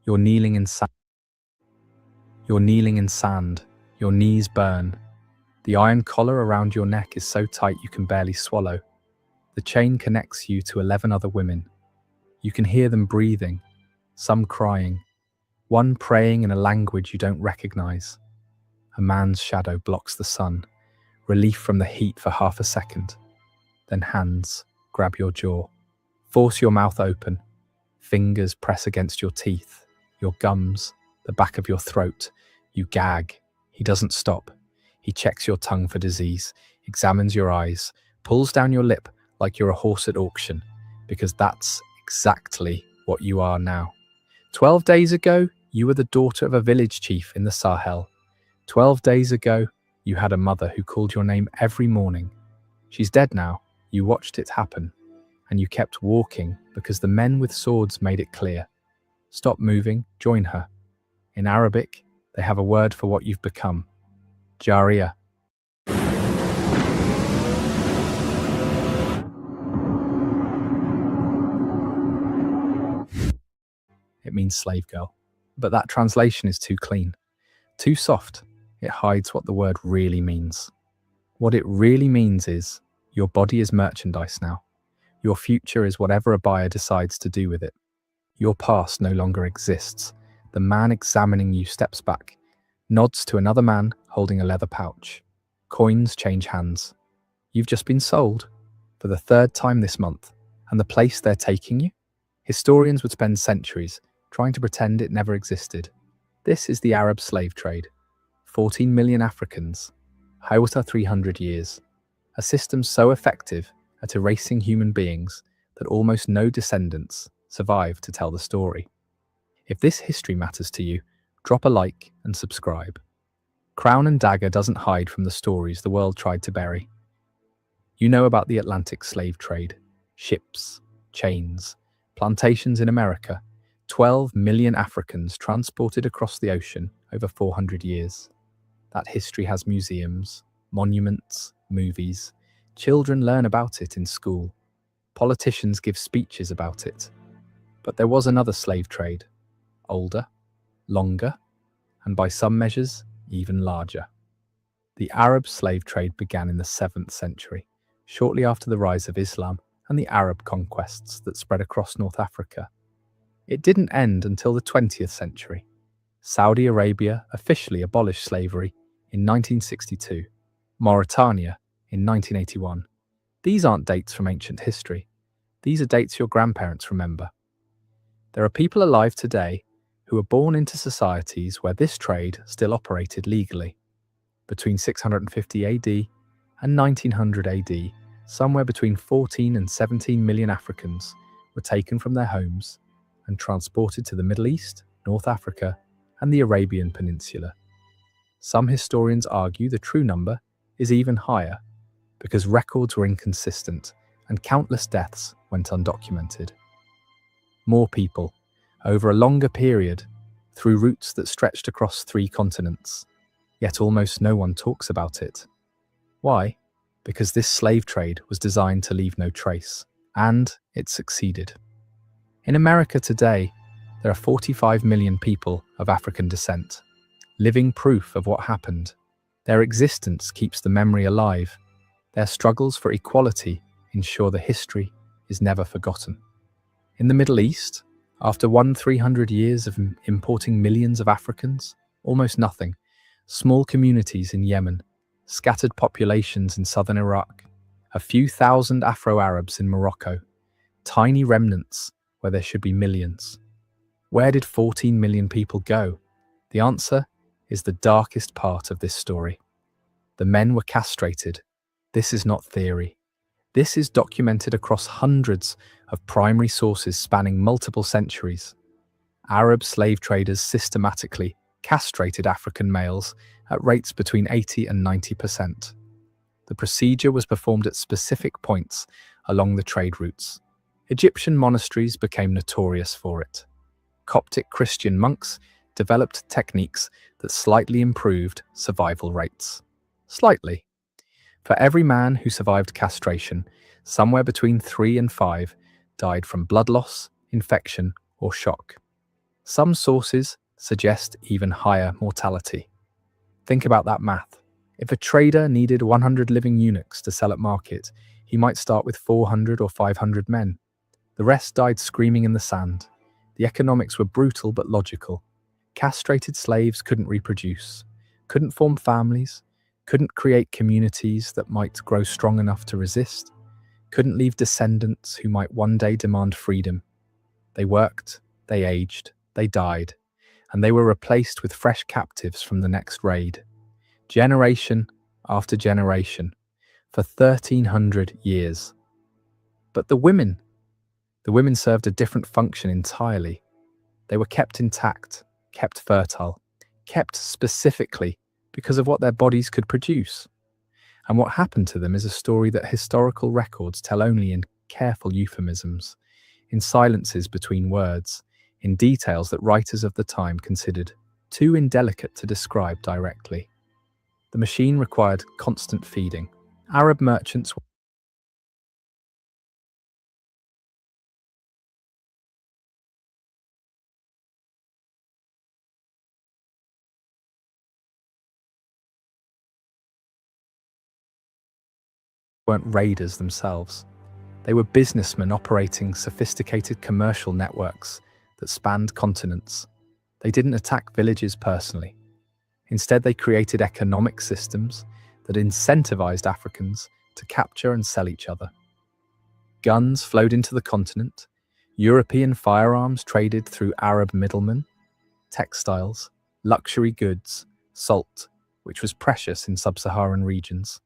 You're kneeling in sand. You're kneeling in sand. Your knees burn. The iron collar around your neck is so tight you can barely swallow. The chain connects you to 11 other women. You can hear them breathing, some crying, one praying in a language you don't recognize. A man's shadow blocks the sun, relief from the heat for half a second. Then hands grab your jaw. Force your mouth open. Fingers press against your teeth, your gums, the back of your throat. You gag. He doesn't stop. He checks your tongue for disease, examines your eyes, pulls down your lip like you're a horse at auction, because that's exactly what you are now. 12 days ago, you were the daughter of a village chief in the Sahel. 12 days ago, you had a mother who called your name every morning. She's dead now. You watched it happen, and you kept walking because the men with swords made it clear. Stop moving, join her. In Arabic, they have a word for what you've become. Jariya. It means slave girl. But that translation is too clean, too soft. It hides what the word really means. What it really means is, your body is merchandise now. Your future is whatever a buyer decides to do with it. Your past no longer exists. The man examining you steps back, nods to another man holding a leather pouch. Coins change hands. You've just been sold for the third time this month, and the place they're taking you? Historians would spend centuries trying to pretend it never existed. This is the Arab slave trade. 14 million Africans, Hawata 300 years. A system so effective at erasing human beings that almost no descendants survive to tell the story. If this history matters to you, drop a like and subscribe. Crown and Dagger doesn't hide from the stories the world tried to bury. You know about the Atlantic slave trade, ships, chains, plantations in America, 12 million Africans transported across the ocean over 400 years. That history has museums, monuments, movies. Children learn about it in school. Politicians give speeches about it. But there was another slave trade, older, longer, and by some measures, even larger. The Arab slave trade began in the 7th century, shortly after the rise of Islam and the Arab conquests that spread across North Africa. It didn't end until the 20th century. Saudi Arabia officially abolished slavery in 1962, Mauritania in 1981. These aren't dates from ancient history. These are dates your grandparents remember. There are people alive today who were born into societies where this trade still operated legally. Between 650 AD and 1900 AD, somewhere between 14 and 17 million Africans were taken from their homes and transported to the Middle East, North Africa, and the Arabian Peninsula. Some historians argue the true number is even higher because records were inconsistent and countless deaths went undocumented. More people, over a longer period, through routes that stretched across 3 continents, yet almost no one talks about it. Why? Because this slave trade was designed to leave no trace, and it succeeded. In America today, there are 45 million people of African descent, living proof of what happened. Their existence keeps the memory alive. Their struggles for equality ensure the history is never forgotten. In the Middle East, after 300 years of importing millions of Africans, almost nothing. Small communities in Yemen, scattered populations in southern Iraq, a few thousand Afro-Arabs in Morocco, tiny remnants where there should be millions. Where did 14 million people go? The answer is the darkest part of this story. The men were castrated. This is not theory. This is documented across hundreds of primary sources spanning multiple centuries. Arab slave traders systematically castrated African males at rates between 80 and 90%. The procedure was performed at specific points along the trade routes. Egyptian monasteries became notorious for it. Coptic Christian monks developed techniques that slightly improved survival rates. Slightly. For every man who survived castration, somewhere between 3 and 5 died from blood loss, infection, or shock. Some sources suggest even higher mortality. Think about that math. If a trader needed 100 living eunuchs to sell at market, he might start with 400 or 500 men. The rest died screaming in the sand. The economics were brutal but logical. Castrated slaves couldn't reproduce, couldn't form families, couldn't create communities that might grow strong enough to resist, couldn't leave descendants who might one day demand freedom. They worked, they aged, they died, and they were replaced with fresh captives from the next raid. Generation after generation, for 1,300 years. But the women served a different function entirely. They were kept intact, kept fertile, kept specifically because of what their bodies could produce. And what happened to them is a story that historical records tell only in careful euphemisms, in silences between words, in details that writers of the time considered too indelicate to describe directly. The machine required constant feeding. Arab merchants weren't raiders themselves. They were businessmen operating sophisticated commercial networks that spanned continents. They didn't attack villages personally. Instead, they created economic systems that incentivized Africans to capture and sell each other. Guns flowed into the continent, European firearms traded through Arab middlemen, textiles, luxury goods, salt, which was precious in sub-Saharan regions,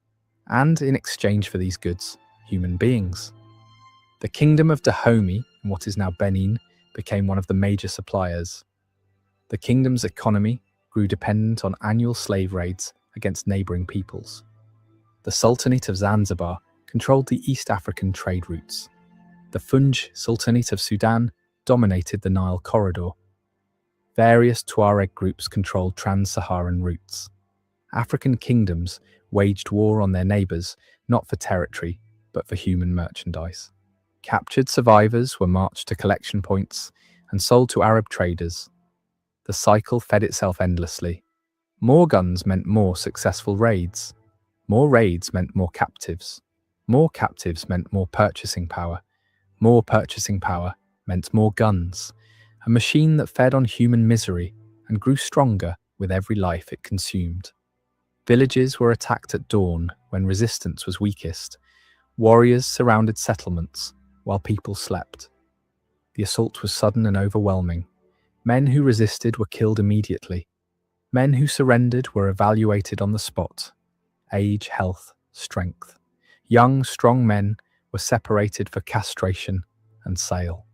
and in exchange for these goods, human beings. The kingdom of Dahomey, in what is now Benin, became one of the major suppliers. The kingdom's economy grew dependent on annual slave raids against neighboring peoples. The Sultanate of Zanzibar controlled the East African trade routes. The Funj Sultanate of Sudan dominated the Nile corridor. Various Tuareg groups controlled trans-Saharan routes. African kingdoms waged war on their neighbours, not for territory, but for human merchandise. Captured survivors were marched to collection points and sold to Arab traders. The cycle fed itself endlessly. More guns meant more successful raids. More raids meant more captives. More captives meant more purchasing power. More purchasing power meant more guns. A machine that fed on human misery and grew stronger with every life it consumed. Villages were attacked at dawn when resistance was weakest. Warriors surrounded settlements while people slept. The assault was sudden and overwhelming. Men who resisted were killed immediately. Men who surrendered were evaluated on the spot. Age, health, strength. Young, strong men were separated for castration and sale.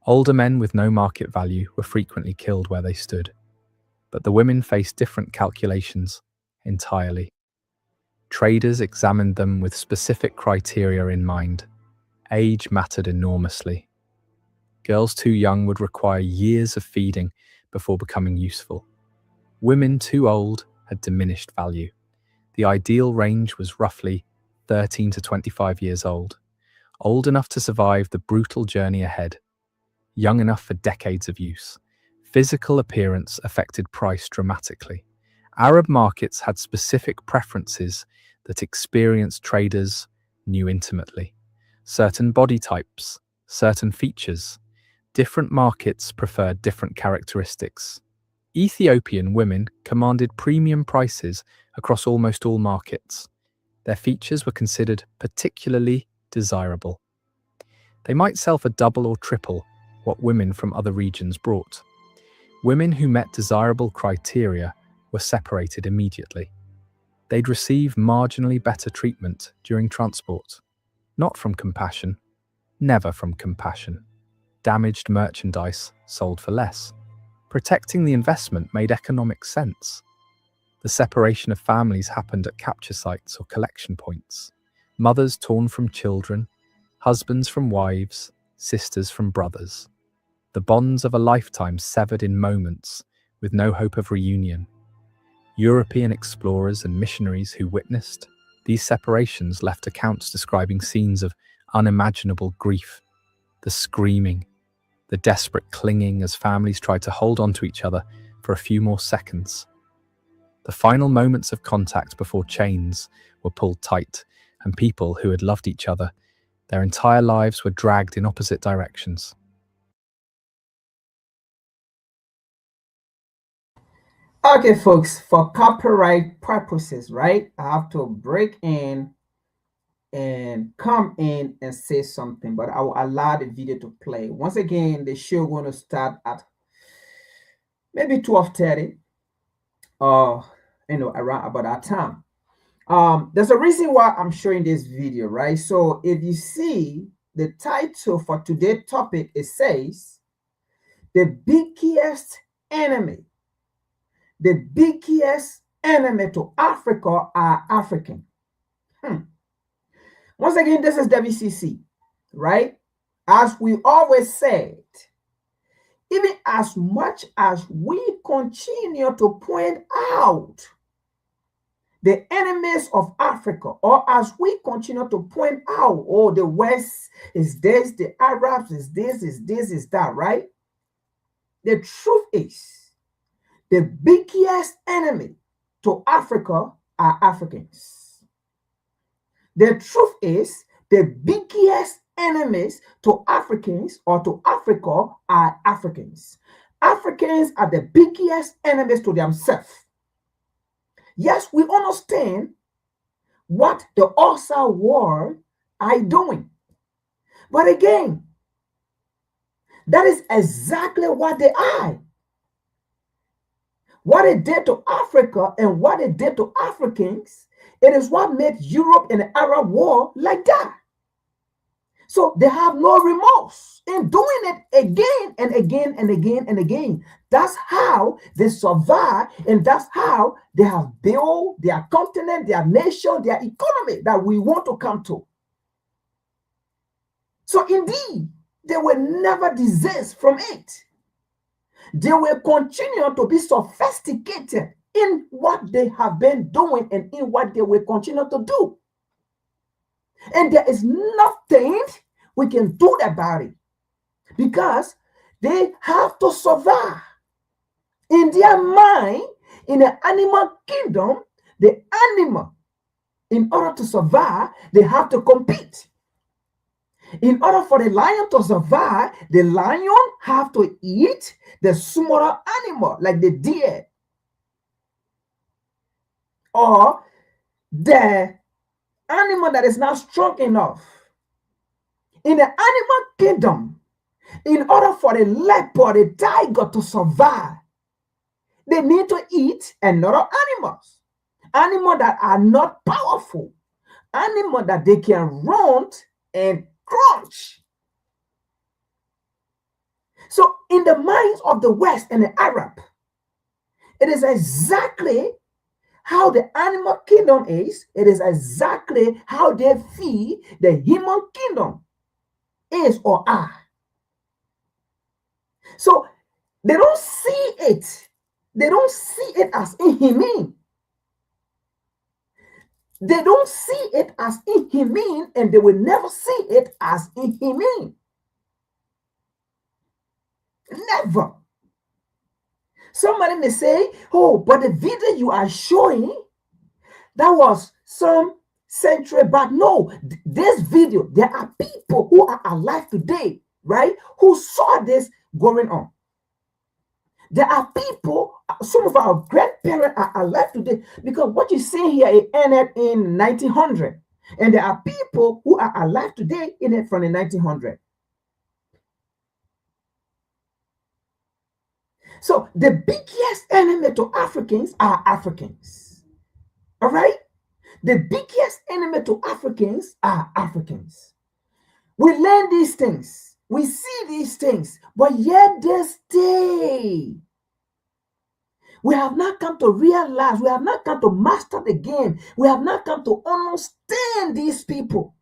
Older men with no market value were frequently killed where they stood. But the women faced different calculations entirely. Traders examined them with specific criteria in mind. Age mattered enormously. Girls too young would require years of feeding before becoming useful. Women too old had diminished value. The ideal range was roughly 13 to 25 years old enough to survive the brutal journey ahead, young enough for decades of use. Physical appearance affected price dramatically. Arab markets had specific preferences that experienced traders knew intimately. Certain body types, certain features. Different markets preferred different characteristics. Ethiopian women commanded premium prices across almost all markets. Their features were considered particularly desirable. They might sell for double or triple what women from other regions brought. Women who met desirable criteria were separated immediately. They'd receive marginally better treatment during transport. Not from compassion, never from compassion. Damaged merchandise sold for less. Protecting the investment made economic sense. The separation of families happened at capture sites or collection points. Mothers torn from children, husbands from wives, sisters from brothers. The bonds of a lifetime severed in moments with no hope of reunion. European explorers and missionaries who witnessed these separations left accounts describing scenes of unimaginable grief, the screaming, the desperate clinging as families tried to hold on to each other for a few more seconds. The final moments of contact before chains were pulled tight, and people who had loved each other their entire lives were dragged in opposite directions. Okay, folks, for copyright purposes, right? I have to break in and come in and say something, but I will allow the video to play. Once again, the show going to start at maybe 12:30 or around about that time. There's a reason why I'm showing this video, right? So if you see the title for today's topic, it says the biggest enemy. The biggest enemy to Africa are African. Once again, this is WCC, right? As we always said, even as much as we continue to point out the enemies of Africa, or as we continue to point out, oh, the West is this, the Arabs is this, is that, right? The truth is, the biggest enemy to Africa are Africans. The truth is, the biggest enemies to Africans or to Africa are Africans. Africans are the biggest enemies to themselves. Yes, we understand what the outside world are doing. But again, that is exactly what they are. What they did to Africa and what they did to Africans, it is what made Europe and the Arab War like that. So they have no remorse in doing it again and again and again and again. That's how they survive, and that's how they have built their continent, their nation, their economy that we want to come to. So indeed, they will never desist from it. They will continue to be sophisticated in what they have been doing and in what they will continue to do. And there is nothing we can do about it because they have to survive. In their mind, in the animal kingdom, the animal, in order to survive, they have to compete. In order for the lion to survive, the lion have to eat the smaller animal, like the deer, or the animal that is not strong enough. In the animal kingdom, in order for the leopard, the tiger to survive, they need to eat another animals. Animals that are not powerful. Animals that they can run and crunch. So in the minds of the West and the Arab, it is exactly how the animal kingdom is. It is exactly how they feed the human kingdom is or are. So they don't see it. They don't see it as inhumane. They don't see it as inhumane, and they will never see it as inhumane. Never. Somebody may say, oh, but the video you are showing, that was some century back. No, this video, there are people who are alive today, right, who saw this going on. There are people, some of our grandparents are alive today, because what you see here, it ended in 1900. And there are people who are alive today in it from the 1900. So the biggest enemy to Africans are Africans. All right? The biggest enemy to Africans are Africans. We learn these things. We see these things. But yet they stay. We have not come to realize. We have not come to master the game. We have not come to understand these people.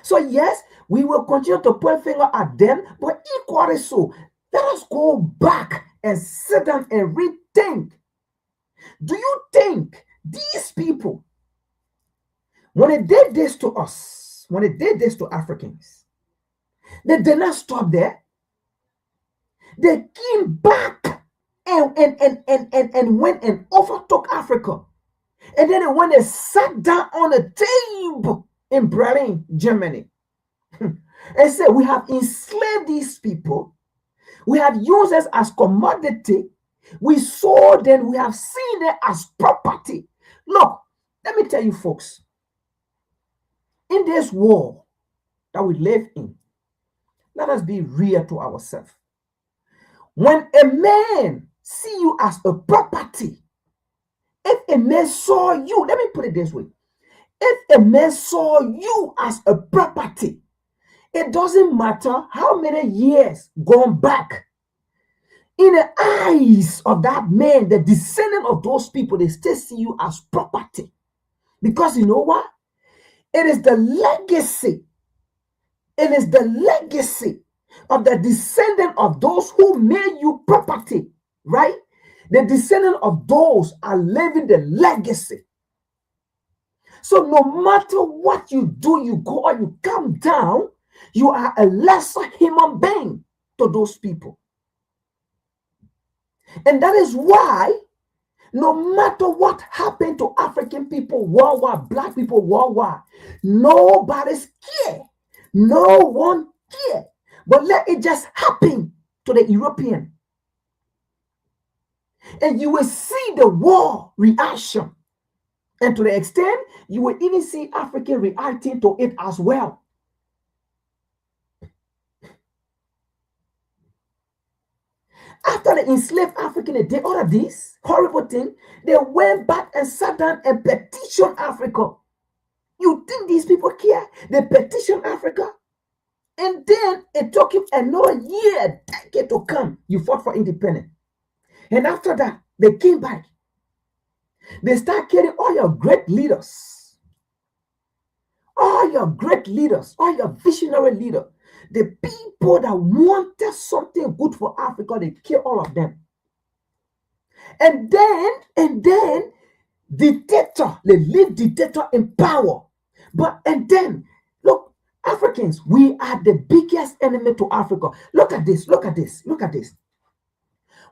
So yes, we will continue to point finger at them, but equally so, let us go back and sit down and rethink. Do you think these people, when they did this to us, when they did this to Africans, They did not stop there. They came back and went and overtook Africa. And then when they sat down on a table in Berlin, Germany, and said, we have enslaved these people. We have used them as commodity. We sold them. We have seen them as property. Look, let me tell you folks, in this world that we live in, let us be real to ourselves. When a man see you as a property, if a man saw you, let me put it this way, if a man saw you as a property, it doesn't matter how many years gone back. In the eyes of that man, the descendant of those people, they still see you as property. Because you know what? It is the legacy. It is the legacy of the descendant of those who made you property, right? The descendant of those are living the legacy. So no matter what you do, you go or you come down, you are a lesser human being to those people. And that is why no matter what happened to African people worldwide, black people worldwide, nobody's care. No one care. But let it just happen to the European. And you will see the war reaction. And to the extent, you will even see African reacting to it as well. After the enslaved African, they did all of this horrible thing. They went back and sat down and petitioned Africa. You think these people care? They petitioned Africa. And then it took him another year, decade to come. You fought for independence. And after that, they came back. They start killing all your great leaders. All your great leaders, all your visionary leaders. The people that wanted something good for Africa, they kill all of them. And then, dictator, they leave dictator in power. And then, look, Africans, we are the biggest enemy to Africa. Look at this, look at this, look at this.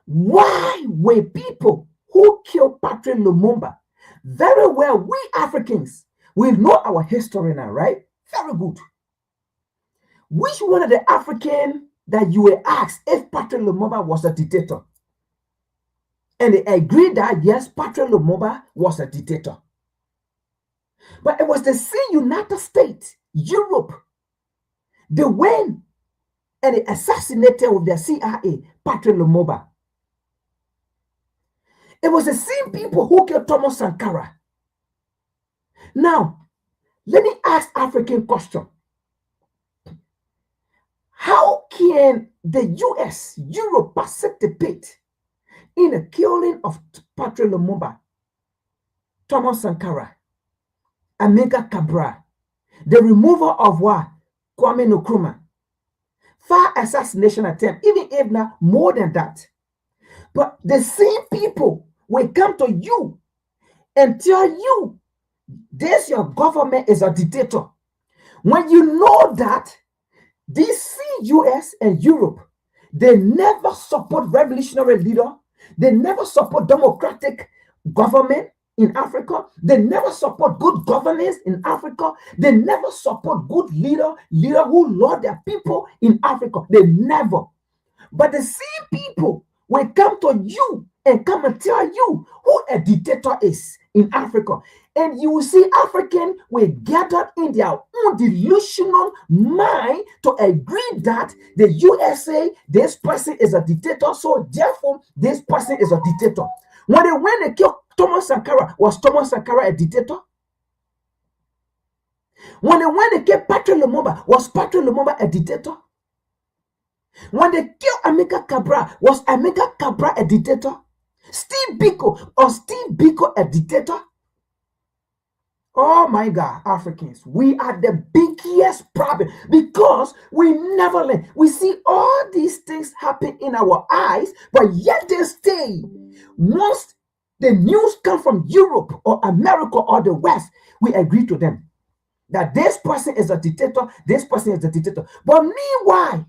Why were people who killed Patrick Lumumba? Very well, we Africans, we know our history now, right? Very good. Which one of the African that you were asked if Patrick Lumumba was a dictator? And they agreed that yes, Patrick Lumumba was a dictator. But it was the same United States, Europe, they went and they assassinated with their CIA, Patrick Lumumba. It was the same people who killed Thomas Sankara. Now, let me ask African question. How can the US, Europe participate in the killing of Patrick Lumumba, Thomas Sankara, Amilcar Cabral, the removal of what? Kwame Nkrumah, 5 assassination attempt, even if not more than that. But the same people will come to you and tell you this your government is a dictator. When you know that this US and Europe, they never support revolutionary leader, they never support democratic government in Africa, they never support good governance in Africa, they never support good leader who love their people in Africa. They never. But the same people will come to you and come and tell you who a dictator is in Africa. And you will see African will gather in their own delusional mind to agree that the USA, this person is a dictator, so therefore this person is a dictator. When they killed Thomas Sankara, was Thomas Sankara a dictator? When they killed Patrick Lumumba, was Patrick Lumumba a dictator? When they killed Amilcar Cabral, was Amilcar Cabral a dictator? Steve Biko, was Steve Biko a dictator? Oh my God, Africans, we are the biggest problem because we never learn. We see all these things happen in our eyes, but yet they stay. Once the news comes from Europe or America or the West, we agree to them. that this person is a dictator, this person is a dictator. But meanwhile,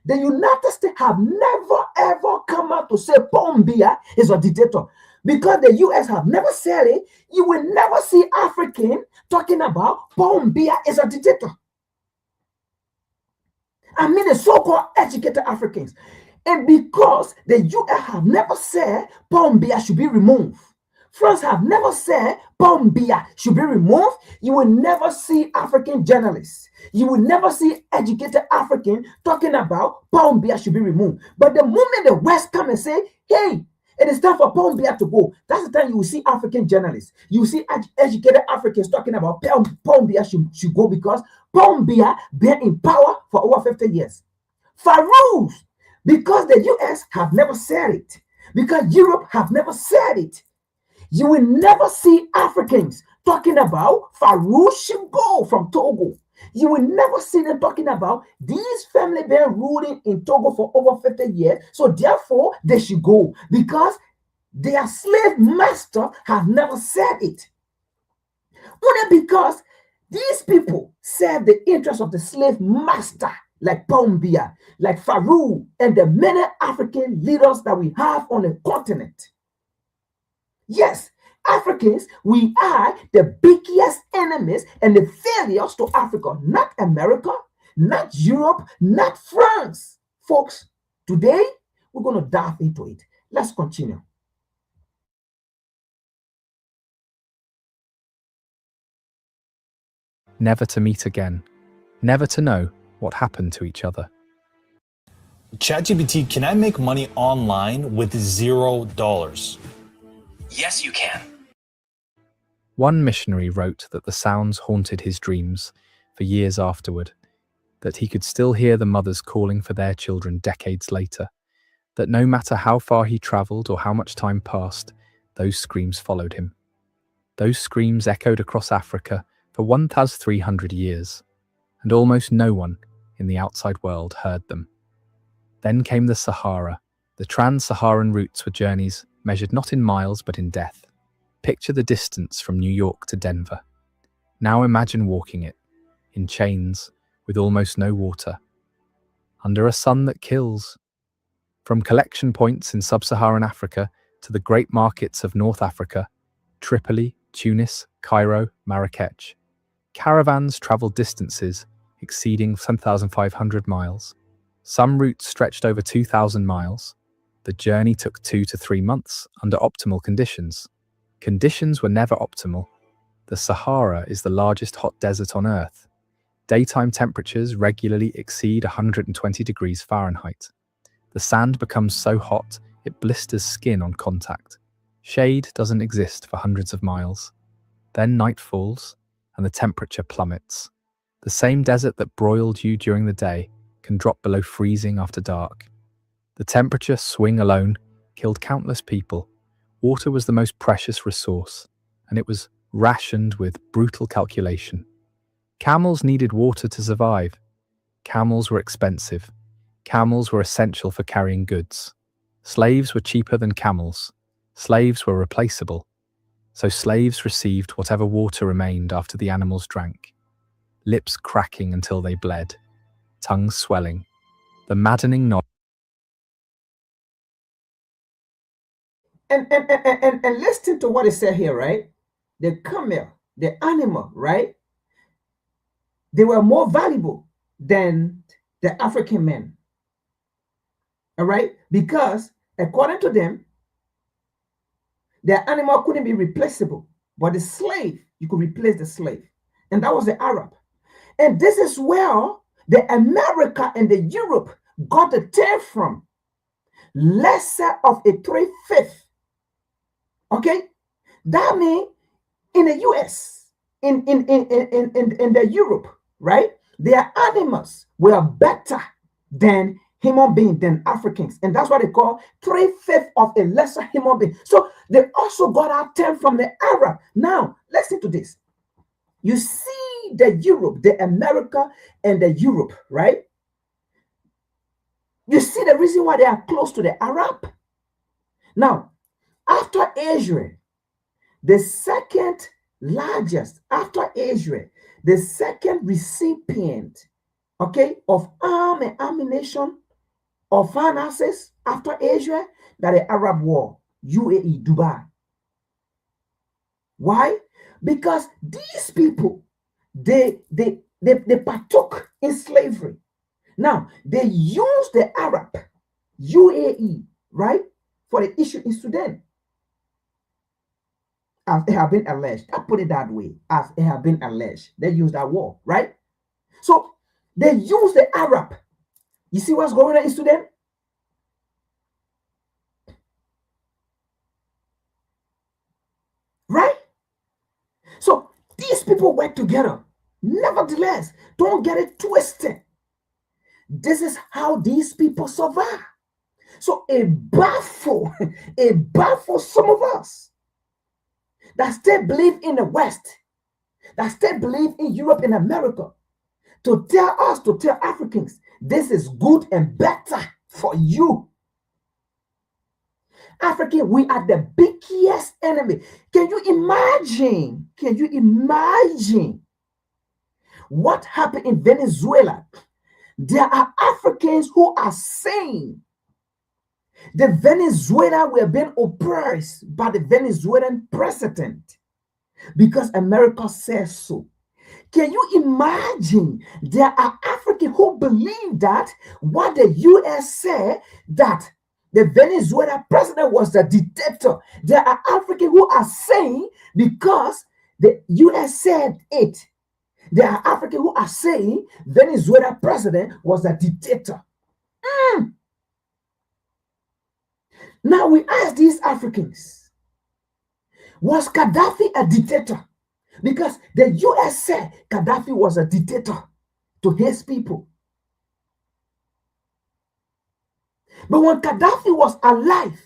the United States have never ever come out to say Paul Biya is a dictator. Because the US have never said it, you will never see African talking about Paul Biya is a dictator. I mean the so-called educated Africans. And because the US have never said Paul Biya should be removed, France have never said Paul Biya should be removed, you will never see African journalists, you will never see educated African talking about Paul Biya should be removed. But the moment the West come and say, hey, it is time for Paul Biya to go, that's the time you will see African journalists, you will see educated Africans talking about Paul Biya should go, because Paul Biya been in power for over 50 years. Farouk, because the US have never said it, because Europe have never said it, you will never see Africans talking about Farouk should go from Togo. You will never see them talking about these family been ruling in Togo for over 50 years, so therefore they should go, because their slave master have never said it. Only because these people serve the interest of the slave master, like Paul Biya, like Farouk, and the many African leaders that we have on the continent. Yes, Africans, we are the biggest enemies and the failures to Africa, not America, not Europe, not France. Folks, today we're going to dive into it. Let's continue. Never to meet again, never to know what happened to each other. ChatGPT, can I make money online with $0? Yes, you can. One missionary wrote that the sounds haunted his dreams for years afterward, that he could still hear the mothers calling for their children decades later, that no matter how far he travelled or how much time passed, those screams followed him. Those screams echoed across Africa for 1,300 years, and almost no one in the outside world heard them. Then came the Sahara. The trans-Saharan routes were journeys measured not in miles but in death. Picture the distance from New York to Denver. Now imagine walking it, in chains, with almost no water, under a sun that kills. From collection points in sub-Saharan Africa to the great markets of North Africa, Tripoli, Tunis, Cairo, Marrakech, caravans traveled distances exceeding 10,500 miles. Some routes stretched over 2,000 miles. The journey took 2 to 3 months under optimal conditions. Conditions were never optimal. The Sahara is the largest hot desert on Earth. Daytime temperatures regularly exceed 120 degrees Fahrenheit. The sand becomes so hot it blisters skin on contact. Shade doesn't exist for hundreds of miles. Then night falls and the temperature plummets. The same desert that broiled you during the day can drop below freezing after dark. The temperature swing alone killed countless people. Water was the most precious resource, and it was rationed with brutal calculation. Camels needed water to survive. Camels were expensive. Camels were essential for carrying goods. Slaves were cheaper than camels. Slaves were replaceable. So slaves received whatever water remained after the animals drank. Lips cracking until they bled. Tongues swelling. The maddening knowledge. And listen to what it said here, right? The camel, the animal, right? They were more valuable than the African men. All right? Because according to them, the animal couldn't be replaceable. But the slave, you could replace the slave. And that was the Arab. And this is where the America and the Europe got the term from. Lesser of a 3/5. Okay? That means in the US, in the Europe, right? Their animals were better than human beings, than Africans. And that's what they call 3/5 of a lesser human being. So they also got our term from the Arab. Now, listen to this. You see the Europe, the America and the Europe, right? You see the reason why they are close to the Arab? Now, after Israel, the second largest, after Israel, the second recipient, okay, of arm and ammunition or finances after Asia, that the Arab war, UAE, Dubai. Why? Because these people, they partook in slavery. Now, they use the Arab, UAE, right, for the issue in Sudan. As it have been alleged. I put it that way. As it have been alleged. They use that war, right? So they use the Arab. You see what's going on in Sudan? Right? So these people work together. Nevertheless, don't get it twisted. This is how these people survive. So it baffles some of us that still believe in the West, that still believe in Europe and America, to tell Africans, this is good and better for you. African, we are the biggest enemy. Can you imagine? Can you imagine what happened in Venezuela? There are Africans who are saying the Venezuela were being oppressed by the Venezuelan president because America says so. Can you imagine? There are Africans who believe that what the US said, that the Venezuelan president was the dictator. There are Africans who are saying because the US said it. There are Africans who are saying Venezuela president was a dictator. Now we ask these Africans, was Gaddafi a dictator? Because the US said Gaddafi was a dictator to his people. But when Gaddafi was alive,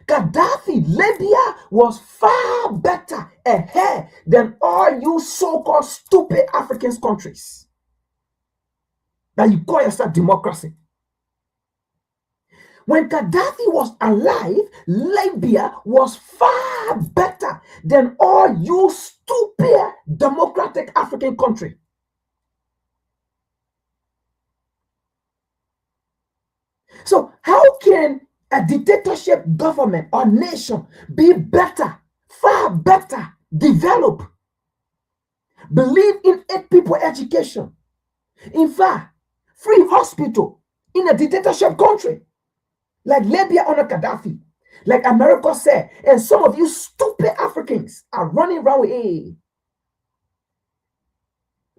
Gaddafi, Libya was far better ahead than all you so-called stupid African countries that you call yourself democracy. When Gaddafi was alive, Libya was far better than all you stupid democratic African country. So how can a dictatorship government or nation be better, far better, develop, believe in 8 people education, in fact, free hospital in a dictatorship country like Libya under Gaddafi, like America said, and some of you stupid Africans are running around with it.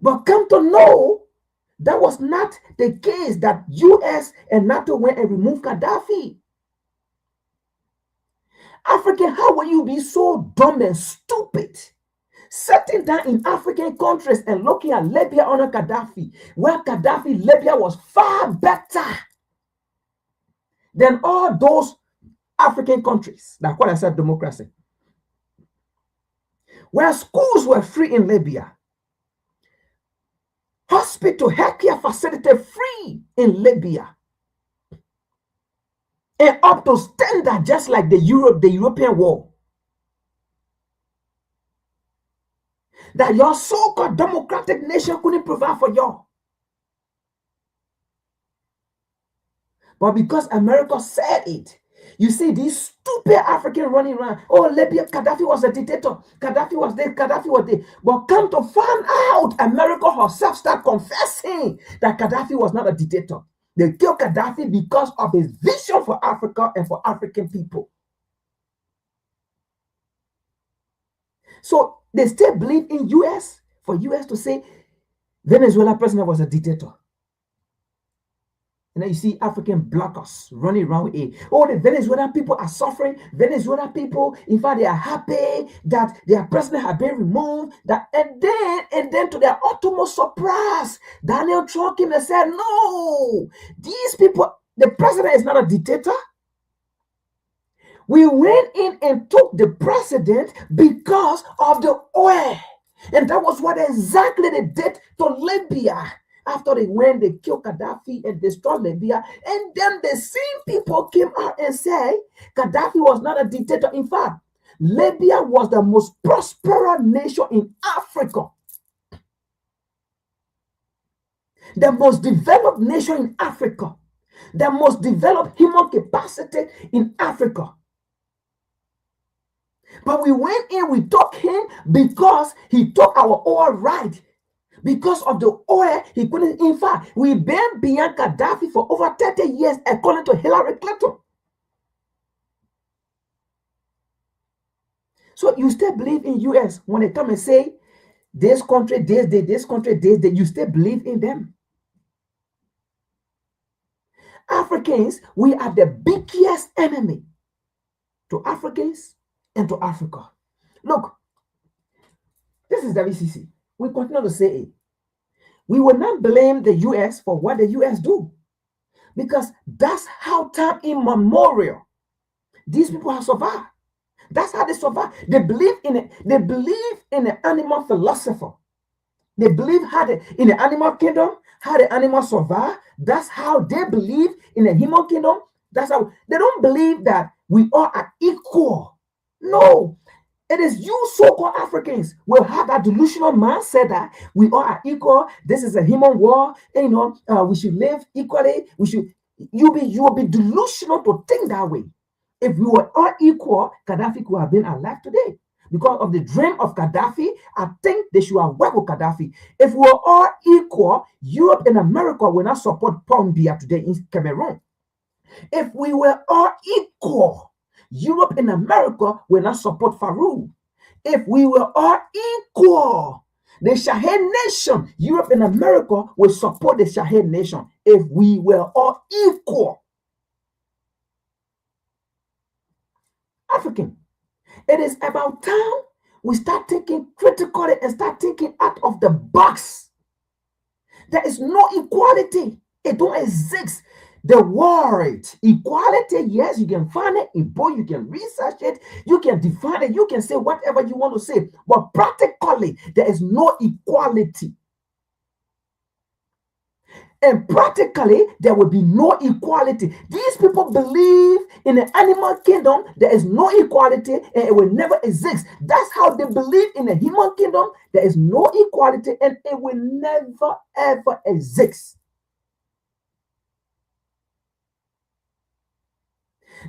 But come to know, that was not the case, that US and NATO went and removed Gaddafi. African, how will you be so dumb and stupid? Sitting down in African countries and looking at Libya under Gaddafi, where Gaddafi, Libya was far better than all those African countries that call themselves democracy. Where schools were free in Libya, hospital, healthcare facility free in Libya, and up to standard just like the European war. That your so-called democratic nation couldn't provide for y'all. But because America said it, you see these stupid Africans running around. Oh, Libya, Gaddafi was a dictator. Gaddafi was there, Gaddafi was there. But come to find out, America herself start confessing that Gaddafi was not a dictator. They killed Gaddafi because of his vision for Africa and for African people. So they still believe in US, for US to say Venezuela president was a dictator. And then you see African blockers running around with it. Oh, the Venezuelan people are suffering. Venezuelan people, in fact, they are happy that their president has been removed. And then to their utmost surprise, Donald Trump came and said, no, these people, the president is not a dictator. We went in and took the president because of the oil. And that was what exactly they did to Libya. After they went, they killed Gaddafi and destroyed Libya. And then the same people came out and said Gaddafi was not a dictator. In fact, Libya was the most prosperous nation in Africa. the most developed nation in Africa, the most developed human capacity in Africa. But we went in, we took him because he took our oil right. Because of the oil, he couldn't. In fact, we've been beyond Gaddafi for over 30 years, according to Hillary Clinton. So you still believe in US when they come and say, this country, this country, you still believe in them. Africans, we are the biggest enemy to Africans and to Africa. Look, this is WCC. We continue to say it. We will not blame the US for what the US do, because that's how time immemorial these people have survived. That's how they survive. They believe in it. They believe in the animal philosopher. They believe in the animal kingdom, how the animals survive. That's how they believe in the human kingdom. That's how they don't believe that we all are equal. No, it is you so-called Africans will have that delusional mindset that we all are equal. This is a human war. And, we should live equally. You will be delusional to think that way. If we were all equal, Gaddafi could have been alive today. Because of the dream of Gaddafi, I think they should have worked with Gaddafi. If we were all equal, Europe and America will not support Paul Biya today in Cameroon. If we were all equal, Europe and America will not support Farouk. If we were all equal, the Sahel nation, Europe and America will support the Sahel nation. If we were all equal. African, it is about time we start thinking critically and start thinking out of the box. There is no equality. It don't exist. The word equality, yes, you can find it in book, you can research it, you can define it, you can say whatever you want to say, but practically there is no equality. And practically, there will be no equality. These people believe in the animal kingdom, there is no equality and it will never exist. That's how they believe in the human kingdom, there is no equality and it will never, ever exist.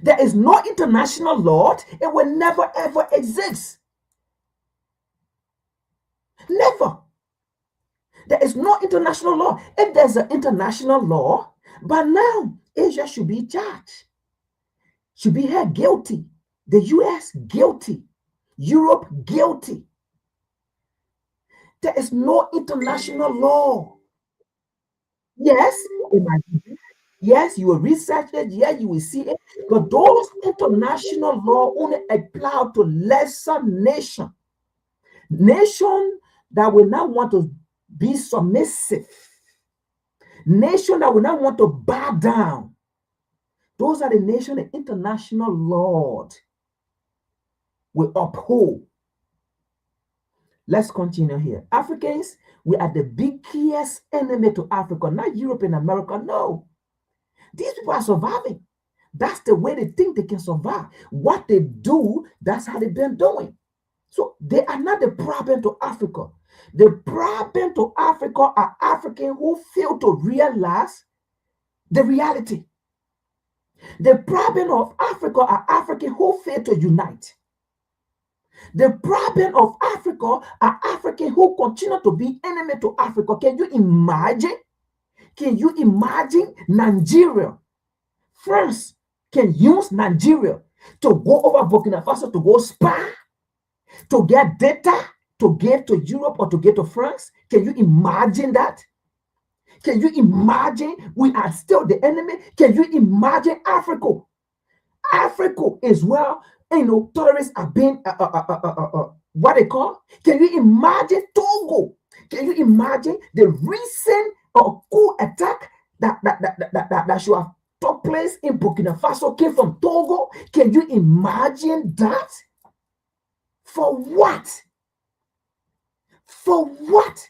There is no international law, it will never, ever exist. Never. There is no international law. If there's an international law, by now, Asia should be judged, should be held guilty. The US guilty. Europe guilty. There is no international law. Yes, it might be. Yes, you will research it. Yeah, you will see it. But those international law only apply to lesser nation. Nation that will not want to be submissive. Nation that will not want to bow down. Those are the nations the international law will uphold. Let's continue here. Africans, we are the biggest enemy to Africa, not Europe and America. No. These people are surviving. That's the way they think they can survive. What they do, that's how they've been doing. So they are not the problem to Africa. The problem to Africa are Africans who fail to realize the reality. The problem of Africa are Africans who fail to unite. The problem of Africa are Africans who continue to be enemy to Africa. Can you imagine? Can you imagine Nigeria? France can use Nigeria to go over Burkina Faso to go spy, to get data, to get to Europe or to get to France? Can you imagine that? Can you imagine we are still the enemy? Can you imagine Africa? Africa is where, terrorists are being, what they call? Can you imagine Togo? Can you imagine the recent coup attack that should have took place in Burkina Faso came from Togo? Can you imagine that? For what? For what?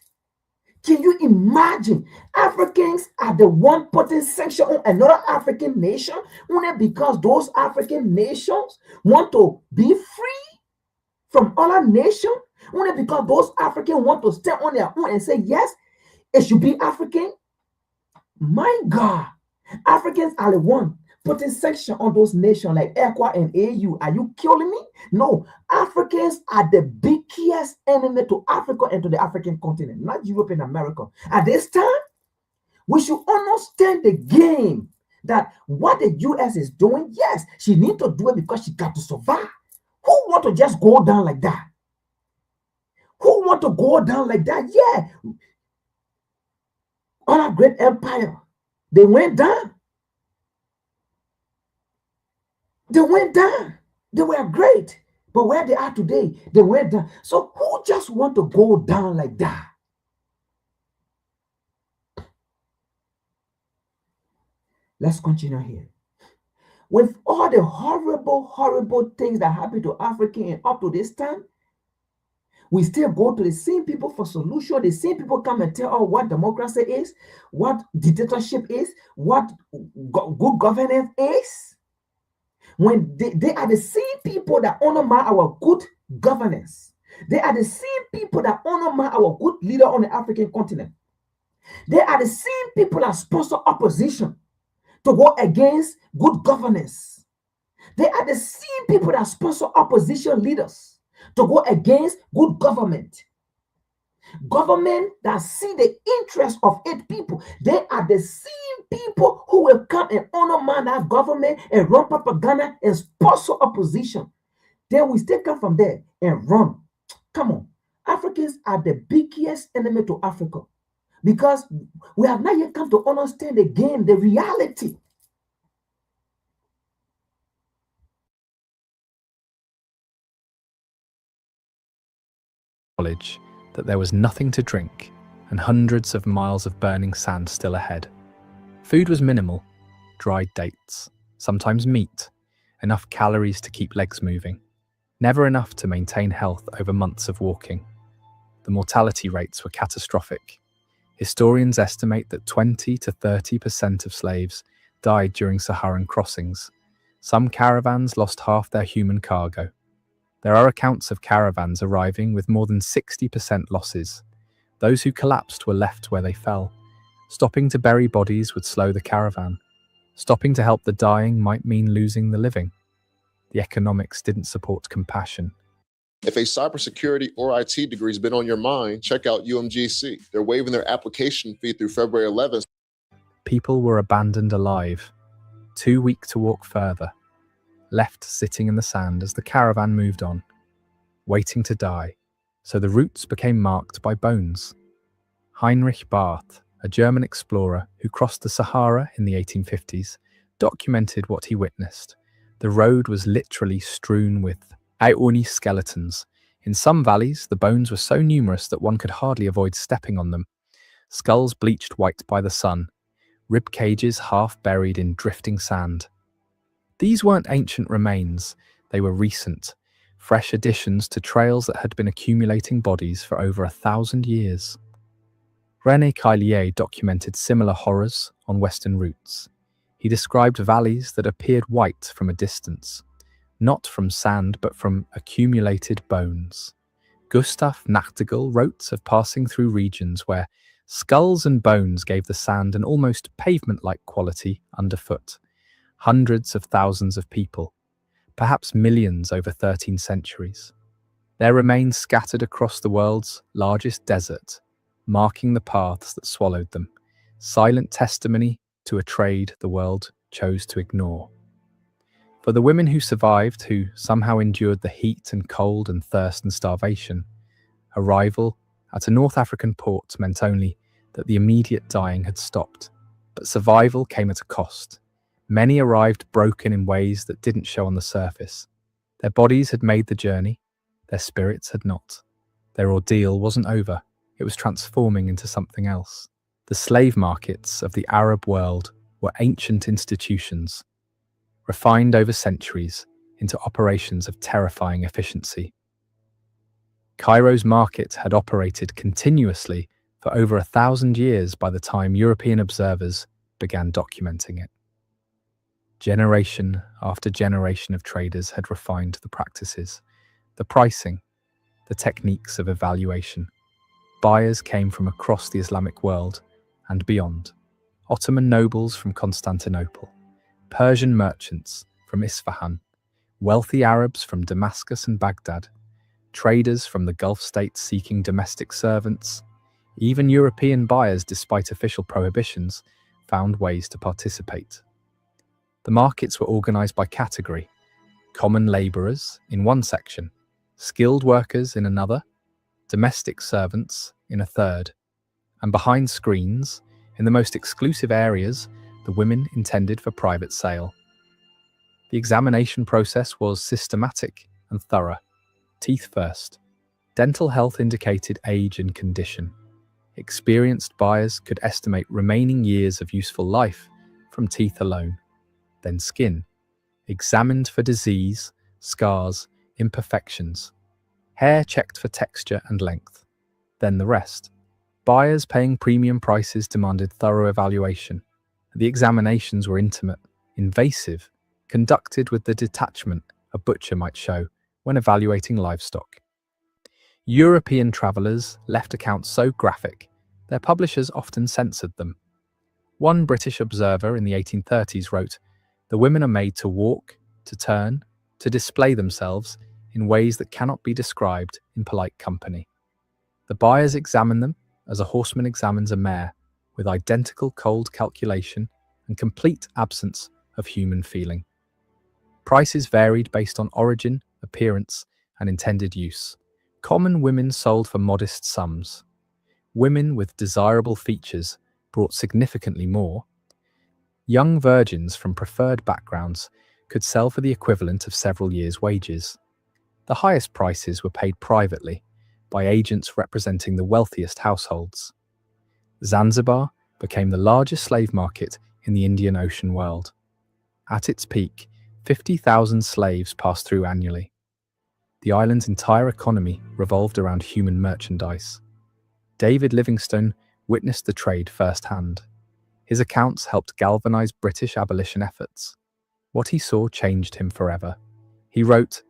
Can you imagine? Africans are the one putting sanction on another African nation only because those African nations want to be free from other nations, only because those Africans want to stand on their own and say, yes, it should be African. My God, Africans are the one putting sanction on those nations like ECOWAS and AU. Are you killing me? No, Africans are the biggest enemy to Africa and to the African continent, not Europe and America. At this time, we should understand the game that what the US is doing, yes, she needs to do it because she got to survive. Who want to just go down like that? Who want to go down like that? Yeah. All our great empire, they went down. They went down. They were great. But where they are today, they went down. So who just want to go down like that? Let's continue here. With all the horrible, horrible things that happen to Africans up to this time, we still go to the same people for solution. The same people come and tell us what democracy is, what dictatorship is, what good governance is. When they are the same people that honor our good governance. They are the same people that honor our good leader on the African continent. They are the same people that sponsor opposition to go against good governance. They are the same people that sponsor opposition leaders to go against good government. Government that see the interest of its people. They are the same people who will come and honor that government and run propaganda and sponsor opposition. They will still come from there and run. Come on. Africans are the biggest enemy to Africa because we have not yet come to understand again the reality. Knowledge that there was nothing to drink and hundreds of miles of burning sand still ahead. Food was minimal, dried dates, sometimes meat, enough calories to keep legs moving, never enough to maintain health over months of walking. The mortality rates were catastrophic. Historians estimate that 20 to 30% of slaves died during Saharan crossings. Some caravans lost half their human cargo. There are accounts of caravans arriving with more than 60% losses. Those who collapsed were left where they fell. Stopping to bury bodies would slow the caravan. Stopping to help the dying might mean losing the living. The economics didn't support compassion. If a cybersecurity or IT degree has been on your mind, check out UMGC. They're waiving their application fee through February 11th. People were abandoned alive, too weak to walk further, left sitting in the sand as the caravan moved on, waiting to die, so the routes became marked by bones. Heinrich Barth, a German explorer who crossed the Sahara in the 1850s, documented what he witnessed. The road was literally strewn with AUMD skeletons. In some valleys, the bones were so numerous that one could hardly avoid stepping on them. Skulls bleached white by the sun, rib cages half buried in drifting sand. These weren't ancient remains, they were recent, fresh additions to trails that had been accumulating bodies for over 1,000 years. René Caillier documented similar horrors on western routes. He described valleys that appeared white from a distance, not from sand but from accumulated bones. Gustav Nachtigall wrote of passing through regions where skulls and bones gave the sand an almost pavement-like quality underfoot. Hundreds of thousands of people, perhaps millions over 13 centuries. Their remains scattered across the world's largest desert, marking the paths that swallowed them, silent testimony to a trade the world chose to ignore. For the women who survived, who somehow endured the heat and cold and thirst and starvation, arrival at a North African port meant only that the immediate dying had stopped. But survival came at a cost. Many arrived broken in ways that didn't show on the surface. Their bodies had made the journey, their spirits had not. Their ordeal wasn't over, it was transforming into something else. The slave markets of the Arab world were ancient institutions, refined over centuries into operations of terrifying efficiency. Cairo's market had operated continuously for over 1,000 years by the time European observers began documenting it. Generation after generation of traders had refined the practices, the pricing, the techniques of evaluation. Buyers came from across the Islamic world and beyond. Ottoman nobles from Constantinople, Persian merchants from Isfahan, wealthy Arabs from Damascus and Baghdad, traders from the Gulf states seeking domestic servants, even European buyers, despite official prohibitions, found ways to participate. The markets were organized by category: common laborers in one section, skilled workers in another, domestic servants in a third, and behind screens, in the most exclusive areas, the women intended for private sale. The examination process was systematic and thorough. Teeth first. Dental health indicated age and condition. Experienced buyers could estimate remaining years of useful life from teeth alone. Then skin, examined for disease, scars, imperfections. Hair checked for texture and length. Then the rest. Buyers paying premium prices demanded thorough evaluation. The examinations were intimate, invasive, conducted with the detachment a butcher might show when evaluating livestock. European travellers left accounts so graphic, their publishers often censored them. One British observer in the 1830s wrote, "The women are made to walk, to turn, to display themselves in ways that cannot be described in polite company. The buyers examine them as a horseman examines a mare, with identical cold calculation and complete absence of human feeling. Prices varied based on origin, appearance, and intended use. Common women sold for modest sums. Women with desirable features brought significantly more. Young virgins from preferred backgrounds could sell for the equivalent of several years' wages. The highest prices were paid privately by agents representing the wealthiest households. Zanzibar became the largest slave market in the Indian Ocean world. At its peak, 50,000 slaves passed through annually. The island's entire economy revolved around human merchandise. David Livingstone witnessed the trade firsthand. His accounts helped galvanize British abolition efforts. What he saw changed him forever. He wrote,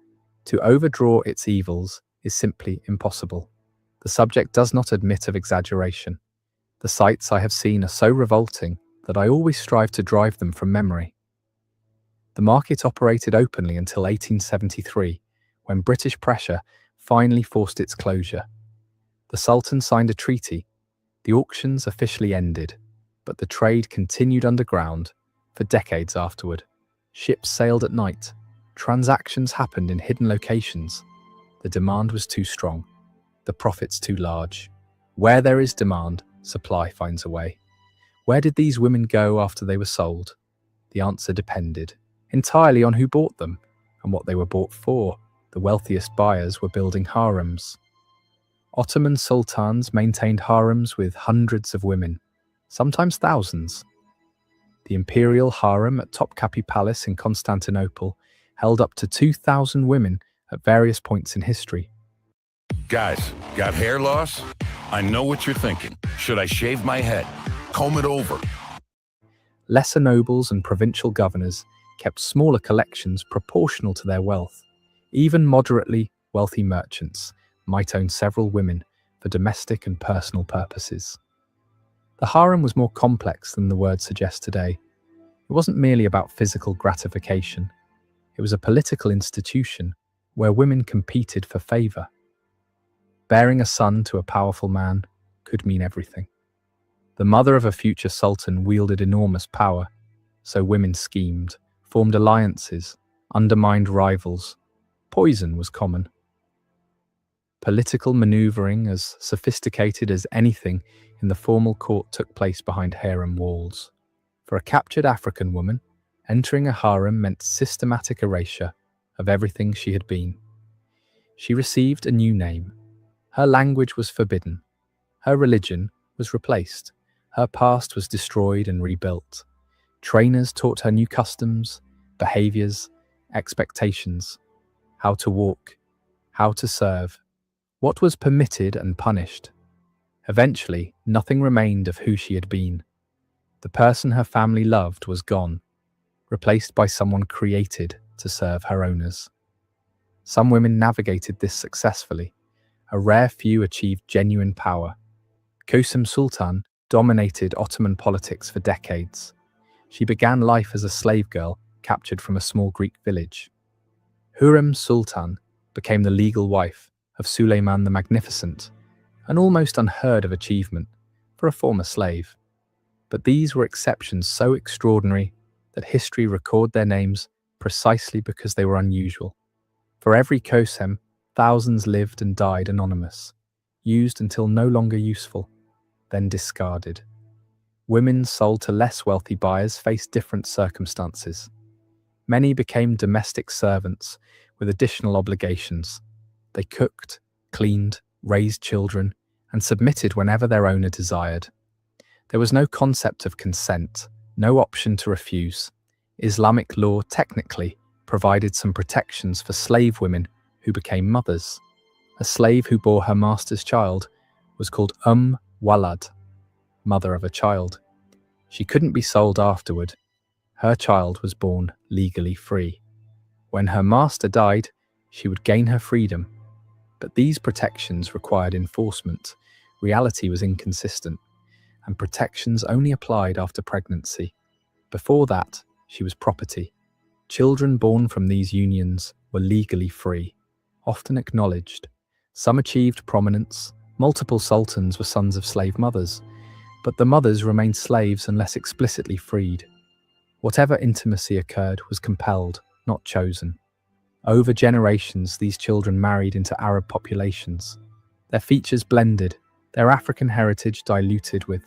"To overdraw its evils is simply impossible. The subject does not admit of exaggeration. The sights I have seen are so revolting that I always strive to drive them from memory." The market operated openly until 1873, when British pressure finally forced its closure. The Sultan signed a treaty. The auctions officially ended, but the trade continued underground for decades afterward. Ships sailed at night. Transactions happened in hidden locations. The demand was too strong, the profits too large. Where there is demand, supply finds a way. Where did these women go after they were sold? The answer depended entirely on who bought them and what they were bought for. The wealthiest buyers were building harems. Ottoman sultans maintained harems with hundreds of women, sometimes thousands. The imperial harem at Topkapi Palace in Constantinople held up to 2,000 women at various points in history. Guys, got hair loss? I know what you're thinking. Should I shave my head? Comb it over? Lesser nobles and provincial governors kept smaller collections proportional to their wealth. Even moderately wealthy merchants might own several women for domestic and personal purposes. The harem was more complex than the word suggests today. It wasn't merely about physical gratification. It was a political institution where women competed for favor. Bearing a son to a powerful man could mean everything. The mother of a future sultan wielded enormous power, so women schemed, formed alliances, undermined rivals. Poison was common. Political maneuvering, as sophisticated as anything in the formal court, took place behind harem walls. For a captured African woman, entering a harem meant systematic erasure of everything she had been. She received a new name. Her language was forbidden. Her religion was replaced. Her past was destroyed and rebuilt. Trainers taught her new customs, behaviors, expectations, how to walk, how to serve, what was permitted and punished. Eventually, nothing remained of who she had been. The person her family loved was gone, replaced by someone created to serve her owners. Some women navigated this successfully. A rare few achieved genuine power. Kusum Sultan dominated Ottoman politics for decades. She began life as a slave girl captured from a small Greek village. Hürrem Sultan became the legal wife of Suleiman the Magnificent, an almost unheard of achievement for a former slave. But these were exceptions so extraordinary that history record their names precisely because they were unusual. For every Kosem, thousands lived and died anonymous, used until no longer useful, then discarded. Women sold to less wealthy buyers faced different circumstances. Many became domestic servants with additional obligations. They cooked, cleaned, raised children, and submitted whenever their owner desired. There was no concept of consent, no option to refuse. Islamic law technically provided some protections for slave women who became mothers. A slave who bore her master's child was called Walad, mother of a child. She couldn't be sold afterward. Her child was born legally free. When her master died, she would gain her freedom. But these protections required enforcement. Reality was inconsistent, and protections only applied after pregnancy. Before that, she was property. Children born from these unions were legally free, often acknowledged. Some achieved prominence. Multiple sultans were sons of slave mothers, but the mothers remained slaves unless explicitly freed. Whatever intimacy occurred was compelled, not chosen. Over generations, these children married into Arab populations. Their features blended, their African heritage diluted with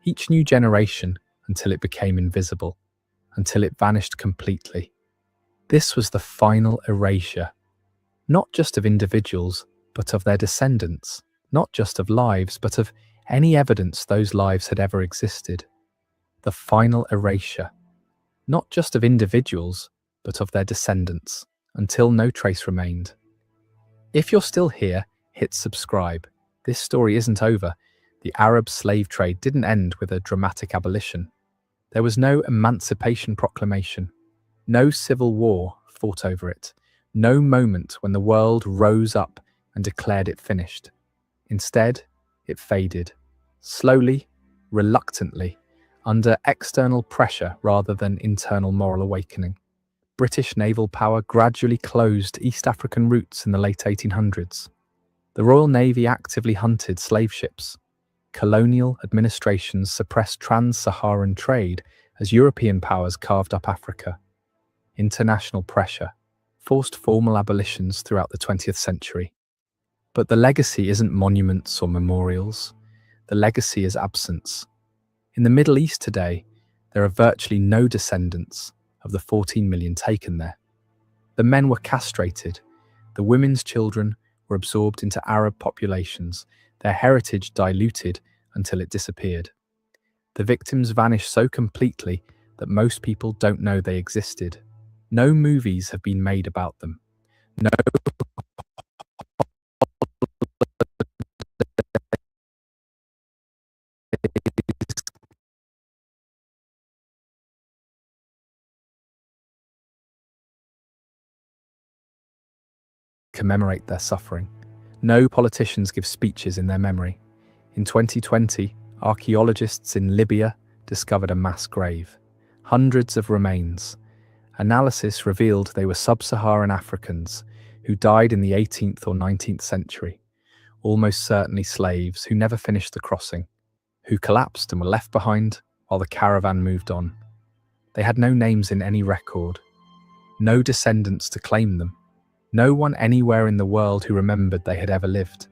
each new generation until it became invisible, until it vanished completely. This was the final erasure, not just of individuals, but of their descendants, not just of lives, but of any evidence those lives had ever existed. The final erasure, not just of individuals, but of their descendants, until no trace remained. If you're still here, hit subscribe. This story isn't over. The Arab slave trade didn't end with a dramatic abolition. There was no Emancipation Proclamation, no civil war fought over it, no moment when the world rose up and declared it finished. Instead, it faded, slowly, reluctantly, under external pressure rather than internal moral awakening. British naval power gradually closed East African routes in the late 1800s. The Royal Navy actively hunted slave ships. Colonial administrations suppressed trans-Saharan trade as European powers carved up Africa. International pressure forced formal abolitions throughout the 20th century. But the legacy isn't monuments or memorials. The legacy is absence. In the Middle East today, there are virtually no descendants of the 14 million taken there. The men were castrated. The women's children were absorbed into Arab populations, their heritage diluted until it disappeared. The victims vanished so completely that most people don't know they existed. No movies have been made about them. No commemorate their suffering. No politicians give speeches in their memory. In 2020, archaeologists in Libya discovered a mass grave. Hundreds of remains. Analysis revealed they were sub-Saharan Africans who died in the 18th or 19th century, almost certainly slaves who never finished the crossing, who collapsed and were left behind while the caravan moved on. They had no names in any record, no descendants to claim them, no one anywhere in the world who remembered they had ever lived,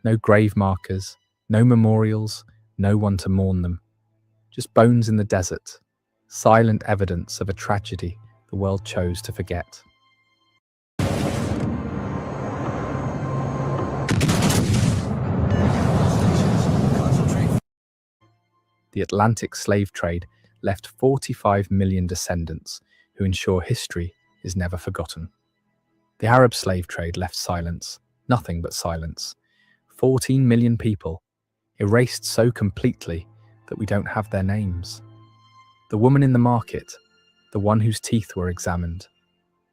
no grave markers, no memorials, no one to mourn them. Just bones in the desert, silent evidence of a tragedy the world chose to forget. The Atlantic slave trade left 45 million descendants who ensure history is never forgotten. The Arab slave trade left silence, nothing but silence. 14 million people, erased so completely that we don't have their names. The woman in the market, the one whose teeth were examined,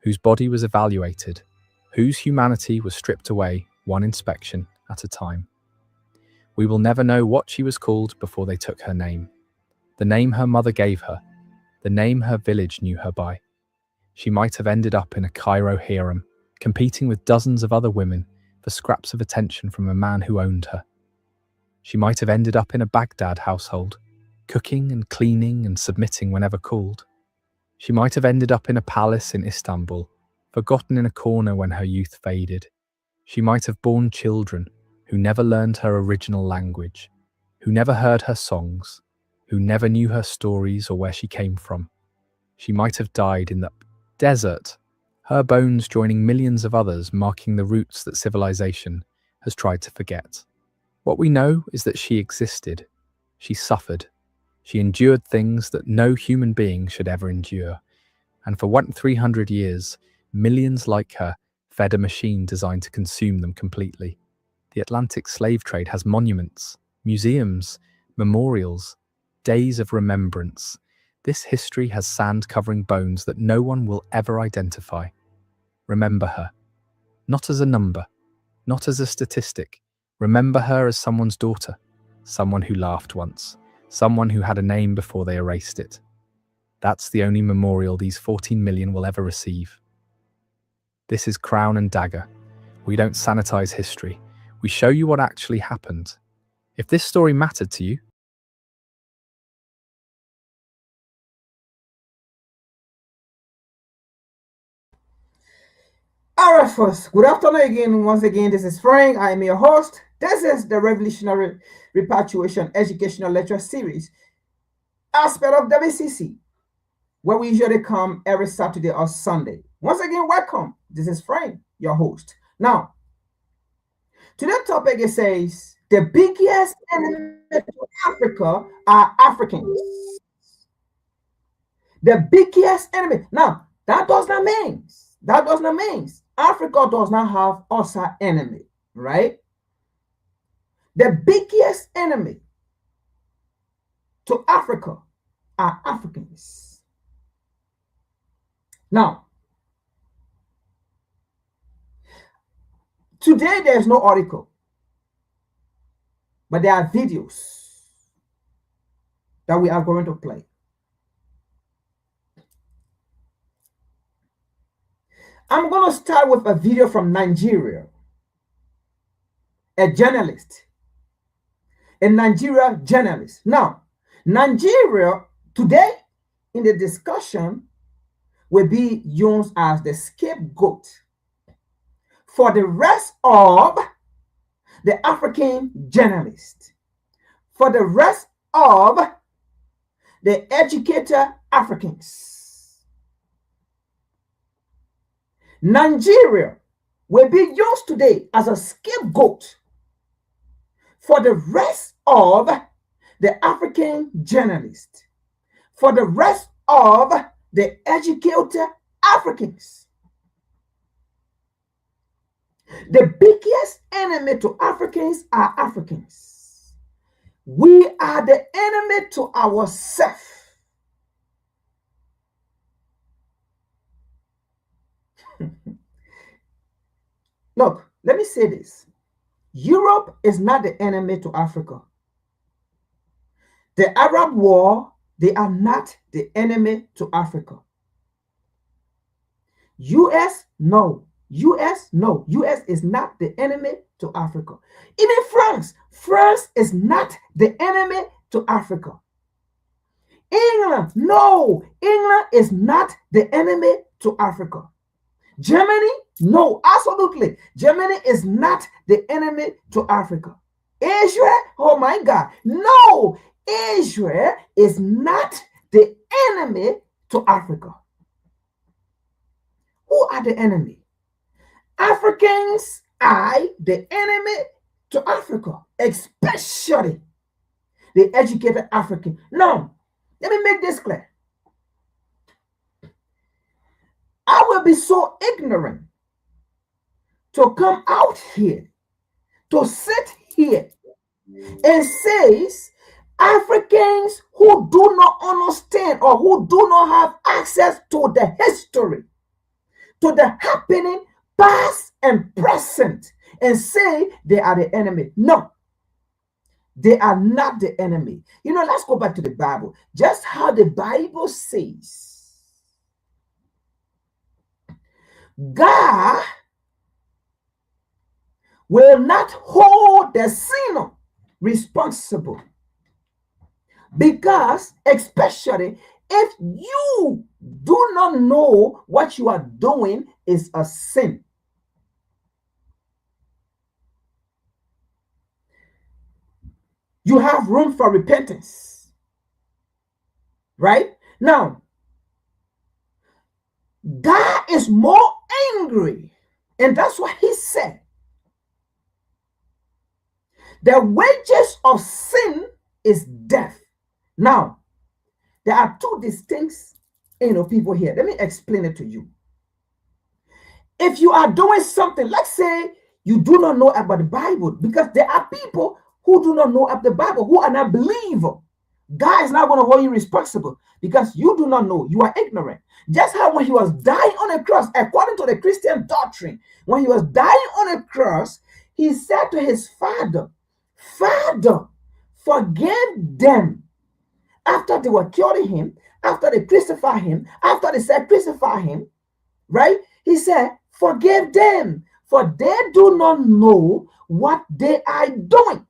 whose body was evaluated, whose humanity was stripped away one inspection at a time. We will never know what she was called before they took her name. The name her mother gave her, the name her village knew her by. She might have ended up in a Cairo harem, competing with dozens of other women for scraps of attention from a man who owned her. She might have ended up in a Baghdad household, cooking and cleaning and submitting whenever called. She might have ended up in a palace in Istanbul, forgotten in a corner when her youth faded. She might have borne children who never learned her original language, who never heard her songs, who never knew her stories or where she came from. She might have died in the desert, her bones joining millions of others, marking the roots that civilization has tried to forget. What we know is that she existed. She suffered. She endured things that no human being should ever endure. And for 300 years, millions like her fed a machine designed to consume them completely. The Atlantic slave trade has monuments, museums, memorials, days of remembrance. This history has sand covering bones that no one will ever identify. Remember her. Not as a number, not as a statistic. Remember her as someone's daughter, someone who laughed once, someone who had a name before they erased it. That's the only memorial these 14 million will ever receive. This is Crown and Dagger. We don't sanitize history. We show you what actually happened. If this story mattered to you, All right, folks. Good afternoon again. Once again, this is Frank. I am your host. This is the Revolutionary Repatriation Educational Lecture Series, aspect of WCC, where we usually come every Saturday or Sunday. Once again, welcome. This is Frank, your host. Now, today's topic, it says, the biggest enemy to Africa are Africans. The biggest enemy. Now, that does not mean Africa does not have also enemy, right? The biggest enemy to Africa are Africans. Now, today there's no article, but there are videos that we are going to play. I'm going to start with a video from Nigeria. A Nigeria journalist. Now, Nigeria today in the discussion will be used as the scapegoat for the rest of the African journalists, for the rest of the educated Africans. Nigeria will be used today as a scapegoat for the rest of the African journalists, for the rest of the educated Africans. The biggest enemy to Africans are Africans. We are the enemy to ourselves. Look, let me say this. Europe is not the enemy to Africa. The Arab war, they are not the enemy to Africa. US, no. US is not the enemy to Africa. Even France is not the enemy to Africa. England, no. England is not the enemy to Africa. Germany, no, absolutely. Germany is not the enemy to Africa. Israel, oh my God, no. Israel is not the enemy to Africa. Who are the enemy? Africans are the enemy to Africa, especially the educated African. Now, let me make this clear. I will be so ignorant to come out here, to sit here and say Africans who do not understand or who do not have access to the history, to the happening past and present, and say they are the enemy. No. They are not the enemy. You know, let's go back to the Bible. Just how the Bible says, God will not hold the sinner responsible, because especially if you do not know what you are doing is a sin. You have room for repentance, right? Now, God is more angry, and that's what he said. The wages of sin is death. Now, there are two distinct, people here. Let me explain it to you. If you are doing something, let's say you do not know about the Bible, because there are people who do not know about the Bible, who are not believers. God is not going to hold you responsible because you do not know. You are ignorant. Just how when he was dying on a cross, according to the Christian doctrine, when he was dying on a cross, he said to his Father, Father, forgive them. After they were killing him, after they crucified him, after they said crucify him, right? He said, forgive them, for they do not know what they are doing.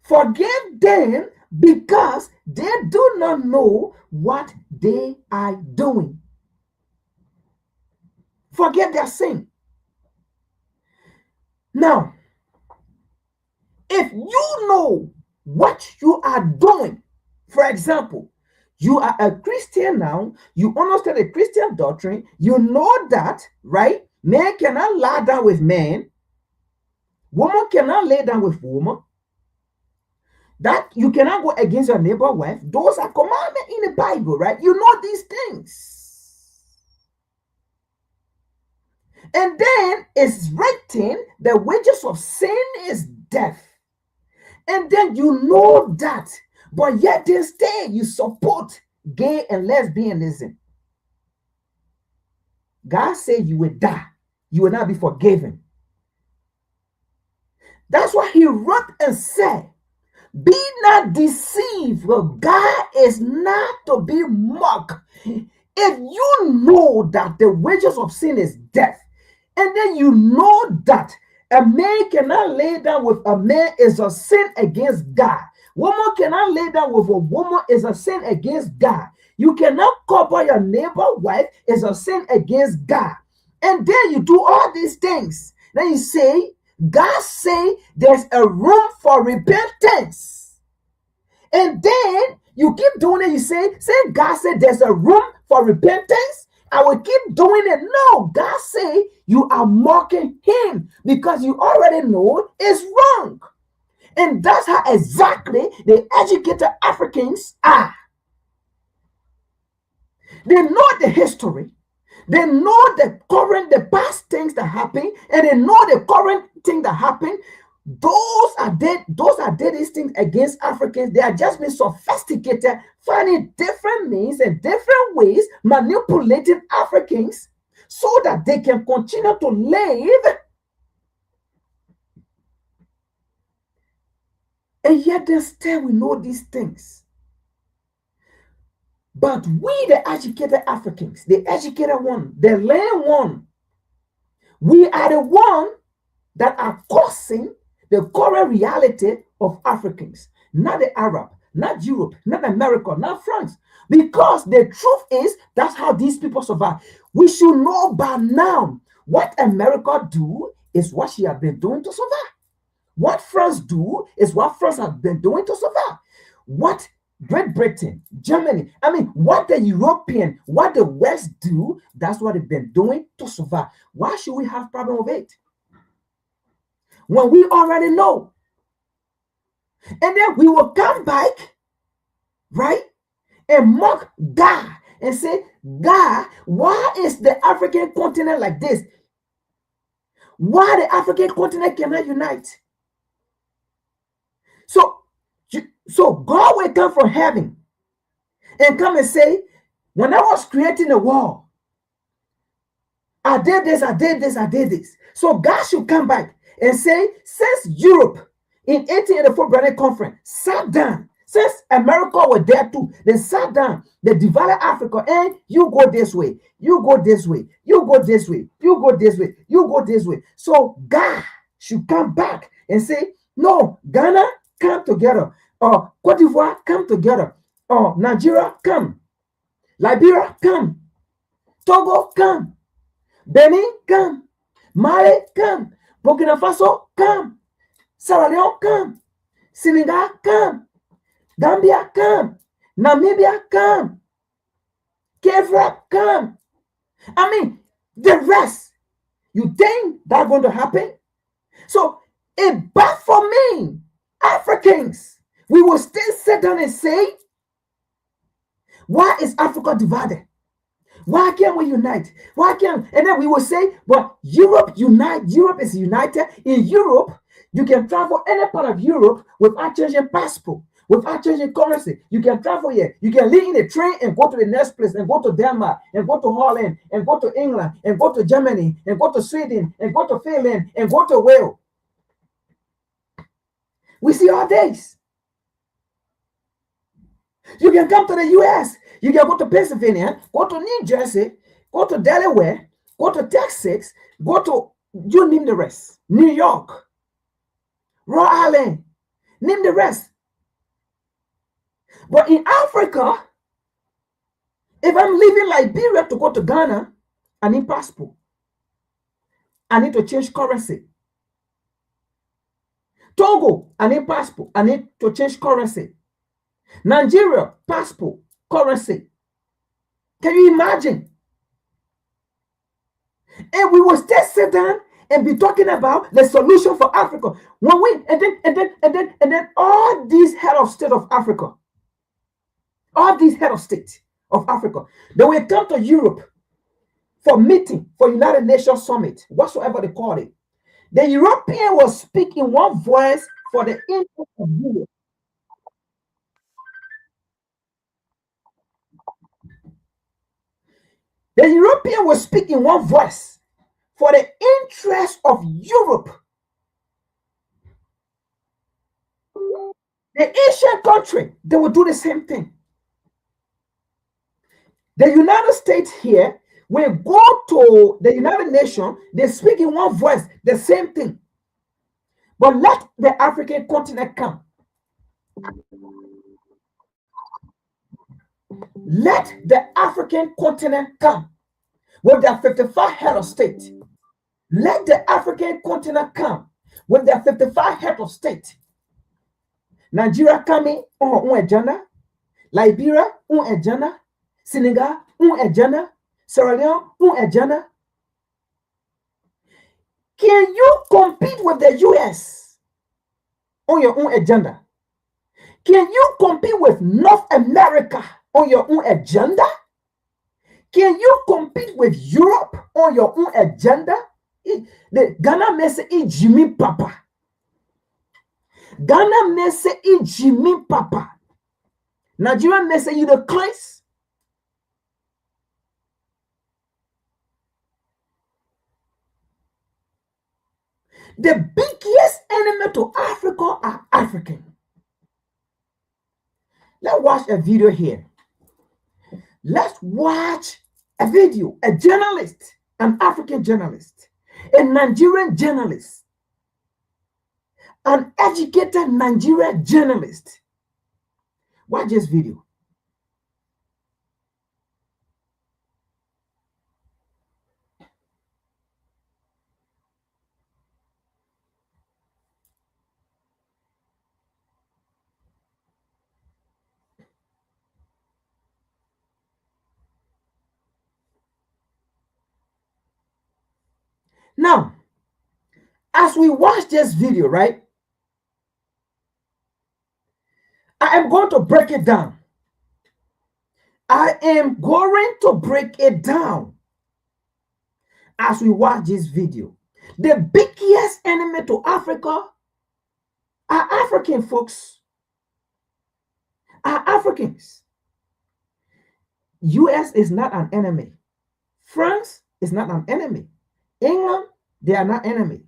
Forgive them because they do not know what they are doing. Forgive their sin. Now, if you know what you are doing, for example, you are a Christian now, you understand the Christian doctrine, you know that, right? Man cannot lie down with man, woman cannot lay down with woman, that you cannot go against your neighbor's wife. Those are commandments in the Bible, right? You know these things. And then it's written, the wages of sin is death. And then you know that, but yet instead you support gay and lesbianism. God said you will die. You will not be forgiven. That's why he wrote and said, be not deceived, for God is not to be mocked. If you know that the wages of sin is death, and then you know that a man cannot lay down with a man is a sin against God. Woman cannot lay down with a woman is a sin against God. You cannot cover your neighbor's wife is a sin against God. And then you do all these things. Then you say, God say there's a room for repentance. And then you keep doing it. You say God said there's a room for repentance. I will keep doing it. No, God say you are mocking him because you already know it's wrong. And that's how exactly the educated Africans are. They know the history. They know the past things that happen, and they know the current thing that happen. Those are these things against Africans. They are just being sophisticated, finding different means and different ways, manipulating Africans so that they can continue to live. And yet they still we know these things. But we, the educated Africans, the educated one, the learned one, we are the one that are causing the current reality of Africans, not the Arab, not Europe, not America, not France. Because the truth is, that's how these people survive. We should know by now what America do is what she has been doing to survive. What France do is what France has been doing to survive. What Great Britain, Germany, what the European, what the West do, that's what they've been doing to survive. Why should we have problem with it? When we already know. And then we will come back, right? And mock God and say, God, why is the African continent like this? Why the African continent cannot unite? So God will come from heaven and come and say, when I was creating the world, I did this, I did this, I did this. So God should come back and say, since Europe in 1884 Berlin Conference sat down, since America were there too, they sat down, they divided Africa, and you go this way, you go this way, you go this way, you go this way, you go this way. So God should come back and say, no, Ghana, come together. Cote d'Ivoire, come together. Nigeria, come. Liberia, come. Togo, come. Benin, come. Mali, come. Burkina Faso, come. Sierra Leone, come. Senegal, come. Gambia, come. Namibia, come. Cape Verde, come. I mean, the rest. You think that's going to happen? So, but for me, Africans, we will still sit down and say, why is Africa divided? Why can't we unite? Why can't? And then we will say, but Europe unite. Europe is united. In Europe, you can travel any part of Europe without changing passport, without changing currency. You can travel here. You can live in a train and go to the next place, and go to Denmark, and go to Holland, and go to England, and go to Germany, and go to Sweden, and go to Finland, and go to Wales. We see all days. You can come to the US. You can go to Pennsylvania, go to New Jersey, go to Delaware, go to Texas, go to, you name the rest. New York, Rhode Island, name the rest. But in Africa, if I'm leaving Liberia to go to Ghana, I need passport. I need to change currency. Togo, I need passport. I need to change currency. Nigeria, passport, currency. Can you imagine? And we will still sit down and be talking about the solution for Africa. When we and then all these head of state of Africa, all these head of state of Africa, they will come to Europe for meeting, for United Nations Summit, whatsoever they call it. The European will speak in one voice for the interest of Europe. The European will speak in one voice for the interest of Europe. The Asian country, they will do the same thing. The United States here will go to the United Nations, they speak in one voice, the same thing. But let the African continent come. Let the African continent come with their 55 head of state. Let the African continent come with their 55 head of state. Nigeria coming on agenda, Liberia on agenda, Senegal on agenda, Sierra Leone on agenda. Can you compete with the US on your own agenda? Can you compete with North America on your own agenda? Can you compete with Europe on your own agenda? The Ghana may say Jimmy Papa. Ghana may say Jimmy Papa. Nigeria may say you the Christ. The biggest enemy to Africa are African. Let's watch a video here. Let's watch a video. A journalist, an African journalist, a Nigerian journalist, an educated Nigerian journalist. Watch this video. Now, as we watch this video, right, I am going to break it down. I am going to break it down as we watch this video. The biggest enemy to Africa are African folks. Are Africans. US is not an enemy. France is not an enemy. England, they are not enemy.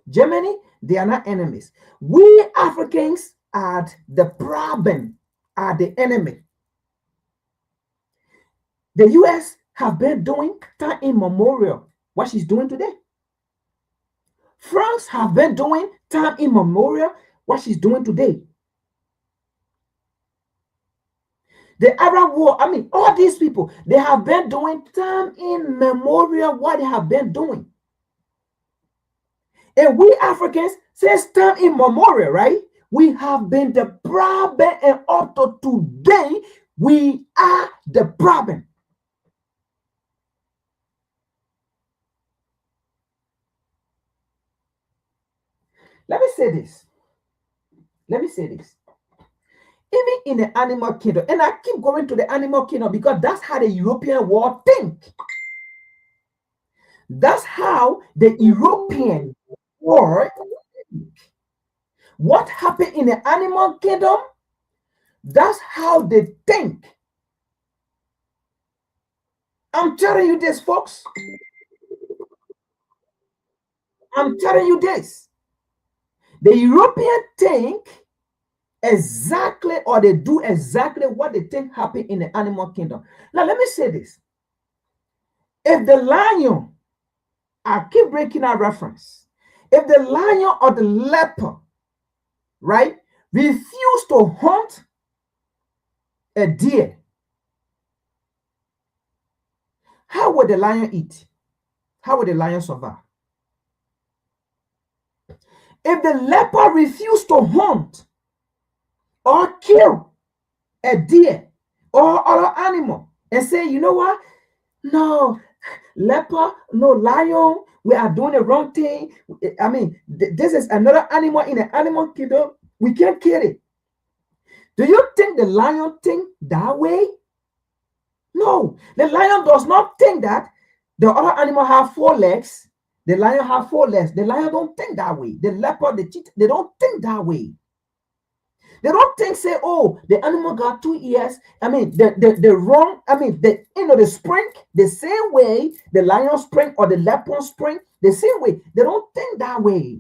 Germany, They are not enemies. We Africans are the problem, are the enemy. The US have been doing time immemorial what she's doing today. France have been doing time immemorial what she's doing today. The Arab War, I mean, all these people, they have been doing time immemorial what they have been doing. And we Africans, since time immemorial, right? We have been the problem, and up to today, we are the problem. Let me say this. Let me say this. Even in the animal kingdom, and I keep going to the animal kingdom because that's how the European world think. That's how the European world think. What happened in the animal kingdom, that's how they think. I'm telling you this, folks. I'm telling you this. The European think exactly, or they do exactly what they think happened in the animal kingdom. Now, let me say this. If the lion, I keep breaking our reference. If the lion or the leopard, right, refuse to hunt a deer, how would the lion eat? How would the lion survive? If the leopard refuse to hunt or kill a deer or other animal and say, you know what? No, leopard, no lion, we are doing the wrong thing. I mean, this is another animal in the animal kingdom. We can't kill it. Do you think the lion think that way? No, the lion does not think that the other animal have 4 legs. The lion have 4 legs. The lion don't think that way. The leopard, the cheetah, they don't think that way. They don't think, say, oh, the animal got 2 ears. I mean, the wrong, I mean, the spring, the same way the lion spring or the leopard spring, the same way. They don't think that way.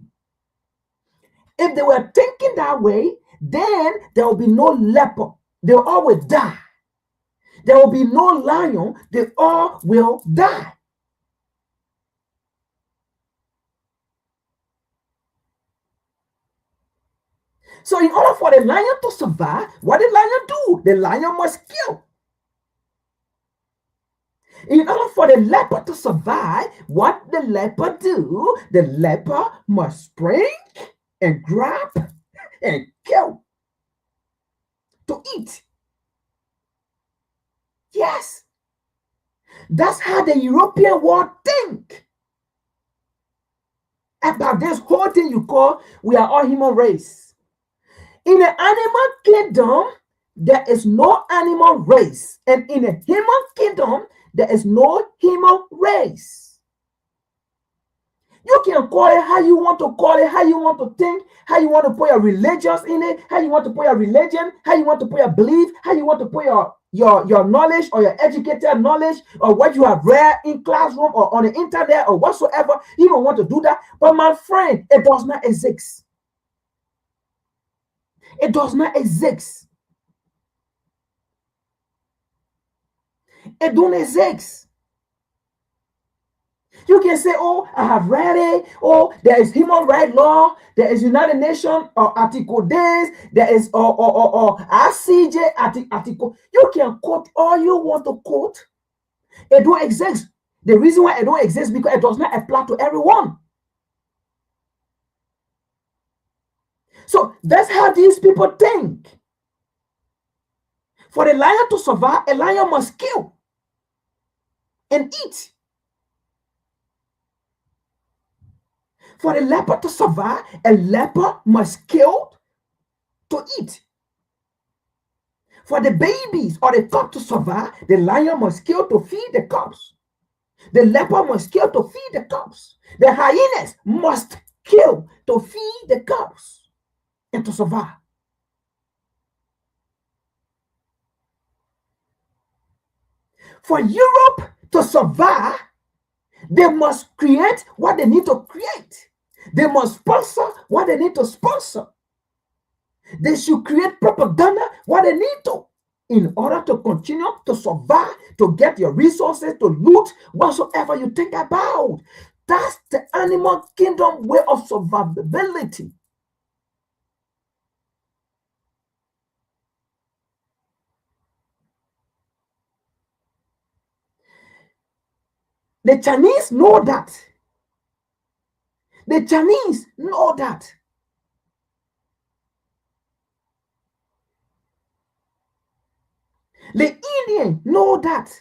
If they were thinking that way, then there will be no leopard. They all will die. There will be no lion. They all will die. So in order for the lion to survive, what did lion do? The lion must kill. In order for the leopard to survive, what the leopard do? The leopard must spring and grab and kill to eat. Yes. That's how the European world think about this whole thing you call we are all human race. In the animal kingdom, there is no animal race. And in the human kingdom, there is no human race. You can call it how you want to call it, how you want to think, how you want to put your religions in it, how you want to put your religion, how you want to put your belief, how you want to put your knowledge or your educated knowledge or what you have read in classroom or on the internet or whatsoever. You don't want to do that. But my friend, it does not exist. It does not exist. It don't exist. You can say, oh, I have read it. Oh, there is human rights law. There is United Nations or Article this. There is or RCJ Article. You can quote all you want to quote. It don't exist. The reason why it don't exist because it does not apply to everyone. So that's how these people think. For the lion to survive, a lion must kill and eat. For the leopard to survive, a leopard must kill to eat. For the babies or the cub to survive, the lion must kill to feed the cubs. The leopard must kill to feed the cubs. The hyenas must kill to feed the cubs and to survive. For Europe to survive, they must create what they need to create. They must sponsor what they need to sponsor. They should create propaganda what they need to in order to continue to survive, to get your resources, to loot whatsoever you think about. That's the animal kingdom way of survivability. The Chinese know that. The Chinese know that. The Indians know that.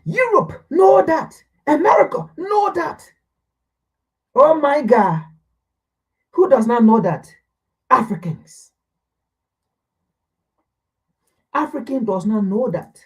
Europe know that. America know that. Oh my God. Who does not know that? Africans. African does not know that.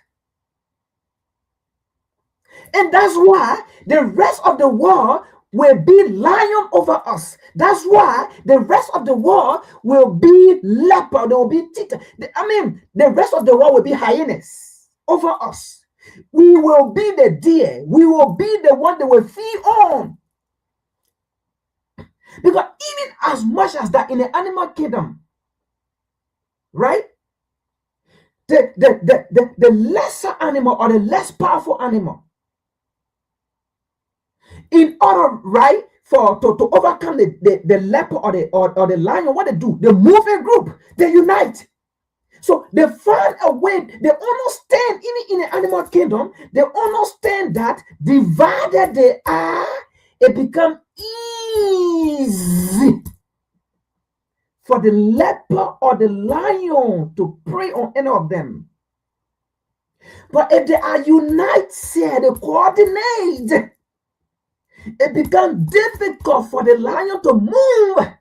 And that's why the rest of the world will be lion over us. That's why the rest of the world will be leopard, they will be cheetah. The rest of the world will be hyenas over us. We will be the deer. We will be the one that will feed on. Because even as much as that in the animal kingdom, right? The lesser animal or the less powerful animal, in order, right, to overcome the leopard or the lion, what they do? They move in group, they unite. So they find a way, they understand in the animal kingdom, they understand that divided they are, it becomes easy for the leopard or the lion to prey on any of them. But if they are united, they coordinate, it becomes difficult for the lion to move.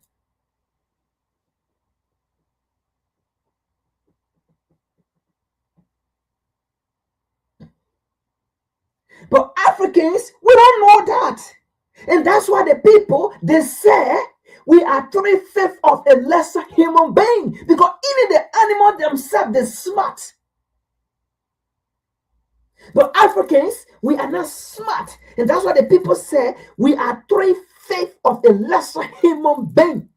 But Africans, we don't know that. And that's why the people, they say we are 3/5 of a lesser human being. Because even the animal themselves, they're smart. But Africans, we are not smart. And that's why the people say we are 3/5 of a lesser human being.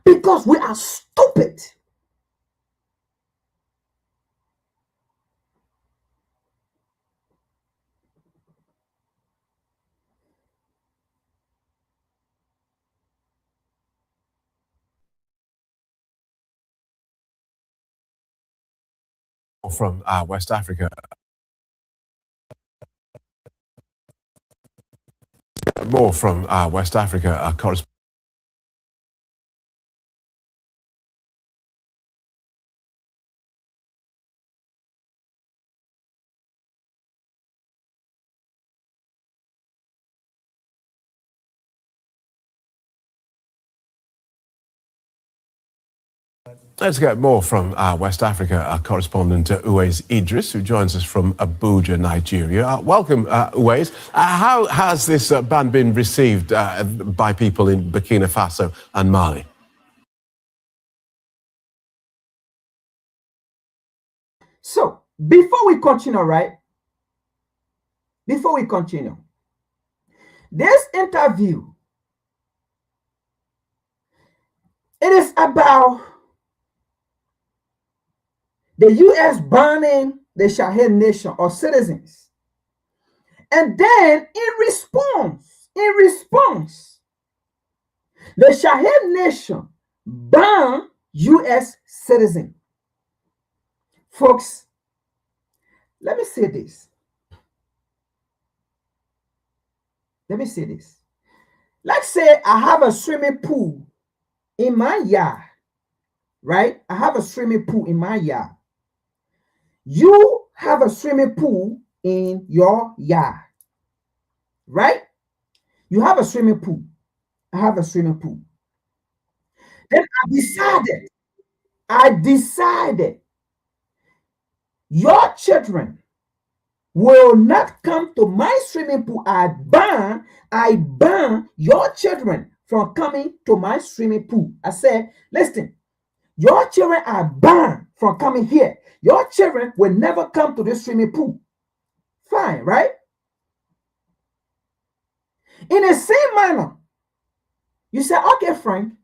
Because we are stupid. From West Africa. More from West Africa, correspondent. Let's get more from West Africa, correspondent Uwais Idris, who joins us from Abuja, Nigeria. Welcome, Uwais. How has this ban been received by people in Burkina Faso and Mali? So, before we continue, right? Before we continue, this interview, it is about the U.S. banning the Sahel nation or citizens. And then in response, the Sahel nation banned U.S. citizens. Folks, let me say this. Let's say I have a swimming pool in my yard, right? I have a swimming pool in my yard. You have a swimming pool in your yard, right? You have a swimming pool. I have a swimming pool. Then I decided your children will not come to my swimming pool. I ban your children from coming to my swimming pool. I said, listen, Your children are banned from coming here. Your children will never come to this swimming pool. Fine, right? In the same manner, you say, okay, Frank,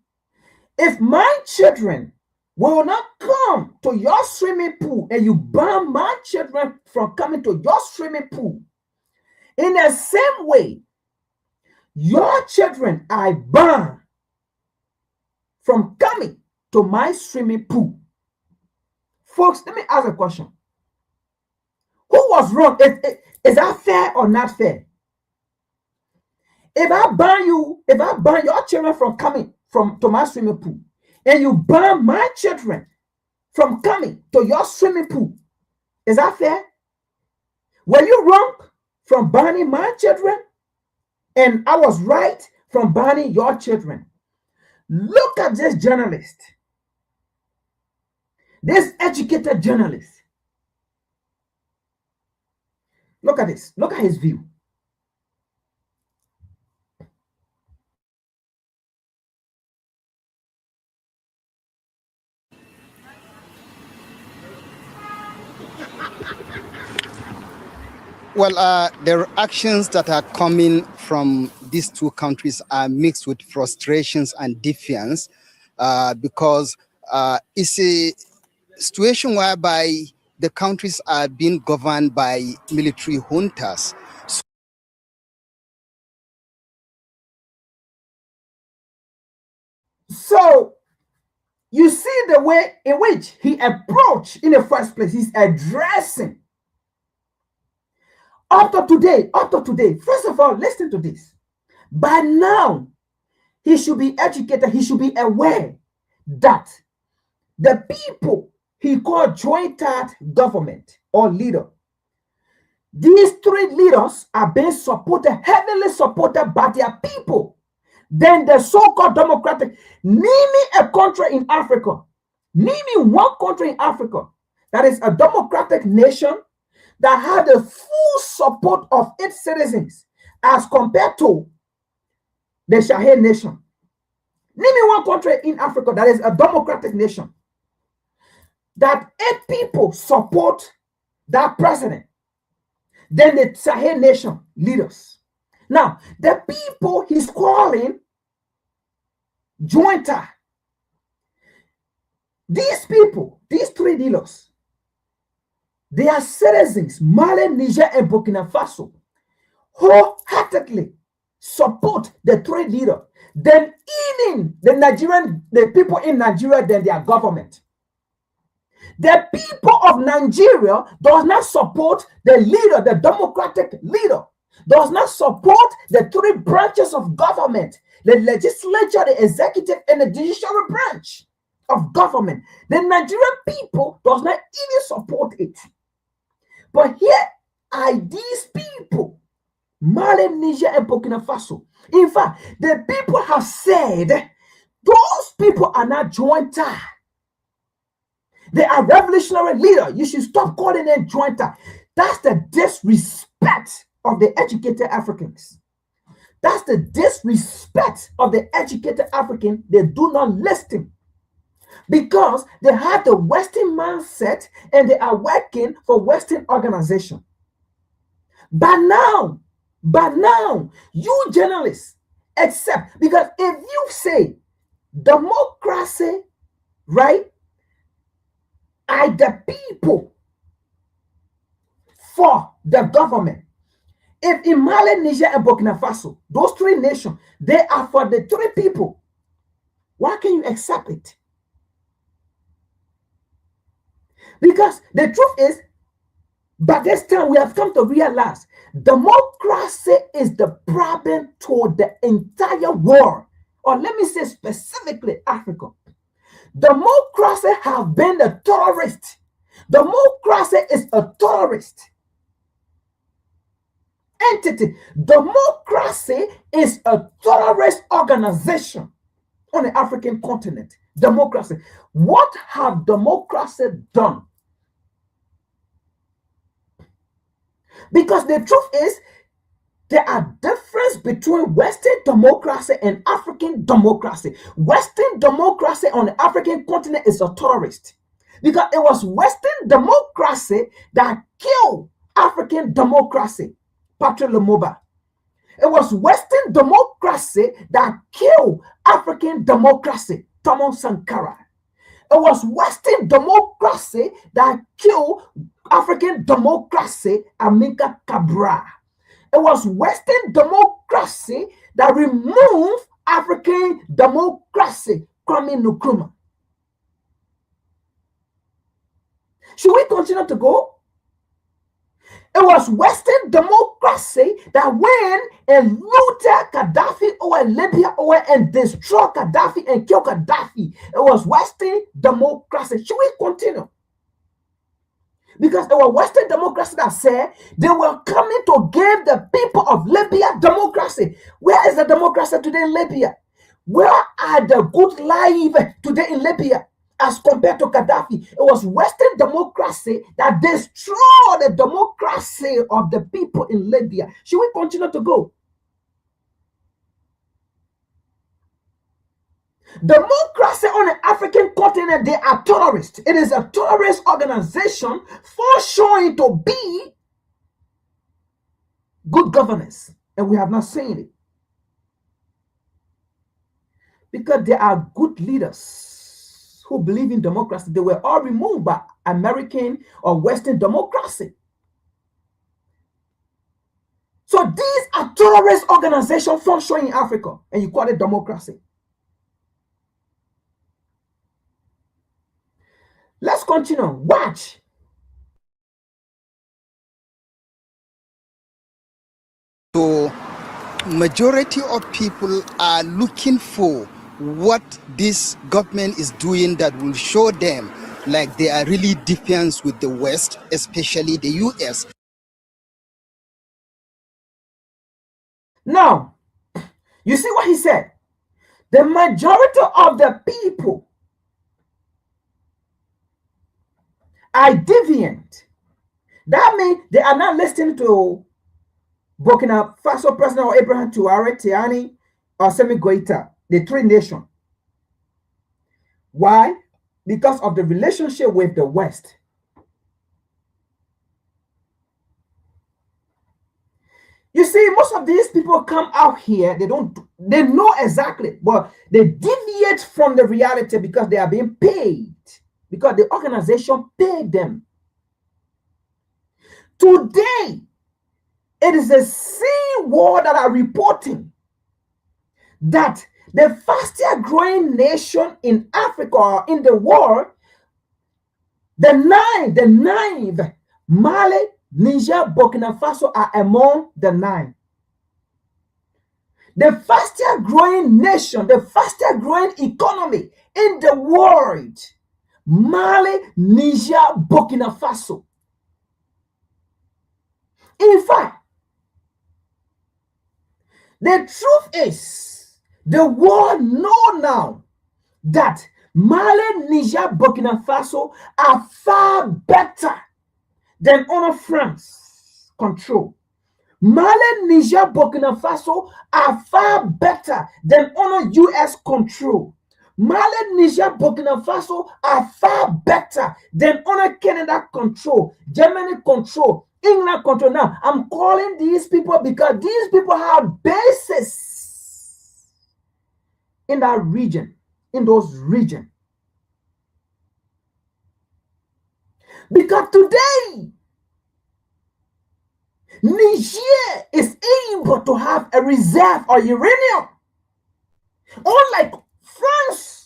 if my children will not come to your swimming pool and you ban my children from coming to your swimming pool, in the same way, your children I ban from coming to my swimming pool. Folks, let me ask a question. Who was wrong? Is that fair or not fair? If I ban your children from coming to my swimming pool, and you ban my children from coming to your swimming pool, is that fair? Were you wrong from banning my children? And I was right from banning your children. Look at this journalist. This educated journalist. Look at this. Look at his view. Well, the actions that are coming from these two countries are mixed with frustrations and defiance because it's a situation whereby the countries are being governed by military juntas. So you see the way in which he approached in the first place. He's addressing up to today. First of all, listen to this. By now, he should be educated. He should be aware that the people he called joint-task government or leader, these three leaders are being heavily supported by their people. Then the so-called democratic, name me a country in Africa, name me one country in Africa that is a democratic nation that had the full support of its citizens as compared to the Sahel nation. Name me one country in Africa that is a democratic nation that 8 people support that president than the Sahel nation leaders. Now, the people he's calling jointer, these people, these 3 leaders, they are citizens, Mali, Niger, and Burkina Faso, wholeheartedly support the 3 leaders, then even the people in Nigeria, than their government. The people of Nigeria does not support the leader, the democratic leader, does not support the 3 branches of government, the legislature, the executive, and the judicial branch of government. The Nigerian people does not even support it. But here are these people, Mali, Niger, and Burkina Faso. In fact, the people have said those people are not jointer. They are revolutionary leaders. You should stop calling them jointer. That's the disrespect of the educated Africans. That's the disrespect of the educated African. They do not listen because they have the Western mindset and they are working for Western organization. But now, you journalists accept, because if you say democracy, right, are the people for the government. If in Mali, Niger, and Burkina Faso, those 3 nations, they are for the 3 people, why can you accept it? Because the truth is, by this time we have come to realize democracy is the problem to the entire world, or let me say specifically Africa. Democracy has been the terrorist. Democracy is a terrorist entity. Democracy is a terrorist organization on the African continent. Democracy. What have democracy done? Because the truth is, there are different difference between Western democracy and African democracy. Western democracy on the African continent is a terrorist because it was Western democracy that killed African democracy, Patrick Lumumba. It was Western democracy that killed African democracy, Thomas Sankara. It was Western democracy that killed African democracy, Amilcar Cabral. It was Western democracy that removed African democracy, Kwame Nkrumah. Should we continue to go? It was Western democracy that went and looted Gaddafi over Libya and destroyed Gaddafi and killed Gaddafi. It was Western democracy. Should we continue? Because there were Western democracy that said they were coming to give the people of Libya democracy. Where is the democracy today in Libya? Where are the good lives today in Libya as compared to Gaddafi? It was Western democracy that destroyed the democracy of the people in Libya. Should we continue to go? Democracy on the African continent, they are terrorists. It is a terrorist organization for showing to be good governance, and we have not seen it. Because there are good leaders who believe in democracy. They were all removed by American or Western democracy. So these are terrorist organizations functioning in Africa, and you call it democracy. Let's continue. Watch. So majority of people are looking for what this government is doing that will show them like they are really defiant with the West, especially the US. Now, you see what he said? The majority of the people are deviant. That means they are not listening to Burkina Faso President or Abraham Traoré, Tiani, or Semi Goita, the three nations. Why? Because of the relationship with the West. You see, most of these people come out here, they know exactly, but they deviate from the reality because they are being paid. Because the organization paid them. Today, it is the same world that are reporting that the fastest growing nation in Africa or in the world, the nine, Mali, Niger, Burkina Faso are among the 9. The fastest growing nation, the fastest growing economy in the world, Mali, Niger, Burkina Faso. In fact, the truth is, the world know now that Mali, Niger, Burkina Faso are far better than under France control. Mali, Niger, Burkina Faso are far better than under US control. Mali, Niger, Burkina Faso are far better than under Canada control, Germany control, England control. Now, I'm calling these people because these people have bases in that region, in those regions. Because today, Niger is able to have a reserve of uranium. Unlike France,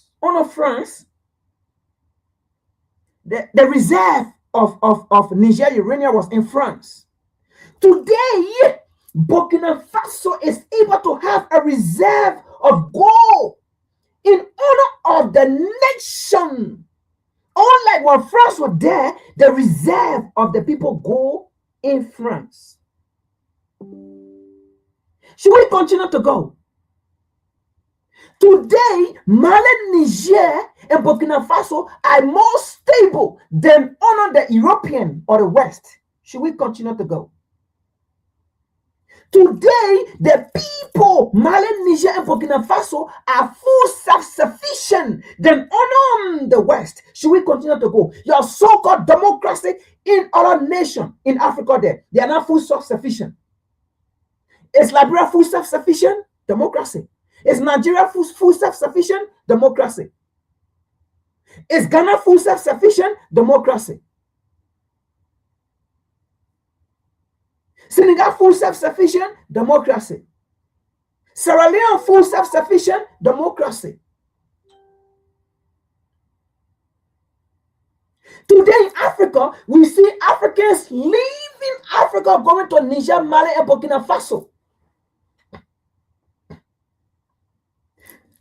the reserve of Niger uranium was in France. Today, Burkina Faso is able to have a reserve of gold in honor of the nation. Unlike when France was there, the reserve of the people go in France. Should we continue to go? Today, Mali, Niger, and Burkina Faso are more stable than under the European or the West. Should we continue to go? Today, the people, Mali, Niger, and Burkina Faso are full self-sufficient. Then on the West, should we continue to go? Your so-called democracy in other nations in Africa, they are not full self-sufficient. Is Liberia full self-sufficient? Democracy. Is Nigeria full self-sufficient? Democracy. Is Ghana full self-sufficient? Democracy. Senegal full self-sufficient? Democracy. Sierra Leone full self-sufficient? Democracy. Today in Africa, we see Africans leaving Africa, going to Niger, Mali, and Burkina Faso.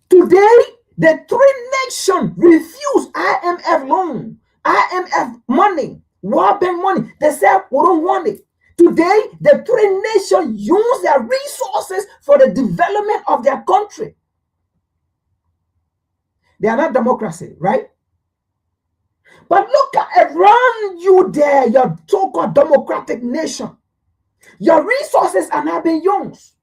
Today, the three nations refuse IMF loan, IMF money, World Bank money. They say we don't want it. Today, the three nations use their resources for the development of their country. They are not democracy, right? But look at around you there, your so-called democratic nation. Your resources are not being used.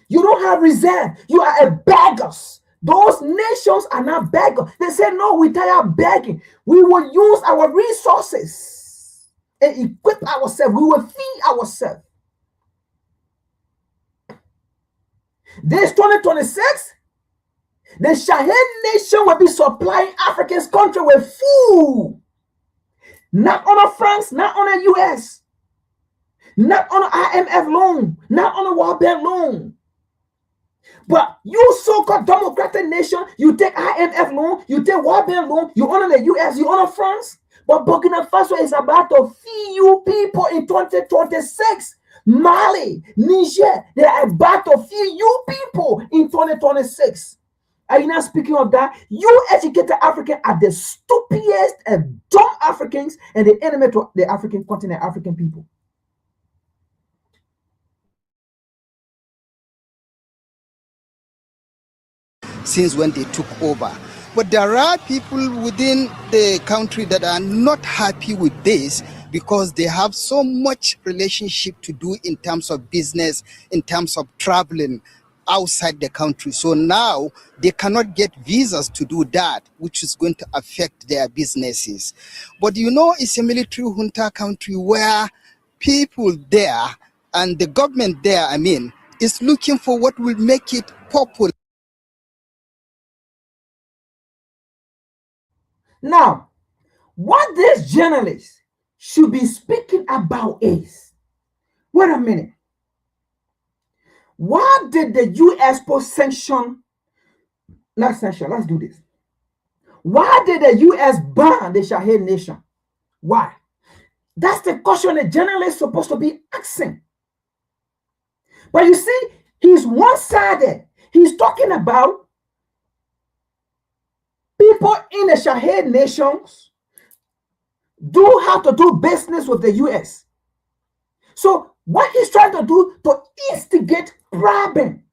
You don't have reserve. You are a beggars. Those nations are not beggars. They say, no, we tired begging. We will use our resources and equip ourselves. We will feed ourselves. This 2026, the Sahel nation will be supplying Africa's country with food. Not on a France, not on a US, not on an IMF loan, not on a World Bank loan. But you so-called democratic nation, you take IMF loan, you take World Bank loan, you honor the US, you honor France. But Burkina Faso is about to feed you people in 2026. Mali, Niger, they are about to feed you people in 2026. Are you not speaking of that? You educated Africans are the stupidest and dumb Africans and the enemy to the African continent, African people. Since when they took over. But there are people within the country that are not happy with this because they have so much relationship to do in terms of business, in terms of traveling outside the country. So now they cannot get visas to do that, which is going to affect their businesses. But you know, it's a military junta country where people there and the government there, I mean, is looking for what will make it popular. Now, what this journalist should be speaking about is, wait a minute, why did the US put sanction, not sanction, let's do this. Why did the US ban the Sahel nation? Why? That's the question the journalist is supposed to be asking. But you see, he's one-sided. He's talking about people in the Sahel nations do have to do business with the US. So what he's trying to do to instigate problem.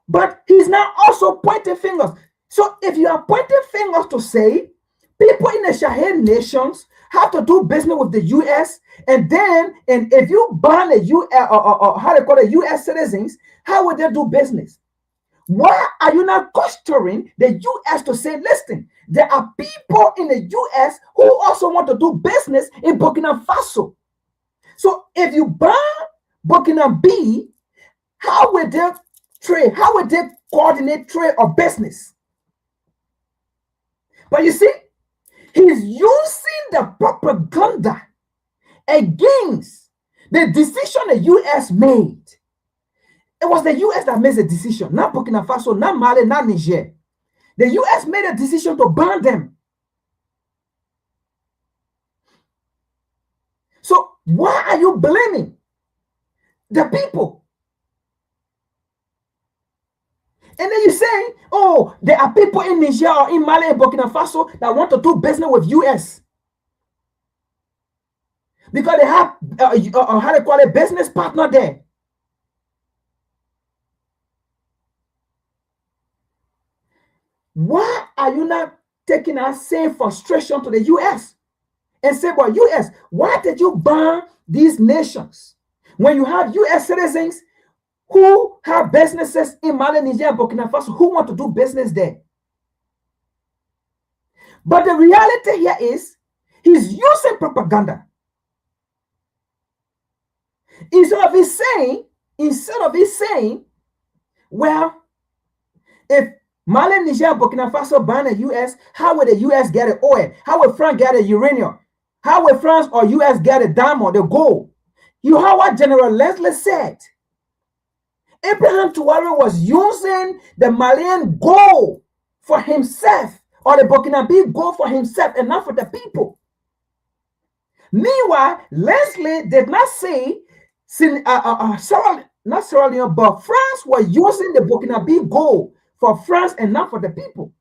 But he's now also pointing fingers. So if you are pointing fingers to say people in the Sahel nations have to do business with the US, and if you ban the US citizens, how would they do business? Why are you not questioning the US to say, listen, there are people in the US who also want to do business in Burkina Faso. So if you ban Burkina B, how will they trade? How will they coordinate trade or business? But you see, he's using the propaganda against the decision the US made. It was the US that made the decision, not Burkina Faso, not Mali, not Niger. The US made a decision to ban them. So why are you blaming the people? And then you're saying, oh, there are people in Niger or in Mali and Burkina Faso that want to do business with US. Because they have, how they call it, business partner there. Why are you not taking that same frustration to the US and say, well, US, why did you ban these nations? When you have US citizens, who have businesses in Mali, Niger, and Burkina Faso who want to do business there. But the reality here is he's using propaganda. Instead of his saying, well, if Mali, Niger, and Burkina Faso ban the US, how will the US get the oil? How will France get the uranium? How will France or US get the diamond, the gold? You heard what General Leslie said. Abraham Traoré was using the Malian gold for himself, or the Burkinabe gold for himself and not for the people. Meanwhile, Leslie did not say, not Sierra Leone, but France was using the Burkinabe gold for France and not for the people.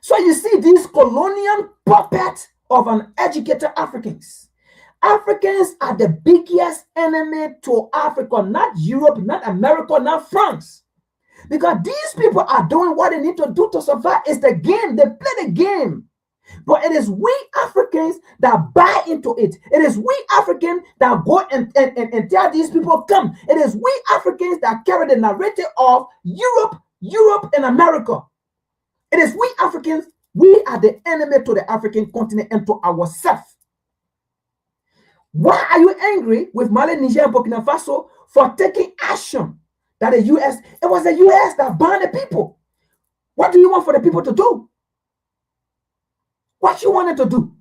So you see these colonial puppets of uneducated Africans. Africans are the biggest enemy to Africa, not Europe, not America, not France. Because these people are doing what they need to do to survive. It's the game. They play the game. But it is we Africans that buy into it. It is we Africans that go and tell these people, come. It is we Africans that carry the narrative of Europe and America. It is we Africans, we are the enemy to the African continent and to ourselves. Why are you angry with Mali, Niger, and Burkina Faso for taking action that the US, it was the US that banned the people. What do you want for the people to do? What you wanted to do?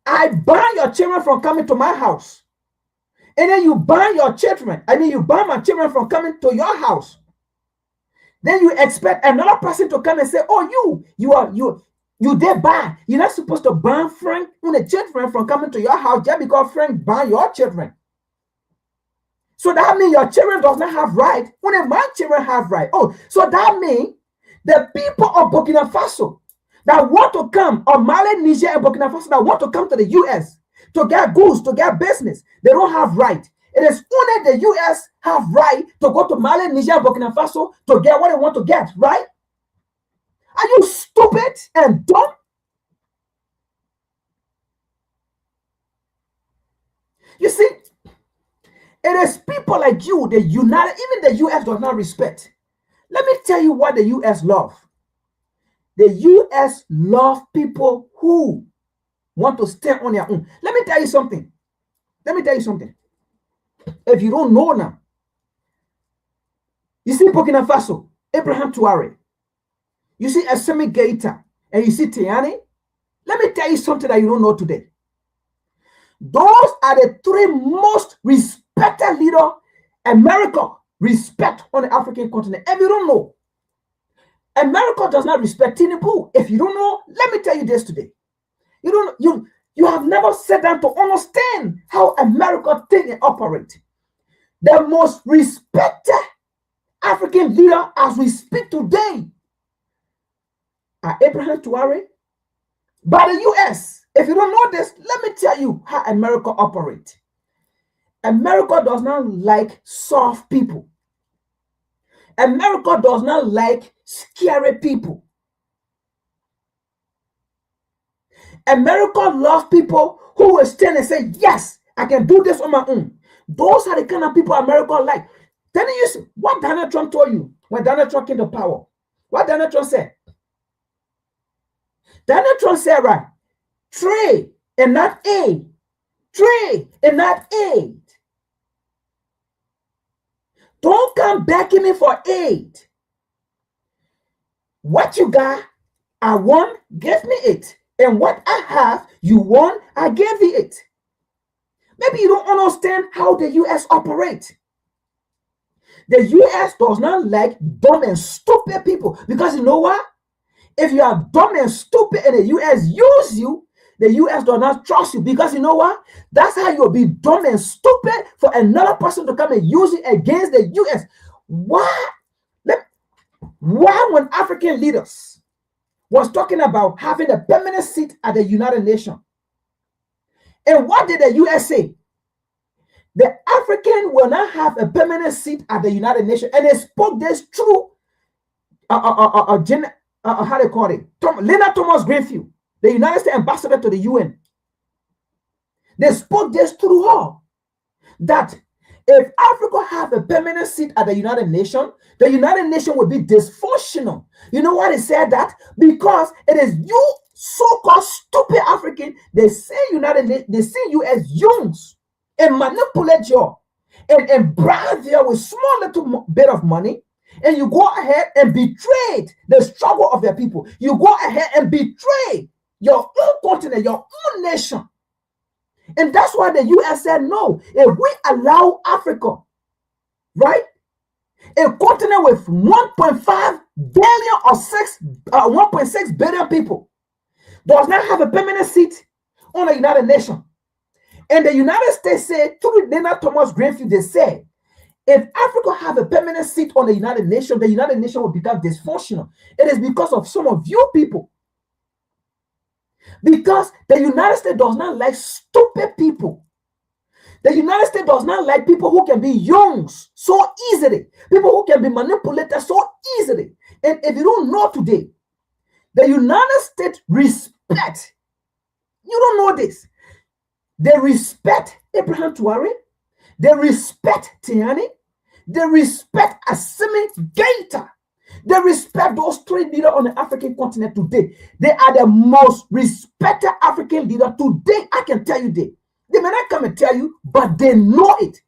I ban your children from coming to my house. And then you ban your children. You ban my children from coming to your house. Then you expect another person to come and say, oh, you did bad. You're not supposed to ban Frank and the children from coming to your house just because Frank banned your children. So that means your children does not have right when my children have right. Oh, so that means the people of Burkina Faso that want to come, or Mali, Niger, and Burkina Faso that want to come to the US to get goods, to get business, they don't have right. It is only the US have right to go to Mali, Niger, and Burkina Faso to get what they want to get, right? Are you stupid and dumb? You see, it is people like you, the United, even the US does not respect. Let me tell you what the US love. The US love people who want to stand on their own. Let me tell you something. If you don't know now, you see Burkina Faso, Abraham Traoré, you see Assimi Goïta, and you see Tiani. Let me tell you something that you don't know today. Those are the three most respected leaders America respect on the African continent. If you don't know, America does not respect Tinubu. If you don't know, let me tell you this today. You have never sat down to understand how America think and operate. The most respected African leader as we speak today are Abraham Traoré by the US. If you don't know this, let me tell you how America operates. America does not like soft people. America does not like scary people. America loves people who will stand and say, yes, I can do this on my own. Those are the kind of people America like. Then you see what Donald Trump told you when Donald Trump came to power. What Donald Trump said? Donald Trump said, right, trade and not aid. Trade and not aid. Don't come begging me for aid. What you got, I want, give me it. And what I have, you want, I give you it. Maybe you don't understand how the US operates. The US does not like dumb and stupid people. Because you know what? If you are dumb and stupid and the US use you, the US does not trust you. Because you know what? That's how you'll be dumb and stupid for another person to come and use it against the US. Why? Why when African leaders was talking about having a permanent seat at the United Nations, and what did the US say? The African will not have a permanent seat at the United Nations, and they spoke this through how they call it, Leonard Thomas Greenfield, the United States ambassador to the UN. They spoke this through her, that if Africa have a permanent seat at the United Nations will be dysfunctional. You know why they said that? Because it is you so-called stupid African. They see they see you as youngs and manipulate you and bribe you with small little bit of money, and you go ahead and betray the struggle of their people. You go ahead and betray your own continent, your own nation. And that's why the US said no. If we allow Africa, right, a continent with 1.5 billion or 1.6 billion people, does not have a permanent seat on the United Nations. And the United States said, through Leonard Thomas Greenfield, they said, if Africa have a permanent seat on the United Nations will become dysfunctional. It is because of some of you people. Because the United States does not like stupid people. The United States does not like people who can be young so easily. People who can be manipulated so easily. And if you don't know today, the United States respect. You don't know this. They respect Abraham Traore. They respect Tiani. They respect Assimi Goïta. They respect those three leaders on the African continent today. They are the most respected African leader today. I can tell you that. They may not come and tell you, but they know it.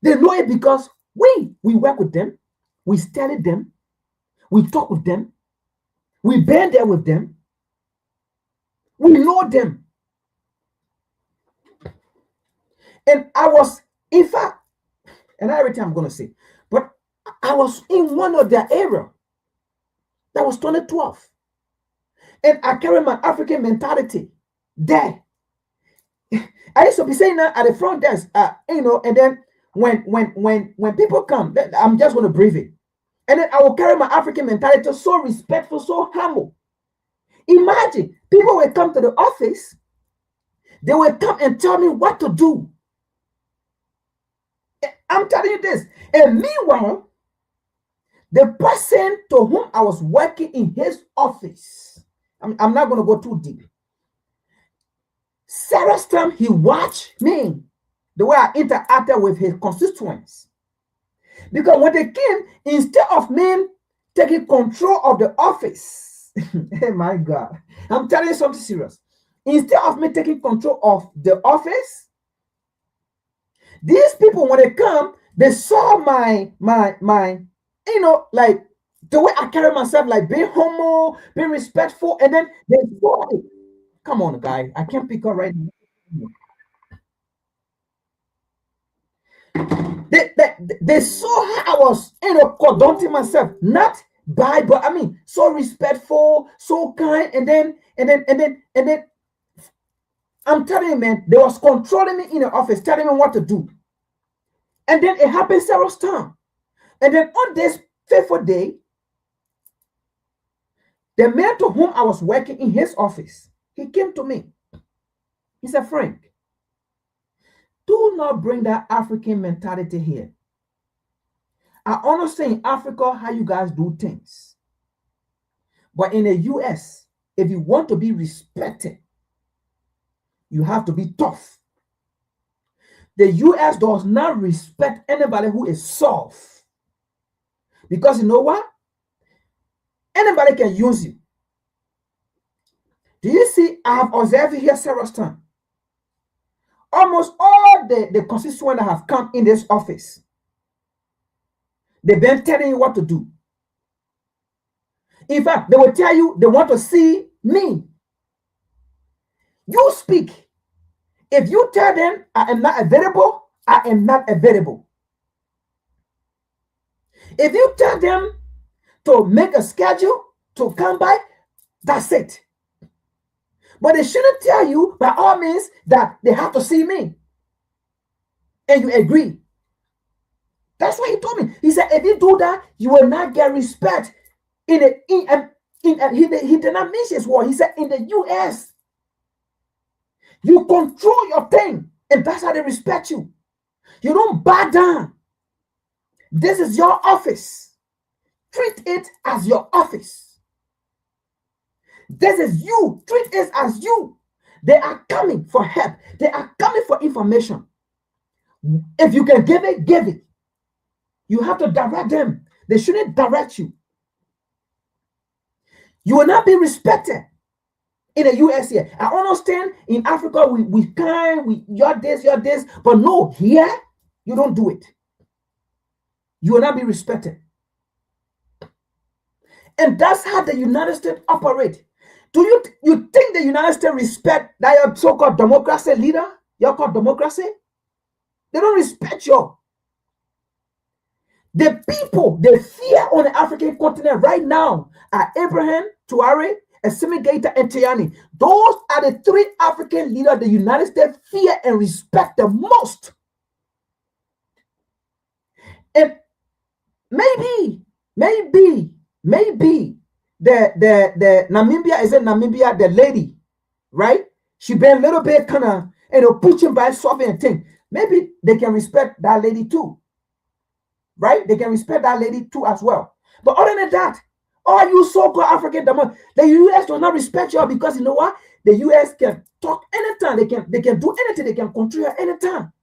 They know it because we work with them. We study them. We talk with them. We been there with them. We know them. And I was, in fact, and everything I'm going to say, but I was in one of their area. That was 2012. And I carry my African mentality there. I used to be saying that at the front desk, and then when people come, I'm just going to brief it. And then I will carry my African mentality so respectful, so humble. Imagine, people will come to the office. They will come and tell me what to do. I'm telling you this. And meanwhile, the person to whom I was working in his office, I'm not going to go too deep. Sarah's time, he watched me, the way I interacted with his constituents. Because when they came, instead of me taking control of the office, oh my God, I'm telling you something serious. Instead of me taking control of the office, these people, when they come, they saw my, like the way I carry myself, like being humble, being respectful, and then they saw it. Come on, guy, I can't pick up right now. They saw how I was, conducting myself, not by, but I mean, so respectful, so kind, and then, I'm telling you, man, they was controlling me in the office, telling me what to do. And then it happened several times. And then on this fateful day, the man to whom I was working in his office, he came to me. He said, Frank, do not bring that African mentality here. I understand in Africa how you guys do things. But in the US, if you want to be respected, you have to be tough. The US does not respect anybody who is soft. Because you know what? Anybody can use you. Do you see, I have observed here several times. Almost all the constituents that have come in this office, they've been telling you what to do. In fact, they will tell you they want to see me. You speak. If you tell them I am not available, I am not available. If you tell them to make a schedule to come by, that's it. But they shouldn't tell you by all means that they have to see me. And you agree. That's what he told me. He said, if you do that, you will not get respect. He did not mention his word. He said, in the US, you control your thing. And that's how they respect you. You don't bow down. This is your office. Treat it as your office. This is you. Treat it as you. They are coming for help. They are coming for information. If you can give it, give it. You have to direct them. They shouldn't direct you. You will not be respected in the US here. I understand in Africa, you're this, but no, here, you don't do it. You will not be respected. And that's how the United States operate. Do you think the United States respect that your so-called democracy leader? You're called democracy? They don't respect you. The people they fear on the African continent right now are Abraham, Tuareg, Assimi-Goïta, and Tiani. Those are the three African leaders the United States fear and respect the most. And maybe the Namibia, is it Namibia, the lady, right? She been a little bit kind of, pushing by something and thing. Maybe they can respect that lady too, right? They can respect that lady too as well. But other than that, all you so-called African, the U.S. does not respect you because you know what? The U.S. can talk anytime. They can do anything. They can control you anytime.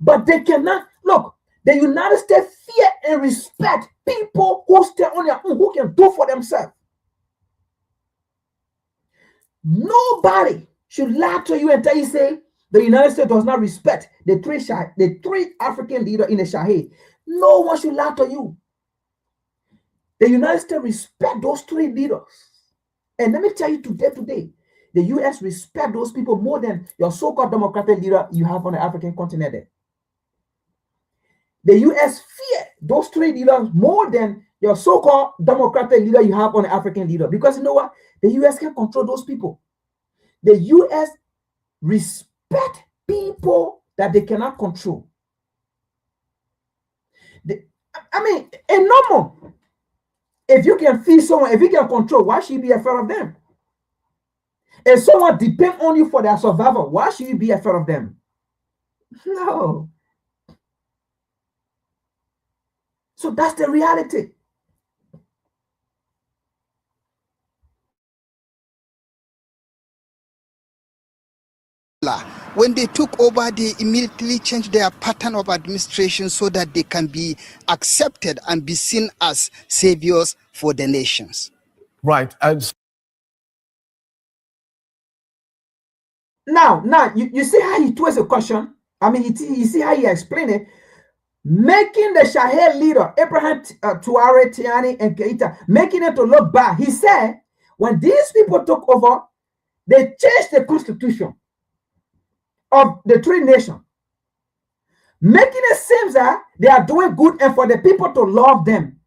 But they cannot, look, the United States fear and respect people who stay on their own, who can do for themselves. Nobody should lie to you and tell you, say, the United States does not respect the three African leaders in the Sahel. No one should lie to you. The United States respect those three leaders. And let me tell you today, the U.S. respect those people more than your so-called democratic leader you have on the African continent. The U.S. fear those three leaders more than your so-called democratic leader you have on the African leader. Because you know what? The U.S. can control those people. The U.S. respect people that they cannot control. And normal. If you can feed someone, if you can control, why should you be afraid of them? If someone depends on you for their survival, why should you be afraid of them? No. So that's the reality. When they took over, they immediately changed their pattern of administration so that they can be accepted and be seen as saviors for the nations. Right. And now, you see how he twists the question? I mean, you see how he explained it? Making the Sahel leader, Abraham, Tuareg, Tiani, and Goïta, making it to look bad. He said, when these people took over, they changed the constitution of the three nations, making it seem that they are doing good and for the people to love them.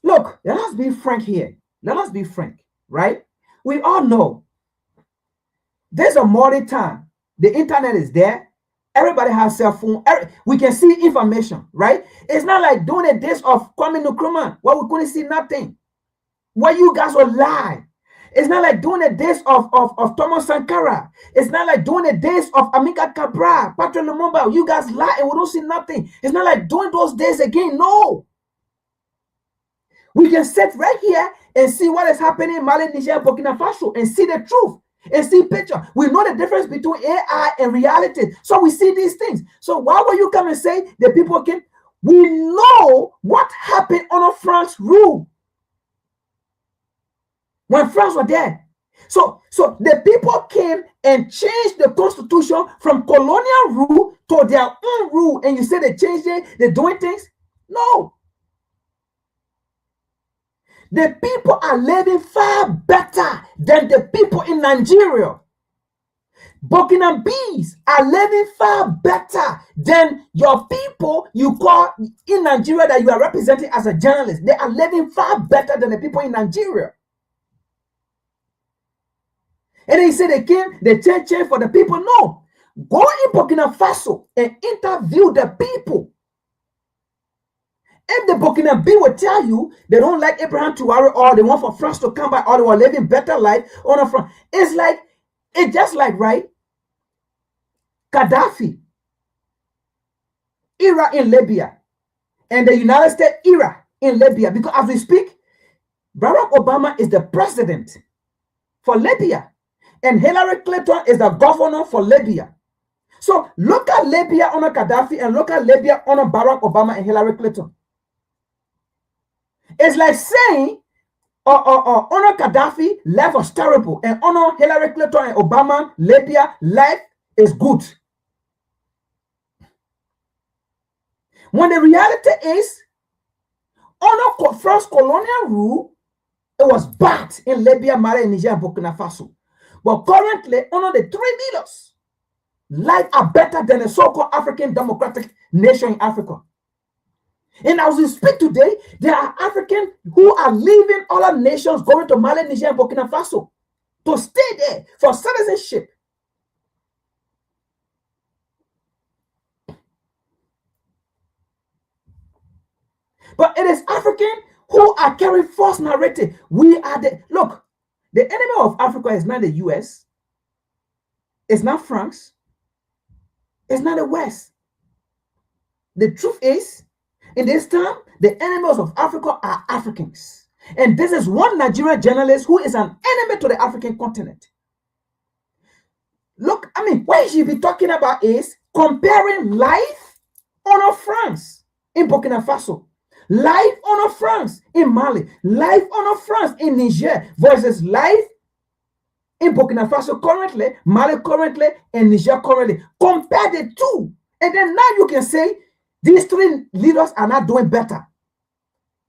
Look, let us be frank here. Let us be frank, right? We all know there's a modern time. The internet is there. Everybody has cell phone. We can see information, right? It's not like during the days of Kwame Nkrumah where we couldn't see nothing, where you guys will lie. It's not like during the days of Thomas Sankara. It's not like during the days of Amilcar Cabral, Patrick Lumumba. You guys lie and we don't see nothing. It's not like during those days again. No. We can sit right here and see what is happening in Mali, Niger, Burkina Faso and see the truth and see picture. We know the difference between AI and reality. So we see these things. So why will you come and say the people can? We know what happened under France rule. When France was there. So the people came and changed the constitution from colonial rule to their own rule. And you say they changed it, they're doing things? No. The people are living far better than the people in Nigeria. Burkinabes are living far better than your people you call in Nigeria that you are representing as a journalist. They are living far better than the people in Nigeria. And they say they came, they change for the people. No. Go in Burkina Faso and interview the people. If the Burkinabe will tell you they don't like Abraham Tuareg or they want for France to come by or they were living better life on the front. It's just like, right? Gaddafi era in Libya and the United States era in Libya. Because as we speak, Barack Obama is the president for Libya. and Hillary Clinton is the governor for Libya. So look at Libya under Gaddafi and look at Libya under Barack Obama and Hillary Clinton. It's like saying under Gaddafi, life was terrible, and under Hillary Clinton and Obama, Libya, life is good. When the reality is, under French colonial rule, it was bad in Libya, Mali, Niger, and Burkina Faso. But currently, under the three leaders, life are better than the so-called African democratic nation in Africa. And as we speak today, there are Africans who are leaving other nations, going to Mali, Niger, and Burkina Faso to stay there for citizenship. But it is African who are carrying false narrative. We are look, the enemy of Africa is not the US, it's not France, it's not the West. The truth is, in this time, the enemies of Africa are Africans. And this is one Nigerian journalist who is an enemy to the African continent. Look, I mean, what she be talking about is comparing life on France in Burkina Faso, life on France in Mali, life on France in Niger versus life in Burkina Faso currently, Mali currently, and Niger currently. Compare the two. And then now you can say these three leaders are not doing better.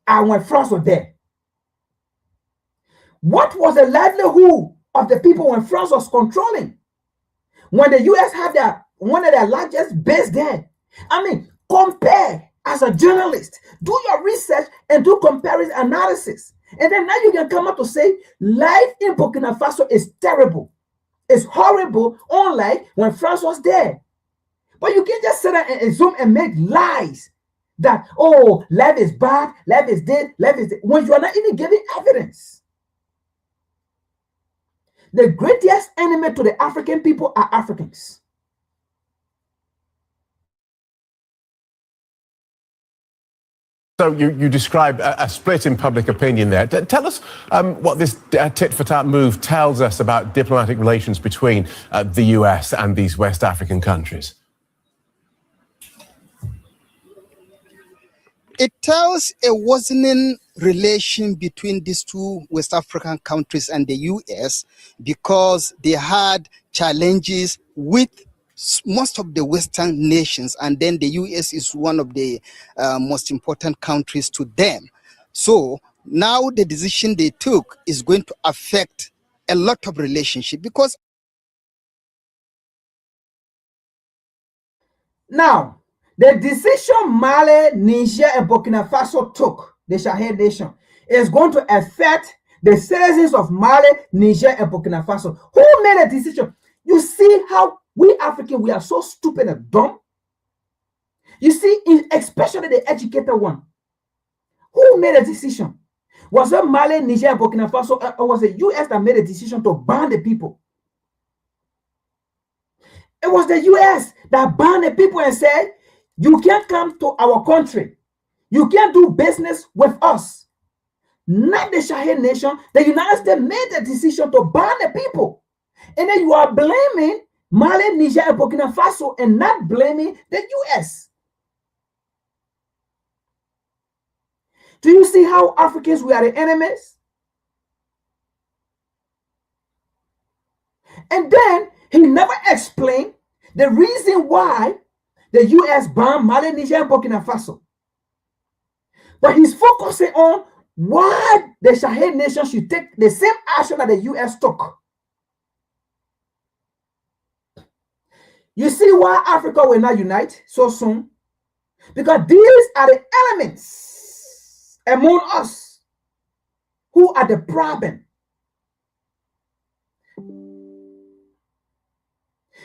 And when France was there, what was the livelihood of the people when France was controlling? When the US had one of their largest base there. I mean, compare as a journalist, do your research and do comparison analysis. And then now you can come up to say life in Burkina Faso is terrible. It's horrible, unlike when France was there. But you can't just sit there and assume and make lies that, oh, life is bad, life is dead, life is dead, when you are not even giving evidence. The greatest enemy to the African people are Africans. So you describe a split in public opinion there. Tell us what this tit-for-tat move tells us about diplomatic relations between the US and these West African countries. It tells a worsening relation between these two West African countries and the US because they had challenges with most of the Western nations, and then the US is one of the most important countries to them. So now the decision they took is going to affect a lot of relationship because now the decision Mali, Niger, and Burkina Faso took, the Sahel nation, is going to affect the citizens of Mali, Niger, and Burkina Faso. Who made a decision? You see how we Africans, we are so stupid and dumb. You see, especially the educated one. Who made a decision? Was it Mali, Niger, and Burkina Faso, or was it US that made a decision to ban the people? It was the US that banned the people and said, you can't come to our country. You can't do business with us. Not the Sahel nation. The United States made the decision to ban the people. And then you are blaming Mali, Niger, and Burkina Faso and not blaming the US. Do you see how Africans, we are the enemies? And then he never explained the reason why the US banned Mali, Niger, and Burkina Faso. But he's focusing on why the Sahel nation should take the same action that the US took. You see why Africa will not unite so soon? Because these are the elements among us who are the problem.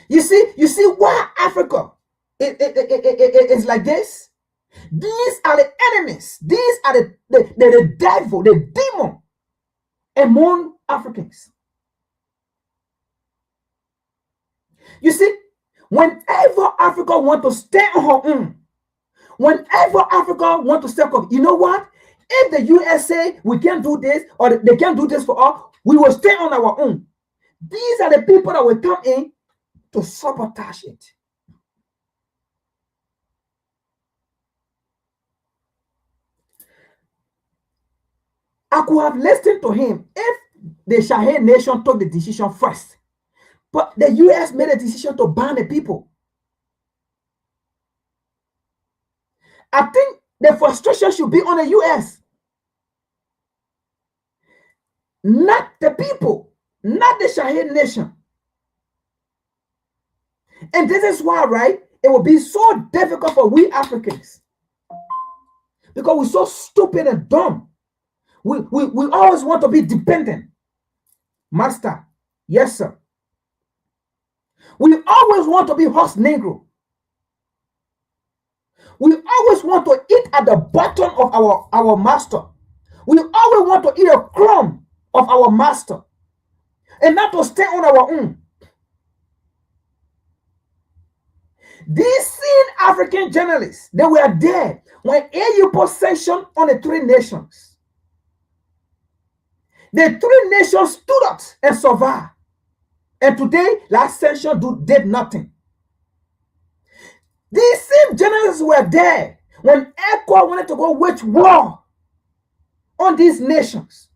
You see why Africa is like this? These are the enemies. These are the devil, the demon among Africans. You see, whenever Africa want to stay on her own, whenever Africa want to step up, you know what? If the US say we can't do this or they can't do this for us, we will stay on our own. These are the people that will come in to sabotage it. I could have listened to him if the Sahel nation took the decision first. But the US made a decision to ban the people. I think the frustration should be on the US. Not the people, not the Sahel nation. And this is why, right, it will be so difficult for we Africans. Because we're so stupid and dumb. We always want to be dependent. Master, yes, sir. We always want to be horse negro. We always want to eat at the bottom of our master. We always want to eat a crumb of our master and not to stay on our own. These seen African journalists, they were there when AU put sanction on the 3 nations. The 3 nations stood up and survived. And today, last sanction did nothing. These same journalists were there when ECOWAS wanted to go wage war on these nations.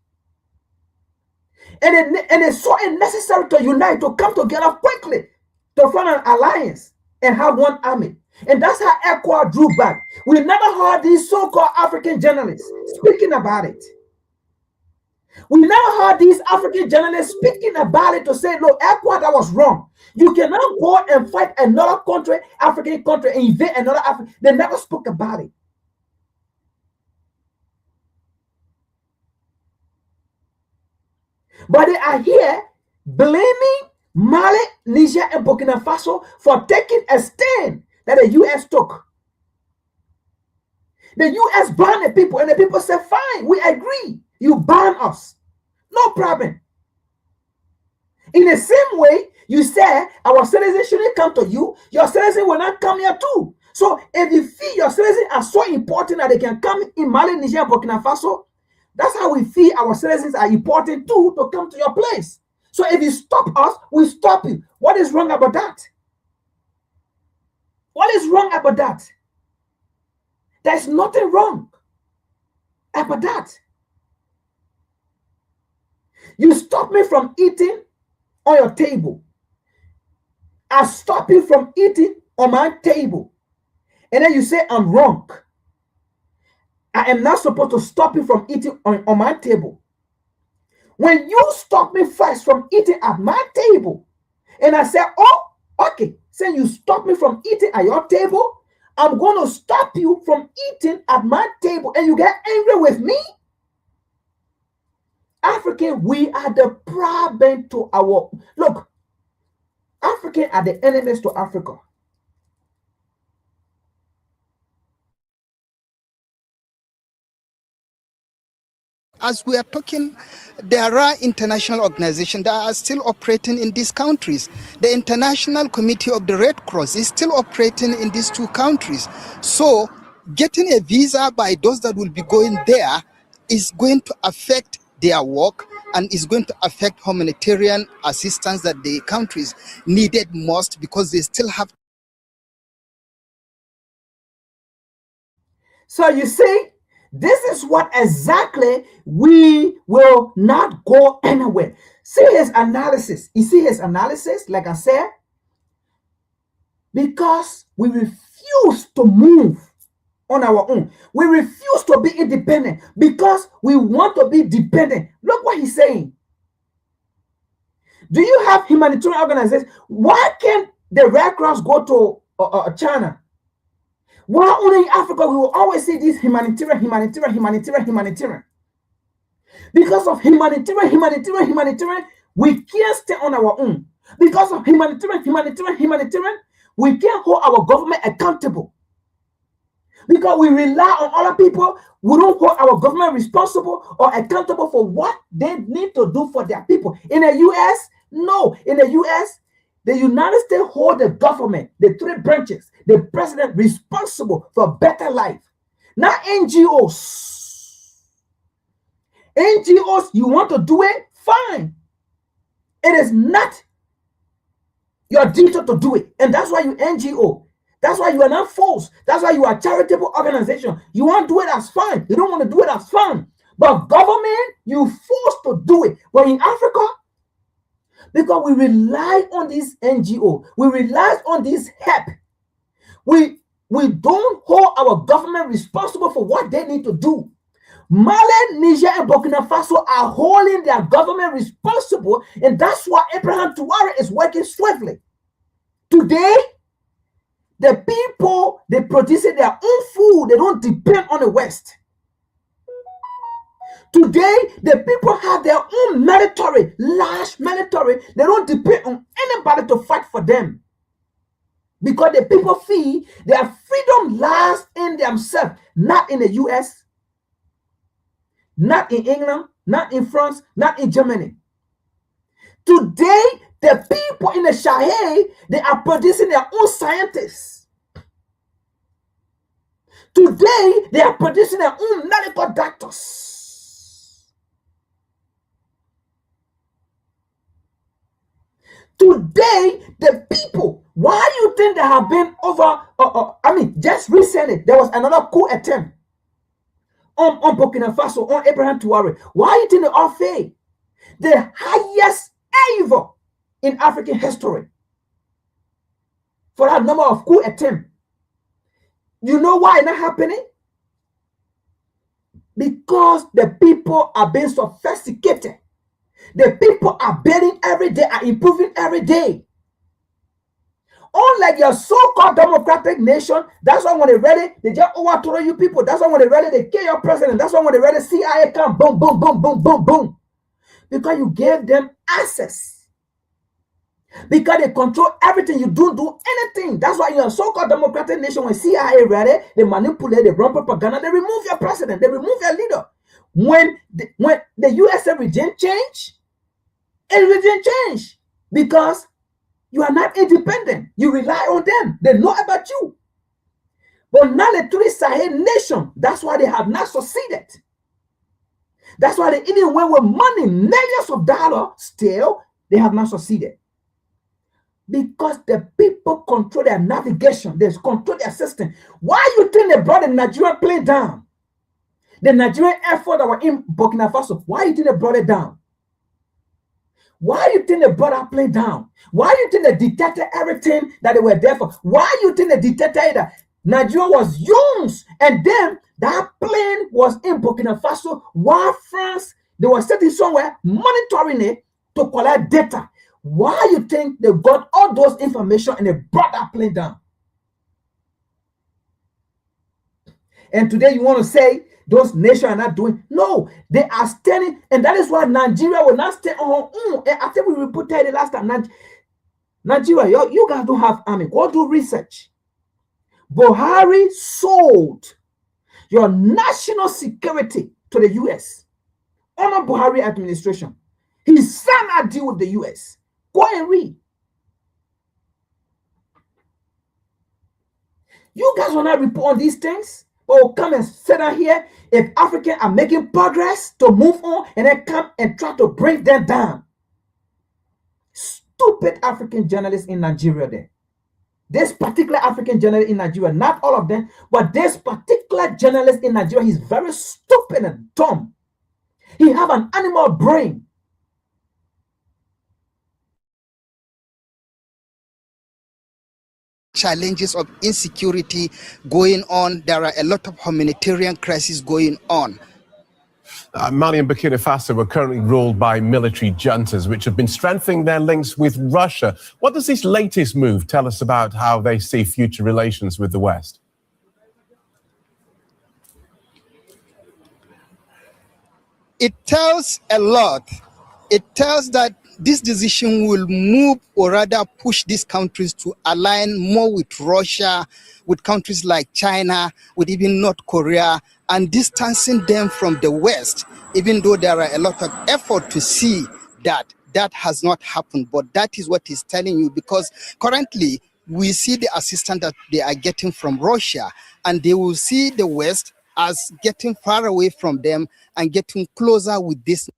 And they saw it necessary to unite, to come together quickly, to form an alliance and have one army. And that's how ECOWAS drew back. We never heard these so-called African journalists speaking about it. We never heard these African journalists speaking about it to say, look, ECOWAS, that was wrong. You cannot go and fight another country, African country, and invade another African. They never spoke about it. But they are here blaming Mali, Niger, and Burkina Faso for taking a stand that the US took. The US banned the people, and the people said, fine, we agree. You ban us. No problem. In the same way, you say our citizens shouldn't come to you. Your citizens will not come here too. So if you feel your citizens are so important that they can come in Mali, Niger, and Burkina Faso, that's how we feel our citizens are important too to come to your place. So if you stop us, we stop you. What is wrong about that? What is wrong about that? There's nothing wrong about that. You stop me from eating on your table. I stop you from eating on my table. And then you say I'm wrong. I am not supposed to stop you from eating on my table. When you stop me first from eating at my table, and I say, oh, okay, since you stop me from eating at your table, I'm going to stop you from eating at my table, and you get angry with me? African, we are the problem to our, look, African are the enemies to Africa. As we are talking, there are international organizations that are still operating in these countries. The International Committee of the Red Cross is still operating in these 2 countries. So getting a visa by those that will be going there is going to affect their work and is going to affect humanitarian assistance that the countries needed most, because they still have. So you see, this is what exactly we will not go anywhere. See his analysis. You see his analysis, like I said, because we refuse to move on our own. We refuse to be independent because we want to be dependent. Look what he's saying. Do you have humanitarian organizations? Why can't the Red Cross go to China? Why only in Africa we will always see this humanitarian? Because of humanitarian, we can't stay on our own. Because of humanitarian, we can't hold our government accountable. Because we rely on other people, we don't hold our government responsible or accountable for what they need to do for their people. In the US, no. In the US, the United States hold the government, the 3 branches, the president responsible for better life. Not NGOs. NGOs, you want to do it? Fine. It is not your duty to do it. And that's why you NGO. That's why you are not forced. That's why you are a charitable organization. You want to do it, that's fine. You don't want to do it, that's fine. But government, you forced to do it. But in Africa, because we rely on this NGO, we rely on this help, we don't hold our government responsible for what they need to do. Mali, Niger, and Burkina Faso are holding their government responsible, and that's why Abraham Traore is working swiftly. Today, the people, they produce their own food. They don't depend on the West. Today, the people have their own military, large military. They don't depend on anybody to fight for them. Because the people feel their freedom lies in themselves, not in the US, not in England, not in France, not in Germany. Today, the people in the Sahel, they are producing their own scientists. Today, they are producing their own medical doctors. Today, the people, why you think they have been over, just recently, there was another coup attempt on Burkina Faso, on Abraham Traore. Why you think they all failed? The highest ever in African history for that number of coup attempts. You know why it's not happening? Because the people are being sophisticated. The people are building every day, are improving every day. Unlike your so-called democratic nation, that's why when they're ready, they just overthrow you people. That's why when they're ready, they kill your president. That's why when they're ready, CIA come, boom, boom, boom, boom, boom, boom. Because you gave them access. Because they control everything. You don't do anything. That's why in your so-called democratic nation, when CIA ready, they manipulate, they run propaganda, they remove your president, they remove your leader. When the USA regime change, it regime change because you are not independent. You rely on them. They know about you. But now the three Sahel nations, that's why they have not succeeded. That's why they even went with money, millions of dollars, still, they have not succeeded. Because the people control their navigation, they control their system. Why you think they brought the Nigerian plane down? The Nigerian Air Force that were in Burkina Faso, why you think they brought it down? Why do you think they brought that plane down? Why do you think they detected everything that they were there for? Why do you think they detected that Nigeria was used and then that plane was in Burkina Faso while France, they were sitting somewhere monitoring it to collect data? Why do you think they got all those information and they brought that plane down? And today you want to say those nations are not doing. No, they are standing, and that is why Nigeria will not stay on her own. And I think we reported it last time. Nigeria, you guys don't have army. Go do research. Buhari sold your national security to the US under Buhari administration. He signed a deal with the US. Go and read. You guys will not report on these things. Or come and sit down here if Africans are making progress to move on and then come and try to bring them down. Stupid African journalists in Nigeria there. This particular African journalist in Nigeria, not all of them, but this particular journalist in Nigeria, he's very stupid and dumb. He have an animal brain. Challenges of insecurity going on. There are a lot of humanitarian crises going on. Mali and Burkina Faso are currently ruled by military juntas, which have been strengthening their links with Russia. What does this latest move tell us about how they see future relations with the West? It tells a lot. It tells that this decision will move or rather push these countries to align more with Russia, with countries like China, with even North Korea, and distancing them from the West, even though there are a lot of effort to see that that has not happened. But that is what he's telling you, because currently we see the assistance that they are getting from Russia, and they will see the West as getting far away from them and getting closer with this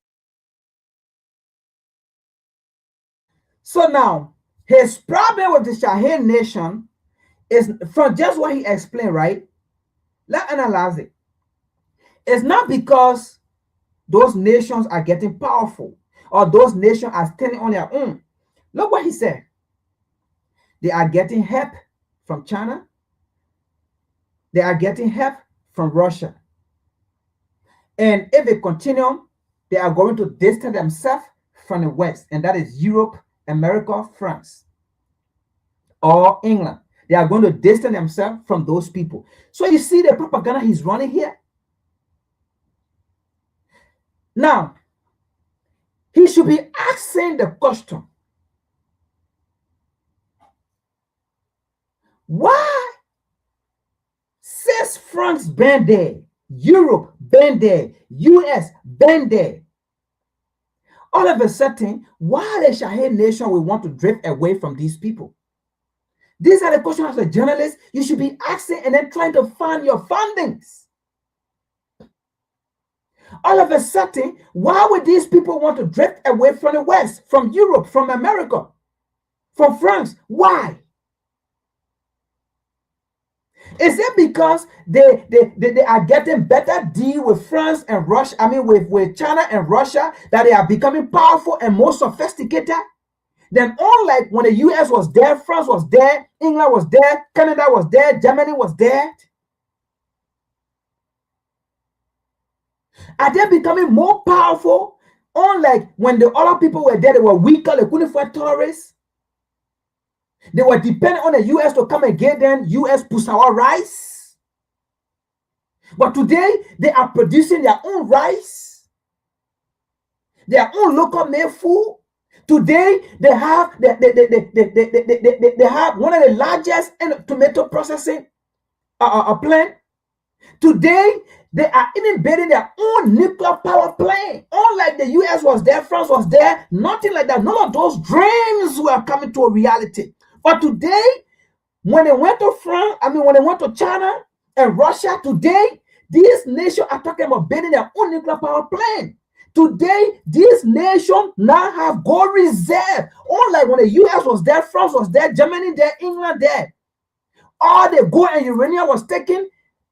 So now, his problem with the Sahel nation is from just what he explained, right? Let's analyze it. It's not because those nations are getting powerful or those nations are standing on their own. Look what he said. They are getting help from China. They are getting help from Russia. And if they continue, they are going to distance themselves from the West, and that is Europe, America, France, or England. They are going to distance themselves from those people. So you see the propaganda he's running here. Now, he should be asking the question, why since France been there, Europe been there, US been there, all of a sudden, why the Sahel nation will want to drift away from these people? These are the questions as a journalist you should be asking and then trying to find your findings. All of a sudden, why would these people want to drift away from the West, from Europe, from America, from France? Why? Is it because they are getting better deal with France and Russia, I mean with China and Russia, that they are becoming powerful and more sophisticated? Then unlike when the US was there, France was there, England was there, Canada was there, Germany was there, are they becoming more powerful? Unlike when the other people were there, they were weaker, they couldn't fight terrorists. They were dependent on the US to come and get them. US push our rice. But today, they are producing their own rice, their own local made food. Today, they have they have one of the largest tomato processing plant. Today, they are even building their own nuclear power plant. Unlike the US was there, France was there, nothing like that. None of those dreams were coming to a reality. But today, when they went to France, I mean, when they went to China and Russia, today, these nations are talking about building their own nuclear power plant. Today, these nations now have gold reserve. Unlike when the US was there, France was there, Germany there, England there. All the gold and uranium was taken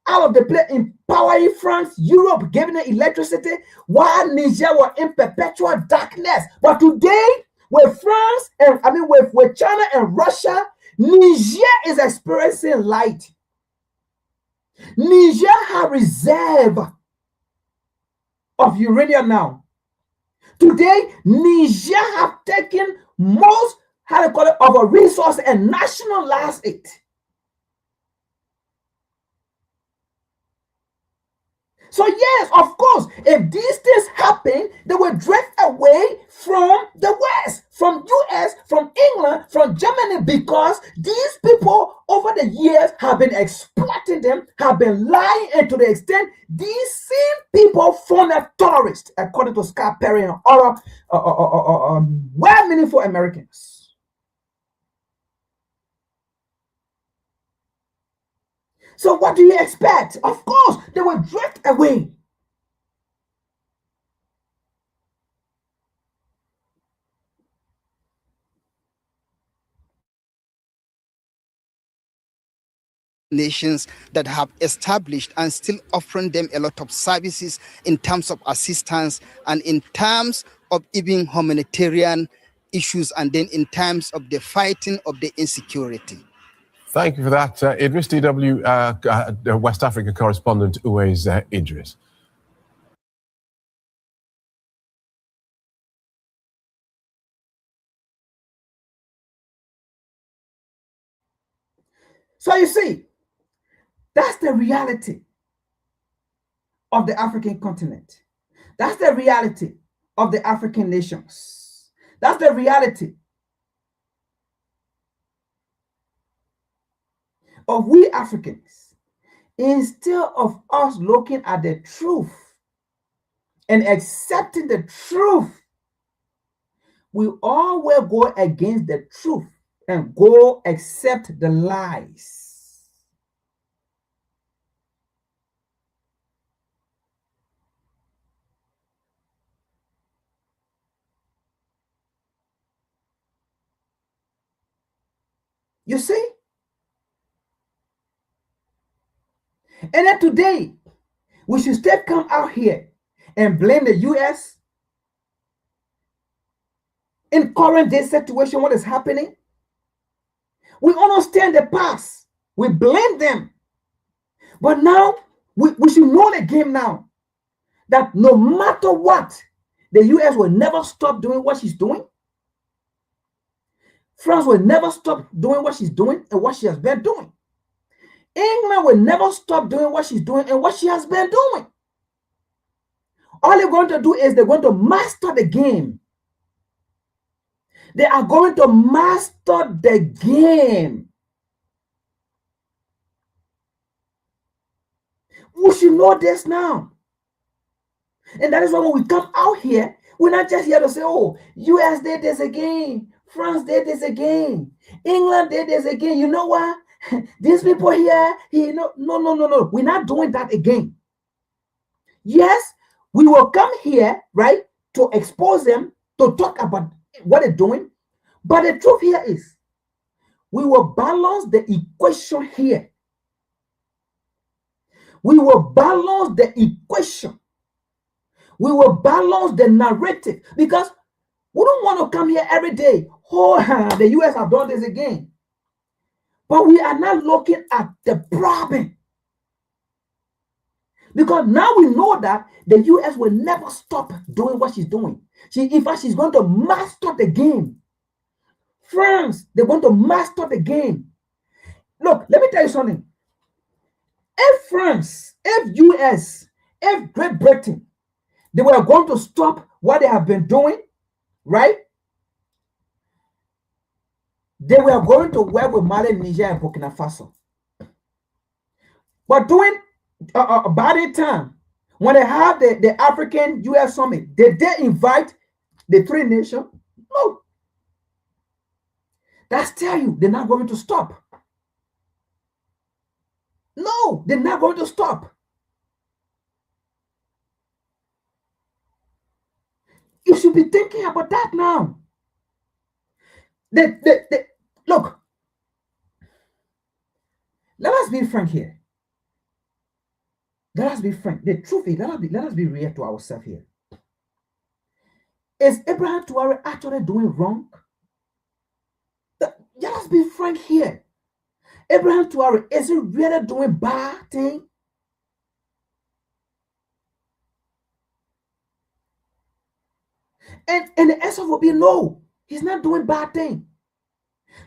out of the place, empowering France, Europe, giving them electricity, while Niger was in perpetual darkness. But today, with France and I mean with China and Russia, Niger is experiencing light. Niger has reserve of uranium now. Today, Niger have taken most, how to call it, of a resource and nationalized it. So yes, of course, if these things happen, they will drift away from the West, from US, from England, from Germany, because these people over the years have been exploiting them, have been lying, and to the extent these same people form a terrorist, according to Scott Perry and other well-meaningful Americans. So what do you expect? Of course, they will drift away. Nations that have established and still offering them a lot of services in terms of assistance and in terms of even humanitarian issues, and then in terms of the fighting of the insecurity. Thank you for that, Idris. DW West Africa correspondent Uwais Idris. So you see, that's the reality of the African continent. That's the reality of the African nations. That's the reality of we Africans. Instead of us looking at the truth and accepting the truth, we all will go against the truth and go accept the lies. You see? And then today, we should still come out here and blame the US in current day situation, what is happening. We understand the past. We blame them. But now, we should know the game now. That no matter what, the US will never stop doing what she's doing. France will never stop doing what she's doing and what she has been doing. England will never stop doing what she's doing and what she has been doing. All they're going to do is they're going to master the game. They are going to master the game. We should know this now. And that is why when we come out here, we're not just here to say, oh, US did this again. France did this again. England did this again. You know what? These people here, no. We're not doing that again. Yes, we will come here, right, to expose them, to talk about what they're doing. But the truth here is, we will balance the equation here. We will balance the equation. We will balance the narrative, because we don't want to come here every day. Oh, the US have done this again. But we are not looking at the problem. Because now we know that the US will never stop doing what she's doing. In fact, she's going to master the game. France, they're going to master the game. Look, let me tell you something. If France, if US, if Great Britain, they were going to stop what they have been doing, right? They were going to work with Mali, Niger, and Burkina Faso. But during by the time when they have the African US summit, did they invite the three nations? No. That's tell you they're not going to stop. No, they're not going to stop. You should be thinking about that now. Look, let us be frank here. Let us be frank. The truth is, let us be real to ourselves here. Is Abraham Traore actually doing wrong? Let us be frank here. Abraham Traore, is he really doing bad thing? And the answer will be no. He's not doing bad thing.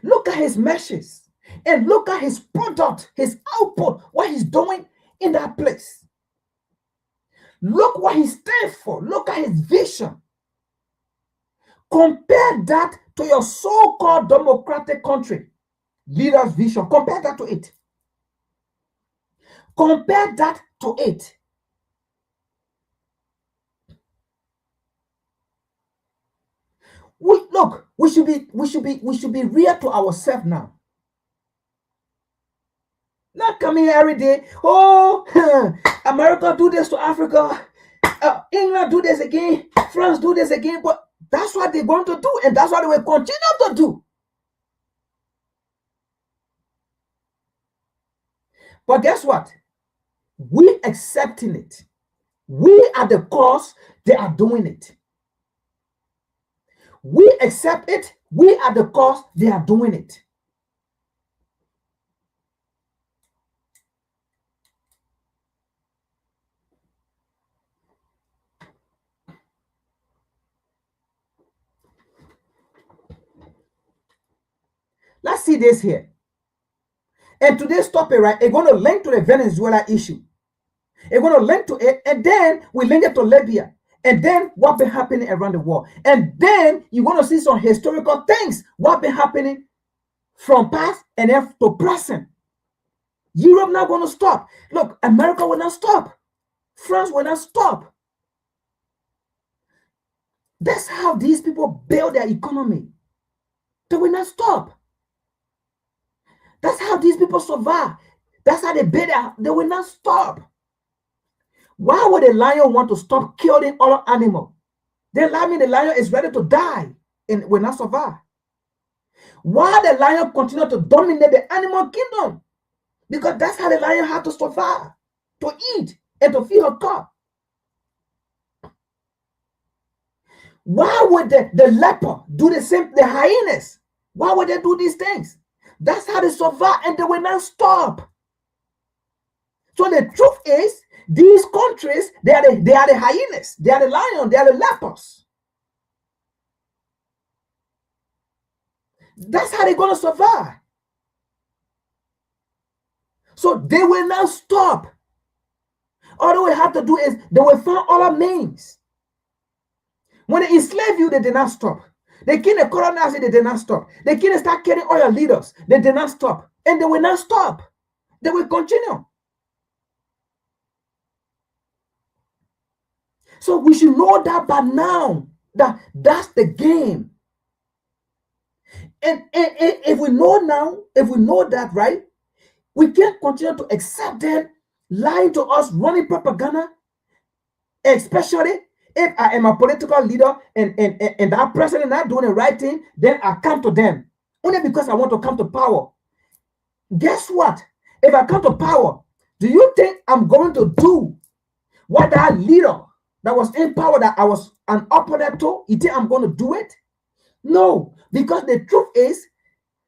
Look at his meshes and look at his product, his output, what he's doing in that place. Look what he stands for. Look at his vision. Compare that to your so-called democratic country leader's vision. Compare that to it. Compare that to it. We should be real to ourselves now. Not coming here every day. Oh, America do this to Africa. England do this again. France do this again. But that's what they're going to do, and that's what they will continue to do. But guess what? We accepting it. We are the cause. They are doing it. We accept it. We are the cause. They are doing it. Let's see this here. And today's topic, right, it's going to link to the Venezuela issue. It's going to link to it, and then we link it to Libya. And then what been happening around the world. And then you're going to see some historical things. What been happening from past and then to present. Europe not going to stop. Look, America will not stop. France will not stop. That's how these people build their economy. They will not stop. That's how these people survive. That's how they build it. They will not stop. Why would a lion want to stop killing other animals? The lion is ready to die and will not survive. Why the lion continue to dominate the animal kingdom? Because that's how the lion had to survive, to eat and to feed her cub. Why would the leopard do the same, the hyenas? Why would they do these things? That's how they survive, and they will not stop. So the truth is, these countries, they are the hyenas, they are the lion, they are the leopards. That's how they're going to survive. So they will not stop. All they have to do is they will find other means. When they enslave you, they did not stop. They came to colonize you, they did not stop. They came to start killing all your leaders, they did not stop. And they will not stop. They will continue. So we should know that by now, that's the game. And if we know now, if we know that, right, we can't continue to accept them lying to us, running propaganda, especially if I am a political leader and that person is not doing the right thing, then I come to them only because I want to come to power. Guess what? If I come to power, do you think I'm going to do what that leader that was in power that I was an opponent to, you think I'm going to do it? No, because the truth is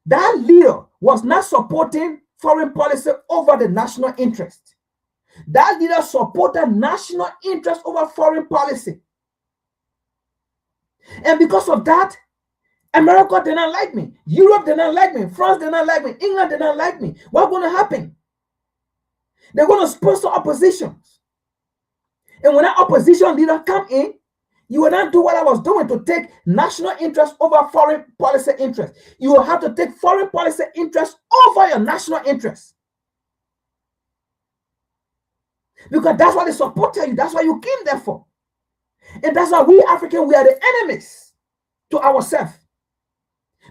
that leader was not supporting foreign policy over the national interest. That leader supported national interest over foreign policy. And because of that, America did not like me. Europe did not like me. France did not like me. England did not like me. What's going to happen? They're going to sponsor oppositions. And when that opposition leader come in, you will not do what I was doing to take national interest over foreign policy interest. You will have to take foreign policy interest over your national interest. Because that's what they supported you. That's what you came there for. And that's why we Africans, we are the enemies to ourselves.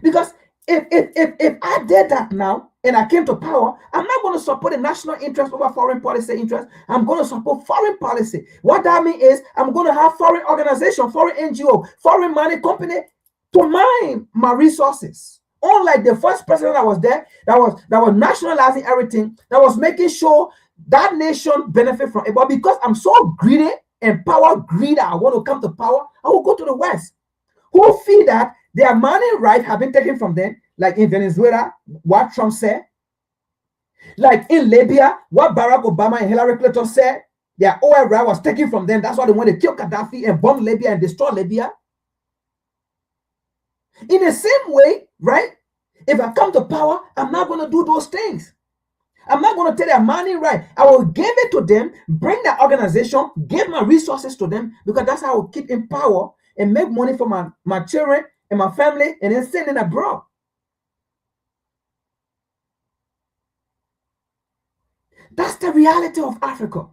Because if I did that now and I came to power, I'm not going to support the national interest over foreign policy interest. I'm going to support foreign policy. What that means is I'm going to have foreign organization, foreign NGO, foreign money company to mine my resources. Unlike the first president that was there, that was nationalizing everything, that was making sure that nation benefit from it. But because I'm so greedy and power greedy, I want to come to power, I will go to the West. Who feel that their money rights have been taken from them, like in Venezuela, what Trump said, like in Libya, what Barack Obama and Hillary Clinton said, their oil right was taken from them. That's why they want to kill Gaddafi and bomb Libya and destroy Libya. In the same way, right? If I come to power, I'm not going to do those things. I'm not going to take their money right. I will give it to them, bring their organization, give my resources to them, because that's how I will keep in power and make money for my children and my family, and then send it abroad. That's the reality of Africa.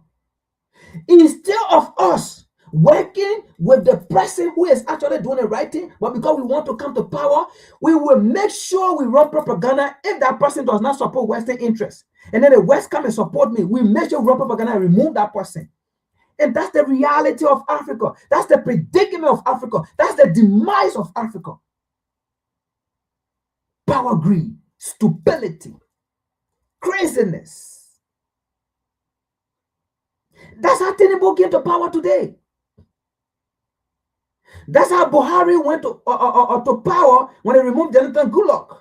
Instead of us working with the person who is actually doing the right thing, but because we want to come to power, we will make sure we run propaganda if that person does not support Western interests. And then the West come and support me. We make sure we run propaganda and remove that person. And that's the reality of Africa. That's the predicament of Africa. That's the demise of Africa. Power greed, stupidity, craziness. That's how Tinubu came to power today. That's how Buhari went to power when they removed Jonathan Goodluck.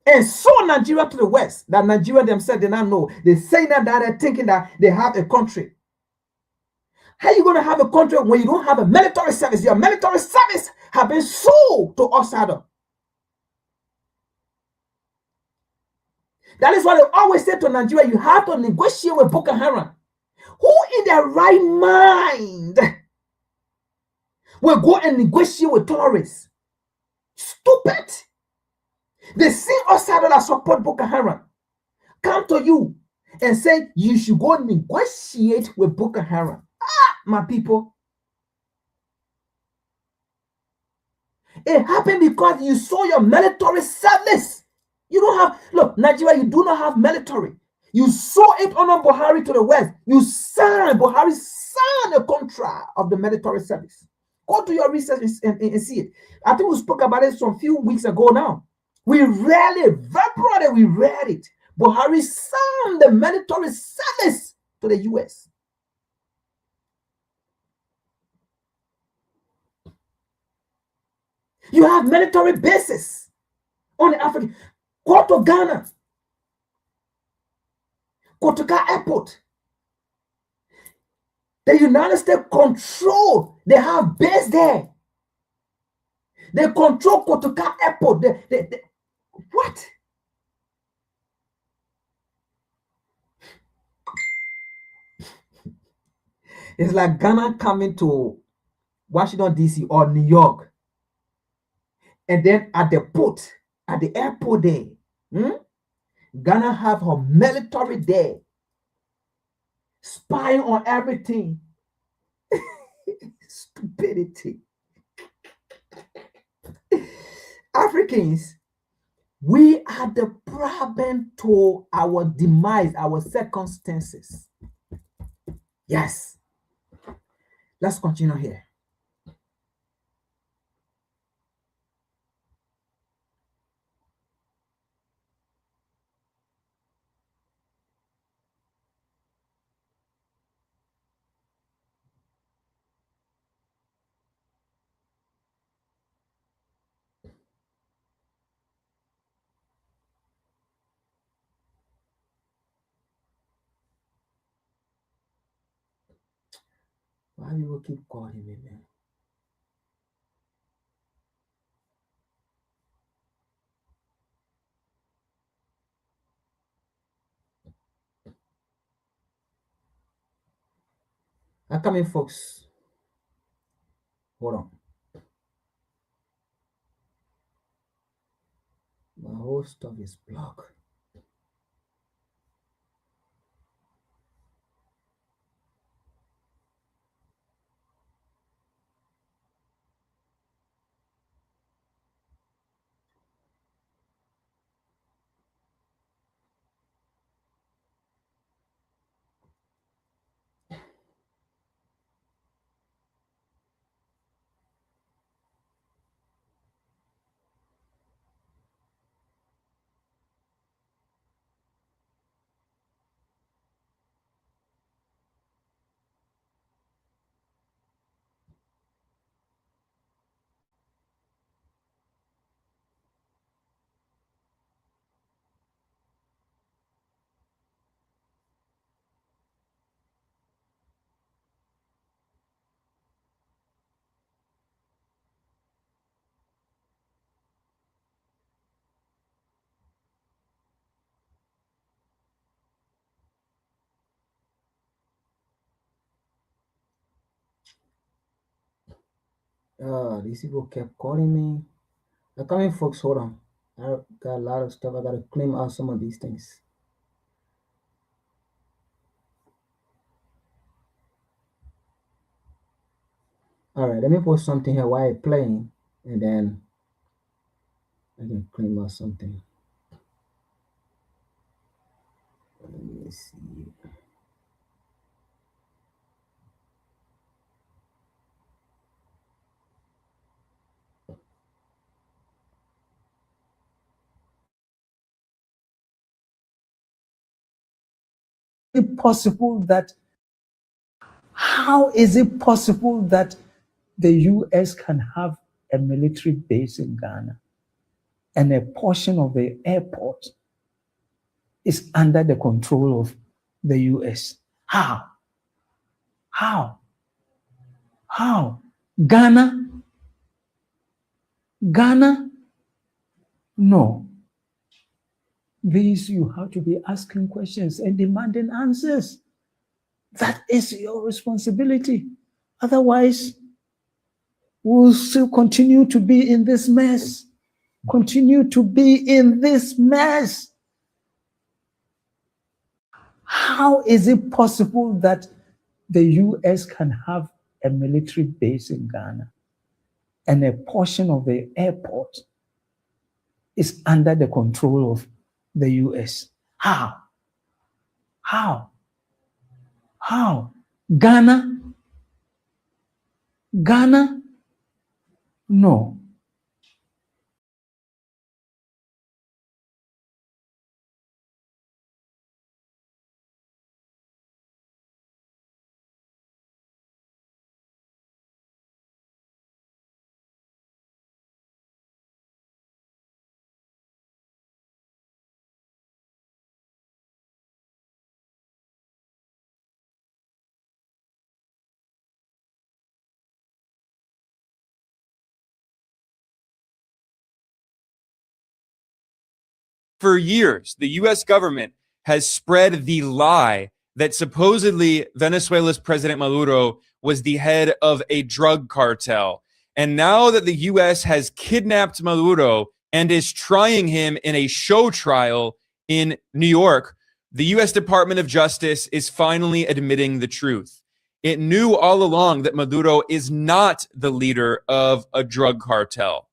And sold Nigeria to the West, that Nigeria themselves did not know. They say that they're thinking that they have a country. How are you going to have a country when you don't have a military service? Your military service have been sold to outsider. That is why they always say to Nigeria, you have to negotiate with Boko Haram. Who in their right mind will go and negotiate with terrorists? Stupid. They see outsiders that support Boko Haram come to you and say you should go negotiate with Boko Haram. My people. It happened because you saw your military service. You don't have, look, Nigeria, you do not have military. You saw it under Buhari to the West. Buhari signed a contract of the military service. Go to your research and see it. I think we spoke about it some few weeks ago now. We read it, verbatim, we read it. Buhari signed the military service to the US. You have military bases on the African. Go to Ghana. Kotoka Airport. The United States control. They have base there. They control Kotoka Airport. What? It's like Ghana coming to Washington, D.C. or New York. And then at the port, at the airport there, Ghana have her military there, spying on everything. Stupidity. Africans, we are the problem to our demise, our circumstances. Yes. Let's continue here. Why you will keep calling me, man? I'm coming, folks. Hold on. My whole stuff is blocked. These people kept calling me. I'm coming, folks. Hold on. I got a lot of stuff. I got to claim out some of these things. All right, let me post something here while I'm playing, and then I can claim out something. Let me see. Possible that how is it possible that the US can have a military base in Ghana and a portion of the airport is under the control of the US? How? Ghana? No. These you have to be asking questions and demanding answers. That is your responsibility. Otherwise, we'll still continue to be in this mess. How is it possible that the US can have a military base in Ghana and a portion of the airport is under the control of the US? How? Ghana? No. For years, the US government has spread the lie that supposedly Venezuela's President Maduro was the head of a drug cartel. And now that the US has kidnapped Maduro and is trying him in a show trial in New York, the US Department of Justice is finally admitting the truth. It knew all along that Maduro is not the leader of a drug cartel.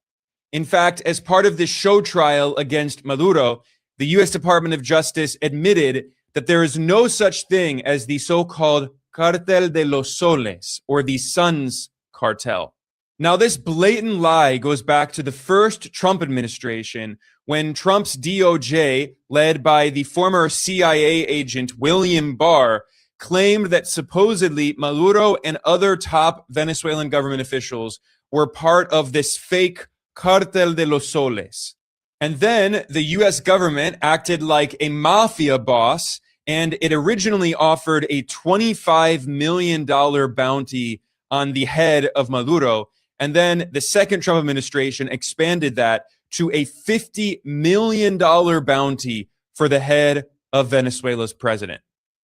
In fact, as part of this show trial against Maduro, the US Department of Justice admitted that there is no such thing as the so-called Cartel de los Soles, or the Suns cartel. Now, this blatant lie goes back to the first Trump administration, when Trump's DOJ, led by the former CIA agent William Barr, claimed that supposedly Maduro and other top Venezuelan government officials were part of this fake Cartel de los Soles. And then the US government acted like a mafia boss, and it originally offered a $25 million bounty on the head of Maduro. And then the second Trump administration expanded that to a $50 million bounty for the head of Venezuela's president.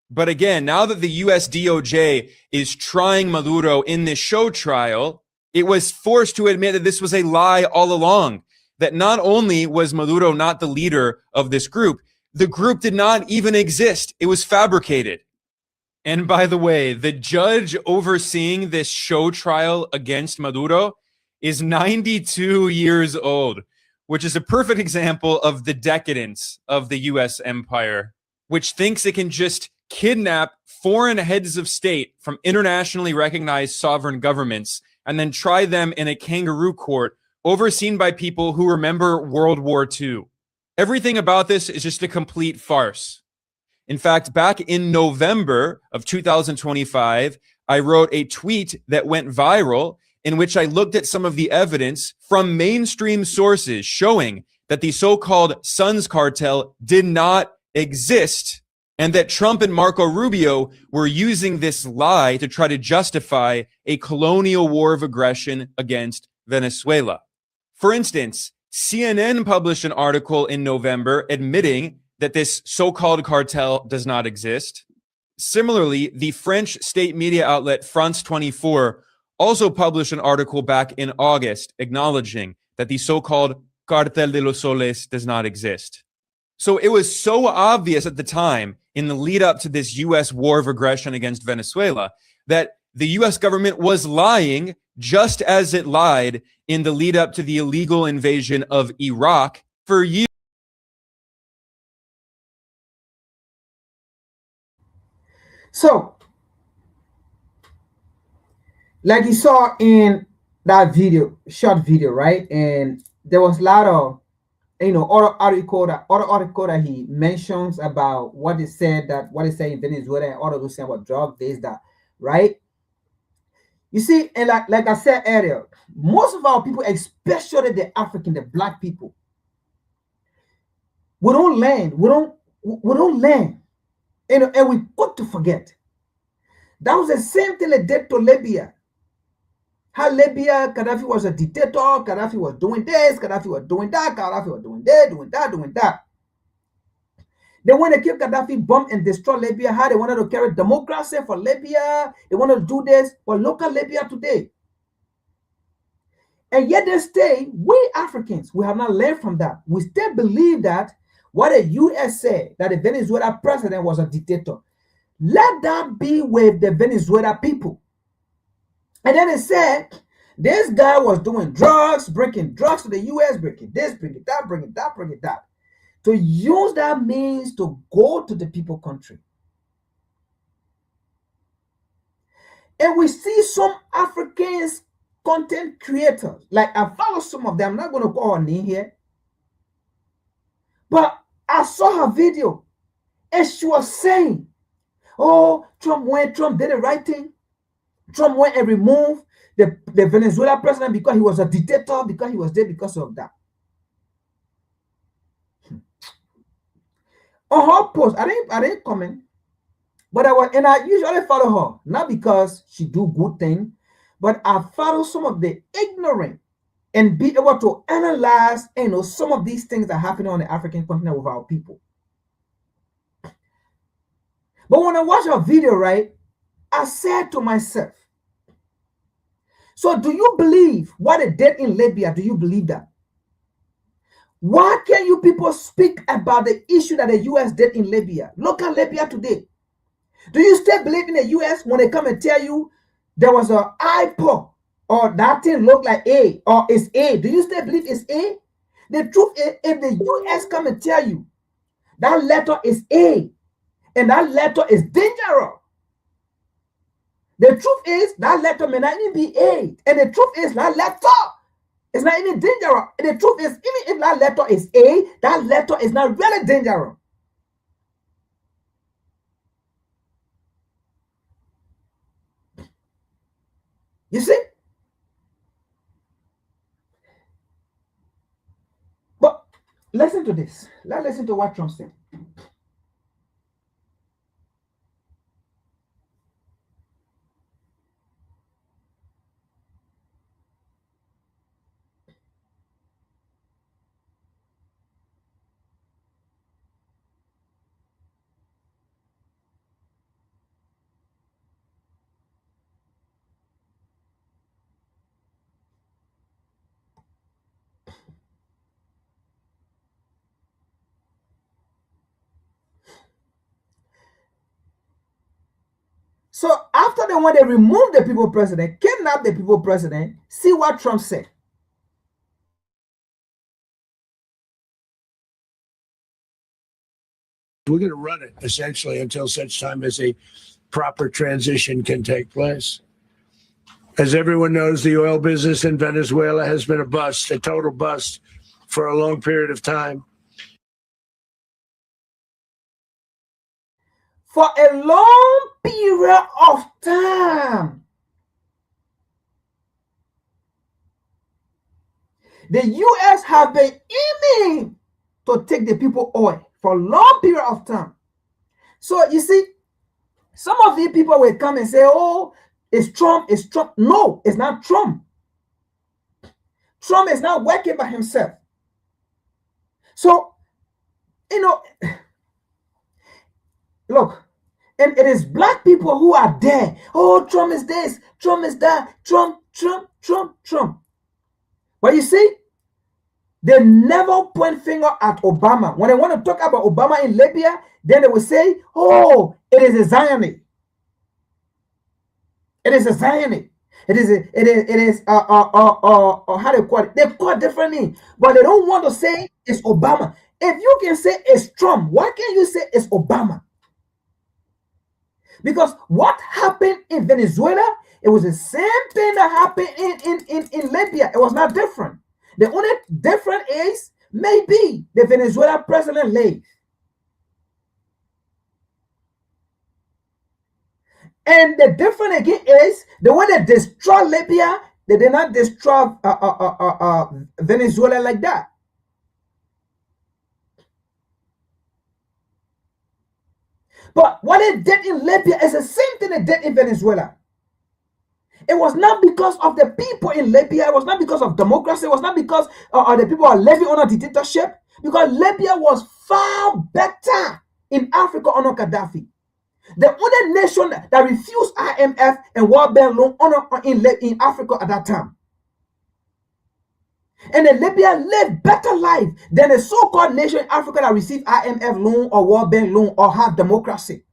But again, now that the US DOJ is trying Maduro in this show trial, it was forced to admit that this was a lie all along, that not only was Maduro not the leader of this group, the group did not even exist. It was fabricated. And by the way, the judge overseeing this show trial against Maduro is 92 years old, which is a perfect example of the decadence of the US empire, which thinks it can just kidnap foreign heads of state from internationally recognized sovereign governments and then try them in a kangaroo court overseen by people who remember World War II. Everything about this is just a complete farce. In fact, back in November of 2025, I wrote a tweet that went viral in which I looked at some of the evidence from mainstream sources showing that the so-called Suns cartel did not exist, and that Trump and Marco Rubio were using this lie to try to justify a colonial war of aggression against Venezuela. For instance, CNN published an article in November admitting that this so-called cartel does not exist. Similarly, the French state media outlet France 24 also published an article back in August acknowledging that the so-called Cartel de los Soles does not exist. So it was so obvious at the time, in the lead up to this US war of aggression against Venezuela, that the US government was lying just as it lied in the lead up to the illegal invasion of Iraq for years. So, like you saw in that video, short video, right? And there was a lot of, other article that he mentions about what he said in Venezuela and all of those things about drug, this, that, right? You see, and like I said earlier, most of our people, especially the African, the black people, we don't learn. We don't learn. And we got to forget. That was the same thing they did to Libya. How Libya, Gaddafi was a dictator, Gaddafi was doing this, Gaddafi was doing that, Gaddafi was doing this, doing that. They want to keep Gaddafi bomb and destroy Libya. How they wanted to carry democracy for Libya. They wanted to do this for local Libya today. And yet they stay, we Africans, we have not learned from that. We still believe that what the US said, that the Venezuela president was a dictator. Let that be with the Venezuela people. And then they said, this guy was doing drugs, bringing drugs to the US, bringing this, bringing that, bringing that, bringing that. To use that means to go to the people country. And we see some Africans content creators. Like I follow some of them. I'm not going to call her name here. But I saw her video and she was saying, oh, Trump did the right thing. Trump went and removed the Venezuela president because he was a dictator, because he was there because of that. On her post, I didn't comment, but I usually follow her, not because she do good thing, but I follow some of the ignorant and be able to analyze, some of these things that are happening on the African continent with our people. But when I watch her video, right, I said to myself, so do you believe what they did in Libya? Do you believe that? Why can't you people speak about the issue that the U.S. did in Libya? Look at Libya today. Do you still believe in the U.S. when they come and tell you there was an iPod or that thing looked like A or it's A? Do you still believe it's A? The truth is, if the U.S. come and tell you that letter is A and that letter is dangerous, the truth is that letter may not even be A. And the truth is that letter is not even dangerous. And the truth is, even if that letter is A, that letter is not really dangerous. You see? But listen to this. Let's listen to what Trump said. So after when they removed the people president, kidnapped the people president, see what Trump said. We're going to run it essentially until such time as a proper transition can take place. As everyone knows, the oil business in Venezuela has been a bust, a total bust for a long period of time. For a long period of time, the U.S. have been aiming to take the people oil for a long period of time. So you see, some of the people will come and say, oh, it's Trump, it's Trump. No, it's not Trump. Trump is not working by himself. So, look, and it is black people who are there. Oh, Trump is this, Trump is that, Trump. But you see, they never point finger at Obama. When they want to talk about Obama in Libya, then they will say, oh, it is a Zionist. It is a Zionist. It is how they call it? They call it differently, but they don't want to say it's Obama. If you can say it's Trump, why can't you say it's Obama? Because what happened in Venezuela, it was the same thing that happened in Libya. It was not different. The only difference is maybe the Venezuela president left. And the difference again is the way they destroy Libya, they did not destroy Venezuela like that. But what they did in Libya is the same thing they did in Venezuela. It was not because of the people in Libya. It was not because of democracy. It was not because the people are living on a dictatorship. Because Libya was far better in Africa under Gaddafi. The only nation that refused IMF and World Bank loan in Africa at that time. And the Libya lived better life than a so-called nation in Africa that received IMF loan or World Bank loan or have democracy.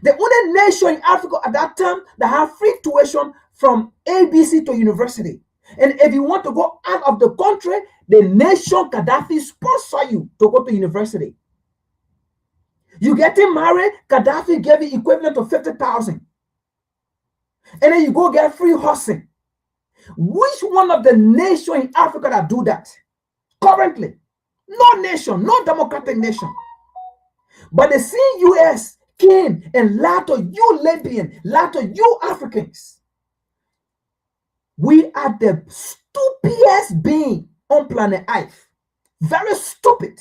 The only nation in Africa at that time that had free tuition from ABC to university. And if you want to go out of the country, the nation Gaddafi sponsor you to go to university. You getting married, Gaddafi gave you equivalent to 50,000. And then you go get free housing. Which one of the nations in Africa that do that? Currently, no nation, no democratic nation. But the same US came and lied to you Libyan, lied to you Africans. We are the stupidest being on planet Earth. Very stupid.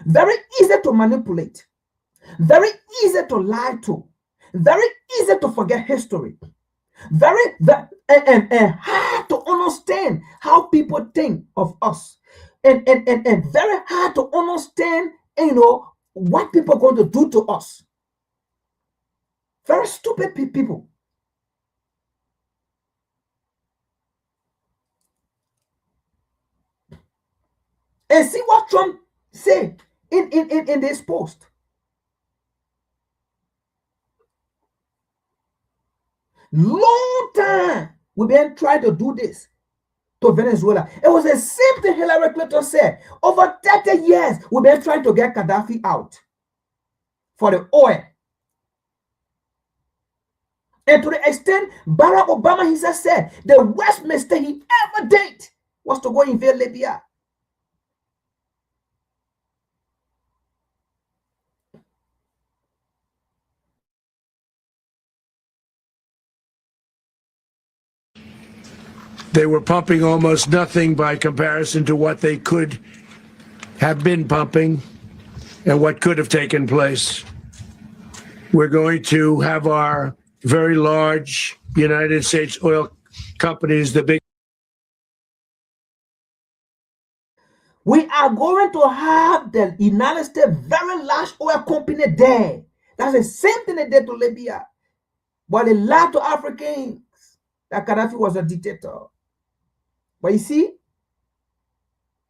Very easy to manipulate. Very easy to lie to. Very easy to forget history. Very and hard to understand how people think of us. And very hard to understand, what people are going to do to us. Very stupid people. And see what Trump said in this post. Long time we've been trying to do this to Venezuela. It was the same thing Hillary Clinton said. Over 30 years, we've been trying to get Gaddafi out for the oil. And to the extent Barack Obama himself said the worst mistake he ever did was to go invade Libya. They were pumping almost nothing by comparison to what they could have been pumping and what could have taken place. We're going to have our very large United States oil companies, the big. We are going to have the United States very large oil company there. That's the same thing they did to Libya. But they lied to Africans that Gaddafi was a dictator. But you see,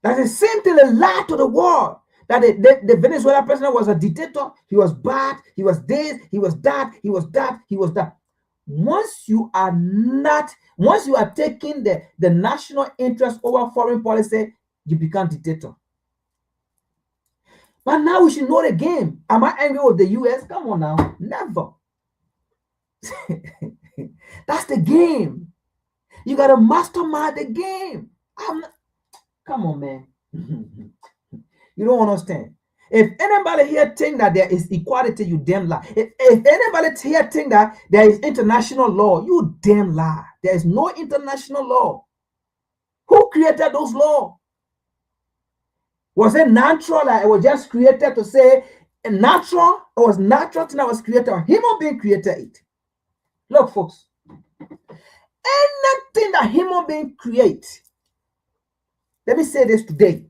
that's the same thing they lied to the world. That the Venezuelan president was a dictator. He was bad. He was this. He was that. He was that. He was that. Once you are taking the national interest over foreign policy, you become dictator. But now we should know the game. Am I angry with the US? Come on now. Never. That's the game. You got to mastermind the game. Come on, man. You don't understand. If anybody here think that there is equality, you damn lie. If anybody here think that there is international law, you damn lie. There is no international law. Who created those laws? Was it natural that it was just created to say natural? It was natural thing that was created. A human being created it. Look, folks. Anything that human being create, let me say this today.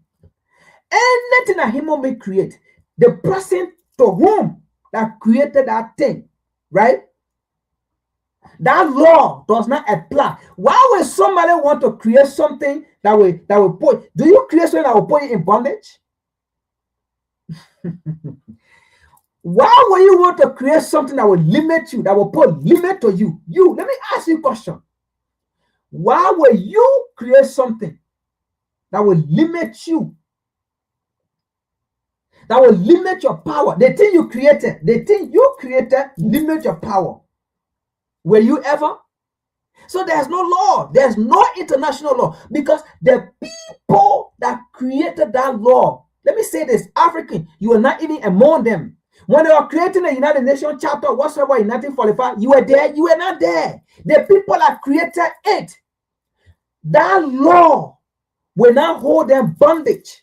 Anything that human being create, the person to whom that created that thing, right? That law does not apply. Why would somebody want to create something that will put? Do you create something that will put you in bondage? Why would you want to create something that will limit you, that will put limit to you? Let me ask you a question. Why will you create something that will limit you? That will limit your power. The thing you created, limit your power. Will you ever? So there's no law. There's no international law because the people that created that law, let me say this, African, you are not even among them. When they were creating the United Nations Charter whatsoever in 1945, you were there, you were not there. The people that created it, that law will not hold them bondage.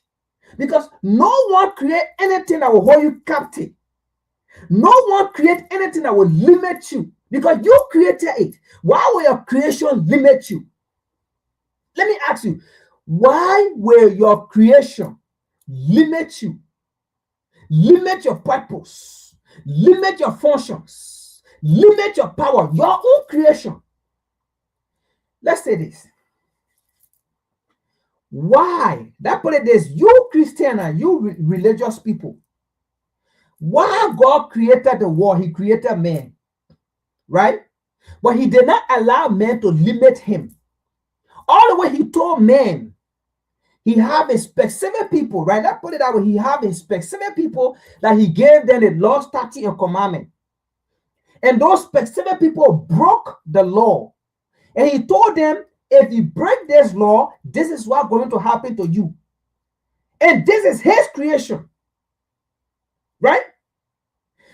Because no one create anything that will hold you captive. No one create anything that will limit you. Because you created it. Why will your creation limit you? Let me ask you, why will your creation limit you? Limit your purpose, limit your functions, limit your power, your own creation. Let's say this. Why? That put it this, you Christian and you religious people, why God created the world, he created man, right? But he did not allow man to limit him. All the way he told man, he have a specific people, right? That put it that way. He have a specific people that he gave them the law, statute, and commandment. And those specific people broke the law. And he told them, if you break this law, this is what's going to happen to you. And this is his creation, right?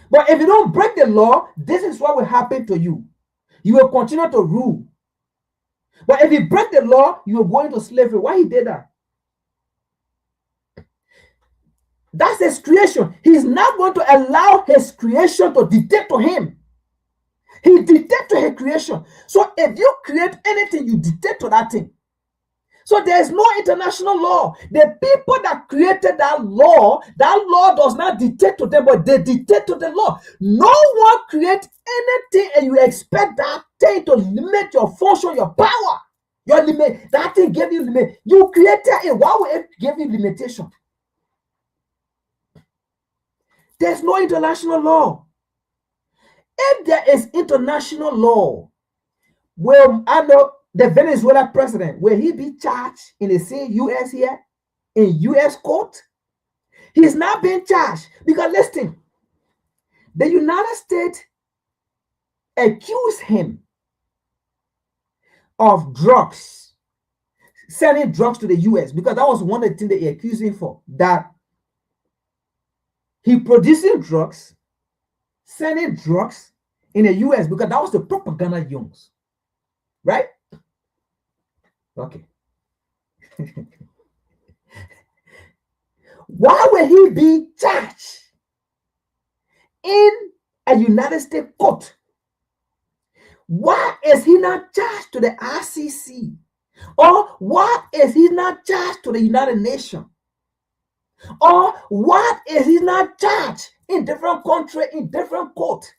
But if you don't break the law, this is what will happen to you. You will continue to rule. But if you break the law, you will go into slavery. Why he did that? That's his creation. He's not going to allow his creation to dictate to him. He dictates to his creation. So if you create anything, you dictate to that thing. So there's no international law. The people that created that law does not dictate to them, but they dictate to the law. No one creates anything and you expect that thing to limit your function, your power, your limit. That thing gave you limit. You created it. Why would it give you limitation? There's no international law. If there is international law, well, I know the Venezuela president, will he be charged in the same U.S. here, in U.S. court? He's not being charged because listen, the United States accused him of drugs, selling drugs to the U.S. because that was one of the things they accused him for, that he producing drugs, selling drugs in the U.S. because that was the propaganda used, right? Okay. Why will he be charged in a United States court? Why is he not charged to the ICC? Or why is he not charged to the United Nations? Or why is he not charged in different countries, in different courts?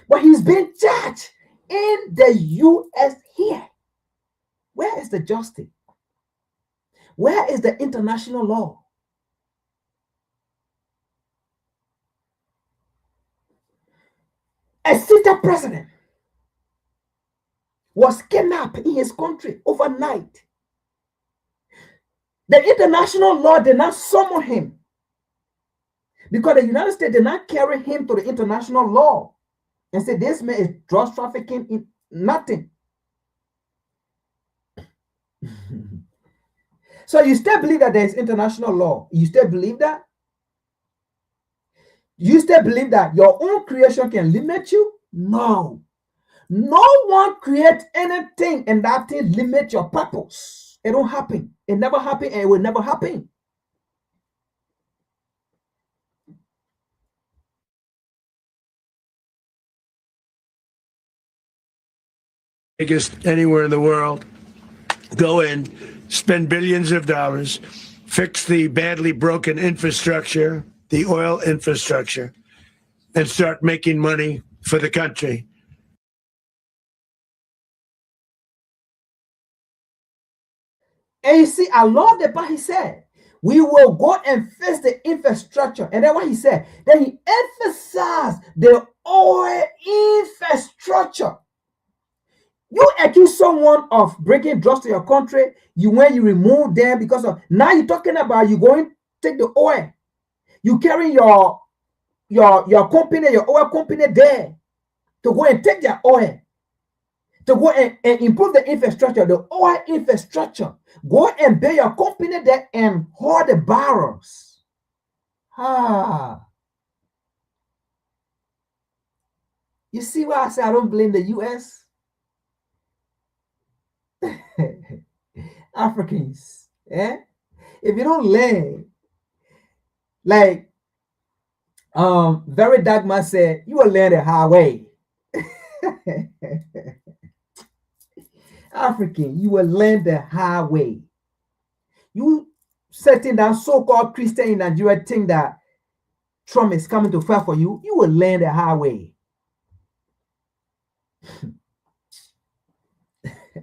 But he's being charged in the U.S. here. Where is the justice? Where is the international law? A sitting president was kidnapped in his country overnight. The international law did not summon him because the United States did not carry him to the international law and say this man is drug trafficking in nothing. So you still believe that there is international law? You still believe that? You still believe that your own creation can limit you? No. No one creates anything and that thing limit your purpose. It don't happen. It never happened and it will never happen. Biggest anywhere in the world. Go in, spend billions of dollars, fix the badly broken infrastructure, the oil infrastructure, and start making money for the country. And you see, I love the part he said, we will go and fix the infrastructure. And then what he said, then he emphasized the oil infrastructure. You accuse someone of bringing drugs to your country, when you remove them because of, now you're talking about you going to take the oil. You carry your company, your oil company there to go and take their oil, to go and improve the infrastructure, the oil infrastructure. Go and build your company there and hold the barrels. You see why I say I don't blame the U.S.? Africans, if you don't learn, like Very Dark Man said, you will learn the hard way. African, you will learn the hard way. You setting down so-called Christian in Nigeria think that Trump is coming to fight for you, you will learn the hard way.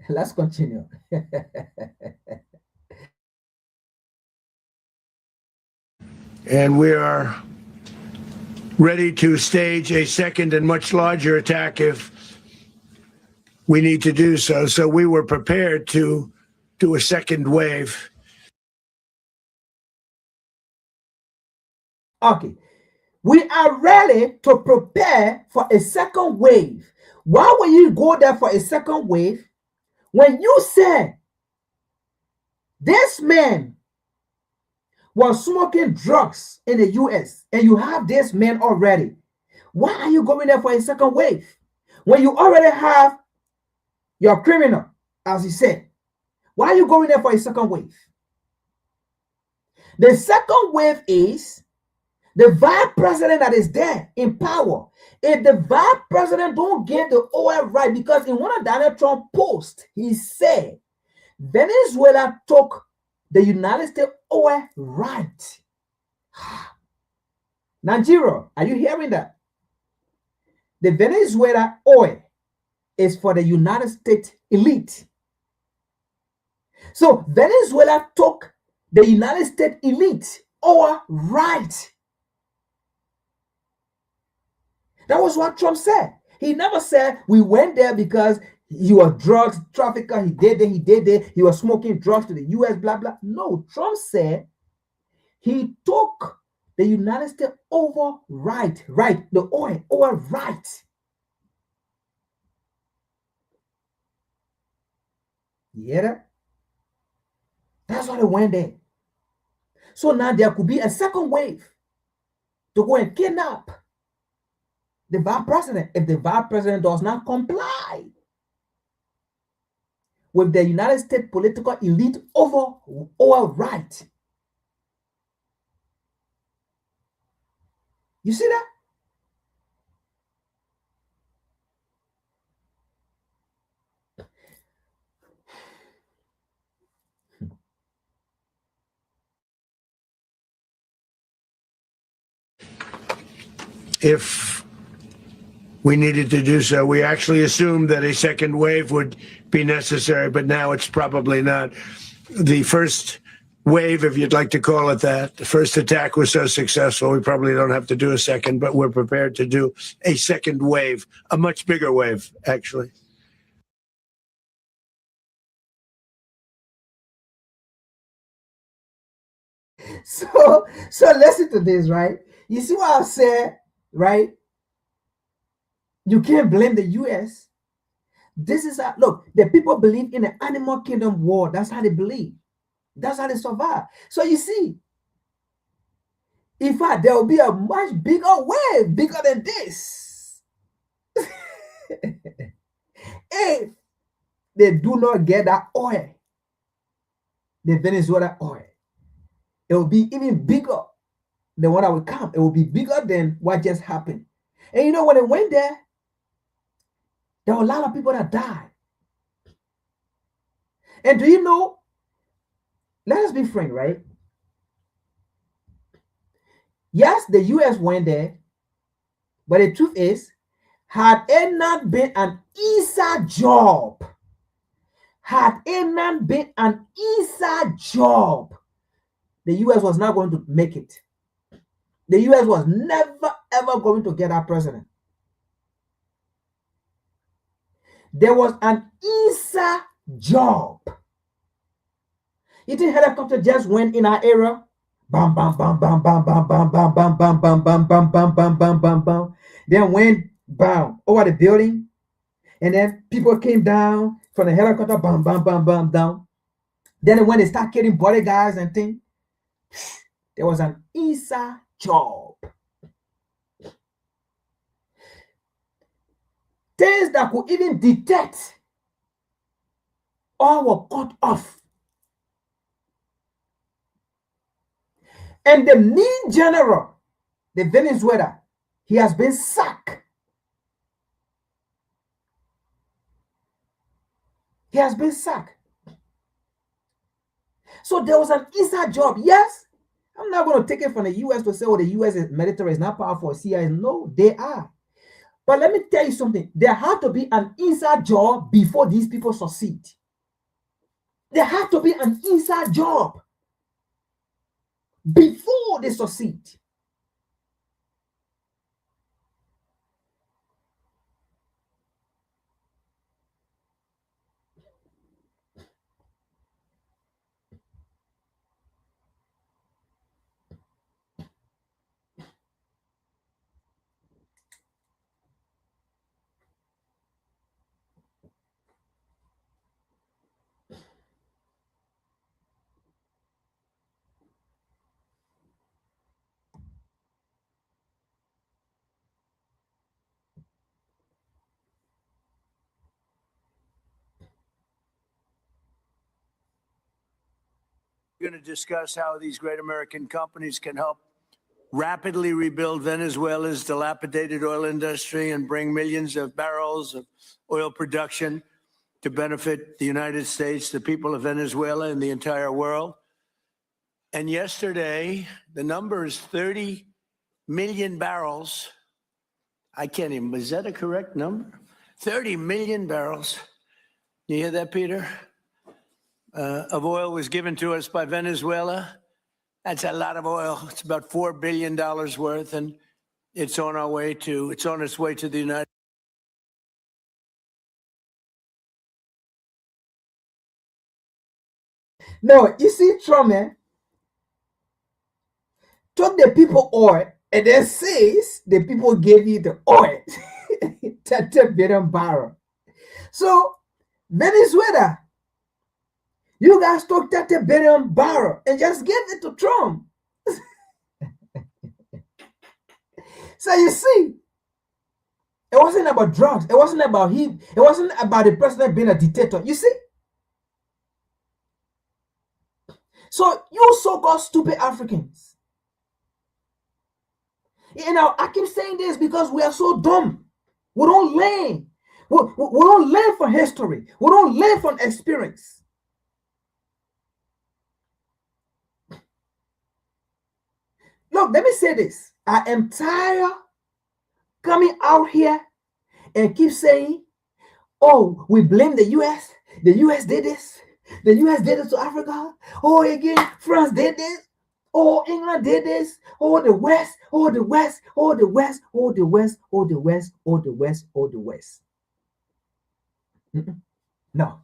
Let's continue. And we are ready to stage a second and much larger attack if we need to do so. So we were prepared to do a second wave. Okay. We are ready to prepare for a second wave. Why would you go there for a second wave when you said this man was smoking drugs in the US and you have this man already? Why are you going there for a second wave when you already have your criminal, as you said? Why are you going there for a second wave? The second wave is the vice president that is there in power. If the vice president don't get the oil right, because in one of Donald Trump posts, he said Venezuela took the United States oil right. Nigeria, are you hearing that? The Venezuela oil is for the United States elite. So Venezuela took the United States elite oil right. That was what Trump said. He never said we went there because he was drugs trafficker. He did it. He was smoking drugs to the US, blah, blah. No, Trump said he took the United States over right, the oil right. You hear that? That's why they went there. So now there could be a second wave to go and kidnap the vice president if the vice president does not comply with the United States political elite over oil right. You see that? If we needed to do so, we actually assumed that a second wave would be necessary, but now it's probably not. The first wave, if you'd like to call it that, the first attack was so successful, we probably don't have to do a second, but we're prepared to do a second wave, a much bigger wave, actually. So listen to this, right? You see what I said, right? You can't blame the US. This is how, look, the people believe in the animal kingdom war. That's how they believe. That's how they survive. So you see, in fact, there will be a much bigger wave, bigger than this. If they do not get that oil, the Venezuela oil, it will be even bigger than what I will come. It will be bigger than what just happened. And you know, when it went there were a lot of people that died. And do you know, let us be frank, right? Yes, the US went there, but the truth is, had it not been an easier job, the US was not going to make it. The US was never, ever going to get our president. There was an easier job. You think helicopter just went in our era? Bam, bam, bam, bam, bam, bam, bam, bam, bam, bam, bam, bam, bam, bam, bam, bam, bam, bam. Then went bam over the building, and then people came down from the helicopter, bam, bam, bam, bam, down. Then when they start killing bodyguards and things, there was an easier job. Things that could even detect all were cut off. And the main general, the Venezuela, he has been sacked. He has been sacked. So there was an inside job. Yes, I'm not going to take it from the US to say, oh, the US military is not powerful. CIA, no, they are. But let me tell you something. There had to be an inside job before these people succeed. There had to be an inside job before they succeed. We're going to discuss how these great American companies can help rapidly rebuild Venezuela's dilapidated oil industry and bring millions of barrels of oil production to benefit the United States, the people of Venezuela, and the entire world. And yesterday, the number is 30 million barrels. I can't even, is that a correct number? 30 million barrels. You hear that, Peter? Of oil was given to us by Venezuela. That's a lot of oil. It's about $4 billion worth, and it's on its way to the United States. No, you see, Trump, took the people oil and then says the people gave you the oil. 30 billion barrel. So, Venezuela, you guys took 30 billion barrel and just gave it to Trump. So you see, it wasn't about drugs. It wasn't about him. It wasn't about the president being a dictator. You see? So you so-called stupid Africans. You know, I keep saying this because we are so dumb. We don't learn. We don't learn from history. We don't learn from experience. Look, let me say this. I am tired coming out here and keep saying, oh, we blame the U.S. The U.S. did this. The U.S. did it to Africa. Oh, again, France did this. Oh, England did this. Oh, the West. Oh, the West. Oh, the West. Oh, the West. Oh, the West. Oh, the West. Oh, the West. No.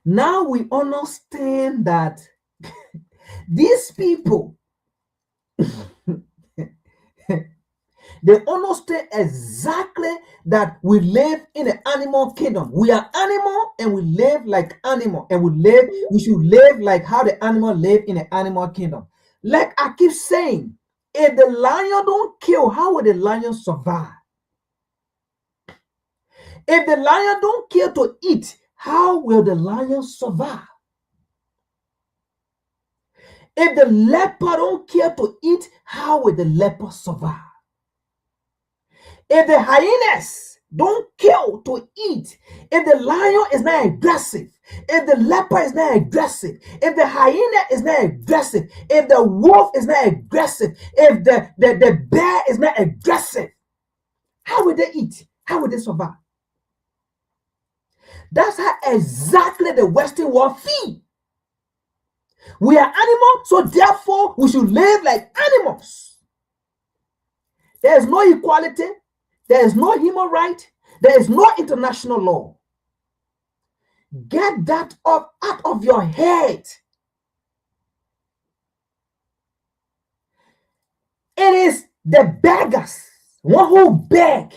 Now we understand that these people, they understand exactly that we live in an animal kingdom. We are animal and we live like animal, and we should live like how the animal live in an animal kingdom. Like I keep saying, if the lion don't kill, how will the lion survive? If the lion don't kill to eat, how will the lion survive? If the leopard don't kill to eat, how will the leopard survive? If the hyenas don't kill to eat, if the lion is not aggressive, if the leopard is not aggressive, if the hyena is not aggressive, if the wolf is not aggressive, if the bear is not aggressive, how will they eat? How will they survive? That's how exactly the Western world feed. We are animals, so therefore we should live like animals. There is no equality. There is no human right. There is no international law. Get that up out of your head. It is the beggars, one who beg,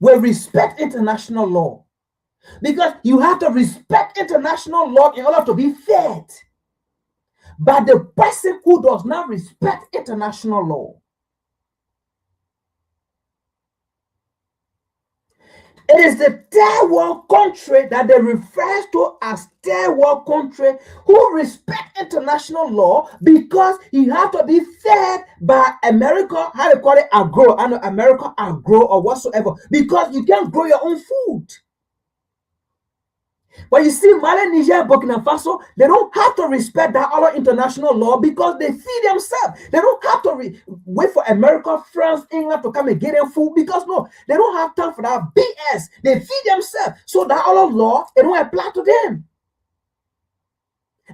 will respect international law. Because you have to respect international law in order to be fed. But the person who does not respect international law, it is the third world country that they refer to as third world country who respect international law, because you have to be fed by America, how they call it, agro, I know America agro or whatsoever, because you can't grow your own food. But you see, Mali, Niger, Burkina Faso, they don't have to respect that other international law because they feed themselves. They don't have to wait for America, France, England to come and get them food, because no, they don't have time for that BS. They feed themselves. So that other law, it don't apply to them.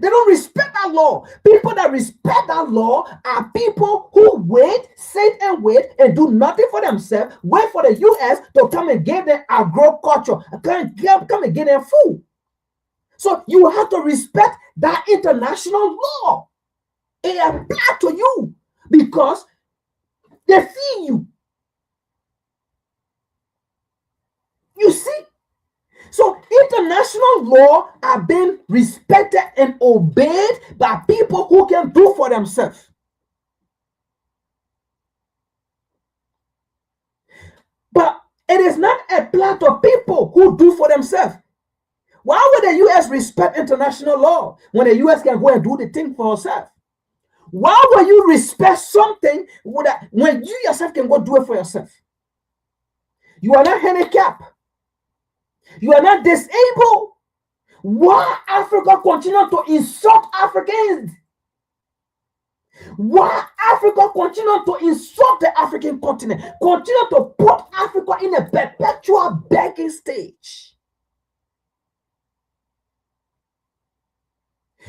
They don't respect that law. People that respect that law are people who wait, sit and wait, and do nothing for themselves, wait for the U.S. to come and give them agriculture, come and get them food. So you have to respect that international law. It applies to you because they feed you. You see? So international law are being respected and obeyed by people who can do for themselves. But it is not applied to people who do for themselves. Why would the US respect international law when the US can go and do the thing for herself? Why would you respect something when you yourself can go do it for yourself? You are not handicapped. You are not disabled. Why Africa continue to insult Africans? Why Africa continue to insult the African continent? Continue to put Africa in a perpetual begging stage.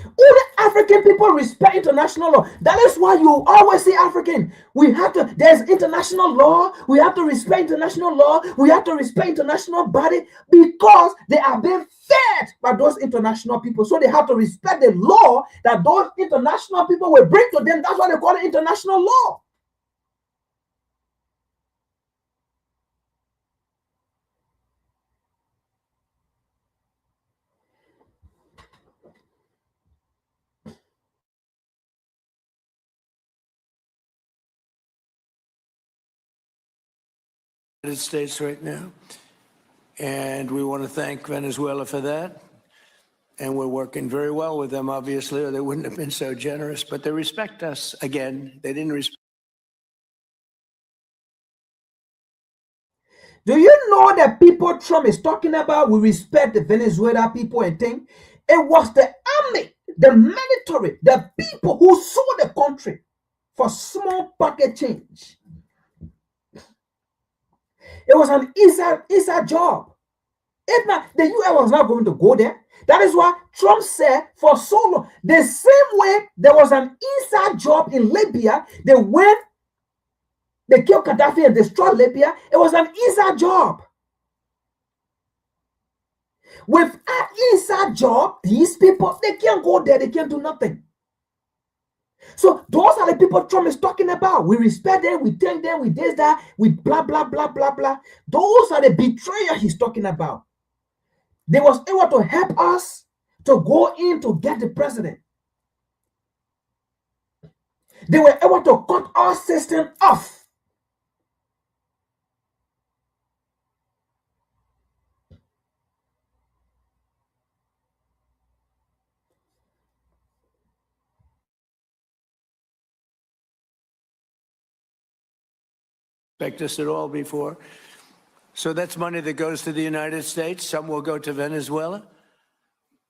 Only African people respect international law. That is why you always say African. There's international law. We have to respect international law. We have to respect international body because they are being fed by those international people. So they have to respect the law that those international people will bring to them. That's why they call it international law. United States right now. And we want to thank Venezuela for that. And we're working very well with them, obviously, or they wouldn't have been so generous. But they respect us. Again, they didn't respect. Do you know that people Trump is talking about? We respect the Venezuela people and thing. It was the army, the military, the people who sold the country for small pocket change. It was an easy job. If not, the US was not going to go there. That is why Trump said for so long, the same way there was an inside job in Libya, they killed Gaddafi and destroyed Libya. It was an inside job. With an inside job, these people, they can't go there, they can't do nothing. So those are the people Trump is talking about. We respect them, we thank them, we this, that, we blah, blah, blah, blah, blah. Those are the betrayers he's talking about. They was able to help us to go in to get the president. They were able to cut our system off. Us at all before. So that's money that goes to the United States. Some will go to Venezuela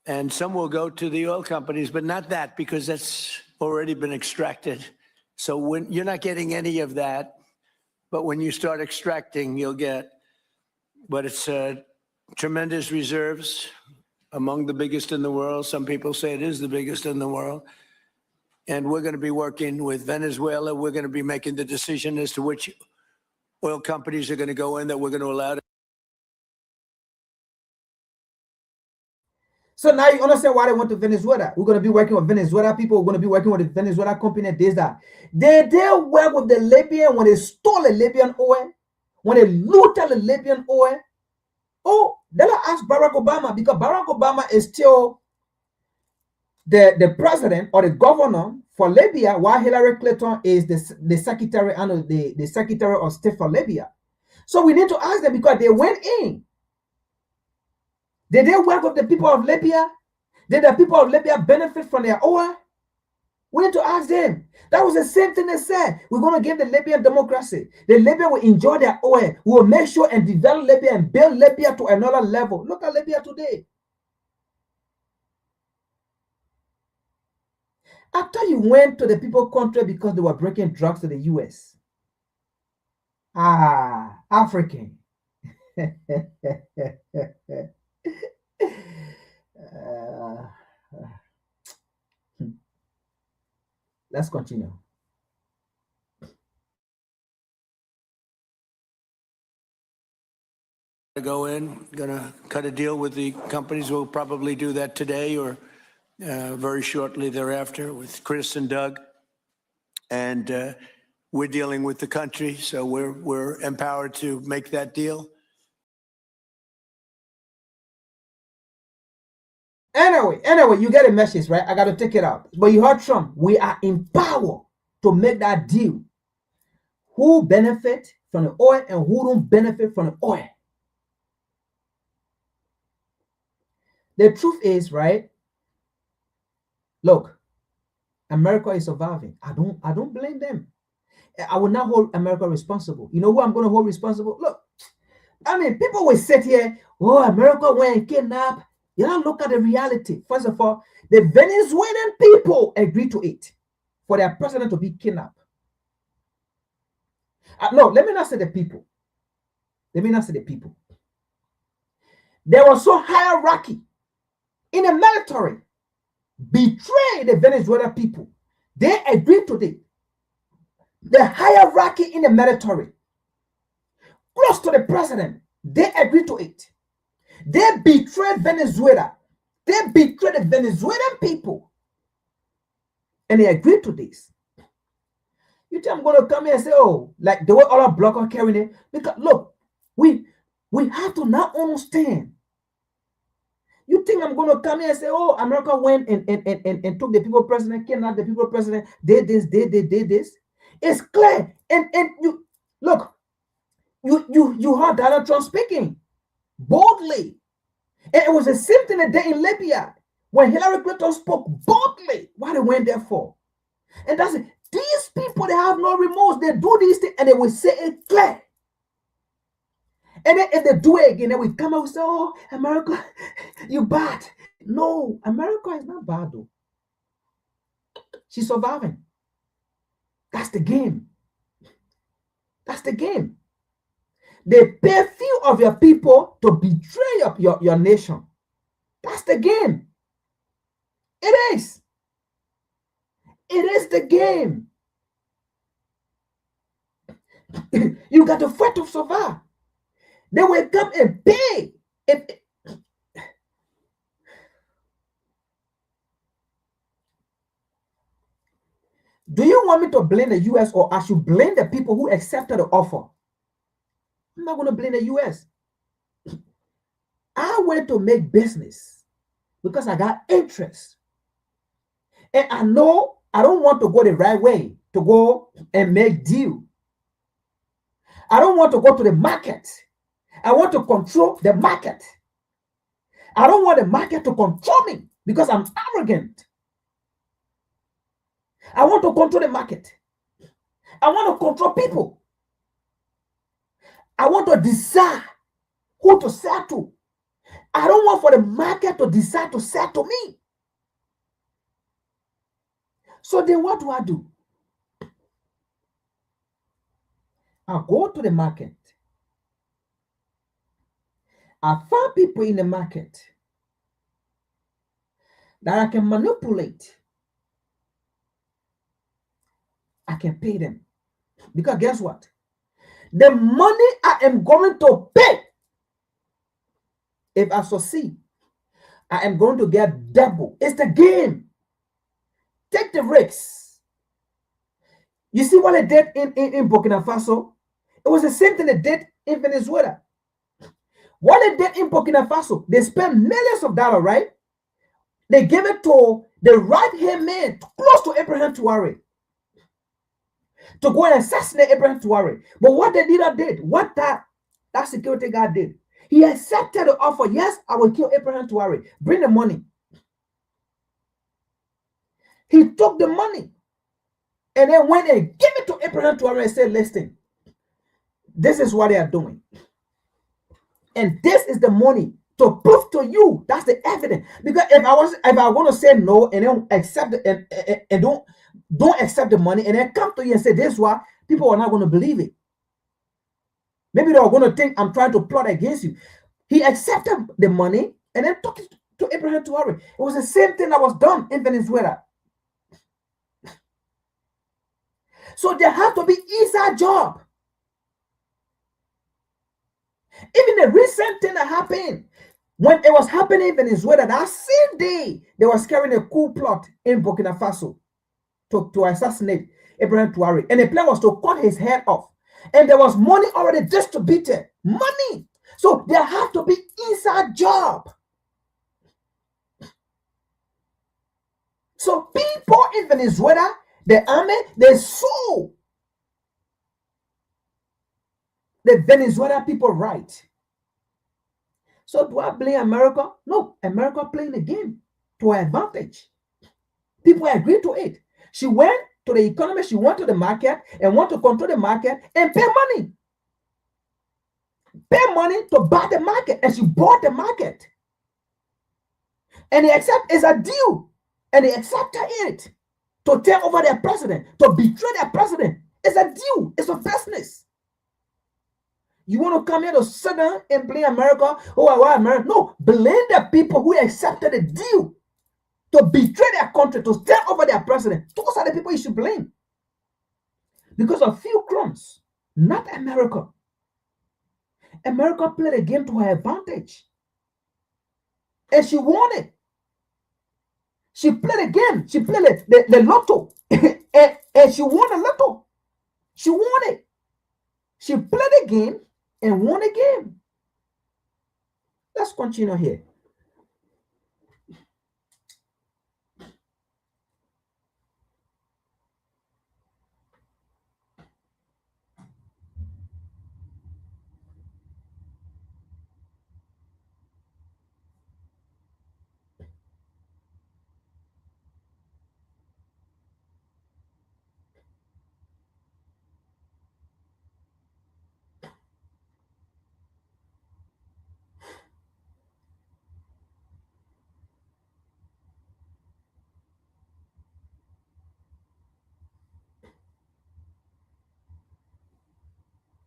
and some will go to the oil companies, but not that because that's already been extracted. So when you're not getting any of that, but when you start extracting, you'll get, but it's tremendous reserves, among the biggest in the world. Some people say it is the biggest in the world. And we're going to be working with Venezuela. We're going to be making the decision as to which oil companies are going to go in that we're going to allow. So now you understand why they went to Venezuela. We're going to be working with Venezuela people. We're going to be working with the Venezuela company. This, that. They work with the Libyan when they stole the Libyan oil, when they looted the Libyan oil. Oh, then I asked Barack Obama because Barack Obama is still the president or the governor for Libya, while Hillary Clinton is the secretary and the secretary of state for Libya. So we need to ask them because they went in. Did they work with the people of Libya? Did the people of Libya benefit from their oil? We need to ask them. That was the same thing they said. We're going to give the Libyan democracy. The Libya will enjoy their oil. We will make sure and develop Libya and build Libya to another level. Look at Libya today. I thought you went to the people country because they were breaking drugs to the US. Ah, African. Let's continue. Go in, gonna cut a deal with the companies. We'll probably do that today or very shortly thereafter with Chris and Doug. And we're dealing with the country, so we're empowered to make that deal. Anyway, you get a message, right? I got to take it out. But you heard Trump. We are empowered to make that deal. Who benefit from the oil and who don't benefit from the oil. The truth is, right? Look, America is surviving. I don't blame them. I will not hold America responsible. You know who I'm going to hold responsible? Look, I mean, people will sit here, oh, America went and kidnapped. You don't look at the reality. First of all, the Venezuelan people agreed to it for their president to be kidnapped. No, let me not say the people. Let me not say the people. There was so hierarchy in the military. Betray the Venezuelan people. They agreed to it. The hierarchy in the military, close to the president, they agreed to it. They betrayed Venezuela. They betrayed the Venezuelan people. And they agreed to this. You think I'm going to come here and say, oh, like the way all our bloc are carrying it? Because look, we have to now understand. You think I'm going to come here and say, oh, America went and took the people president, kidnapped the people president, did this. It's clear. And you look, you heard Donald Trump speaking boldly. And it was the same thing that day in Libya when Hillary Clinton spoke boldly. What they went there for? And that's it. These people, they have no remorse. They do these things and they will say it clear. And then if they do it again, then we come out and say, oh, America, you bad. No, America is not bad though. She's surviving. That's the game. That's the game. They pay few of your people to betray your nation. That's the game. It is. It is the game. You got to fight to survive. They will come and pay. Do you want me to blame the U.S. or I should blame the people who accepted the offer? I'm not going to blame the U.S. I went to make business because I got interest. And I know I don't want to go the right way to go and make deal. I don't want to go to the market. I want to control the market. I don't want the market to control me because I'm arrogant. I want to control the market. I want to control people. I want to decide who to sell to. I don't want for the market to decide to sell to me. So then what do? I go to the market. I find people in the market that I can manipulate. I can pay them. Because guess what? The money I am going to pay, if I succeed, I am going to get double. It's the game. Take the risks. You see what they did in Burkina Faso? It was the same thing they did in Venezuela. What they did in Burkina Faso, they spent millions of dollars, right? They gave it to the right-hand man close to Ibrahim Traoré to go and assassinate Ibrahim Traoré. But what the leader did, what that security guard did, he accepted the offer. Yes, I will kill Ibrahim Traoré. Bring the money. He took the money and then went and gave it to Ibrahim Traoré and said, listen, this is what they are doing. And this is the money to prove to you. That's the evidence. Because if I want to say no and don't accept it and don't accept the money and then come to you and say this is why, people are not going to believe it. Maybe they're going to think I'm trying to plot against you. He accepted the money and then took it to Ibrahim Traoré. It was the same thing that was done in Venezuela. So there has to be inside job. Even the recent thing that happened, when it was happening in Venezuela, that same day, they was carrying a coup plot in Burkina Faso to assassinate Ibrahim Traoré. And the plan was to cut his head off. And there was money already distributed. Money. So there have to be inside job. So people in Venezuela, the army, they sold the Venezuelan people right. So do I blame America? No, America playing the game to her advantage. People agree to it. She went to the economy, she went to the market and want to control the market and pay money. Pay money to buy the market, and she bought the market. And they accept it's a deal. And they accepted it to take over their president, to betray their president. It's a deal. It's a business. You want to come here to sit down and blame America? Oh, why America? No, blame the people who accepted the deal to betray their country, to take over their president. Those are the people you should blame. Because of few crumbs, not America. America played a game to her advantage. And she won it. She played a game. She played the lotto. and she won the lotto. She won it. She played the game and won the game. Let's continue here.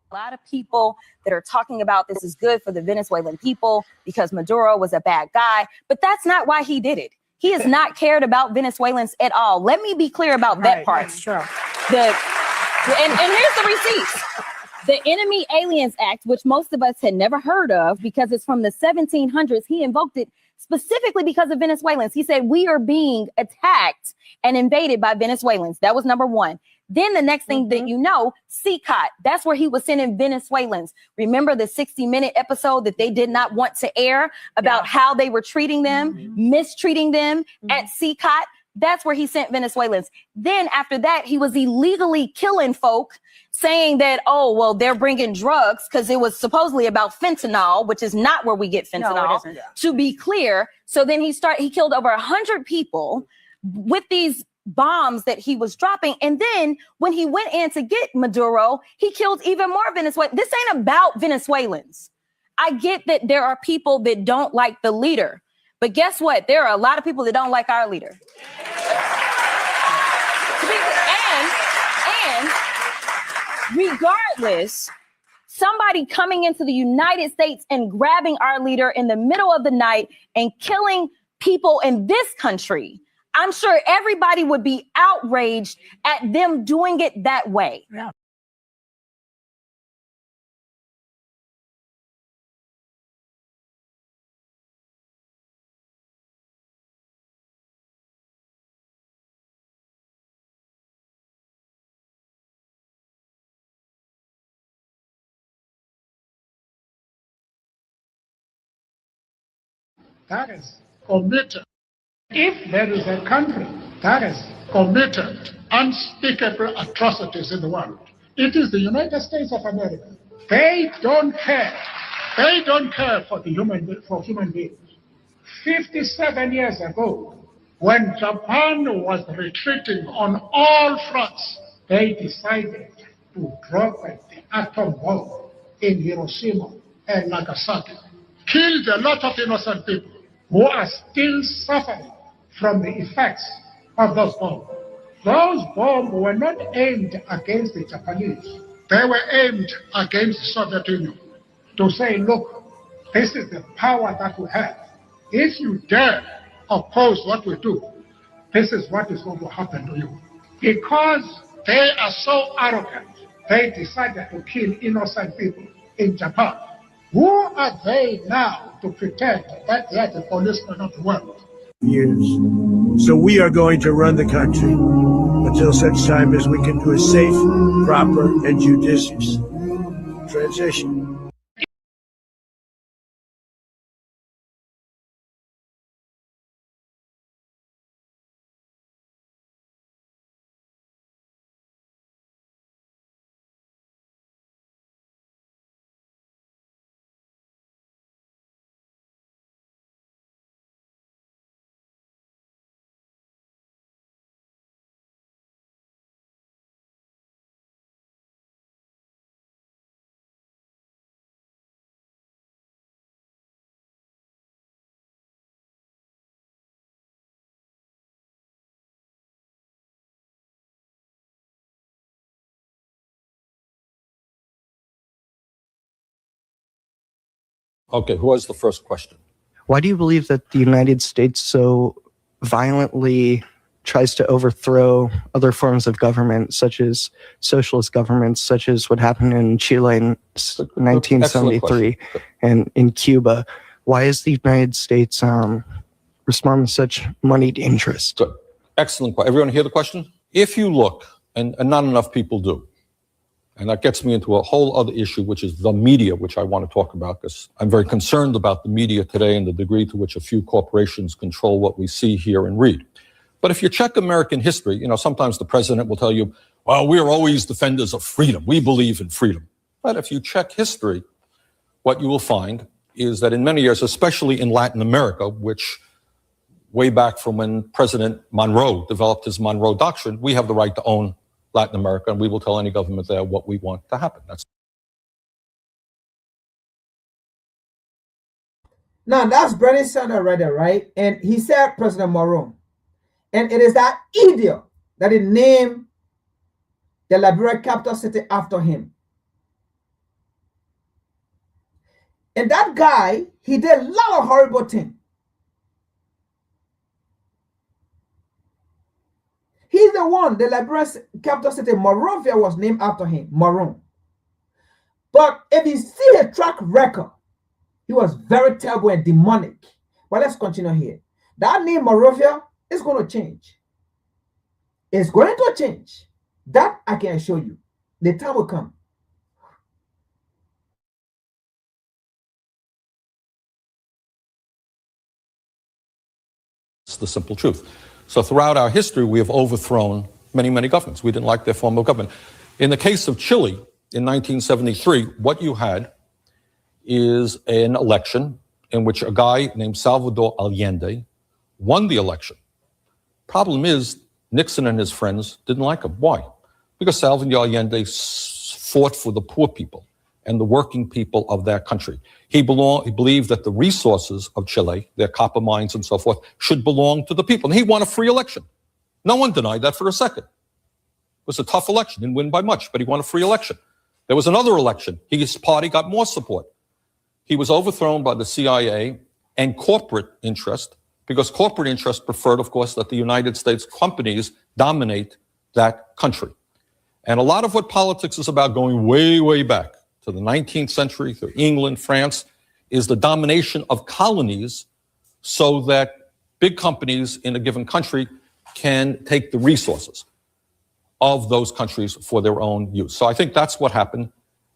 A lot of people that are talking about this is good for the Venezuelan people because Maduro was a bad guy, but that's not why he did it. He has not cared about Venezuelans at all. Let me be clear about that part. That's true. And here's the receipts. The Enemy Aliens Act, which most of us had never heard of because it's from the 1700s, he invoked it specifically because of Venezuelans. He said, we are being attacked and invaded by Venezuelans. That was number one. Then the next thing that you know, CCOT, that's where he was sending Venezuelans. Remember the 60-minute episode that they did not want to air about how they were treating them, mistreating them at CCOT? That's where he sent Venezuelans. Then after that, he was illegally killing folk, saying that, oh, well, they're bringing drugs because it was supposedly about fentanyl, which is not where we get fentanyl, No, it isn't. to be clear. So then he killed over 100 people with these bombs that he was dropping. And then when he went in to get Maduro, he killed even more Venezuelans. This ain't about Venezuelans. I get that there are people that don't like the leader, but guess what? There are a lot of people that don't like our leader. And regardless, somebody coming into the United States and grabbing our leader in the middle of the night and killing people in this country, I'm sure everybody would be outraged at them doing it that way. Yeah. That is committed. If there is a country that has committed unspeakable atrocities in the world, it is the United States of America. They don't care. They don't care for human beings. 57 years ago, when Japan was retreating on all fronts, they decided to drop the atom bomb in Hiroshima and Nagasaki. Killed a lot of innocent people who are still suffering from the effects of those bombs. Those bombs were not aimed against the Japanese. They were aimed against the Soviet Union to say, look, this is the power that we have. If you dare oppose what we do, this is what is going to happen to you. Because they are so arrogant, they decided to kill innocent people in Japan. Who are they now to pretend that they are the policemen of the world? Years. So we are going to run the country until such time as we can do a safe, proper, and judicious transition. Okay, who has the first question? Why do you believe that the United States so violently tries to overthrow other forms of government, such as socialist governments, such as what happened in Chile in 1973 and in Cuba? Why is the United States responding with such moneyed interest? Good. Excellent question. Everyone hear the question? If you look, and not enough people do, and that gets me into a whole other issue, which is the media, which I want to talk about, because I'm very concerned about the media today and the degree to which a few corporations control what we see, hear, and read. But if you check American history, you know, sometimes the president will tell you, well, we're always defenders of freedom. We believe in freedom. But if you check history, what you will find is that in many years, especially in Latin America, which way back from when President Monroe developed his Monroe Doctrine, we have the right to own Latin America, and we will tell any government there what we want to happen. That's Bernie Sanders right there, right? And he said President Monroe. And it is that idiot that he named the Liberia capital city after him. And that guy, he did a lot of horrible things. He's the one, the Liberia capital city, Monrovia, was named after him, Monroe. But if you see a track record, he was very terrible and demonic. But let's continue here. That name, Monrovia, is going to change. It's going to change. That I can assure you. The time will come. It's the simple truth. So throughout our history, we have overthrown many, many governments. We didn't like their form of government. In the case of Chile in 1973, what you had is an election in which a guy named Salvador Allende won the election. Problem is, Nixon and his friends didn't like him. Why? Because Salvador Allende fought for the poor people and the working people of that country. He believed that the resources of Chile, their copper mines and so forth, should belong to the people. And he won a free election. No one denied that for a second. It was a tough election, didn't win by much, but he won a free election. There was another election. His party got more support. He was overthrown by the CIA and corporate interest, because corporate interest preferred, of course, that the United States companies dominate that country. And a lot of what politics is about, going way, way back to the 19th century, through England, France, is the domination of colonies so that big companies in a given country can take the resources of those countries for their own use. So I think that's what happened.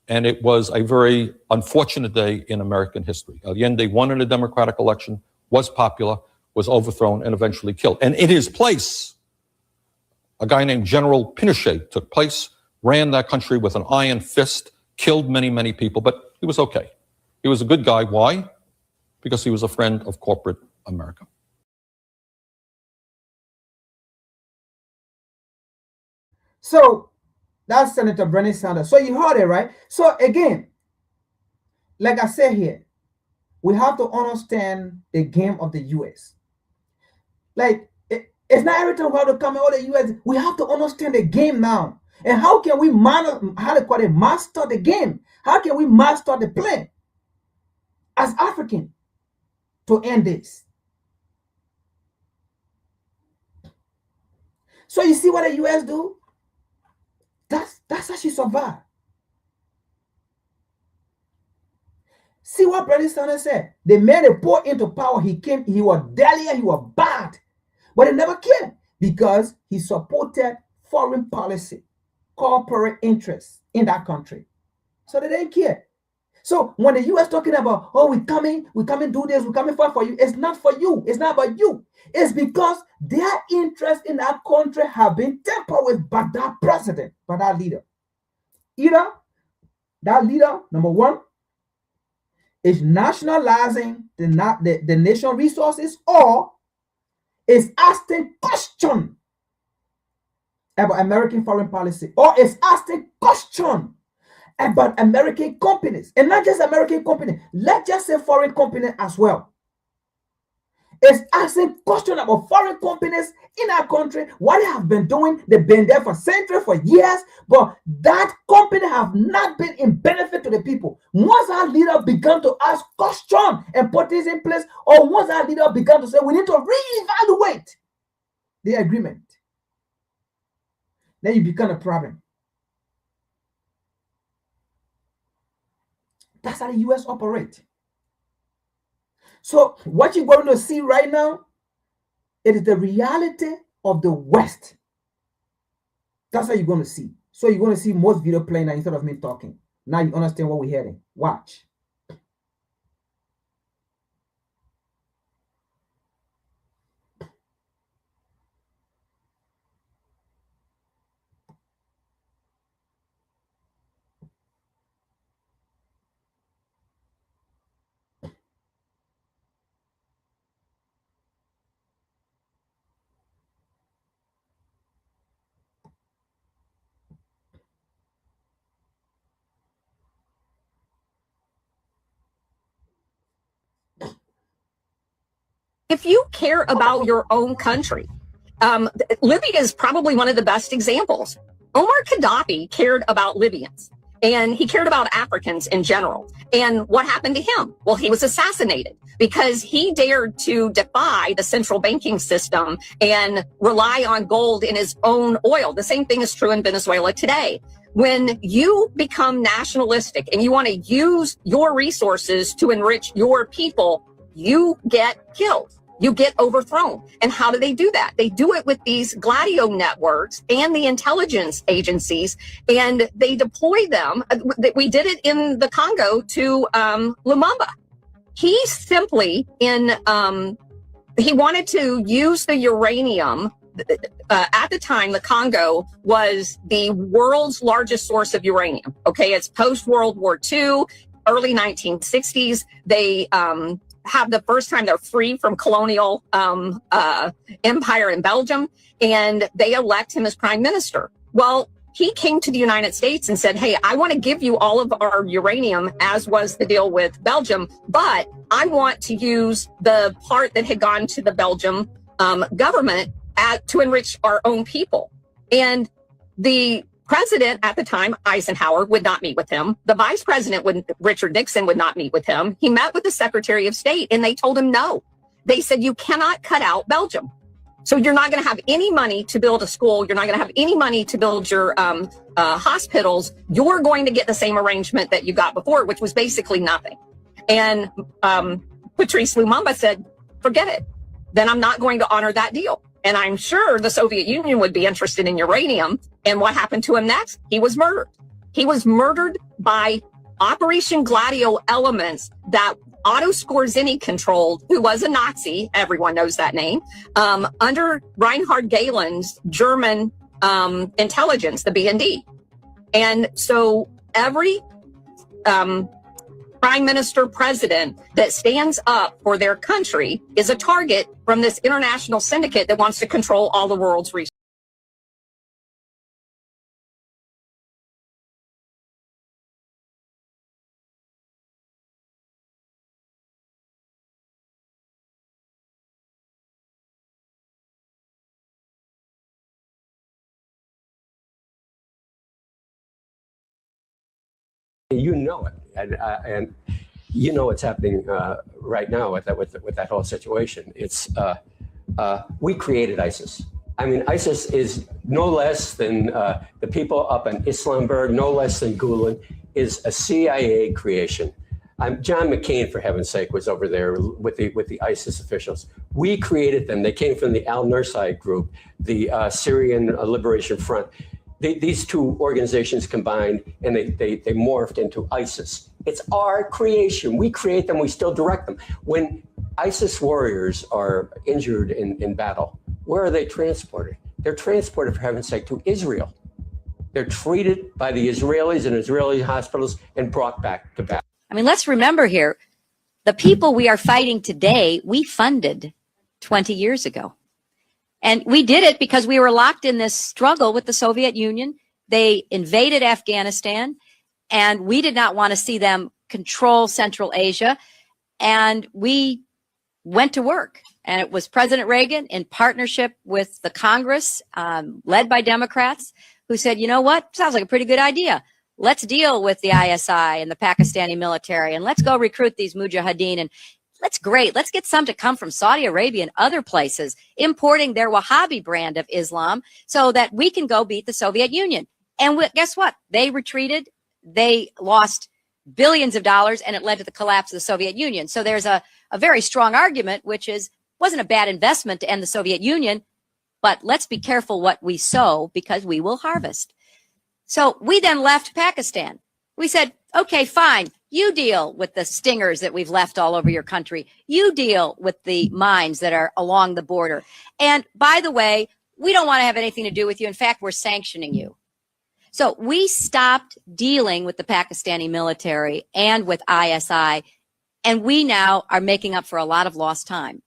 And it was a very unfortunate day in American history. Allende won in a democratic election, was popular, was overthrown, and eventually killed. And in his place, a guy named General Pinochet took place, ran that country with an iron fist, killed many, many people, but he was okay. He was a good guy. Why? Because he was a friend of corporate America. So that's Senator Bernie Sanders. So you heard it, right? So again, like I said here, we have to understand the game of the U.S. Like, it's not every time we have to come out of the U.S. We have to understand the game now. And how can we master the game? How can we master the plan as African to end this? So you see what the U.S. do? That's how she survived. See what Bernie Sanders said. The man they poured into power, he was deadly, he was bad. But he never cared because he supported foreign policy, corporate interests in that country. So they didn't care. So when the U.S. talking about, oh, we coming do this, we coming fight for you, it's not for you. It's not about you. It's because their interests in that country have been tampered with by that president, by that leader. Either that leader, number one, is nationalizing the nation resources, or is asking question about American foreign policy, or is asking question about American companies, and not just American companies, let's just say foreign companies as well. is asking questions about foreign companies in our country, what they have been doing. They've been there for centuries, for years, but that company have not been in benefit to the people. Once our leader began to ask questions and put this in place, or once our leader began to say we need to reevaluate the agreement, then you become a problem. That's how the US operate. So what you're going to see right now, it is the reality of the West. That's how you're going to see. So you're going to see most video playing now instead of me talking. Now you understand what we're hearing. Watch. If you care about your own country, Libya is probably one of the best examples. Omar Gaddafi cared about Libyans, and he cared about Africans in general. And what happened to him? Well, he was assassinated because he dared to defy the central banking system and rely on gold in his own oil. The same thing is true in Venezuela today. When you become nationalistic and you want to use your resources to enrich your people, you get killed. You get overthrown. And how do they do that? They do it with these Gladio networks and the intelligence agencies, and they deploy them. We did it in the Congo to Lumumba. He simply, he wanted to use the uranium. At the time, the Congo was the world's largest source of uranium. Okay, it's post-World War II, early 1960s. They have the first time they're free from colonial empire in Belgium, and they elect him as prime minister. Well, he came to the United States and said, hey, I want to give you all of our uranium, as was the deal with Belgium, but I want to use the part that had gone to the Belgium government to enrich our own people. And the president at the time, Eisenhower, would not meet with him. The vice president, Richard Nixon, would not meet with him. He met with the Secretary of State, and they told him no. They said, you cannot cut out Belgium. So you're not going to have any money to build a school. You're not going to have any money to build your hospitals. You're going to get the same arrangement that you got before, which was basically nothing. And Patrice Lumumba said, forget it. Then I'm not going to honor that deal. And I'm sure the Soviet Union would be interested in uranium. And what happened to him next? He was murdered. He was murdered by Operation Gladio elements that Otto Skorzeny controlled, who was a Nazi. Everyone knows that name. Under Reinhard Gehlen's German intelligence, the BND. And so every prime minister, president that stands up for their country is a target from this international syndicate that wants to control all the world's resources. You know it, and you know what's happening right now with that whole situation. It's we created ISIS. I mean, ISIS is no less than the people up in Islamberg, no less than Gulen, is a CIA creation. John McCain, for heaven's sake, was over there with the ISIS officials. We created them. They came from the Al-Nusra group, the Syrian Liberation Front. These two organizations combined, and they morphed into ISIS. It's our creation. We create them. We still direct them. When ISIS warriors are injured in battle, where are they transported? They're transported, for heaven's sake, to Israel. They're treated by the Israelis in Israeli hospitals and brought back to battle. I mean, let's remember here, the people we are fighting today, we funded 20 years ago. And we did it because we were locked in this struggle with the Soviet Union. They invaded Afghanistan, and we did not want to see them control Central Asia. And we went to work. And it was President Reagan in partnership with the Congress, led by Democrats, who said, you know what, sounds like a pretty good idea. Let's deal with the ISI and the Pakistani military, and let's go recruit these mujahideen. And let's get some to come from Saudi Arabia and other places, importing their Wahhabi brand of Islam so that we can go beat the Soviet Union. And guess what? They retreated. They lost billions of dollars, and it led to the collapse of the Soviet Union. So there's a very strong argument, which wasn't a bad investment to end the Soviet Union, but let's be careful what we sow because we will harvest. So we then left Pakistan. We said, okay, fine. You deal with the stingers that we've left all over your country. You deal with the mines that are along the border. And by the way, we don't want to have anything to do with you. In fact, we're sanctioning you. So we stopped dealing with the Pakistani military and with ISI, and we now are making up for a lot of lost time.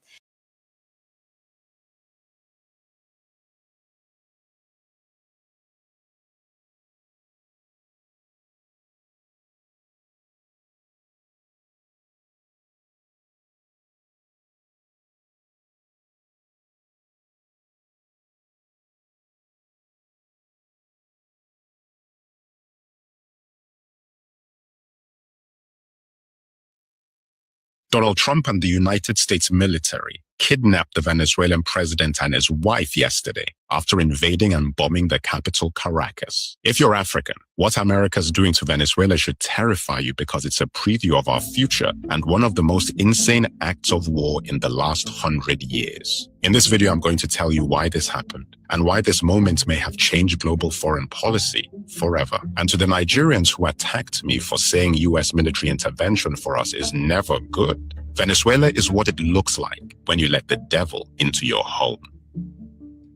Donald Trump and the United States military kidnapped the Venezuelan president and his wife yesterday after invading and bombing the capital, Caracas. If you're African, what America's doing to Venezuela should terrify you because it's a preview of our future and one of the most insane acts of war in the last 100 years. In this video, I'm going to tell you why this happened and why this moment may have changed global foreign policy forever. And to the Nigerians who attacked me for saying US military intervention for us is never good, Venezuela is what it looks like when you let the devil into your home.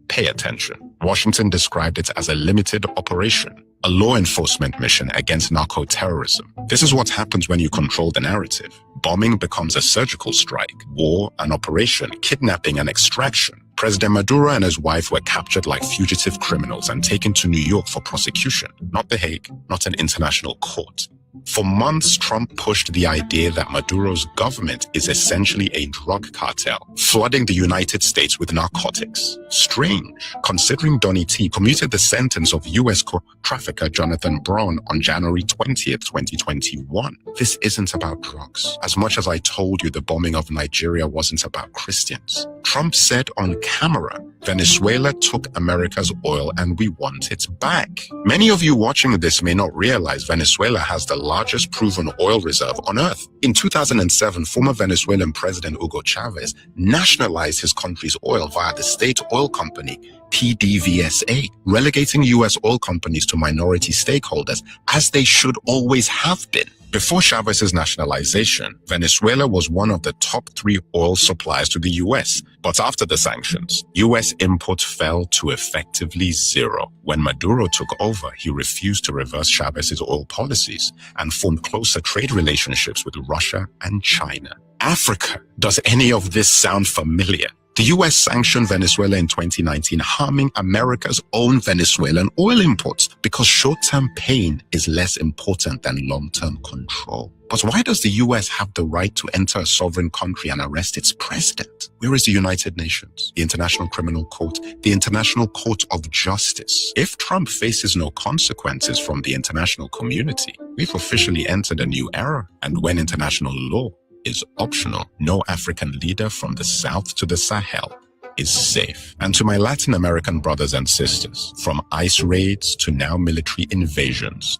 Pay attention. Washington described it as a limited operation, a law enforcement mission against narco-terrorism. This is what happens when you control the narrative. Bombing becomes a surgical strike, war an operation, kidnapping an extraction. President Maduro and his wife were captured like fugitive criminals and taken to New York for prosecution, not The Hague, not an international court. For months, Trump pushed the idea that Maduro's government is essentially a drug cartel, flooding the United States with narcotics. Strange, considering Donny T commuted the sentence of U.S. trafficker Jonathan Braun on January 20th, 2021. This isn't about drugs. As much as I told you the bombing of Nigeria wasn't about Christians. Trump said on camera, Venezuela took America's oil and we want it back. Many of you watching this may not realize Venezuela has the largest proven oil reserve on earth. In 2007, former Venezuelan President Hugo Chavez nationalized his country's oil via the state oil company PDVSA, relegating U.S. oil companies to minority stakeholders, as they should always have been. Before Chavez's nationalization, Venezuela was one of the top 3 oil suppliers to the U.S. But after the sanctions, U.S. imports fell to effectively zero. When Maduro took over, he refused to reverse Chavez's oil policies and formed closer trade relationships with Russia and China. Africa. Does any of this sound familiar? The U.S. sanctioned Venezuela in 2019, harming America's own Venezuelan oil imports because short-term pain is less important than long-term control. But why does the U.S. have the right to enter a sovereign country and arrest its president? Where is the United Nations, the International Criminal Court, the International Court of Justice? If Trump faces no consequences from the international community, we've officially entered a new era. And when international law is optional, no African leader from the South to the Sahel is safe. And to my Latin American brothers and sisters, from ICE raids to now military invasions,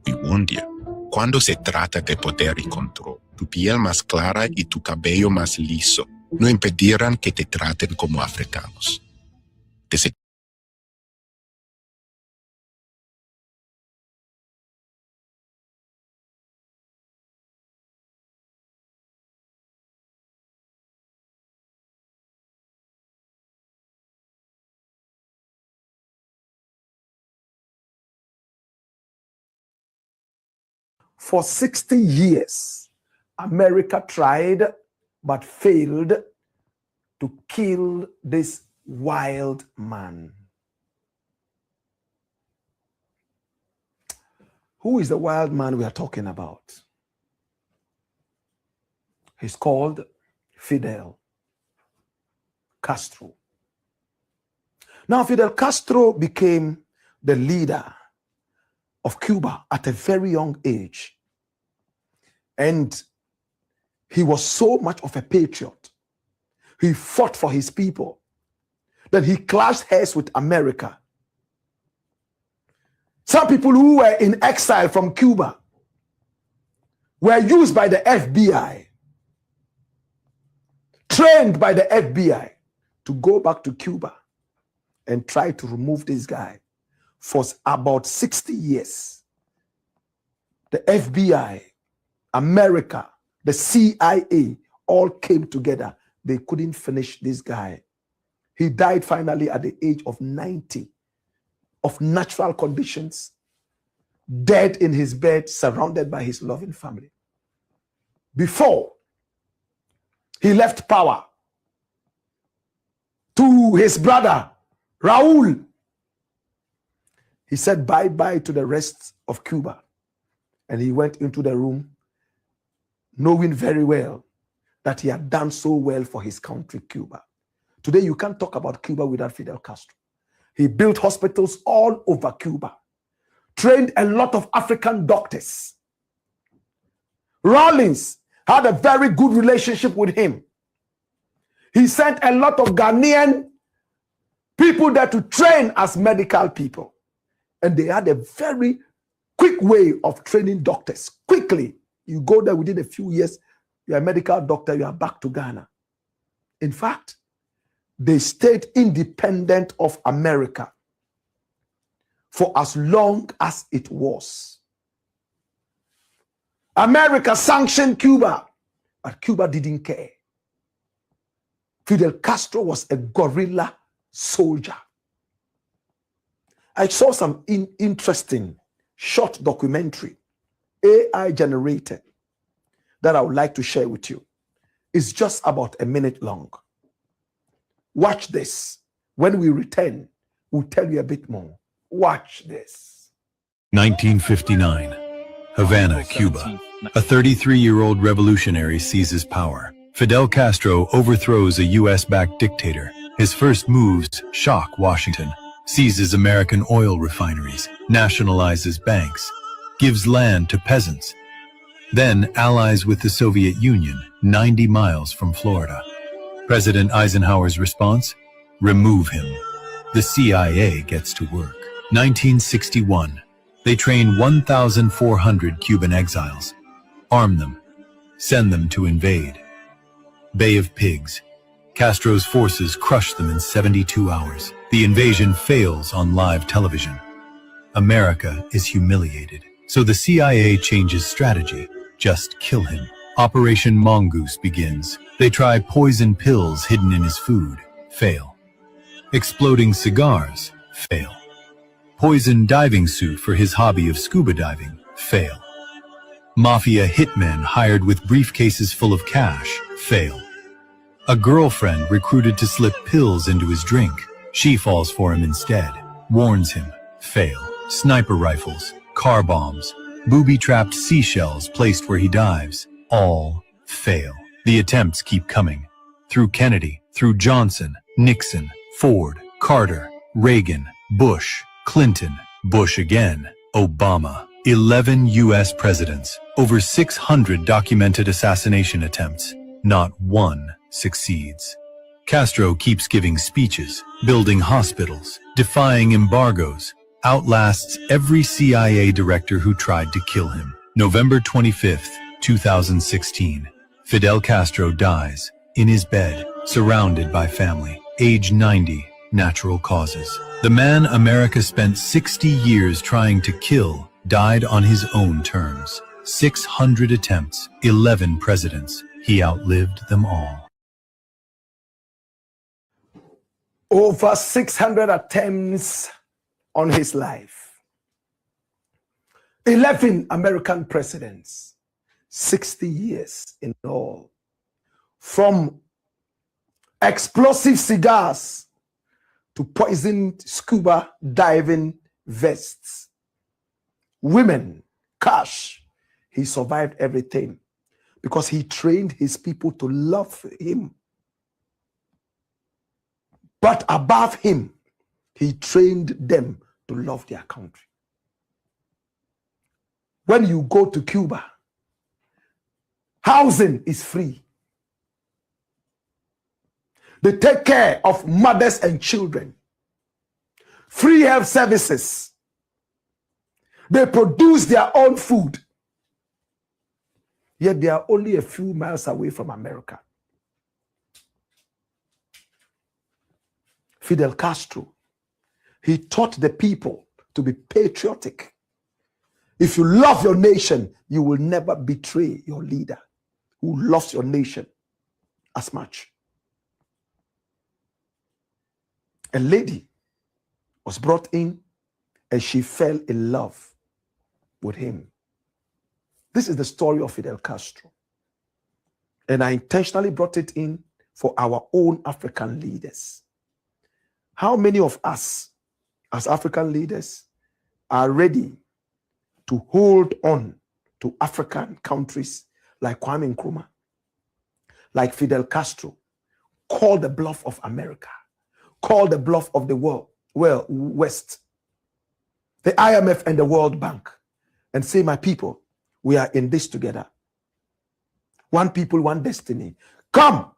we warned you. Cuando se trata de poder y control, tu piel más clara y tu cabello más liso no impedirán que te traten como africanos. For 60 years, America tried but failed to kill this wild man. Who is the wild man we are talking about? He's called Fidel. Castro. Now, Fidel Castro became the leader of Cuba at a very young age. And he was so much of a patriot. He fought for his people. Then he clashed heads with America. Some people who were in exile from Cuba were used by the FBI, trained by the FBI to go back to Cuba and try to remove this guy for about 60 years. The FBI, America, the CIA all came together. They couldn't finish this guy. He died finally at the age of 90 of natural conditions, dead in his bed, surrounded by his loving family. Before he left power to his brother, Raul, he said bye-bye to the rest of Cuba. And he went into the room knowing very well that he had done so well for his country, Cuba. Today, you can't talk about Cuba without Fidel Castro. He built hospitals all over Cuba, trained a lot of African doctors. Rawlings had a very good relationship with him. He sent a lot of Ghanaian people there to train as medical people. And they had a very quick way of training doctors. Quickly, you go there within a few years, you're a medical doctor, you are back to Ghana. In fact, they stayed independent of America for as long as it was. America sanctioned Cuba, but Cuba didn't care. Fidel Castro was a guerrilla soldier. I saw some interesting short documentary, AI generated, that I would like to share with you. It's just about a minute long. Watch this. When we return, we'll tell you a bit more. Watch this. 1959, Havana, Cuba. A 33-year-old revolutionary seizes power. Fidel Castro overthrows a US-backed dictator. His first moves shock Washington. Seizes American oil refineries, nationalizes banks, gives land to peasants. Then allies with the Soviet Union, 90 miles from Florida. President Eisenhower's response? Remove him. The CIA gets to work. 1961. They train 1,400 Cuban exiles. Arm them. Send them to invade. Bay of Pigs. Castro's forces crush them in 72 hours. The invasion fails on live television. America is humiliated. So the CIA changes strategy. Just kill him. Operation Mongoose begins. They try poison pills hidden in his food. Fail. Exploding cigars. Fail. Poison diving suit for his hobby of scuba diving. Fail. Mafia hitmen hired with briefcases full of cash. Fail. A girlfriend recruited to slip pills into his drink. She falls for him instead. Warns him. Fail. Sniper rifles. Car bombs. Booby-trapped seashells placed where he dives. All fail. The attempts keep coming. Through Kennedy, through Johnson, Nixon, Ford, Carter, Reagan, Bush, Clinton, Bush again, Obama. 11 U.S. presidents. Over 600 documented assassination attempts. Not one succeeds. Castro keeps giving speeches, building hospitals, defying embargoes, outlasts every CIA director who tried to kill him. November 25th, 2016. Fidel Castro dies in his bed, surrounded by family. Age 90, natural causes. The man America spent 60 years trying to kill died on his own terms. 600 attempts, 11 presidents. He outlived them all. Over 600 attempts on his life. 11 American presidents. 60 years in all. From explosive cigars to poisoned scuba diving vests. Women, cash. He survived everything because he trained his people to love him. But above him, he trained them to love their country. When you go to Cuba, housing is free. They take care of mothers and children. Free health services. They produce their own food. Yet they are only a few miles away from America. Fidel Castro, he taught the people to be patriotic. If you love your nation, you will never betray your leader who loves your nation as much. A lady was brought in and she fell in love with him. This is the story of Fidel Castro. And I intentionally brought it in for our own African leaders. How many of us as African leaders are ready to hold on to African countries like Kwame Nkrumah, like Fidel Castro, call the bluff of America, call the bluff of the world, well, West, the IMF and the World Bank, and say, my people, we are in this together. One people, one destiny. Come,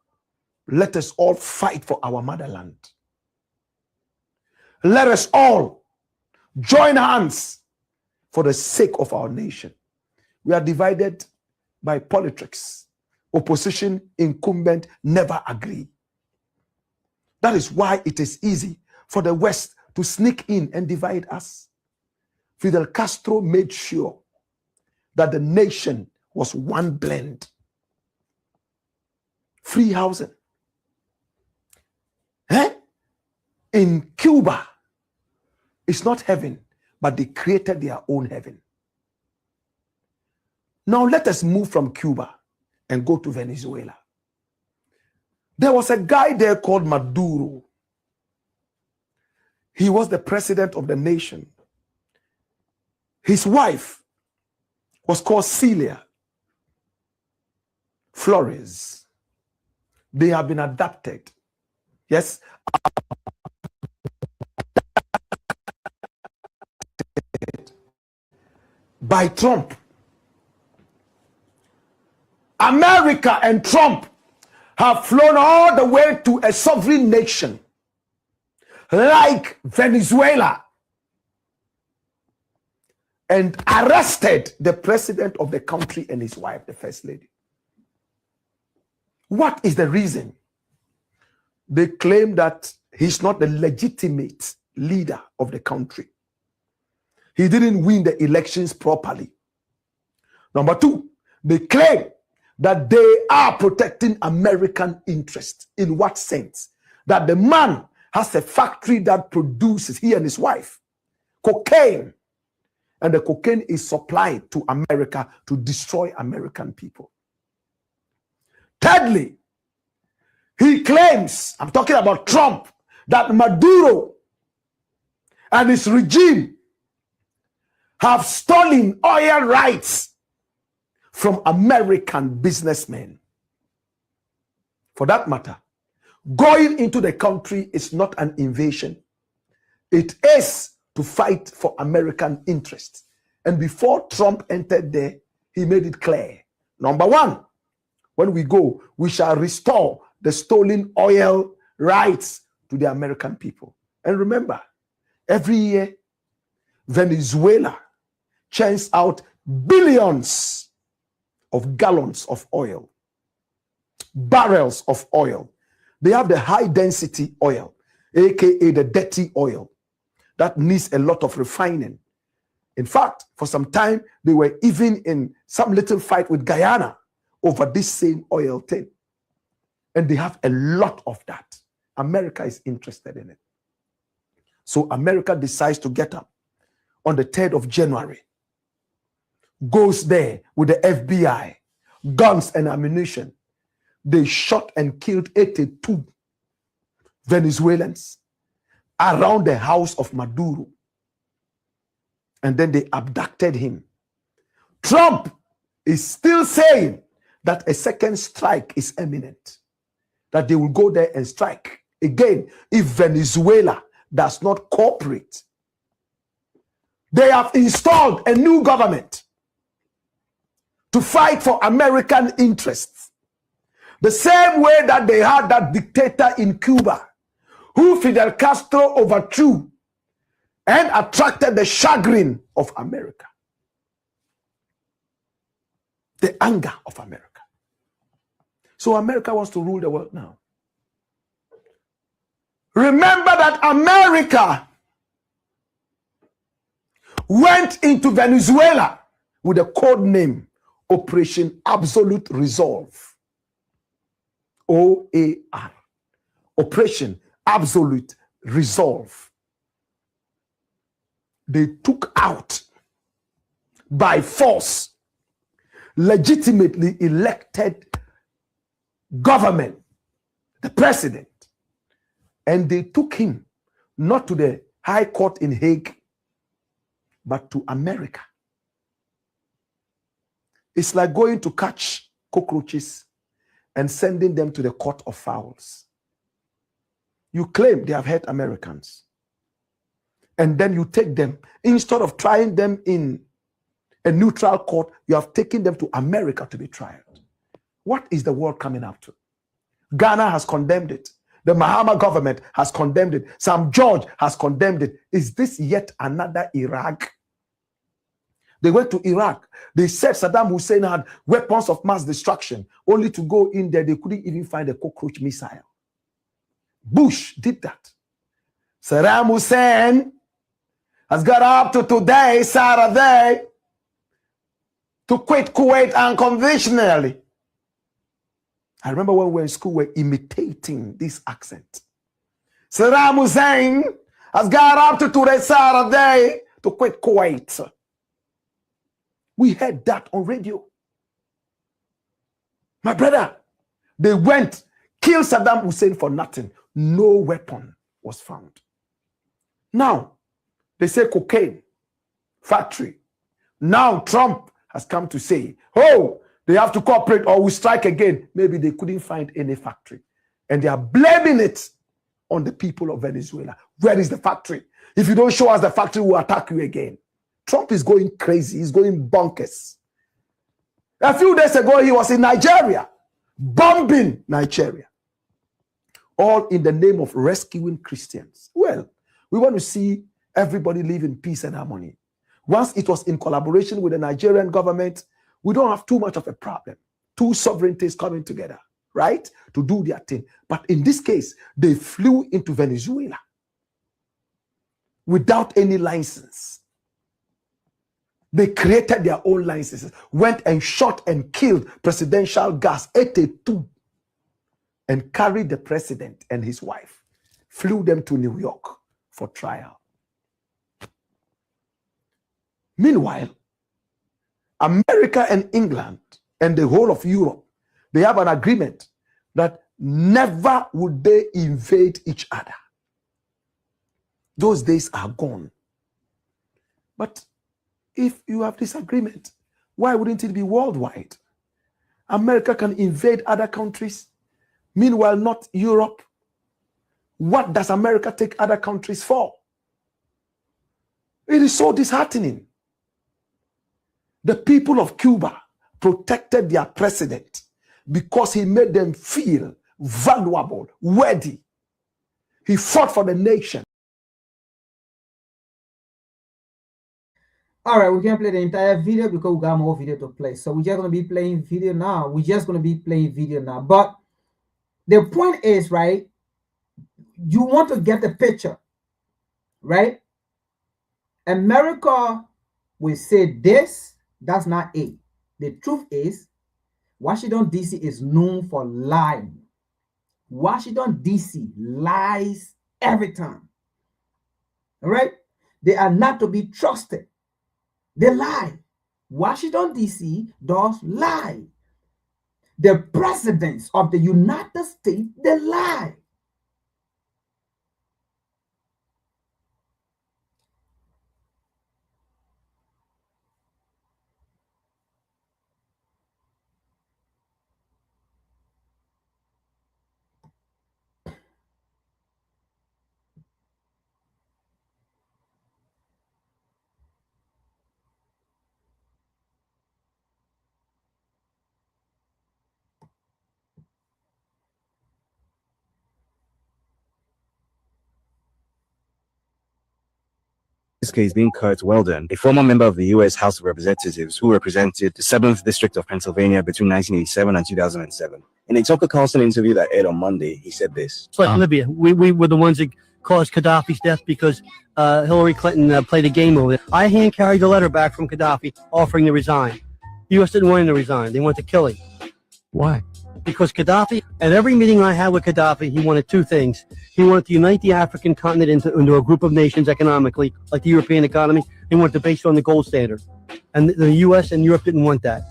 let us all fight for our motherland. Let us all join hands for the sake of our nation. We are divided by politics. Opposition, incumbent, never agree. That is why it is easy for the West to sneak in and divide us. Fidel Castro made sure that the nation was one blend. Free housing. In Cuba, it's not heaven, but they created their own heaven. Now let us move from Cuba and go to Venezuela. There was a guy there called Maduro. He was the president of the nation. His wife was called Celia Flores. They have been adopted. Yes. By Trump. America and Trump have flown all the way to a sovereign nation like Venezuela and arrested the president of the country and his wife, the first lady. What is the reason? They claim that he's not the legitimate leader of the country. He didn't win the elections properly. Number two, they claim that they are protecting American interests. In what sense? That the man has a factory that produces, he and his wife, cocaine. And the cocaine is supplied to America to destroy American people. Thirdly, he claims, I'm talking about Trump, that Maduro and his regime have stolen oil rights from American businessmen. For that matter, going into the country is not an invasion. It is to fight for American interests. And before Trump entered there, he made it clear. Number one, when we go, we shall restore the stolen oil rights to the American people. And remember, every year, Venezuela churns out billions of gallons of oil, barrels of oil. They have the high density oil, aka the dirty oil, that needs a lot of refining. In fact, for some time, they were even in some little fight with Guyana over this same oil thing. And they have a lot of that. America is interested in it. So America decides to get up on the 3rd of January, goes there with the FBI, guns and ammunition. They shot and killed 82 Venezuelans around the house of Maduro. And then they abducted him. Trump is still saying that a second strike is imminent, that they will go there and strike Again, if Venezuela does not cooperate, they have installed a new government to fight for American interests. The same way that they had that dictator in Cuba, who Fidel Castro overthrew and attracted the chagrin of America, the anger of America. So America wants to rule the world now. Remember that America went into Venezuela with a code name, Operation Absolute Resolve. OAR. Operation Absolute Resolve. They took out by force legitimately elected government, the president, and they took him not to the High Court in Hague, but to America. It's like going to catch cockroaches and sending them to the Court of Fowls. You claim they have hurt Americans, and then you take them, instead of trying them in a neutral court, you have taken them to America to be tried. What is the world coming up to? Ghana has condemned it. The Mahama government has condemned it. Sam George has condemned it. Is this yet another Iraq? They went to Iraq. They said Saddam Hussein had weapons of mass destruction, only to go in there, they couldn't even find a cockroach missile. Bush did that. Saddam Hussein has got up to today, Saturday, to quit Kuwait unconditionally. I remember when we were in school, we were imitating this accent. Saddam Hussein has got up to today, Saturday, to quit Kuwait. We heard that on radio. My brother, they went, killed Saddam Hussein for nothing. No weapon was found. Now, they say cocaine factory. Now Trump has come to say, oh, they have to cooperate or we strike again. Maybe they couldn't find any factory. And they are blaming it on the people of Venezuela. Where is the factory? If you don't show us the factory, we'll attack you again. Trump is going crazy. He's going bonkers. A few days ago, he was in Nigeria, bombing Nigeria. All in the name of rescuing Christians. Well, we want to see everybody live in peace and harmony. Once it was in collaboration with the Nigerian government, we don't have too much of a problem. Two sovereignties coming together, right, to do their thing. But in this case, they flew into Venezuela without any license. They created their own licenses, went and shot and killed presidential gas 82, and carried the president and his wife, flew them to New York for trial. Meanwhile, America and England and the whole of Europe, they have an agreement that never would they invade each other. Those days are gone. But if you have this agreement, why wouldn't it be worldwide? America can invade other countries, meanwhile not Europe. What does America take other countries for? It is so disheartening. The people of Cuba protected their president because he made them feel valuable, worthy. He fought for the nation. All right, we can't play the entire video because we got more video to play. So we're just going to be playing video now. But the point is, right, you want to get the picture, right? America will say this. That's not it. The truth is, Washington, D.C. is known for lying. Washington, D.C. lies every time. All right? They are not to be trusted. They lie. Washington, D.C. does lie. The presidents of the United States, they lie. This case being Kurt Weldon, a former member of the U.S. House of Representatives who represented the 7th District of Pennsylvania between 1987 and 2007. In a Tucker Carlson interview that aired on Monday, he said this. It's like Libya. We were the ones that caused Gaddafi's death because Hillary Clinton played a game over it. I hand-carried a letter back from Gaddafi offering to resign. The U.S. didn't want him to resign. They wanted to kill him. Why? Because Gaddafi, at every meeting I had with Gaddafi, he wanted two things. He wanted to unite the African continent into a group of nations economically, like the European economy. He wanted to base it on the gold standard. And the U.S. and Europe didn't want that.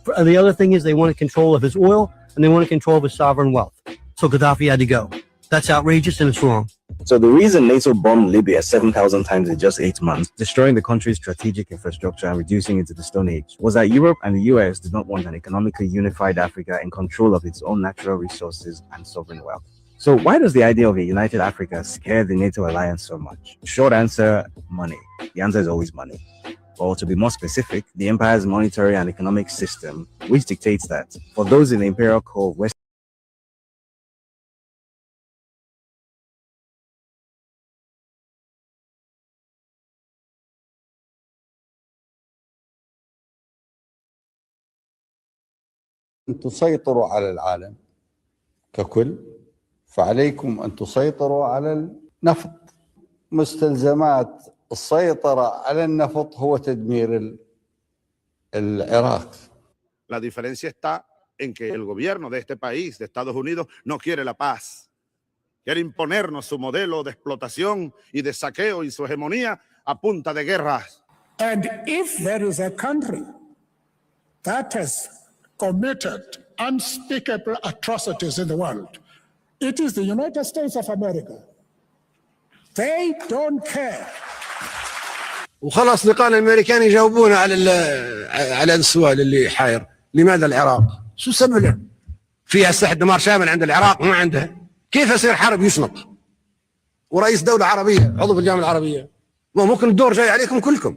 The other thing is they wanted control of his oil, and they wanted control of his sovereign wealth. So Gaddafi had to go. That's outrageous and it's wrong. So the reason NATO bombed Libya 7,000 times in just 8 months, destroying the country's strategic infrastructure and reducing it to the Stone Age, was that Europe and the US did not want an economically unified Africa in control of its own natural resources and sovereign wealth. So why does the idea of a united Africa scare the NATO alliance so much? Short answer, money. The answer is always money. Or to be more specific, the empire's monetary and economic system, which dictates that for those in the imperial core of West تسيطروا على العالم ككل فعليكم أن تسيطروا على النفط. مستلزمات السيطرة على النفط هو تدمير العراق. La diferencia está en que el gobierno de este país, de Estados Unidos, no quiere la paz. Quiere imponernos su modelo de explotación y de saqueo y su hegemonía a punta de guerras. And if there is a country that has committed unspeakable atrocities in the world, it is the United States of America. They don't care. وخلاص لقانا الامريكان يجاوبونا على السؤال اللي حاير. لماذا العراق؟ شو سبب له؟ فيها أسلحة دمار شامل عند العراق ما عندها. كيف يصير حرب يشنط؟ ورئيس دولة عربية عضو في الجامعة العربية. ممكن الدور جاي عليكم كلكم.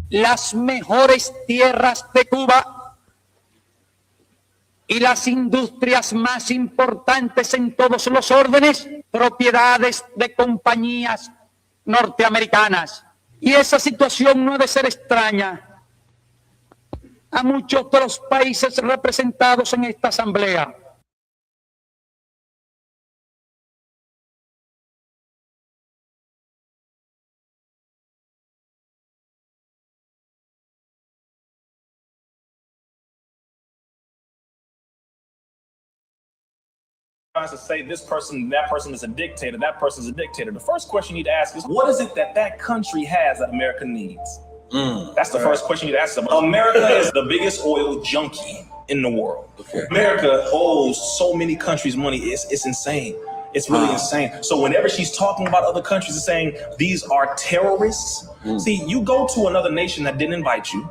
Las mejores tierras de Cuba y las industrias más importantes en todos los órdenes, propiedades de compañías norteamericanas. Y esa situación no debe ser extraña a muchos de los países representados en esta asamblea. To say this person, that person is a dictator, that person is a dictator. The first question you need to ask is, what is it that that country has that America needs? That's the first question you need to ask them. America is the biggest oil junkie in the world. America owes so many countries money. It's insane. It's really insane. So whenever she's talking about other countries and saying these are terrorists, see, you go to another nation that didn't invite you.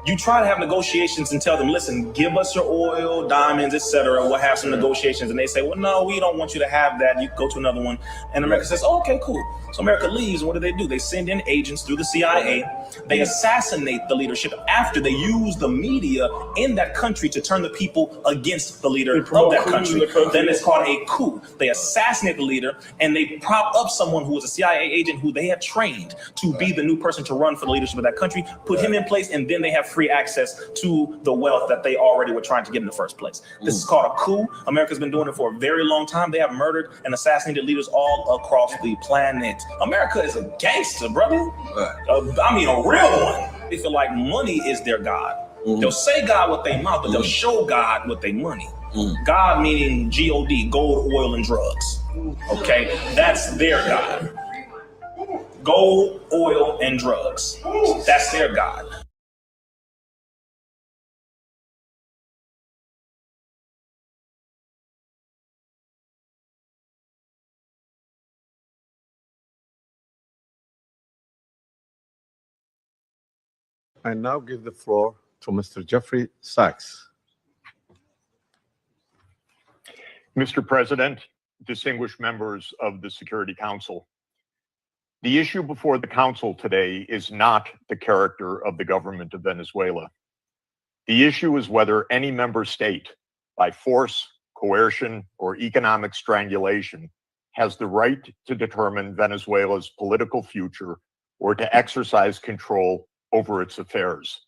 You try to have negotiations and tell them, listen, give us your oil, diamonds, etc. We'll have some negotiations. And they say, well, no, we don't want you to have that. You go to another one. And America says, oh, okay, cool. So America leaves. And what do? They send in agents through the CIA. They assassinate the leadership after they use the media in that country to turn the people against the leader of that country. Then it's called a coup. They assassinate the leader and they prop up someone who was a CIA agent who they had trained to be the new person to run for the leadership of that country, put him in place, and then they have free access to the wealth that they already were trying to get in the first place. This is called a coup. America's been doing it for a very long time. They have murdered and assassinated leaders all across the planet. America is a gangster, brother. I mean, a real one. They feel like money is their God. They'll say God with their mouth, but they'll show God with their money. God meaning G-O-D, gold, oil, and drugs. Okay, that's their God. Gold, oil, and drugs. That's their God. I now give the floor to Mr. Jeffrey Sachs. Mr. President, distinguished members of the Security Council, the issue before the Council today is not the character of the government of Venezuela. The issue is whether any member state, by force, coercion, or economic strangulation, has the right to determine Venezuela's political future or to exercise control over its affairs?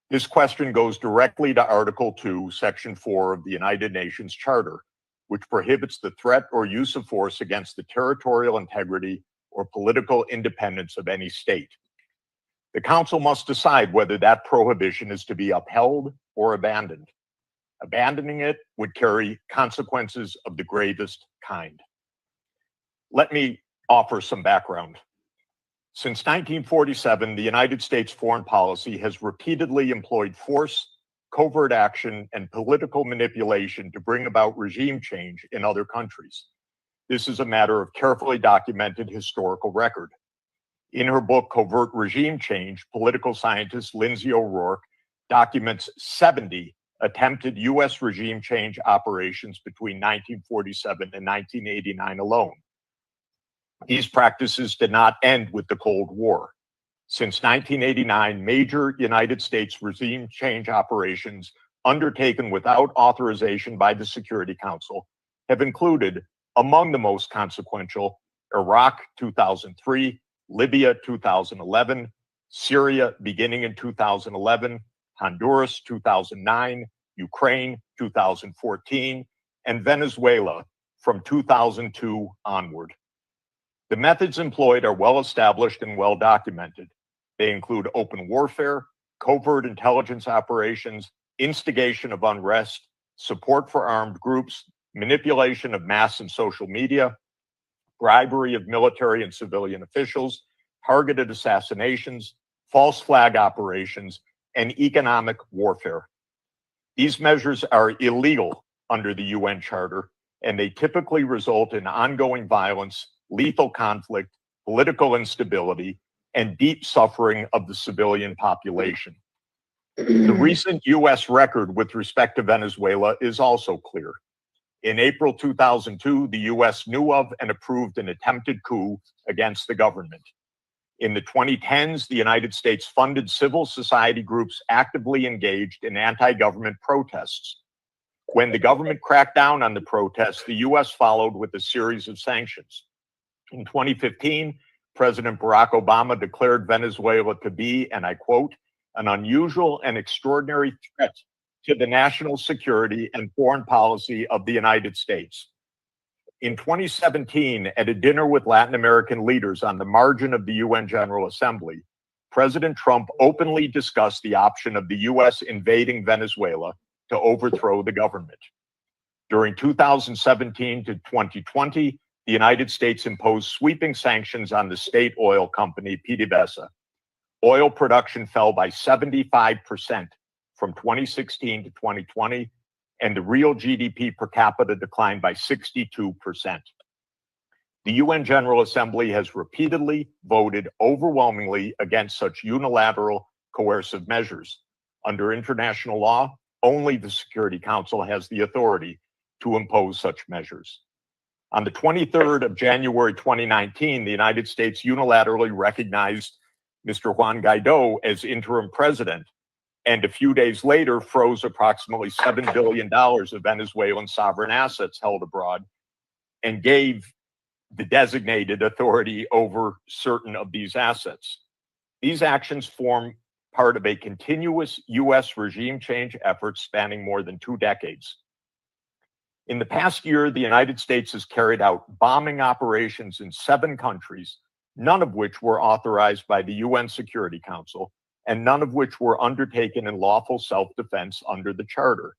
This question goes directly to Article 2, Section 4 of the United Nations Charter, which prohibits the threat or use of force against the territorial integrity or political independence of any state. The Council must decide whether that prohibition is to be upheld or abandoned. Abandoning it would carry consequences of the gravest kind. Let me offer some background. Since 1947, the United States foreign policy has repeatedly employed force, covert action, and political manipulation to bring about regime change in other countries. This is a matter of carefully documented historical record. In her book, Covert Regime Change, political scientist Lindsay O'Rourke documents 70 attempted U.S. regime change operations between 1947 and 1989 alone. These practices did not end with the Cold War. Since 1989, major United States regime change operations undertaken without authorization by the Security Council have included, among the most consequential, Iraq 2003, Libya 2011, Syria beginning in 2011, Honduras 2009, Ukraine 2014, and Venezuela from 2002 onward. The methods employed are well established and well documented. They include open warfare, covert intelligence operations, instigation of unrest, support for armed groups, manipulation of mass and social media, bribery of military and civilian officials, targeted assassinations, false flag operations, and economic warfare. These measures are illegal under the UN Charter, and they typically result in ongoing violence, lethal conflict, political instability, and deep suffering of the civilian population. The recent U.S. record with respect to Venezuela is also clear. In April 2002, the U.S. knew of and approved an attempted coup against the government. In the 2010s, the United States funded civil society groups actively engaged in anti-government protests. When the government cracked down on the protests, the U.S. followed with a series of sanctions. In 2015, President Barack Obama declared Venezuela to be, and I quote, an unusual and extraordinary threat to the national security and foreign policy of the United States. In 2017, at a dinner with Latin American leaders on the margin of the UN General Assembly, President Trump openly discussed the option of the U.S. invading Venezuela to overthrow the government. During 2017 to 2020, the United States imposed sweeping sanctions on the state oil company PDVSA. Oil production fell by 75% from 2016 to 2020, and the real GDP per capita declined by 62%. The UN General Assembly has repeatedly voted overwhelmingly against such unilateral coercive measures. Under international law, only the Security Council has the authority to impose such measures. On the 23rd of January 2019, the United States unilaterally recognized Mr. Juan Guaido as interim president, and a few days later froze approximately $7 billion of Venezuelan sovereign assets held abroad and gave the designated authority over certain of these assets. These actions form part of a continuous U.S. regime change effort spanning more than 2 decades. In the past year, the United States has carried out bombing operations in 7 countries, none of which were authorized by the UN Security Council, and none of which were undertaken in lawful self-defense under the Charter.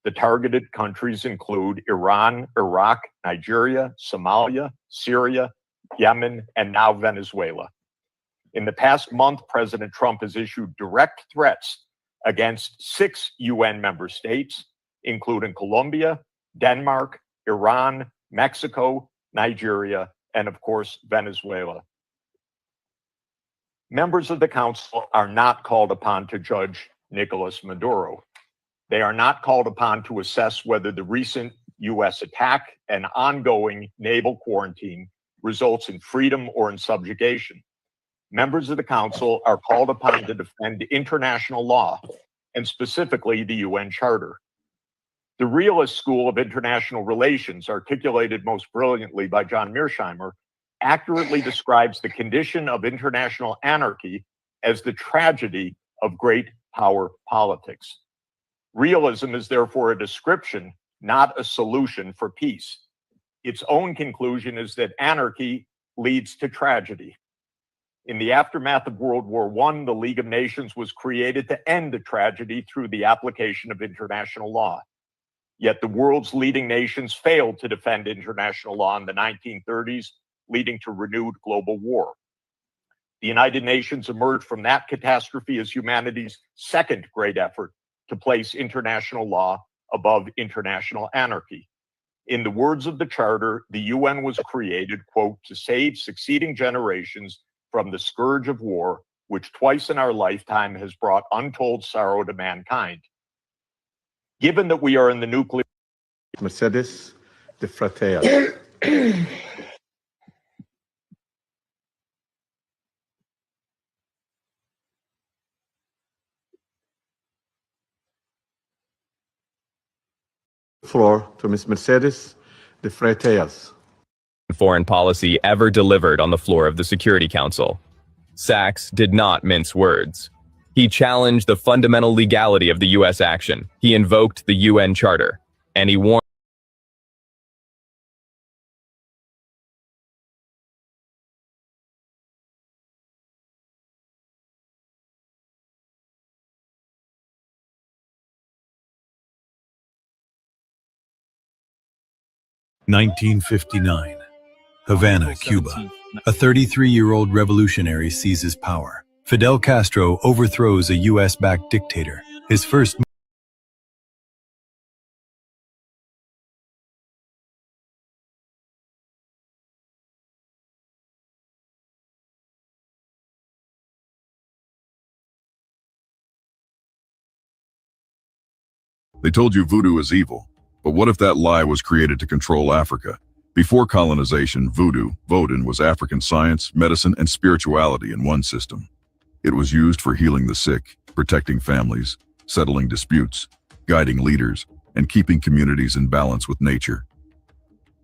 The targeted countries include Iran, Iraq, Nigeria, Somalia, Syria, Yemen, and now Venezuela. In the past month, President Trump has issued direct threats against 6 UN member states, including Colombia, Denmark, Iran, Mexico, Nigeria, and of course, Venezuela. Members of the Council are not called upon to judge Nicolas Maduro. They are not called upon to assess whether the recent U.S. attack and ongoing naval quarantine results in freedom or in subjugation. Members of the Council are called upon to defend international law, and specifically the UN Charter. The realist school of international relations, articulated most brilliantly by John Mearsheimer, accurately describes the condition of international anarchy as the tragedy of great power politics. Realism is therefore a description, not a solution for peace. Its own conclusion is that anarchy leads to tragedy. In the aftermath of World War I, the League of Nations was created to end the tragedy through the application of international law. Yet the world's leading nations failed to defend international law in the 1930s, leading to renewed global war. The United Nations emerged from that catastrophe as humanity's second great effort to place international law above international anarchy. In the words of the Charter, the UN was created, quote, to save succeeding generations from the scourge of war, which twice in our lifetime has brought untold sorrow to mankind. Given that we are in the nuclear... Mercedes de Fratea. Floor to Ms. Mercedes de Freitas. Foreign policy ever delivered on the floor of the Security Council. Sachs did not mince words. He challenged the fundamental legality of the U.S. action. He invoked the UN Charter, and he warned (1959), Havana, Cuba. A 33-year-old revolutionary seizes power. Fidel Castro overthrows a U.S.-backed dictator. His first They told you voodoo is evil, but what if that lie was created to control Africa? Before colonization, voodoo, Vodun, was African science, medicine, and spirituality in one system. It was used for healing the sick, protecting families, settling disputes, guiding leaders, and keeping communities in balance with nature.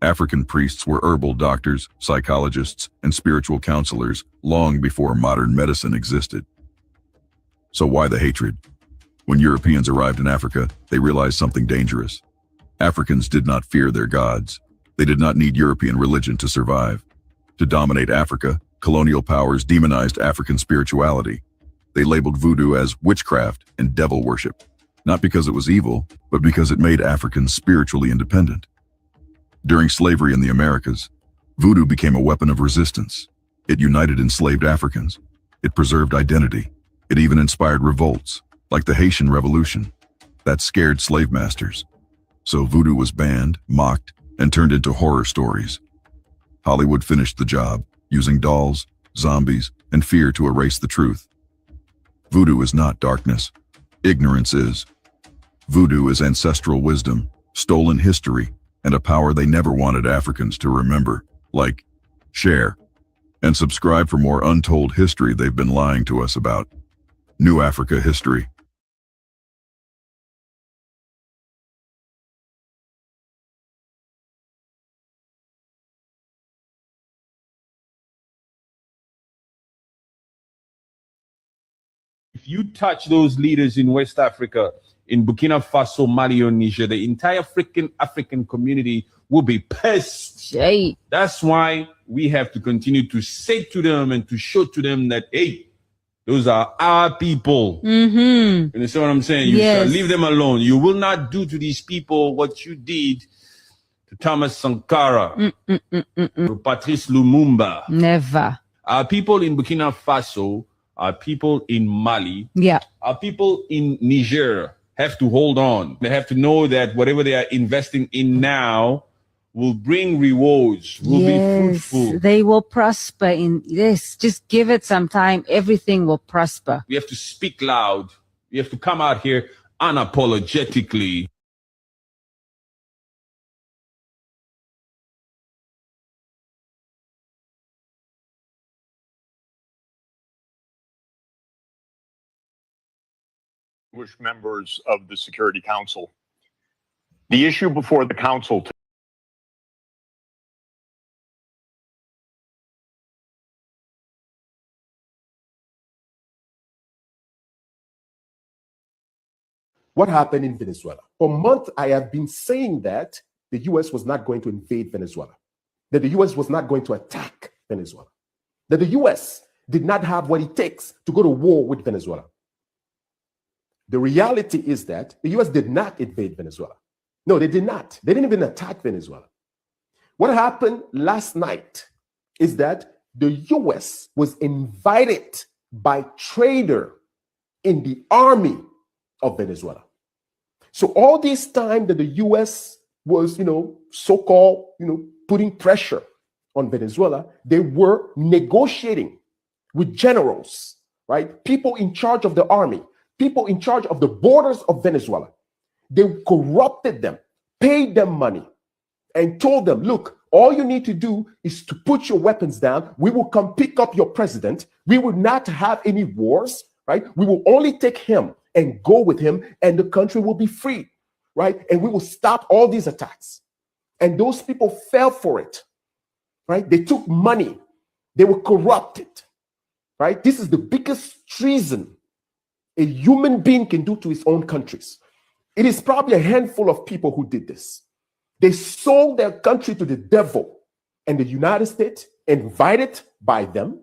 African priests were herbal doctors, psychologists, and spiritual counselors long before modern medicine existed. So why the hatred? When Europeans arrived in Africa, they realized something dangerous. Africans did not fear their gods. They did not need European religion to survive. To dominate Africa, colonial powers demonized African spirituality. They labeled voodoo as witchcraft and devil worship, not because it was evil, but because it made Africans spiritually independent. During slavery in the Americas, voodoo became a weapon of resistance. It united enslaved Africans. It preserved identity. It even inspired revolts, like the Haitian Revolution, that scared slave masters. So voodoo was banned, mocked, and turned into horror stories. Hollywood finished the job, using dolls, zombies, and fear to erase the truth. Voodoo is not darkness. Ignorance is. Voodoo is ancestral wisdom, stolen history, and a power they never wanted Africans to remember. Like, share, and subscribe for more untold history they've been lying to us about. New Africa History. If you touch those leaders in West Africa, in Burkina Faso, Mali, or Niger, the entire African community will be pissed. That's why we have to continue to say to them and to show to them that, hey, those are our people. You understand what I'm saying? You shall leave them alone. You will not do to these people what you did to Thomas Sankara, to Patrice Lumumba. Never. Our people in Burkina Faso, our people in Mali, our people in Niger have to hold on. They have to know that whatever they are investing in now will bring rewards, will be fruitful. They will prosper in this. Just give it some time. Everything will prosper. We have to speak loud. We have to come out here unapologetically. Members of the Security Council. The issue before the council What happened in Venezuela? For months, I have been saying that the US was not going to invade Venezuela, that the US was not going to attack Venezuela, that the US did not have what it takes to go to war with Venezuela. The reality is that the US did not invade Venezuela. No, they did not. They didn't even attack Venezuela. What happened last night is that the US was invited by trader in the army of Venezuela. So all this time that the US was, so-called, putting pressure on Venezuela, they were negotiating with generals, right? People in charge of the army, people in charge of the borders of Venezuela. They corrupted them, paid them money, and told them, look, all you need to do is to put your weapons down. We will come pick up your president. We will not have any wars, right? We will only take him and go with him, and the country will be free, right? And we will stop all these attacks. And those people fell for it, right? They took money. They were corrupted, right? This is the biggest treason a human being can do to his own countries. It is probably a handful of people who did this. They sold their country to the devil, and the United States, invited by them,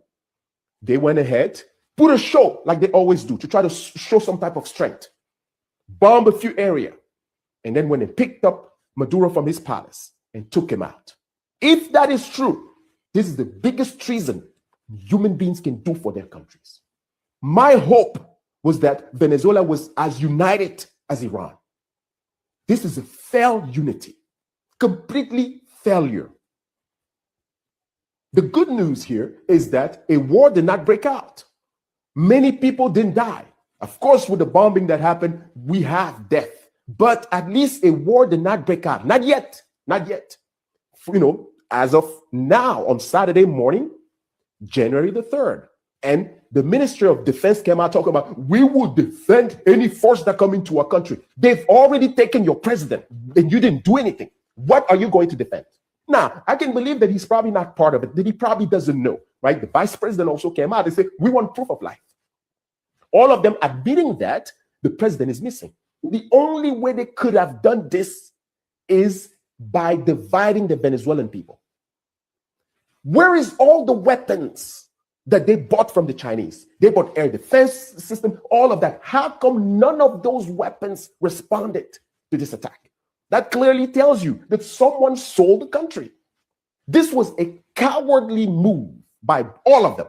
they went ahead, put a show like they always do to try to show some type of strength, bomb a few areas, and then when they picked up Maduro from his palace and took him out. If that is true, this is the biggest treason human beings can do for their countries. My hope was that Venezuela was as united as Iran. This is a failed unity, completely failure. The good news here is that a war did not break out. Many people didn't die. Of course, with the bombing that happened, we have death. But at least a war did not break out. Not yet. Not yet. As of now, on Saturday morning, January the 3rd, and the Ministry of Defense came out talking about, we will defend any force that come into our country. They've already taken your president, and you didn't do anything. What are you going to defend? Now, I can believe that he's probably not part of it, that he probably doesn't know, right? The vice president also came out and said, we want proof of life. All of them admitting that the president is missing. The only way they could have done this is by dividing the Venezuelan people. Where is all the weapons that they bought from the Chinese? They bought air defense system, all of that. How come none of those weapons responded to this attack? That clearly tells you that someone sold the country. This was a cowardly move by all of them.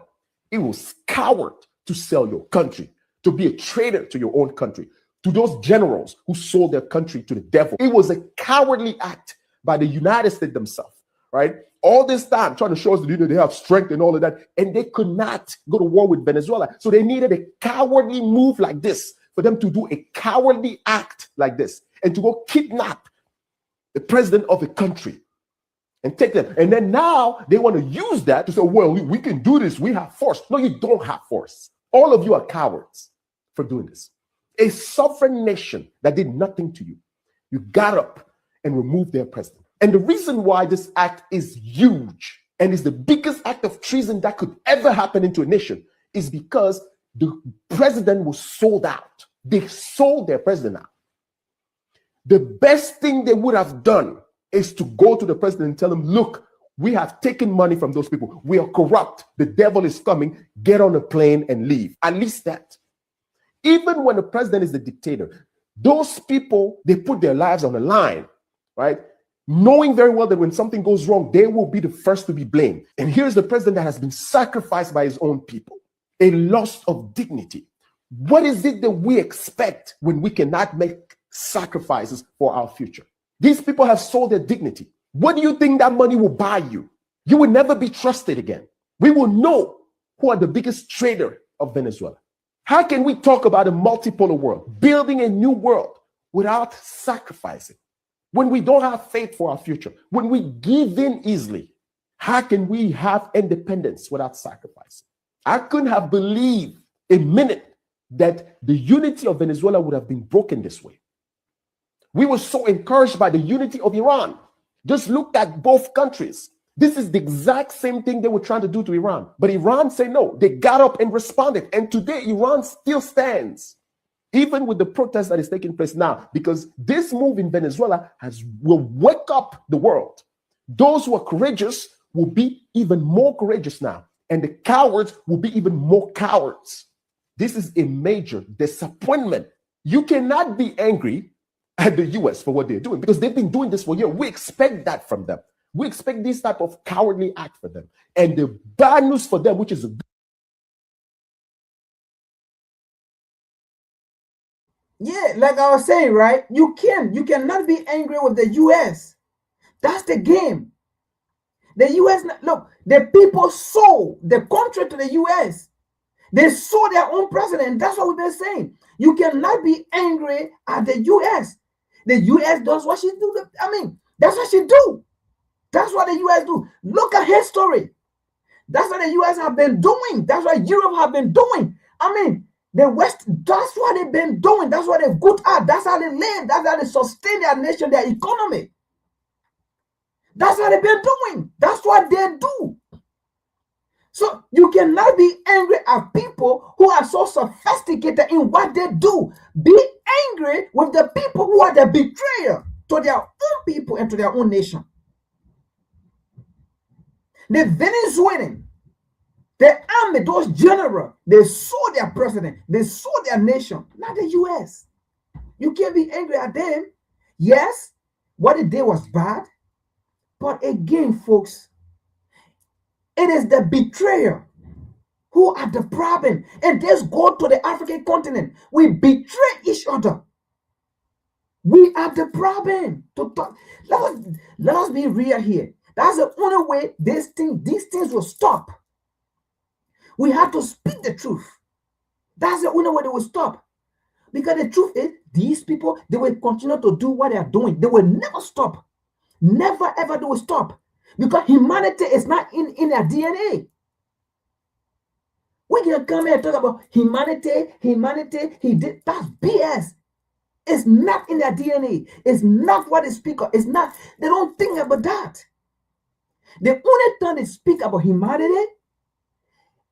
It was coward to sell your country, to be a traitor to your own country, to those generals who sold their country to the devil. It was a cowardly act by the United States themselves, right? All this time trying to show us that they have strength and all of that, and they could not go to war with Venezuela. So they needed a cowardly move like this for them to do a cowardly act like this and to go kidnap the president of a country and take them. And then now they want to use that to say, well, we can do this. We have force. No, you don't have force. All of you are cowards for doing this. A sovereign nation that did nothing to you, you got up and removed their president. And the reason why this act is huge and is the biggest act of treason that could ever happen into a nation is because the president was sold out. They sold their president out. The best thing they would have done is to go to the president and tell him, look, we have taken money from those people. We are corrupt. The devil is coming. Get on a plane and leave. At least that. Even when the president is the dictator, those people, they put their lives on the line, right? Knowing very well that when something goes wrong, they will be the first to be blamed. And here's the president that has been sacrificed by his own people. A loss of dignity. What is it that we expect when we cannot make sacrifices for our future? These people have sold their dignity. What do you think that money will buy you? You will never be trusted again. We will know who are the biggest traitor of Venezuela. How can we talk about a multipolar world, building a new world without sacrificing? When we don't have faith for our future, when we give in easily, how can we have independence without sacrificing? I couldn't have believed a minute that the unity of Venezuela would have been broken this way. We were so encouraged by the unity of Iran. Just look at both countries. This is the exact same thing they were trying to do to Iran. But Iran said no. They got up and responded. And today, Iran still stands, even with the protest that is taking place now, because this move in Venezuela will wake up the world. Those who are courageous will be even more courageous now. And the cowards will be even more cowards. This is a major disappointment. You cannot be angry at the US for what they're doing, because they've been doing this for years. We expect that from them. We expect this type of cowardly act for them. And the bad news for them, which is yeah, like I was saying, right? You cannot be angry with the US. That's the game. The US, look, the people sold the country to the US. They sold their own president. That's what we've been saying. You cannot be angry at the US. The US does what she do. I mean, that's what she do. That's what the US do. Look at history. That's what the US have been doing. That's what Europe have been doing. I mean, the West, that's what they've been doing. That's what they're good at. That's how they live. That's how they sustain their nation, their economy. That's what they've been doing. That's what they do. So you cannot be angry at people who are so sophisticated in what they do. Be angry with the people who are the betrayer to their own people and to their own nation. The Venezuelan, the army, those generals, they sold their president, they sold their nation, not the US. You can't be angry at them. Yes, what they did was bad. But again, folks, it is the betrayer who are the problem. And let's go to the African continent. We betray each other. We are the problem. Let us be real here. That's the only way these things will stop. We have to speak the truth. That's the only way they will stop. Because the truth is, these people, they will continue to do what they are doing. They will never stop. Never ever they will stop. Because humanity is not in their DNA. We can come here and talk about humanity, he did. That's BS. It's not in their DNA. It's not what they speak of. It's not. They don't think about that. The only time they speak about humanity,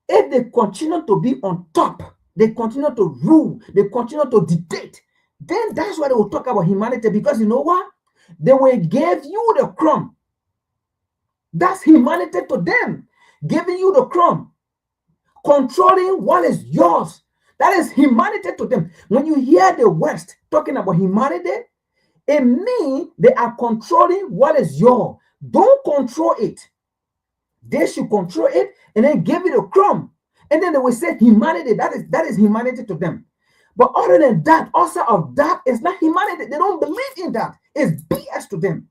if they continue to be on top, they continue to rule, they continue to dictate, then that's why they will talk about humanity. Because you know what? They will give you the crumb. That's humanity to them. Giving you the crumb. Controlling what is yours. That is humanity to them. When you hear the West talking about humanity, it means they are controlling what is yours. Don't control it. They should control it and then give it a crumb. And then they will say humanity. That is humanity to them. But other than that, outside of that, it's not humanity. They don't believe in that. It's BS to them.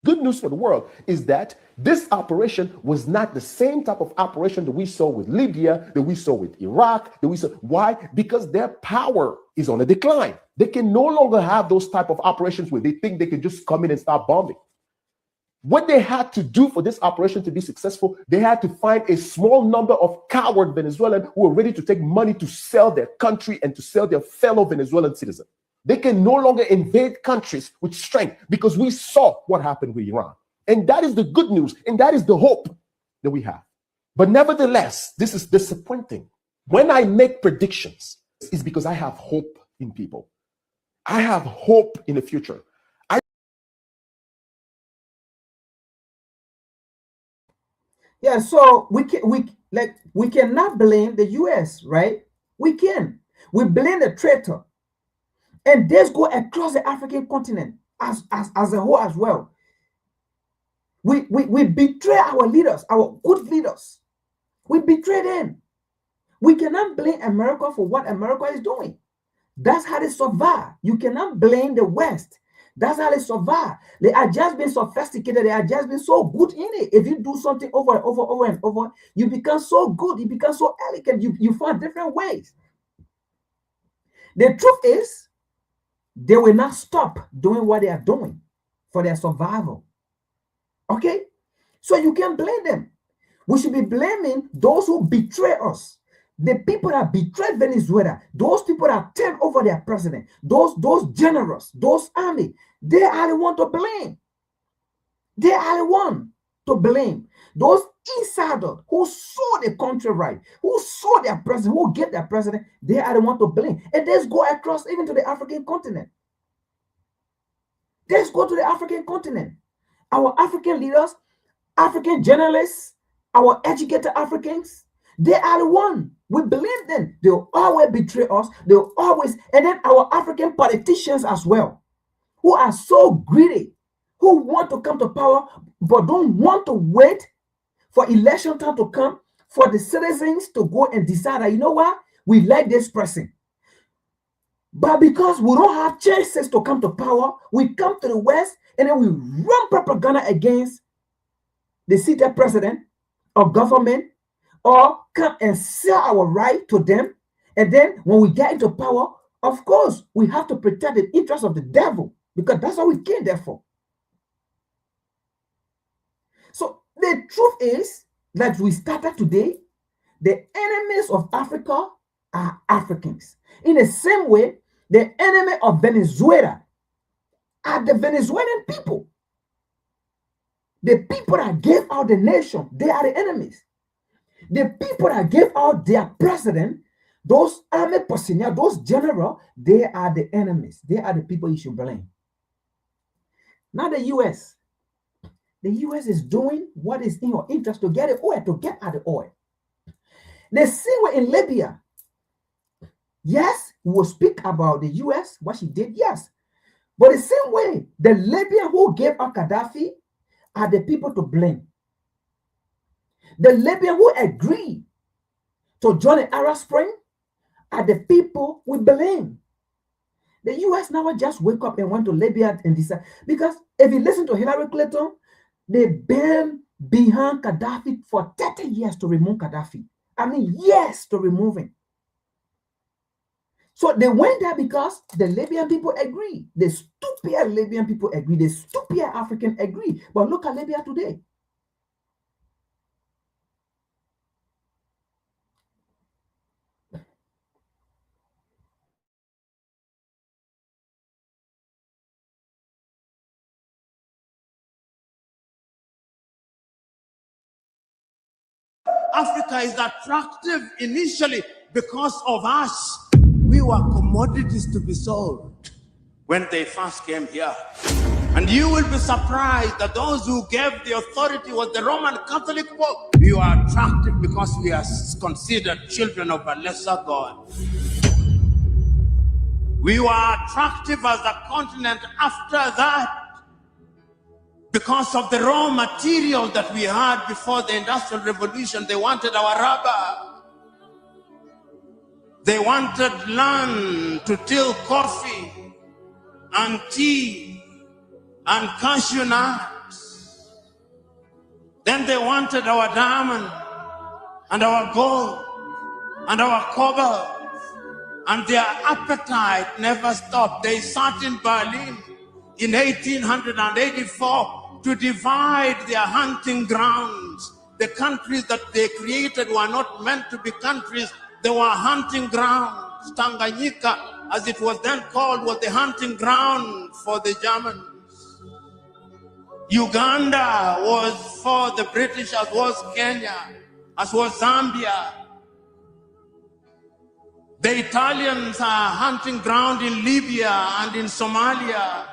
Good news for the world is that this operation was not the same type of operation that we saw with Libya, that we saw with Iraq, that we saw. Why? Because their power is on a decline. They can no longer have those type of operations where they think they can just come in and start bombing. What they had to do for this operation to be successful, they had to find a small number of coward Venezuelans who were ready to take money to sell their country and to sell their fellow Venezuelan citizens. They can no longer invade countries with strength because we saw what happened with Iran. And that is the good news. And that is the hope that we have. But nevertheless, this is disappointing. When I make predictions, it's because I have hope in people. I have hope in the future. Yeah, so we cannot blame the US, right? We can. We blame the traitor. And this go across the African continent as a whole as well. We betray our leaders, our good leaders. We betray them. We cannot blame America for what America is doing. That's how they survive. You cannot blame the West. That's how they survive. They are just being sophisticated. They are just being so good in it. If you do something over and over and over, you become so good. You become so elegant. You find different ways. The truth is, they will not stop doing what they are doing for their survival. Okay? So you can't blame them. We should be blaming those who betray us. The people that betrayed Venezuela, those people that take over their president, those generals, those army, they are the one to blame. They are the one to blame. Those insiders who saw the country right, who saw their president, who get their president, they are the one to blame. And let's go across even to the African continent. Let's go to the African continent. Our African leaders, African journalists, our educated Africans, they are the one. We believe them. They'll always betray us. They'll always, and then our African politicians as well, who are so greedy, who want to come to power, but don't want to wait for election time to come, for the citizens to go and decide that, you know what, we like this person. But because we don't have chances to come to power, we come to the West and then we run propaganda against the seated president or government, or come and sell our right to them. And then when we get into power, of course, we have to protect the interests of the devil, because that's what we came there for. So the truth is, like we started today, the enemies of Africa are Africans. In the same way, the enemy of Venezuela are the Venezuelan people. The people that gave out the nation, they are the enemies. The people that gave out their president, those army personnel, those generals, they are the enemies. They are the people you should blame. Not the U.S. The U.S. is doing what is in your interest to get the oil, to get at the oil. The same way in Libya. Yes, we will speak about the U.S., what she did, yes. But the same way, the Libyans who gave out Gaddafi are the people to blame. The Libyans who agreed to join the Arab Spring are the people we blame. The U.S. never just wake up and went to Libya and decide. Because if you listen to Hillary Clinton, they been behind Gaddafi for 30 years to remove Gaddafi. I mean, years to remove him. So they went there because the Libyan people agree. The stupid Libyan people agree. The stupid African agree. But look at Libya today. Africa is attractive initially because of us. We were commodities to be sold when they first came here. And you will be surprised that those who gave the authority was the Roman Catholic Pope. We were attractive because we are considered children of a lesser God. We were attractive as a continent after that because of the raw material that we had before the Industrial Revolution. They wanted our rubber. They wanted land to till coffee and tea and cashew nuts. Then they wanted our diamond and our gold and our cobalt. And their appetite never stopped. They sat in Berlin in 1884 to divide their hunting grounds. The countries that they created were not meant to be countries. They were hunting grounds. Tanganyika, as it was then called, was the hunting ground for the Germans. Uganda was for the British, as was Kenya, as was Zambia. The Italians are hunting ground in Libya and in Somalia.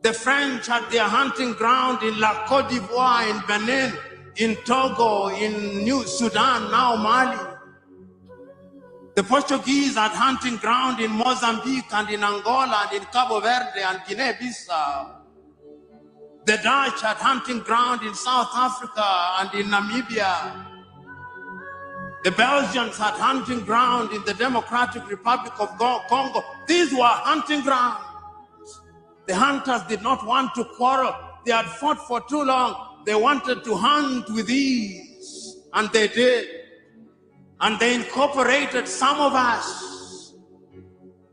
The French had their hunting ground in La Côte d'Ivoire, in Benin, in Togo, in New Sudan, now Mali. The Portuguese had hunting ground in Mozambique and in Angola and in Cabo Verde and Guinea-Bissau. The Dutch had hunting ground in South Africa and in Namibia. The Belgians had hunting ground in the Democratic Republic of Congo. These were hunting grounds. The hunters did not want to quarrel. They had fought for too long. They wanted to hunt with ease, and they did. And they incorporated some of us.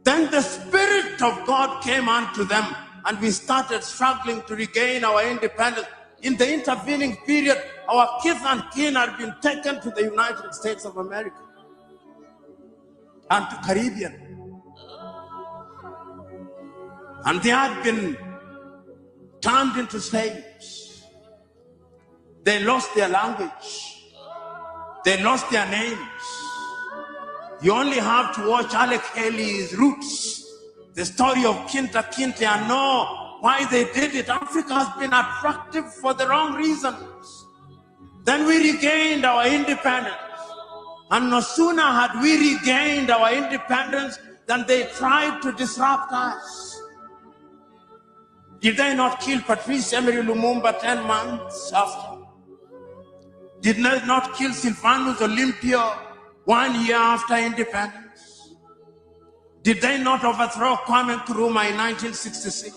Then the Spirit of God came unto them, and we started struggling to regain our independence. In the intervening period, our kith and kin had been taken to the United States of America and to Caribbean. And they had been turned into slaves. They lost their language. They lost their names. You only have to watch Alec Haley's Roots, the story of Kinta Kinte, and know why they did it. Africa has been attractive for the wrong reasons. Then we regained our independence. And no sooner had we regained our independence than they tried to disrupt us. Did they not kill Patrice Emery Lumumba 10 months after? Did they not kill Sylvanus Olympio 1 year after independence? Did they not overthrow Kwame Nkrumah in 1966?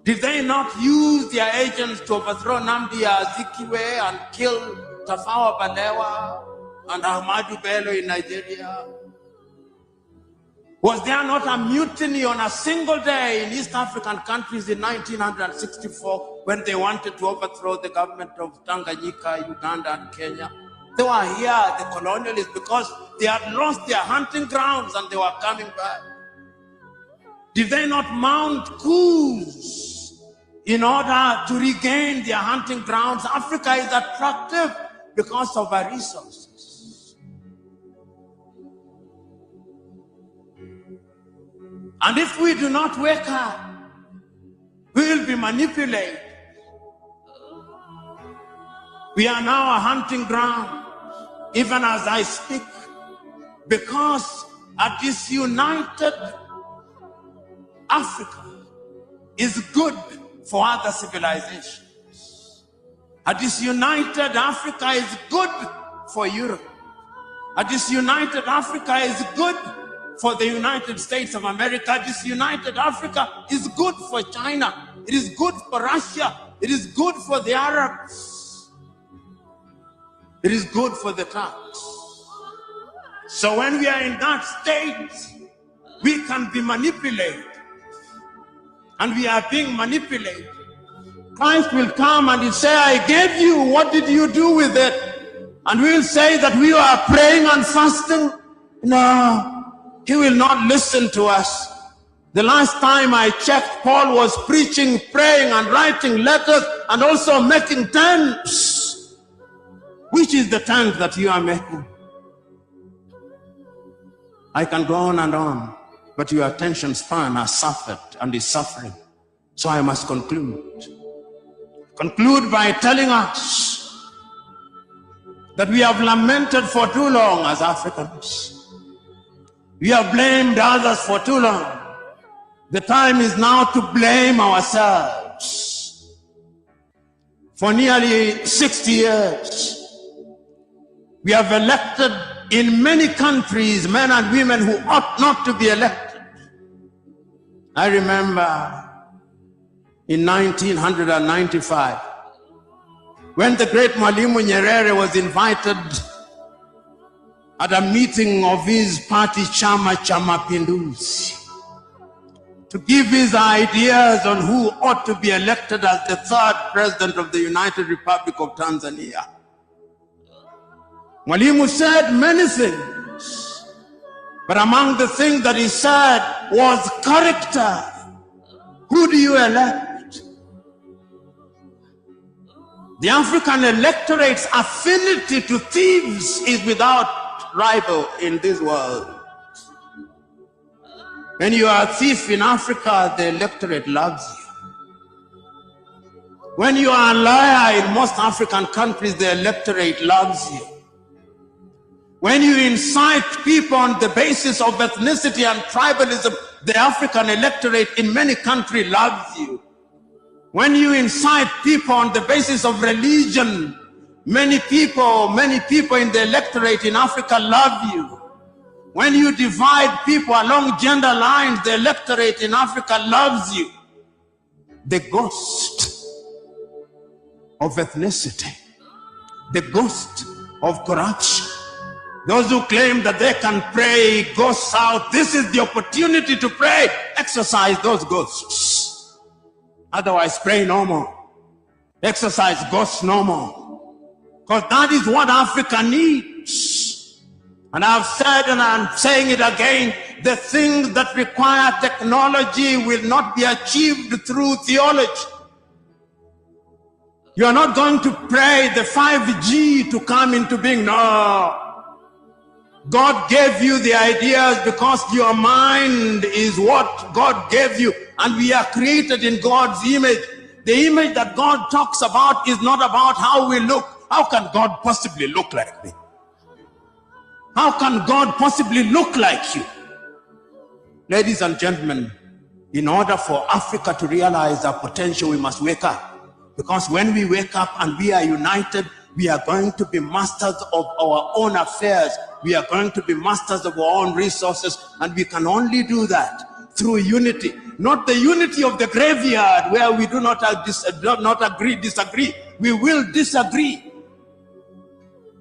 Did they not use their agents to overthrow Nnamdi Azikiwe and kill Tafawa Balewa and Ahmadu Bello in Nigeria? Was there not a mutiny on a single day in East African countries in 1964 when they wanted to overthrow the government of Tanganyika, Uganda, and Kenya? They were here, the colonialists, because they had lost their hunting grounds and they were coming back. Did they not mount coups in order to regain their hunting grounds? Africa is attractive because of our resources. And if we do not wake up, we will be manipulated. We are now a hunting ground, even as I speak, because a disunited Africa is good for other civilizations. A disunited Africa is good for Europe. A disunited Africa is good for the United States of America. Disunited Africa is good for China. It is good for Russia. It is good for the Arabs. It is good for the Turks. So when we are in that state, we can be manipulated. And we are being manipulated. Christ will come and he'll say, I gave you, what did you do with it? And we'll say that we are praying and fasting. No. He will not listen to us. The last time I checked, Paul was preaching, praying, and writing letters, and also making tents. Which is the tent that you are making? I can go on and on, but your attention span has suffered and is suffering. So I must conclude. Conclude by telling us that we have lamented for too long as Africans. We have blamed others for too long. The time is now to blame ourselves. For nearly 60 years, we have elected in many countries men and women who ought not to be elected. I remember in 1995, when the great Mwalimu Nyerere was invited at a meeting of his party, Chama cha Mapinduzi, to give his ideas on who ought to be elected as the third president of the United Republic of Tanzania. Mwalimu said many things, but among the things that he said was character. Who do you elect? The African electorate's affinity to thieves is without rival in this world. When you are a thief in Africa, the electorate loves you. When you are a liar in most African countries, the electorate loves you. When you incite people on the basis of ethnicity and tribalism, the African electorate in many countries loves you. When you incite people on the basis of religion, many people in the electorate in Africa love you. When you divide people along gender lines, the electorate in Africa loves you. the ghost of ethnicity, the ghost of corruption. Those who claim that they can pray ghosts out, this is the opportunity to pray. Exercise those ghosts. Otherwise, pray no more. Exercise ghosts no more. Because that is what Africa needs. And I've said, and I'm saying it again, the things that require technology will not be achieved through theology. You are not going to pray the 5G to come into being. No. God gave you the ideas because your mind is what God gave you. And we are created in God's image. The image that God talks about is not about how we look. How can God possibly look like me? How can God possibly look like you? Ladies and gentlemen, in order for Africa to realize our potential, we must wake up. Because when we wake up and we are united, we are going to be masters of our own affairs. We are going to be masters of our own resources. And we can only do that through unity. Not the unity of the graveyard where we do not disagree. We will disagree.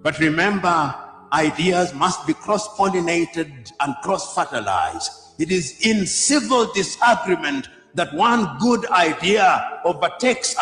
But remember, ideas must be cross-pollinated and cross-fertilized. It is in civil disagreement that one good idea overtakes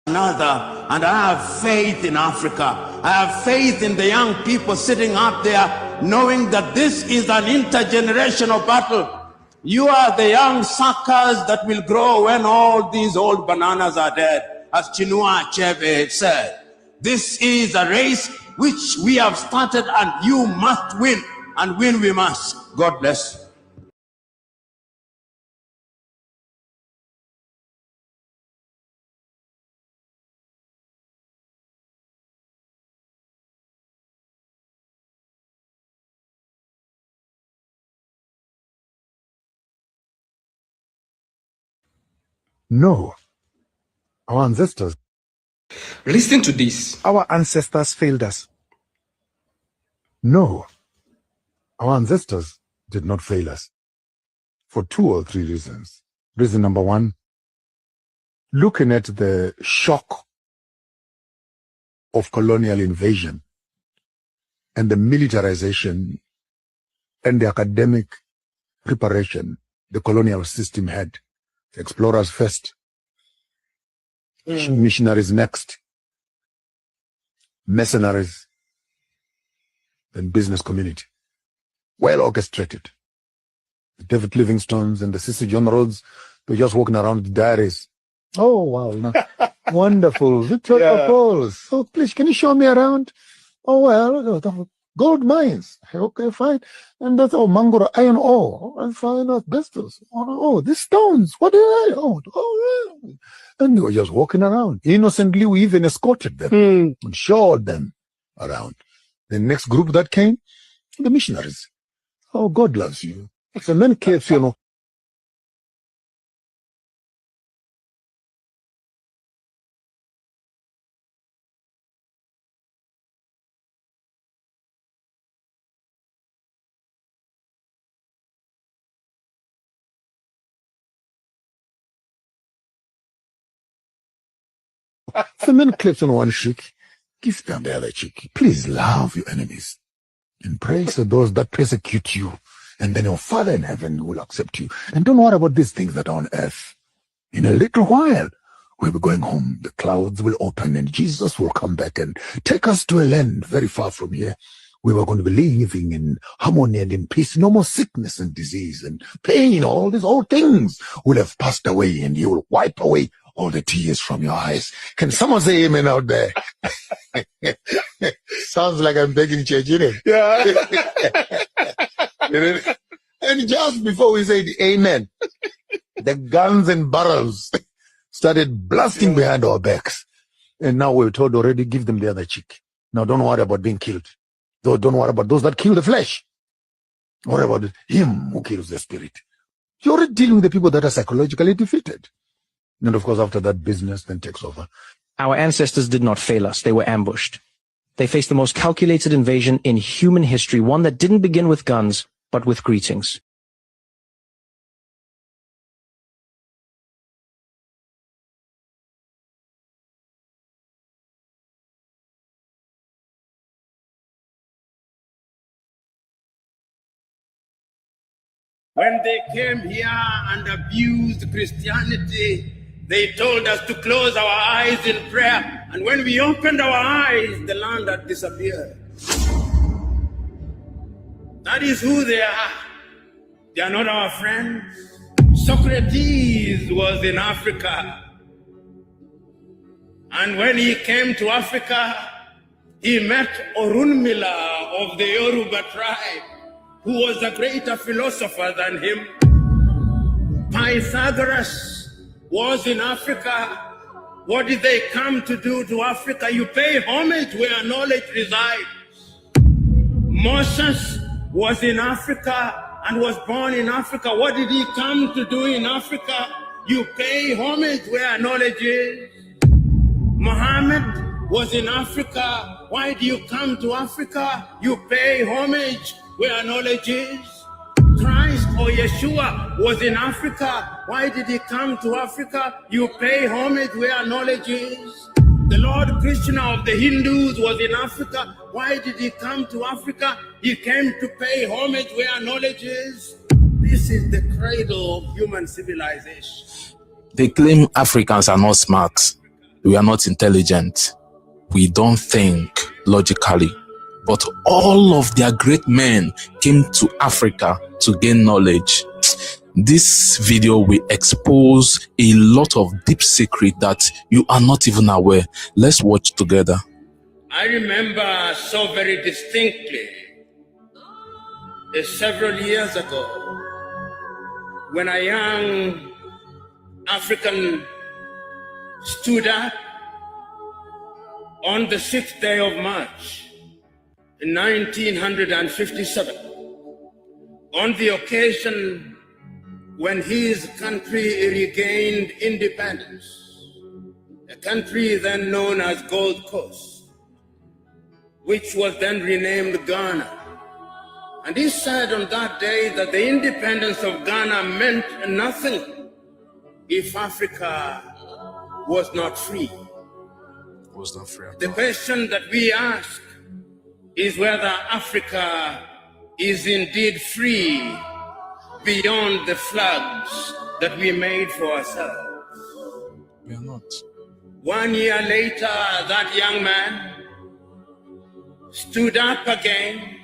another. And I have faith in Africa. I have faith in the young people sitting up there, knowing that this is an intergenerational battle. You are the young suckers that will grow when all these old bananas are dead, as Chinua Achebe said. This is a race which we have started, and you must win, and win we must. God bless you. No, our ancestors. Listen to this. Our ancestors failed us. No, our ancestors did not fail us. For 2 or 3 reasons. Reason number 1, looking at the shock of colonial invasion and the militarization and the academic preparation the colonial system had. Explorers first, missionaries next, mercenaries, then business community. Well orchestrated. The David Livingstones and the Sissy John Rhodes were just walking around with diaries. Oh, wow. No. Wonderful. Victoria Falls. Oh, please, can you show me around? Oh, well, gold mines. Okay, fine. And that's Mangoro iron ore. And fine, asbestos. Oh, these stones. What are they? Oh, yeah. And they were just walking around. Innocently, we even escorted them and showed them around. The next group that came, the missionaries. Oh, God loves you. So many kids, you know. The men clips on one cheek, give them the other cheek. Please love your enemies and pray for those that persecute you. And then your Father in heaven will accept you. And don't worry about these things that are on earth. In a little while, we'll be going home. The clouds will open and Jesus will come back and take us to a land very far from here. We were going to be living in harmony and in peace. No more sickness and disease and pain. All these old things will have passed away, and you will wipe away all the tears from your eyes. Can someone say amen out there? Sounds like I'm begging church, isn't it? Yeah. And just before we said amen, the guns and barrels started blasting behind our backs. And now we're told already, give them the other cheek. Now don't worry about being killed. Don't worry about those that kill the flesh. Worry about him who kills the spirit. You're already dealing with the people that are psychologically defeated. And of course, after that, business then takes over. Our ancestors did not fail us. They were ambushed. They faced the most calculated invasion in human history, one that didn't begin with guns, but with greetings. When they came here and abused Christianity, they told us to close our eyes in prayer. And when we opened our eyes, the land had disappeared. That is who they are. They are not our friends. Socrates was in Africa. And when he came to Africa, he met Orunmila of the Yoruba tribe, who was a greater philosopher than him. Pythagoras was in Africa. What did they come to do to Africa? You pay homage where knowledge resides. Moses was in Africa and was born in Africa. What did he come to do in Africa? You pay homage where knowledge is. Muhammad was in Africa. Why do you come to Africa? You pay homage where knowledge is. Christ or Yeshua was in Africa. Why did he come to Africa? You pay homage where knowledge is. The Lord Krishna of the Hindus was in Africa. Why did he come to Africa? He came to pay homage where knowledge is. This is the cradle of human civilization. They claim Africans are not smart. We are not intelligent. We don't think logically. But all of their great men came to Africa to gain knowledge. This video will expose a lot of deep secret that you are not even aware. Let's watch together. I remember so very distinctly several years ago when a young African stood up on the 6th day of March in 1957 on the occasion when his country regained independence, a country then known as Gold Coast, which was then renamed Ghana. And he said on that day that the independence of Ghana meant nothing if Africa was not free. The question that we ask is whether Africa is indeed free beyond the flags that we made for ourselves. We are not. 1 year later, that young man stood up again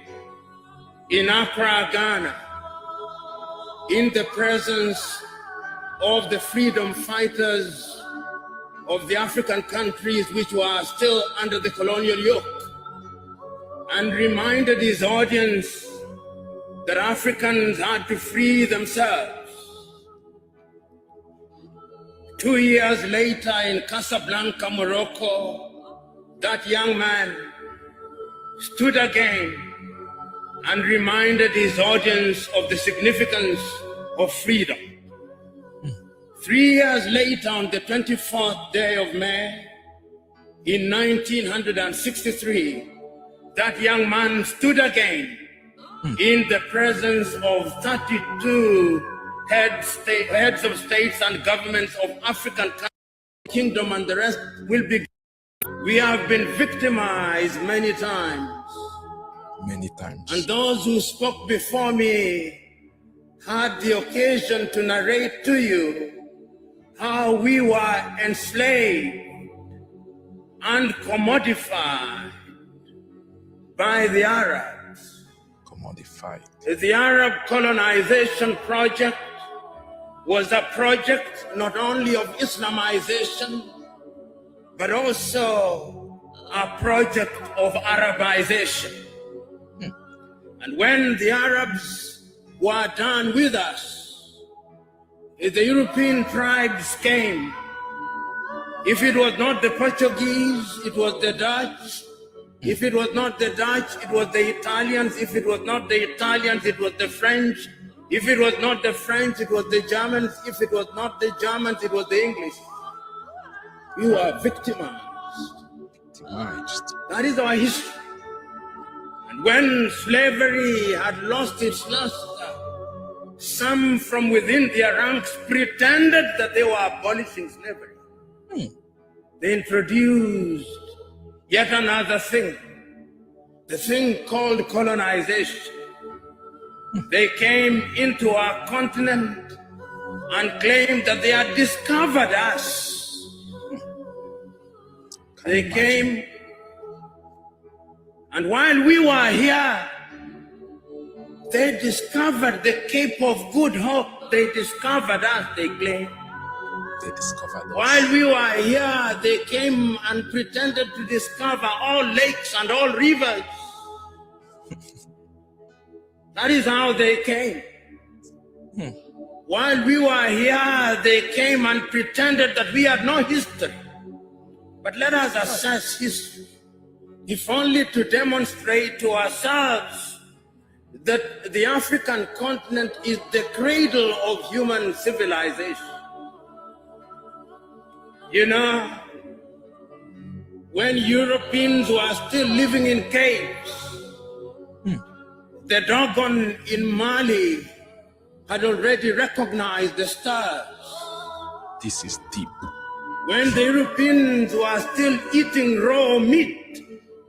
in Accra, Ghana, in the presence of the freedom fighters of the African countries which were still under the colonial yoke, and reminded his audience that Africans had to free themselves. 2 years later in Casablanca, Morocco, that young man stood again and reminded his audience of the significance of freedom. 3 years later, on the 24th day of May, in 1963, that young man stood again in the presence of 32 heads of states and governments of African kingdom, and the rest will be. We have been victimized many times. Many times. And those who spoke before me had the occasion to narrate to you how we were enslaved and commodified by the Arabs. Commodified. The Arab colonization project was a project not only of Islamization, but also a project of Arabization. And when the Arabs were done with us, the European tribes came. If it was not the Portuguese, it was the Dutch. If it was not the Dutch, it was the Italians. If it was not the Italians, it was the French. If it was not the French, it was the Germans. If it was not the Germans, it was the English. We were victimized. That is our history. And when slavery had lost its luster, some from within their ranks pretended that they were abolishing slavery. They introduced yet another thing, the thing called colonization. They came into our continent and claimed that they had discovered us. They came, and while we were here, they discovered the Cape of Good Hope. They discovered us, they claimed. They discovered us. While we were here, they came and pretended to discover all lakes and all rivers. That is how they came. While we were here, they came and pretended that we had no history. But let us assess history, if only to demonstrate to ourselves that the African continent is the cradle of human civilization. You know, when Europeans were still living in caves, the Dogon in Mali had already recognized the stars. This is deep. When the Europeans were still eating raw meat,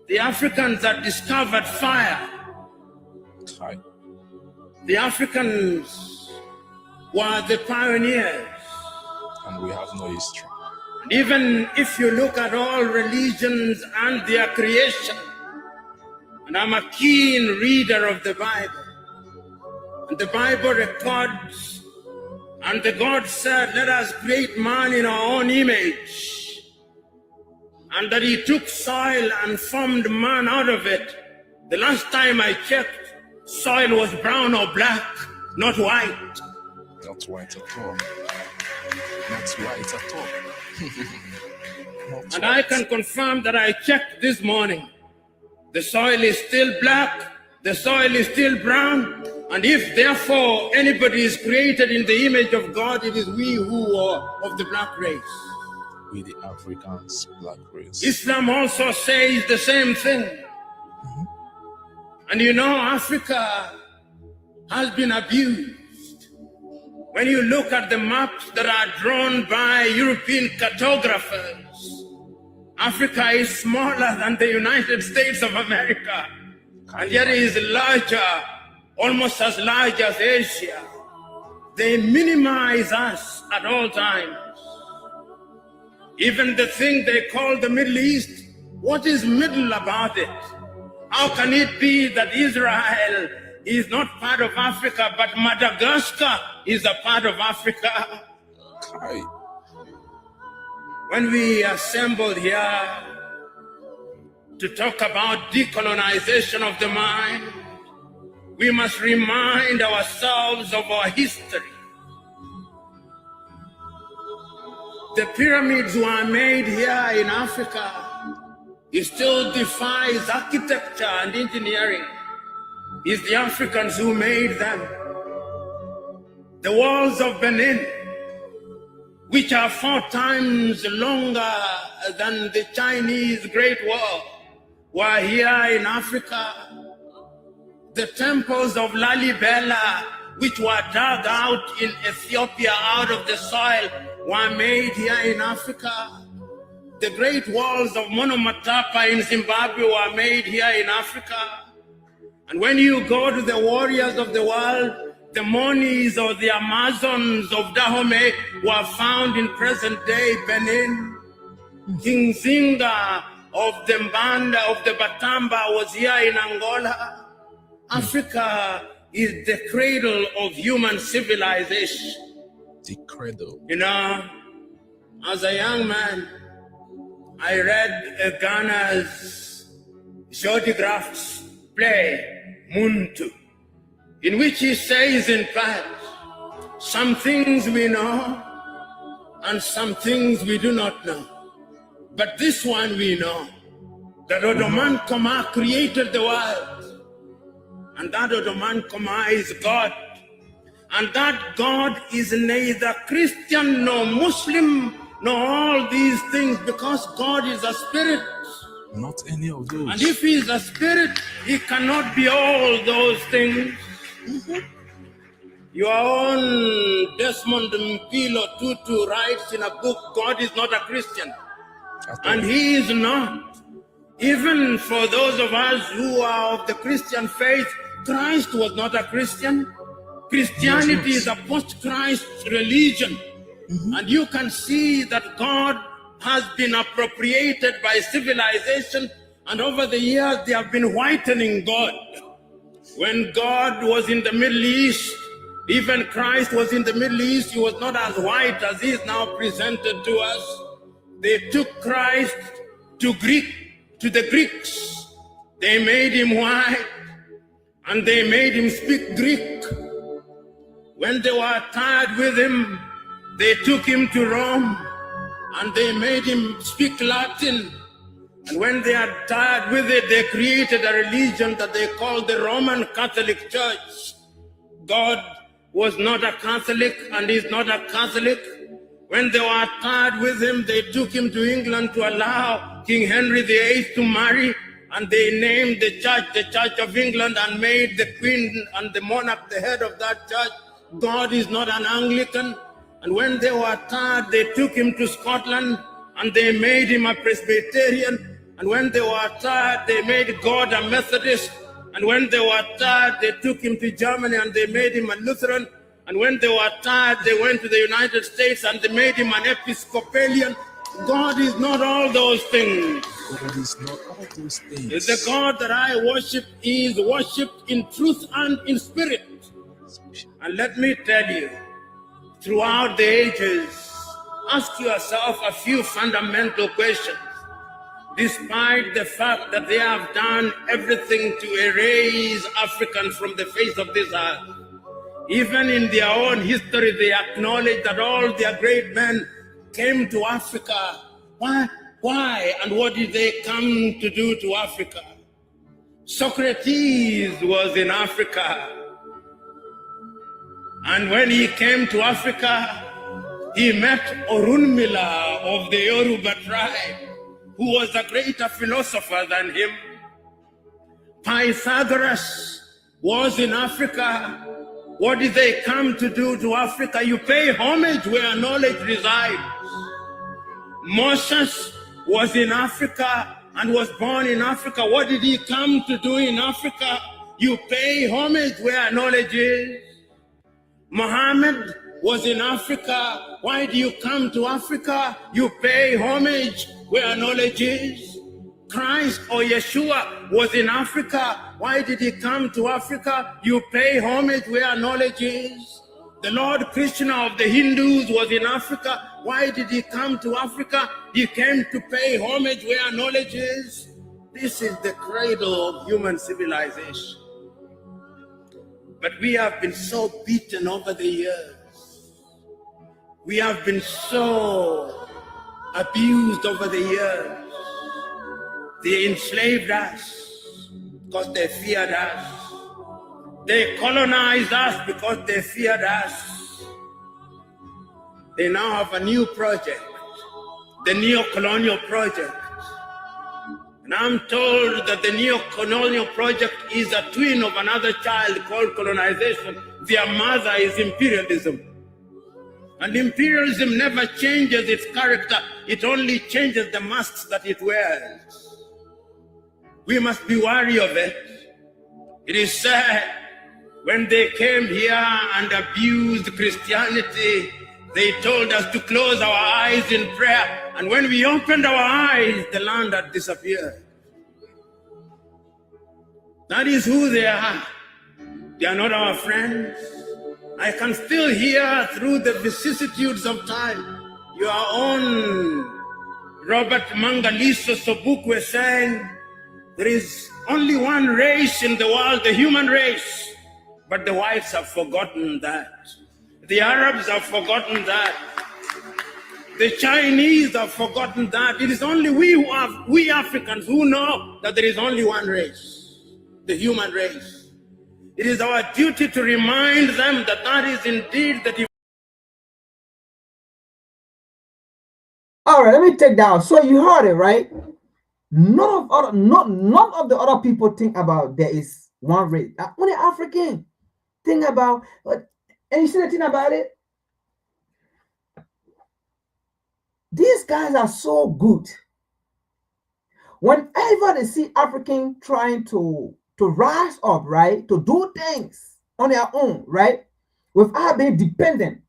the Africans had discovered fire. The Africans were the pioneers. And we have no history. Even if you look at all religions and their creation, and I'm a keen reader of the Bible, and the Bible records, and the God said, let us create man in our own image, and that he took soil and formed man out of it. The last time I checked, soil was brown or black, not white. Not white at all. Not white at all. And I can confirm that I checked this morning. The soil is still black, the soil is still brown, and if therefore anybody is created in the image of God, it is we who are of the black race. We the Africans, black race. Islam also says the same thing. And you know, Africa has been abused. When you look at the maps that are drawn by European cartographers, Africa is smaller than the United States of America, and yet it is larger, almost as large as Asia. They minimize us at all times. Even the thing they call the Middle East, what is middle about it? How can it be that Israel is not part of Africa, but Madagascar is a part of Africa? When we assembled here to talk about decolonization of the mind, we must remind ourselves of our history. The pyramids were made here in Africa. It still defies architecture and engineering. It's the Africans who made them. The walls of Benin, which are 4 times longer than the Chinese Great Wall, were here in Africa. The temples of Lalibela, which were dug out in Ethiopia out of the soil, were made here in Africa. The great walls of Monomatapa in Zimbabwe were made here in Africa. And when you go to the warriors of the world, the Monis or the Amazons of Dahomey were found in present-day Benin. King Zinga of the Mbanda, of the Batamba, was here in Angola. Africa is the cradle of human civilization. The cradle. You know, as a young man, I read Ghana's Jody Graff's play, Muntu, in which he says, in fact, some things we know and some things we do not know. But this one we know, that Odoman Koma created the world, and that Odoman Koma is God, and that God is neither Christian nor Muslim nor all these things, because God is a spirit. Not any of those. And if he is a spirit, he cannot be all those things. Your own Desmond Mpilo Tutu writes in a book, God is not a Christian. And he is not. Even for those of us who are of the Christian faith, Christ was not a Christian. Christianity is a post-Christ religion. And you can see that God has been appropriated by civilization, and over the years they have been whitening God. When God was in the Middle East, even Christ was in the Middle East, he was not as white as he is now presented to us. They took Christ to the Greeks. They made him white, and they made him speak Greek. When they were tired with him, they took him to Rome, and they made him speak Latin. And when they had tired with it, they created a religion that they called the Roman Catholic Church. God was not a Catholic and is not a Catholic. When they were tired with him, they took him to England to allow King Henry VIII to marry, and they named the Church of England, and made the Queen and the monarch the head of that church. God is not an Anglican. And when they were tired, they took him to Scotland, and they made him a Presbyterian. And when they were tired, they made God a Methodist. And when they were tired, they took him to Germany, and they made him a Lutheran. And when they were tired, they went to the United States, and they made him an Episcopalian. God is not all those things. God is not all those things. The God that I worship is worshipped in truth and in spirit. And let me tell you, throughout the ages, ask yourself a few fundamental questions. Despite the fact that they have done everything to erase Africans from the face of this earth, even in their own history, they acknowledge that all their great men came to Africa. Why? And what did they come to do to Africa? Socrates was in Africa. And when he came to Africa, he met Orunmila of the Yoruba tribe, who was a greater philosopher than him. Pythagoras was in Africa. What did they come to do to Africa? You pay homage where knowledge resides. Moses was in Africa and was born in Africa. What did he come to do in Africa? You pay homage where knowledge is. Muhammad was in Africa. Why do you come to Africa? You pay homage where knowledge is. Christ or Yeshua was in Africa. Why did he come to Africa? You pay homage where knowledge is. The Lord Krishna of the Hindus was in Africa. Why did he come to Africa? He came to pay homage where knowledge is. This is the cradle of human civilization. But we have been so beaten over the years. We have been so abused over the years. They enslaved us because they feared us. They colonized us because they feared us. They now have a new project, the neo-colonial project. And I'm told that the neo-colonial project is a twin of another child called colonization. Their mother is imperialism. And imperialism never changes its character. It only changes the masks that it wears. We must be wary of it. It is sad, when they came here and abused Christianity, they told us to close our eyes in prayer. And when we opened our eyes, the land had disappeared. That is who they are. They are not our friends. I can still hear through the vicissitudes of time your own Robert Mangaliso Sobukwe saying, there is only one race in the world, the human race. But the whites have forgotten that. The Arabs have forgotten that. The Chinese have forgotten that. It is only we Africans who know that there is only one race, the human race. It is our duty to remind them that that is indeed the. All right, let me take that out. So you heard it, right? None of the other people think about there is one race. Only African think about, and you see the thing about it. These guys are so good. Whenever they see African trying to rise up, right, to do things on their own, right, without being dependent,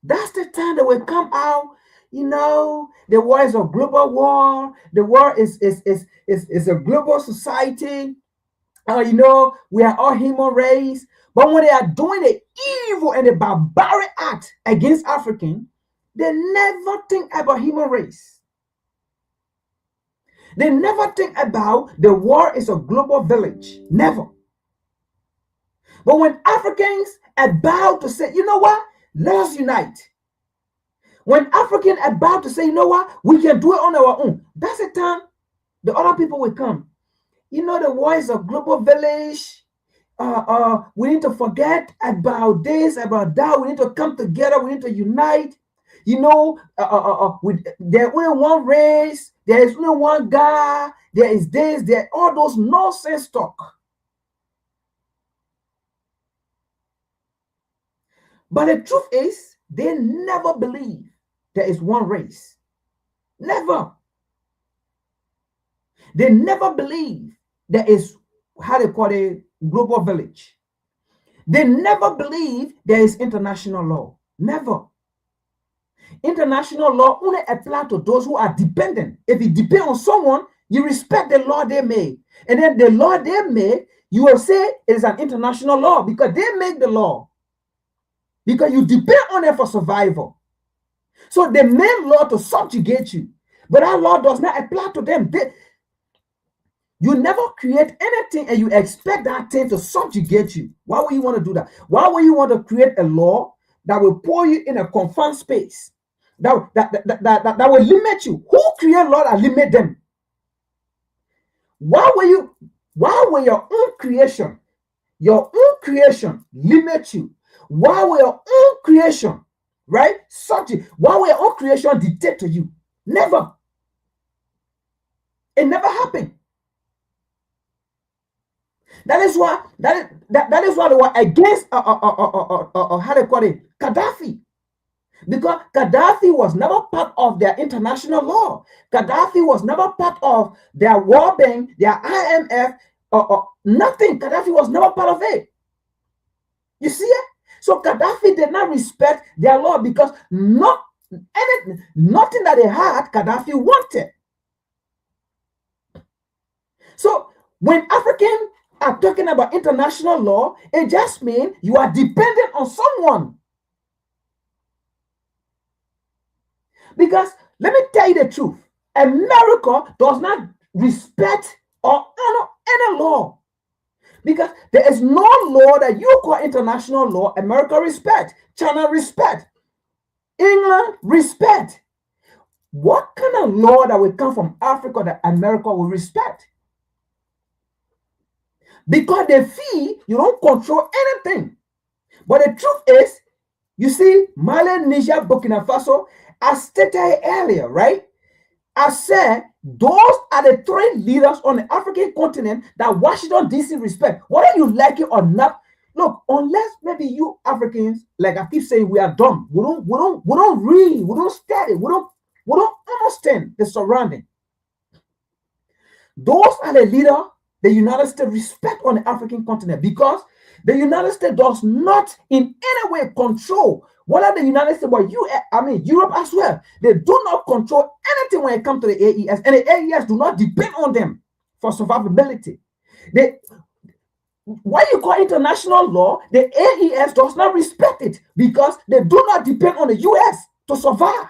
that's the time they will come out. You know, the war is a global war. The war is a global society. You know, we are all human race. But when they are doing the evil and the barbaric act against African, they never think about human race. They never think about the war is a global village. Never. But when Africans are about to say, you know what, let us unite. When Africans are about to say, you know what, we can do it on our own, that's the time the other people will come. You know, the war is a global village. We need to forget about this, about that. We need to come together. We need to unite. You know, there's only one race. There is only one God. There is this. There all those nonsense talk. But the truth is, they never believe there is one race. Never. They never believe there is, how they call it, global village. They never believe there is international law. Never. International law only applies to those who are dependent. If you depend on someone, you respect the law they made. And then the law they made, you will say it is an international law because they make the law. Because you depend on it for survival. So they made law to subjugate you. But that law does not apply to them. You never create anything and you expect that thing to subjugate you. Why would you want to do that? Why would you want to create a law that will put you in a confined space? That will limit you. Who create law that limit them? Why will your own creation limit you? Why will your own creation, right? Why will your own creation dictate to you? Never. It never happened. That is why they were against how they call it, Gaddafi. Because Gaddafi was never part of their international law. Gaddafi was never part of their World Bank, their IMF, nothing. Gaddafi was never part of it. You see it? So Gaddafi did not respect their law because nothing that they had, Gaddafi wanted. So when Africans are talking about international law, it just means you are dependent on someone. Because let me tell you the truth, America does not respect or honor any law. Because there is no law that you call international law America respect, China respect, England respect. What kind of law that will come from Africa that America will respect? Because they feel you don't control anything. But the truth is, you see, Mali, Niger, Burkina Faso, I stated earlier, right? I said those are the three leaders on the African continent that Washington D.C. respect. Whether you like it or not, look, unless maybe you Africans, like I keep saying, we are dumb. We don't read, we don't study, we don't understand the surrounding. Those are the leaders the United States respect on the African continent because the United States does not in any way control whether the United States, but Europe as well. They do not control anything when it comes to the AES, and the AES do not depend on them for survivability. What you call international law, the AES does not respect it because they do not depend on the US to survive.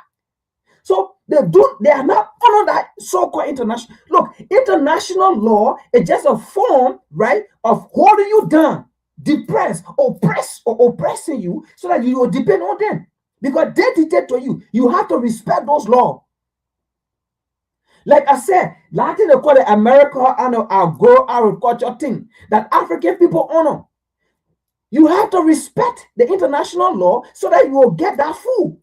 So they are not under that so-called international. Look, international law is just a form, right, of holding you down, depressed, oppressing you so that you will depend on them. Because they dictate to you. You have to respect those laws. Like I said, Latin they call it America and our grow agriculture thing that African people honor. You have to respect the international law so that you will get that food.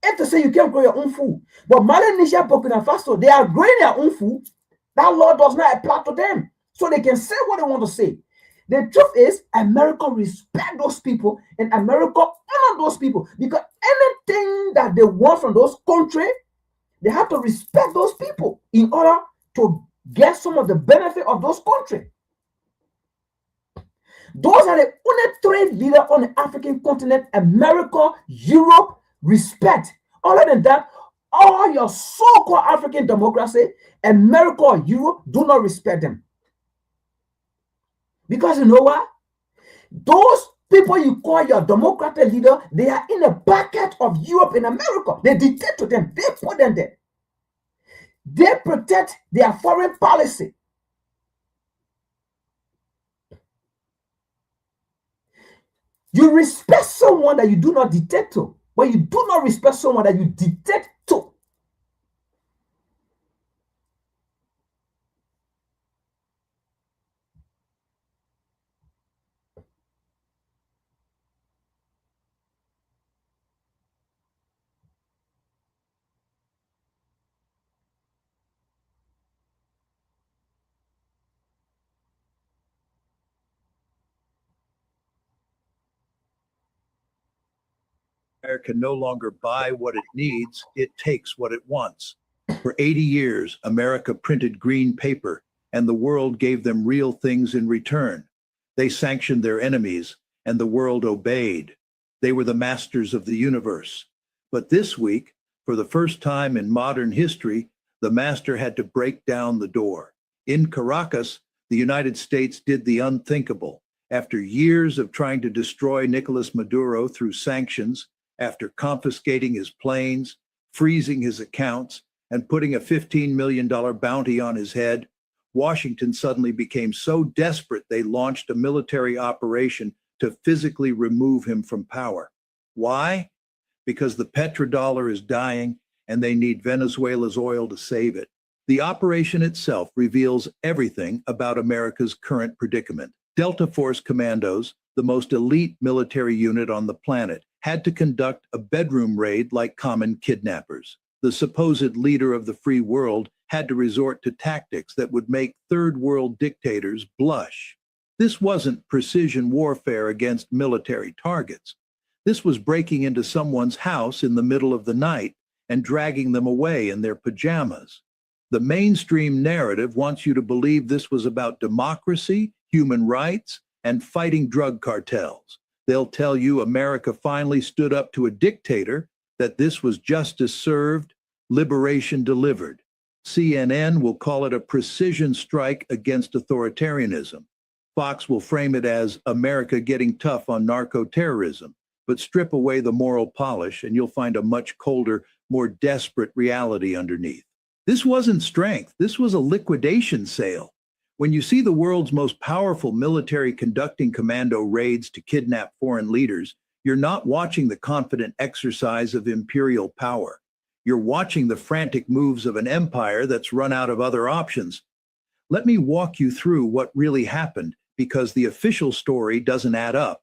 And to say you can't grow your own food. But Mali, Niger, Burkina Faso, they are growing their own food. That law does not apply to them. So they can say what they want to say. The truth is, America respect those people and America honor those people, because anything that they want from those countries, they have to respect those people in order to get some of the benefit of those countries. Those are the only three leaders on the African continent: America, Europe, respect. Other than that, all your so-called African democracy, America or Europe, do not respect them. Because you know what? Those people you call your democratic leader, they are in the bucket of Europe and America. They dictate to them. They put them there. They protect their foreign policy. You respect someone that you do not dictate to, but you do not respect someone that you dictate to. America no longer buy what it needs, it takes what it wants. For 80 years, America printed green paper, and the world gave them real things in return. They sanctioned their enemies, and the world obeyed. They were the masters of the universe. But this week, for the first time in modern history, the master had to break down the door. In Caracas, the United States did the unthinkable. After years of trying to destroy Nicolas Maduro through sanctions, after confiscating his planes, freezing his accounts, and putting a $15 million bounty on his head, Washington suddenly became so desperate they launched a military operation to physically remove him from power. Why? Because the petrodollar is dying and they need Venezuela's oil to save it. The operation itself reveals everything about America's current predicament. Delta Force Commandos, the most elite military unit on the planet, had to conduct a bedroom raid like common kidnappers. The supposed leader of the free world had to resort to tactics that would make third world dictators blush. This wasn't precision warfare against military targets. This was breaking into someone's house in the middle of the night and dragging them away in their pajamas. The mainstream narrative wants you to believe this was about democracy, human rights, and fighting drug cartels. They'll tell you America finally stood up to a dictator, that this was justice served, liberation delivered. CNN will call it a precision strike against authoritarianism. Fox will frame it as America getting tough on narco-terrorism. But strip away the moral polish and you'll find a much colder, more desperate reality underneath. This wasn't strength. This was a liquidation sale. When you see the world's most powerful military conducting commando raids to kidnap foreign leaders, you're not watching the confident exercise of imperial power. You're watching the frantic moves of an empire that's run out of other options. Let me walk you through what really happened, because the official story doesn't add up.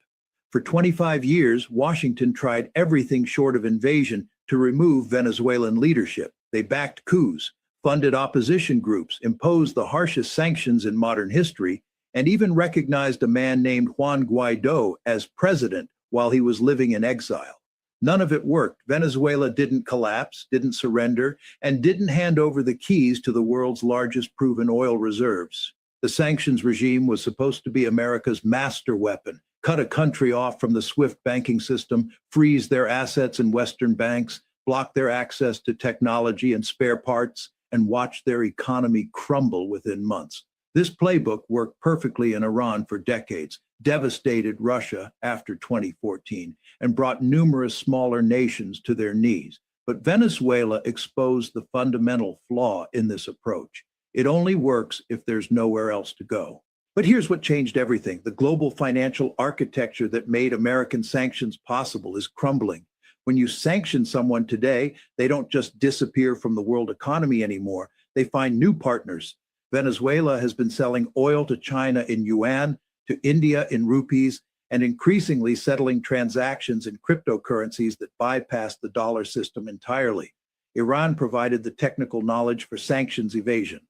For 25 years, Washington tried everything short of invasion to remove Venezuelan leadership. They backed coups, funded opposition groups, imposed the harshest sanctions in modern history, and even recognized a man named Juan Guaido as president while he was living in exile. None of it worked. Venezuela didn't collapse, didn't surrender, and didn't hand over the keys to the world's largest proven oil reserves. The sanctions regime was supposed to be America's master weapon: cut a country off from the SWIFT banking system, freeze their assets in Western banks, block their access to technology and spare parts, and watch their economy crumble within months. This playbook worked perfectly in Iran for decades, devastated Russia after 2014, and brought numerous smaller nations to their knees. But Venezuela exposed the fundamental flaw in this approach. It only works if there's nowhere else to go. But here's what changed everything. The global financial architecture that made American sanctions possible is crumbling. When you sanction someone today, they don't just disappear from the world economy anymore. They find new partners. Venezuela has been selling oil to China in yuan, to India in rupees, and increasingly settling transactions in cryptocurrencies that bypass the dollar system entirely. Iran provided the technical knowledge for sanctions evasion.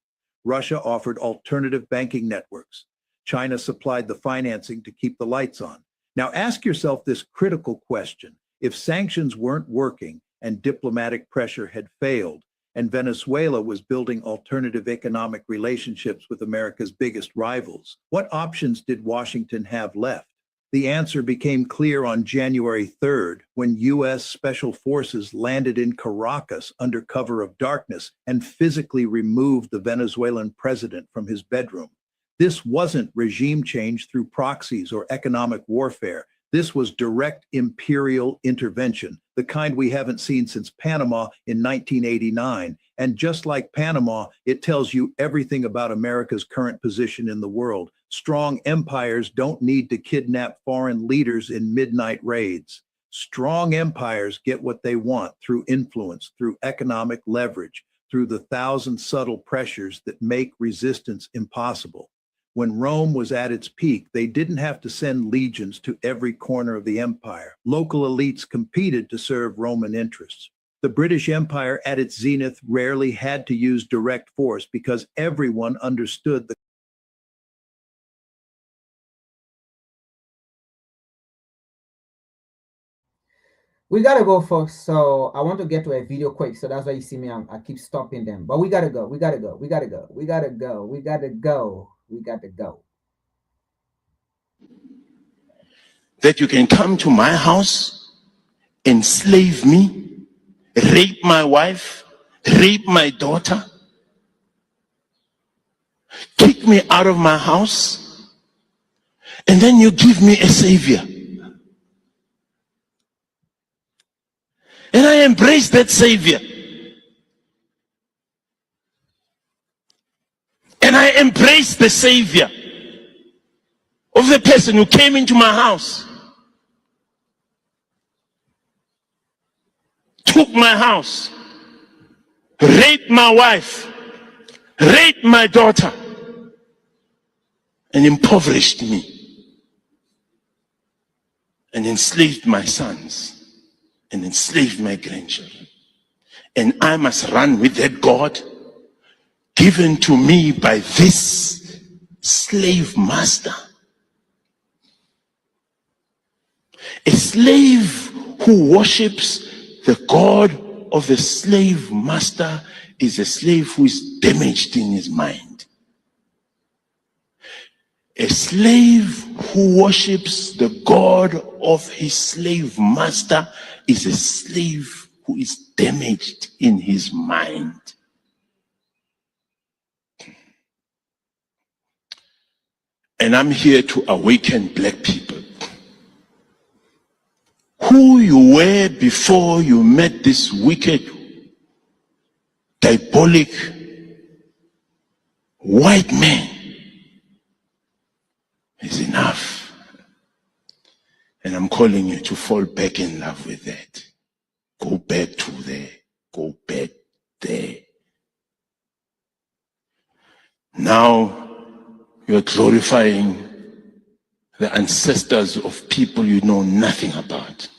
Russia offered alternative banking networks. China supplied the financing to keep the lights on. Now ask yourself this critical question. If sanctions weren't working and diplomatic pressure had failed, and Venezuela was building alternative economic relationships with America's biggest rivals, what options did Washington have left? The answer became clear on January 3rd, when U.S. Special Forces landed in Caracas under cover of darkness and physically removed the Venezuelan president from his bedroom. This wasn't regime change through proxies or economic warfare. This was direct imperial intervention, the kind we haven't seen since Panama in 1989. And just like Panama, it tells you everything about America's current position in the world. Strong empires don't need to kidnap foreign leaders in midnight raids. Strong empires get what they want through influence, through economic leverage, through the thousand subtle pressures that make resistance impossible. When Rome was at its peak, they didn't have to send legions to every corner of the empire. Local elites competed to serve Roman interests. The British Empire at its zenith rarely had to use direct force because everyone understood the We gotta go, folks. So I want to get to a video quick. So that's why you see me. I keep stopping them. But we gotta go. We gotta go. We gotta go. We gotta go. We gotta go. We gotta go. That you can come to my house, enslave me, rape my wife, rape my daughter, kick me out of my house, and then you give me a savior. And I embrace that savior. And I embrace the savior of the person who came into my house, took my house, raped my wife, raped my daughter, and impoverished me, and enslaved my sons, and enslaved my grandchildren. And I must run with that God given to me by this slave master. A slave who worships the God of the slave master is a slave who is damaged in his mind. A slave who worships the God of his slave master is a slave who is damaged in his mind. And I'm here to awaken black people. Who you were before you met this wicked, diabolic white man is enough. And I'm calling you to fall back in love with that. Go back to there. Go back there. Now you're glorifying the ancestors of people you know nothing about.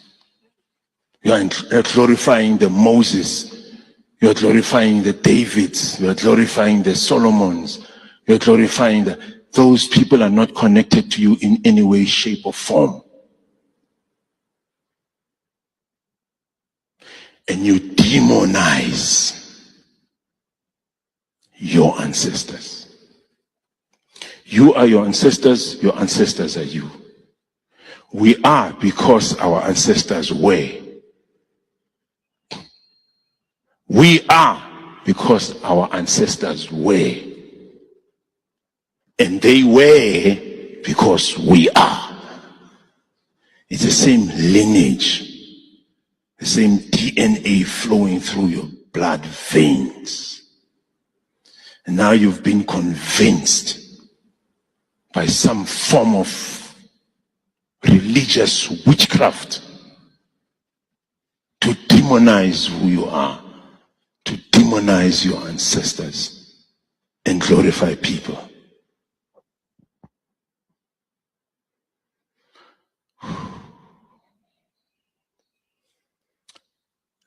You are glorifying the Moses. You are glorifying the Davids. You are glorifying the Solomons. You are glorifying those people are not connected to you in any way, shape, or form. And you demonize your ancestors. You are your ancestors are you. We are because our ancestors were. We are because our ancestors were. And they were because we are. It's the same lineage, the same DNA flowing through your blood veins. And now you've been convinced by some form of religious witchcraft to demonize who you are, to demonize your ancestors and glorify people.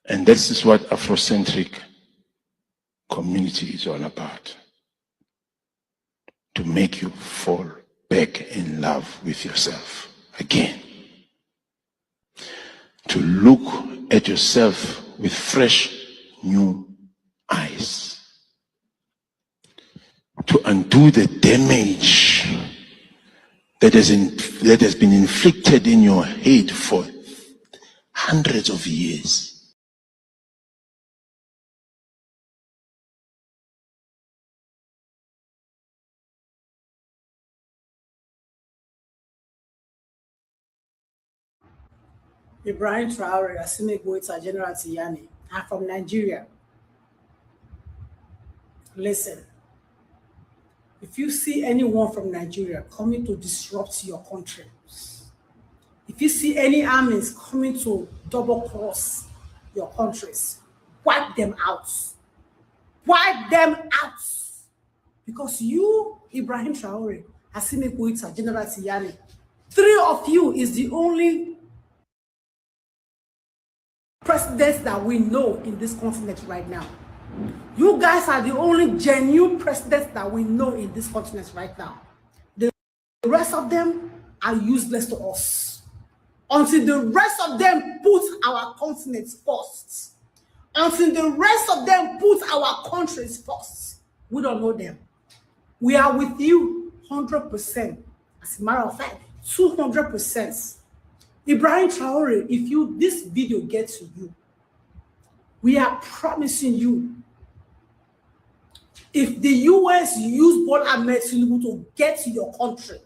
And this is what Afrocentric community is all about. to make you fall back in love with yourself again. To look at yourself with fresh, new eyes. To undo the damage that has been inflicted in your head for hundreds of years. Ibrahim Traore, Asimi Goita, General Tiyani. I'm from Nigeria. Listen, if you see anyone from Nigeria coming to disrupt your country, if you see any armies coming to double cross your countries, wipe them out. Wipe them out. Because you, Ibrahim Traore, Asimi Goita, General Tiyani, 3 of you is the only presidents that we know in this continent right now. You guys are the only genuine presidents that we know in this continent right now. The rest of them are useless to us. Until the rest of them put our continent first. Until the rest of them put our countries first. We don't know them. We are with you 100%. As a matter of fact, 200%. Ibrahim Traore, if this video gets to you, we are promising you, if the US use Bola Ahmed Tinubu to get to your country,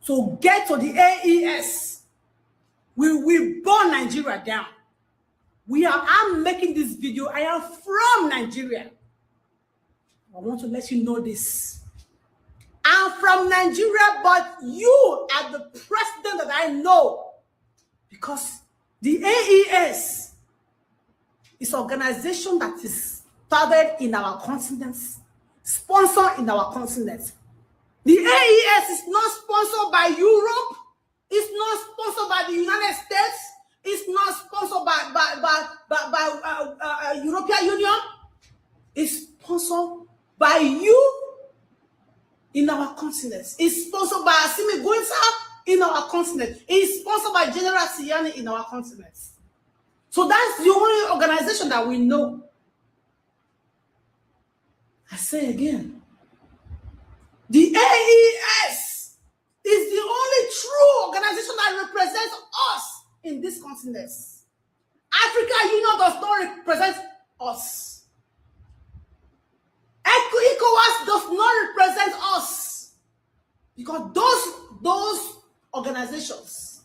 to get to the AES, we will burn Nigeria down. I'm making this video. I am from Nigeria. I want to let you know this. I'm from Nigeria, but you are the president that I know. Because the AES is an organization that is started in our continents, sponsored in our continents. The AES is not sponsored by Europe. It's not sponsored by the United States. It's not sponsored by European Union. It's sponsored by you in our continents. It's sponsored by Asimi Goita in our continent. It's sponsored by General Tiyani in our continent. So that's the only organization that we know. I say again, the AES is the only true organization that represents us in this continent. African Union does not represent us. ECOWAS does not represent us. Because those organizations,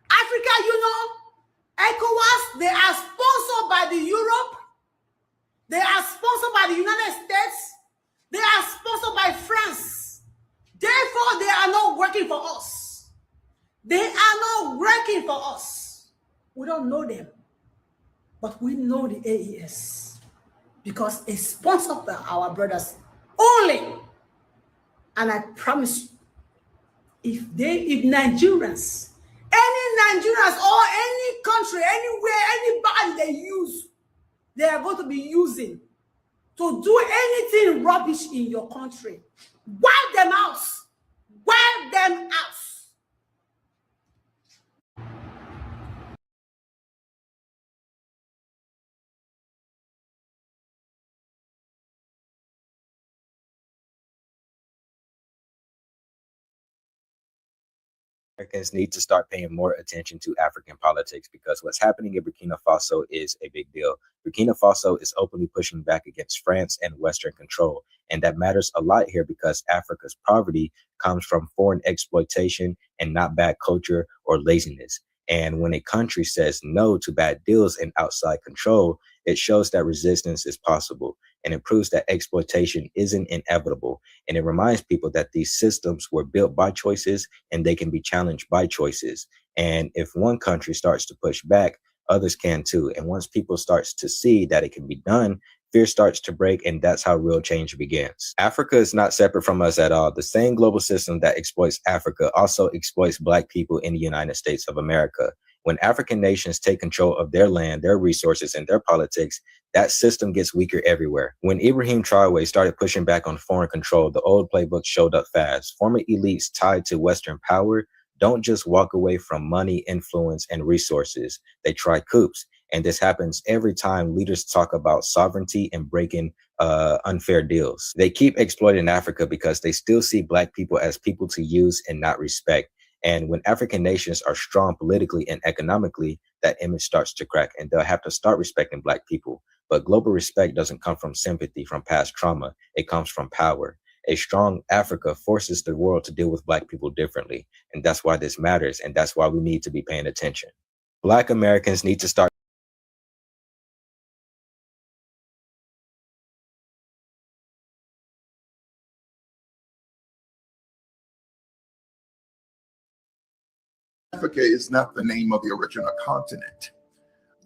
African Union, ECOWAS, they are sponsored by the Europe, they are sponsored by the United States, they are sponsored by France. Therefore, they are not working for us. They are not working for us. We don't know them, but we know the AES because it's sponsored by our brothers only. And I promise you, if Nigerians, any Nigerians or any country, anywhere, anybody they use, they are going to be using to do anything rubbish in your country, wipe them out. Wipe them out. Americans need to start paying more attention to African politics because what's happening in Burkina Faso is a big deal. Burkina Faso is openly pushing back against France and Western control. And that matters a lot here because Africa's poverty comes from foreign exploitation and not bad culture or laziness. And when a country says no to bad deals and outside control, it shows that resistance is possible. And it proves that exploitation isn't inevitable. And it reminds people that these systems were built by choices and they can be challenged by choices. And if one country starts to push back, others can too. And once people starts to see that it can be done, fear starts to break, and that's how real change begins. Africa is not separate from us at all. The same global system that exploits Africa also exploits Black people in the United States of America. When African nations take control of their land, their resources, and their politics, that system gets weaker everywhere. When Ibrahim Traoré started pushing back on foreign control, the old playbook showed up fast. Former elites tied to Western power don't just walk away from money, influence, and resources. They try coups. And this happens every time leaders talk about sovereignty and breaking unfair deals. They keep exploiting Africa because they still see Black people as people to use and not respect. And when African nations are strong politically and economically, that image starts to crack, and they'll have to start respecting Black people. But global respect doesn't come from sympathy from past trauma. It comes from power. A strong Africa forces the world to deal with Black people differently. And that's why this matters. And that's why we need to be paying attention. Black Americans need to start. Africa is not the name of the original continent.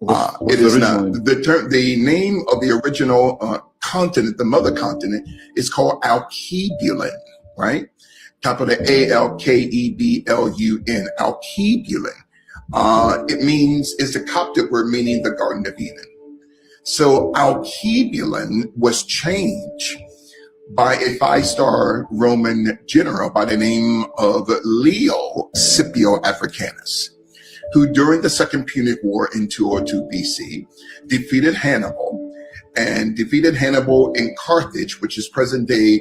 It is not. The name of the original continent, the mother continent, is called Alkebulan, right? Capital Alkebulun, Alkebulan. It means, it's a Coptic word meaning the Garden of Eden. So Alkebulan was changed by a 5-star Roman general by the name of Leo Scipio Africanus, who during the Second Punic War in 202 BC defeated Hannibal in Carthage, which is present-day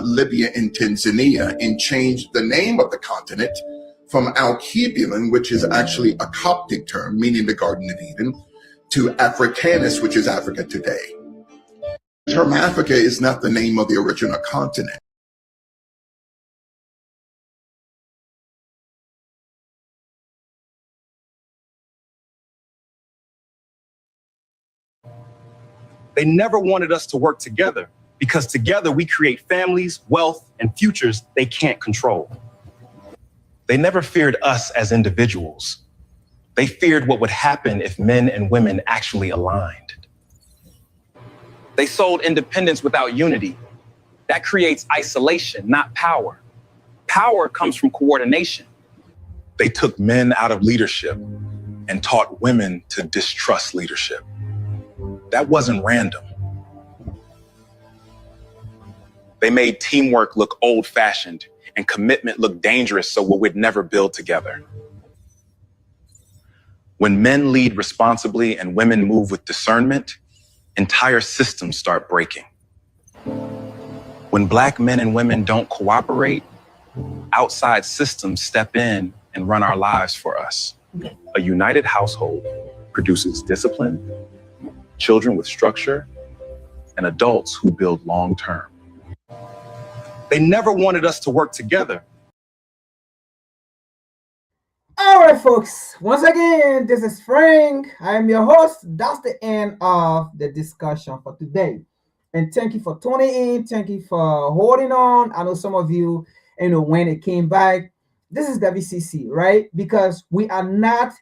Libya and Tanzania, and changed the name of the continent from Alkebulan, which is actually a Coptic term meaning the Garden of Eden, to Africanus, which is Africa today. The term Africa is not the name of the original continent. They never wanted us to work together because together we create families, wealth, and futures they can't control. They never feared us as individuals. They feared what would happen if men and women actually aligned. They sold independence without unity. That creates isolation, not power. Power comes from coordination. They took men out of leadership and taught women to distrust leadership. That wasn't random. They made teamwork look old-fashioned and commitment look dangerous, so we'd never build together. When men lead responsibly and women move with discernment, entire systems start breaking. When Black men and women don't cooperate, outside systems step in and run our lives for us. A united household produces discipline, children with structure, and adults who build long-term. They never wanted us to work together. All right, folks. Once again, this is Frank. I am your host. That's the end of the discussion for today. And thank you for tuning in. Thank you for holding on. I know some of you, when it came back, this is WCC, right? Because we are not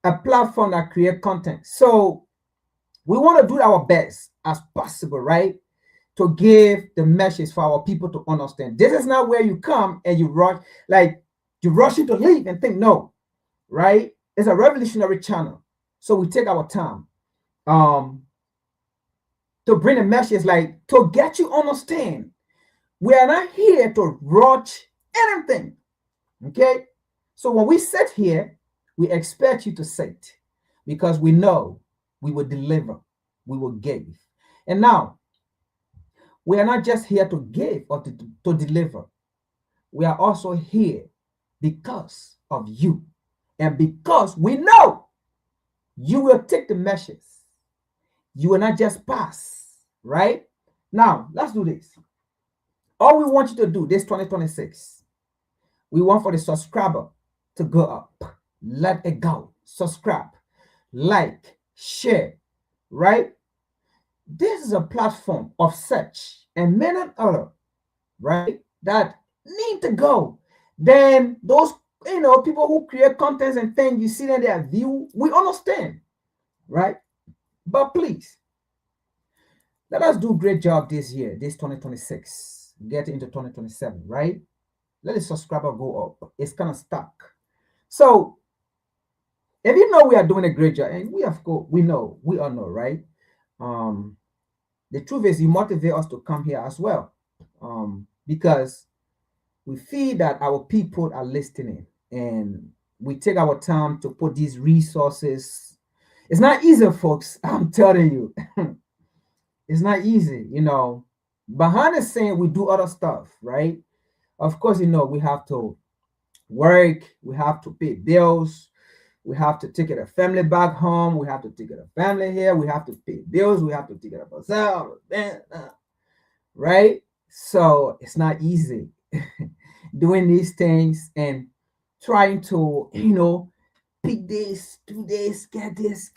a platform that creates content. So we want to do our best as possible, right? To give the message for our people to understand. This is not where you come and you rush, you rush to leave and think, no, right? It's a revolutionary channel. So we take our time to bring a message, to get you understand. We are not here to rush anything, okay? So when we sit here, we expect you to sit because we know we will deliver, we will give. And now, we are not just here to give or to deliver. We are also here because of you. And because we know you will take the message. You will not just pass, right? Now, let's do this. All we want you to do this 2026, we want for the subscriber to go up. Let it go. Subscribe, like, share, right? This is a platform of such and many other, right, that need to go. Then those, people who create contents and things, you see in their view, we understand, right? But please, let us do a great job this year, this 2026, get into 2027, right? Let the subscriber go up. It's kind of stuck. So If you know we are doing a great job, and we of course we all know, right? The truth is, you motivate us to come here as well, because we feel that our people are listening, and we take our time to put these resources. It's not easy, folks. I'm telling you, it's not easy. You know, behind the scene, we do other stuff, right? Of course, you know, we have to work, we have to pay bills, we have to take a family back home, we have to take a family here, we have to pay bills, we have to take it up ourselves, right? So it's not easy doing these things and trying to, you know, pick this, do this, get this,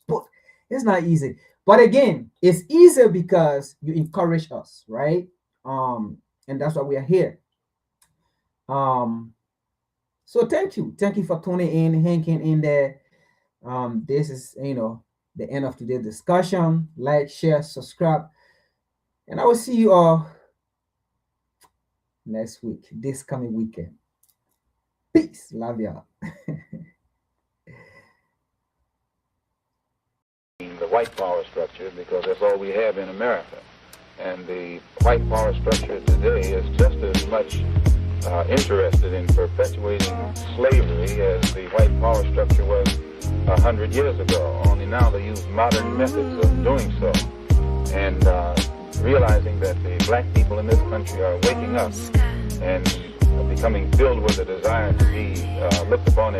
but it's not easy. But again, it's easier because you encourage us, right? And that's why we are here. So thank you for tuning in, hanging in there. This is, you know, the end of today's discussion. Like, share, subscribe, and I will see you all next week, this coming weekend. Peace, love y'all. The white power structure, because that's all we have in America. And the white power structure today is just as much interested in perpetuating slavery as the white power structure was 100 years ago. Only now they use modern methods of doing so. And realizing that the black people in this country are waking up and becoming filled with a desire to be looked upon as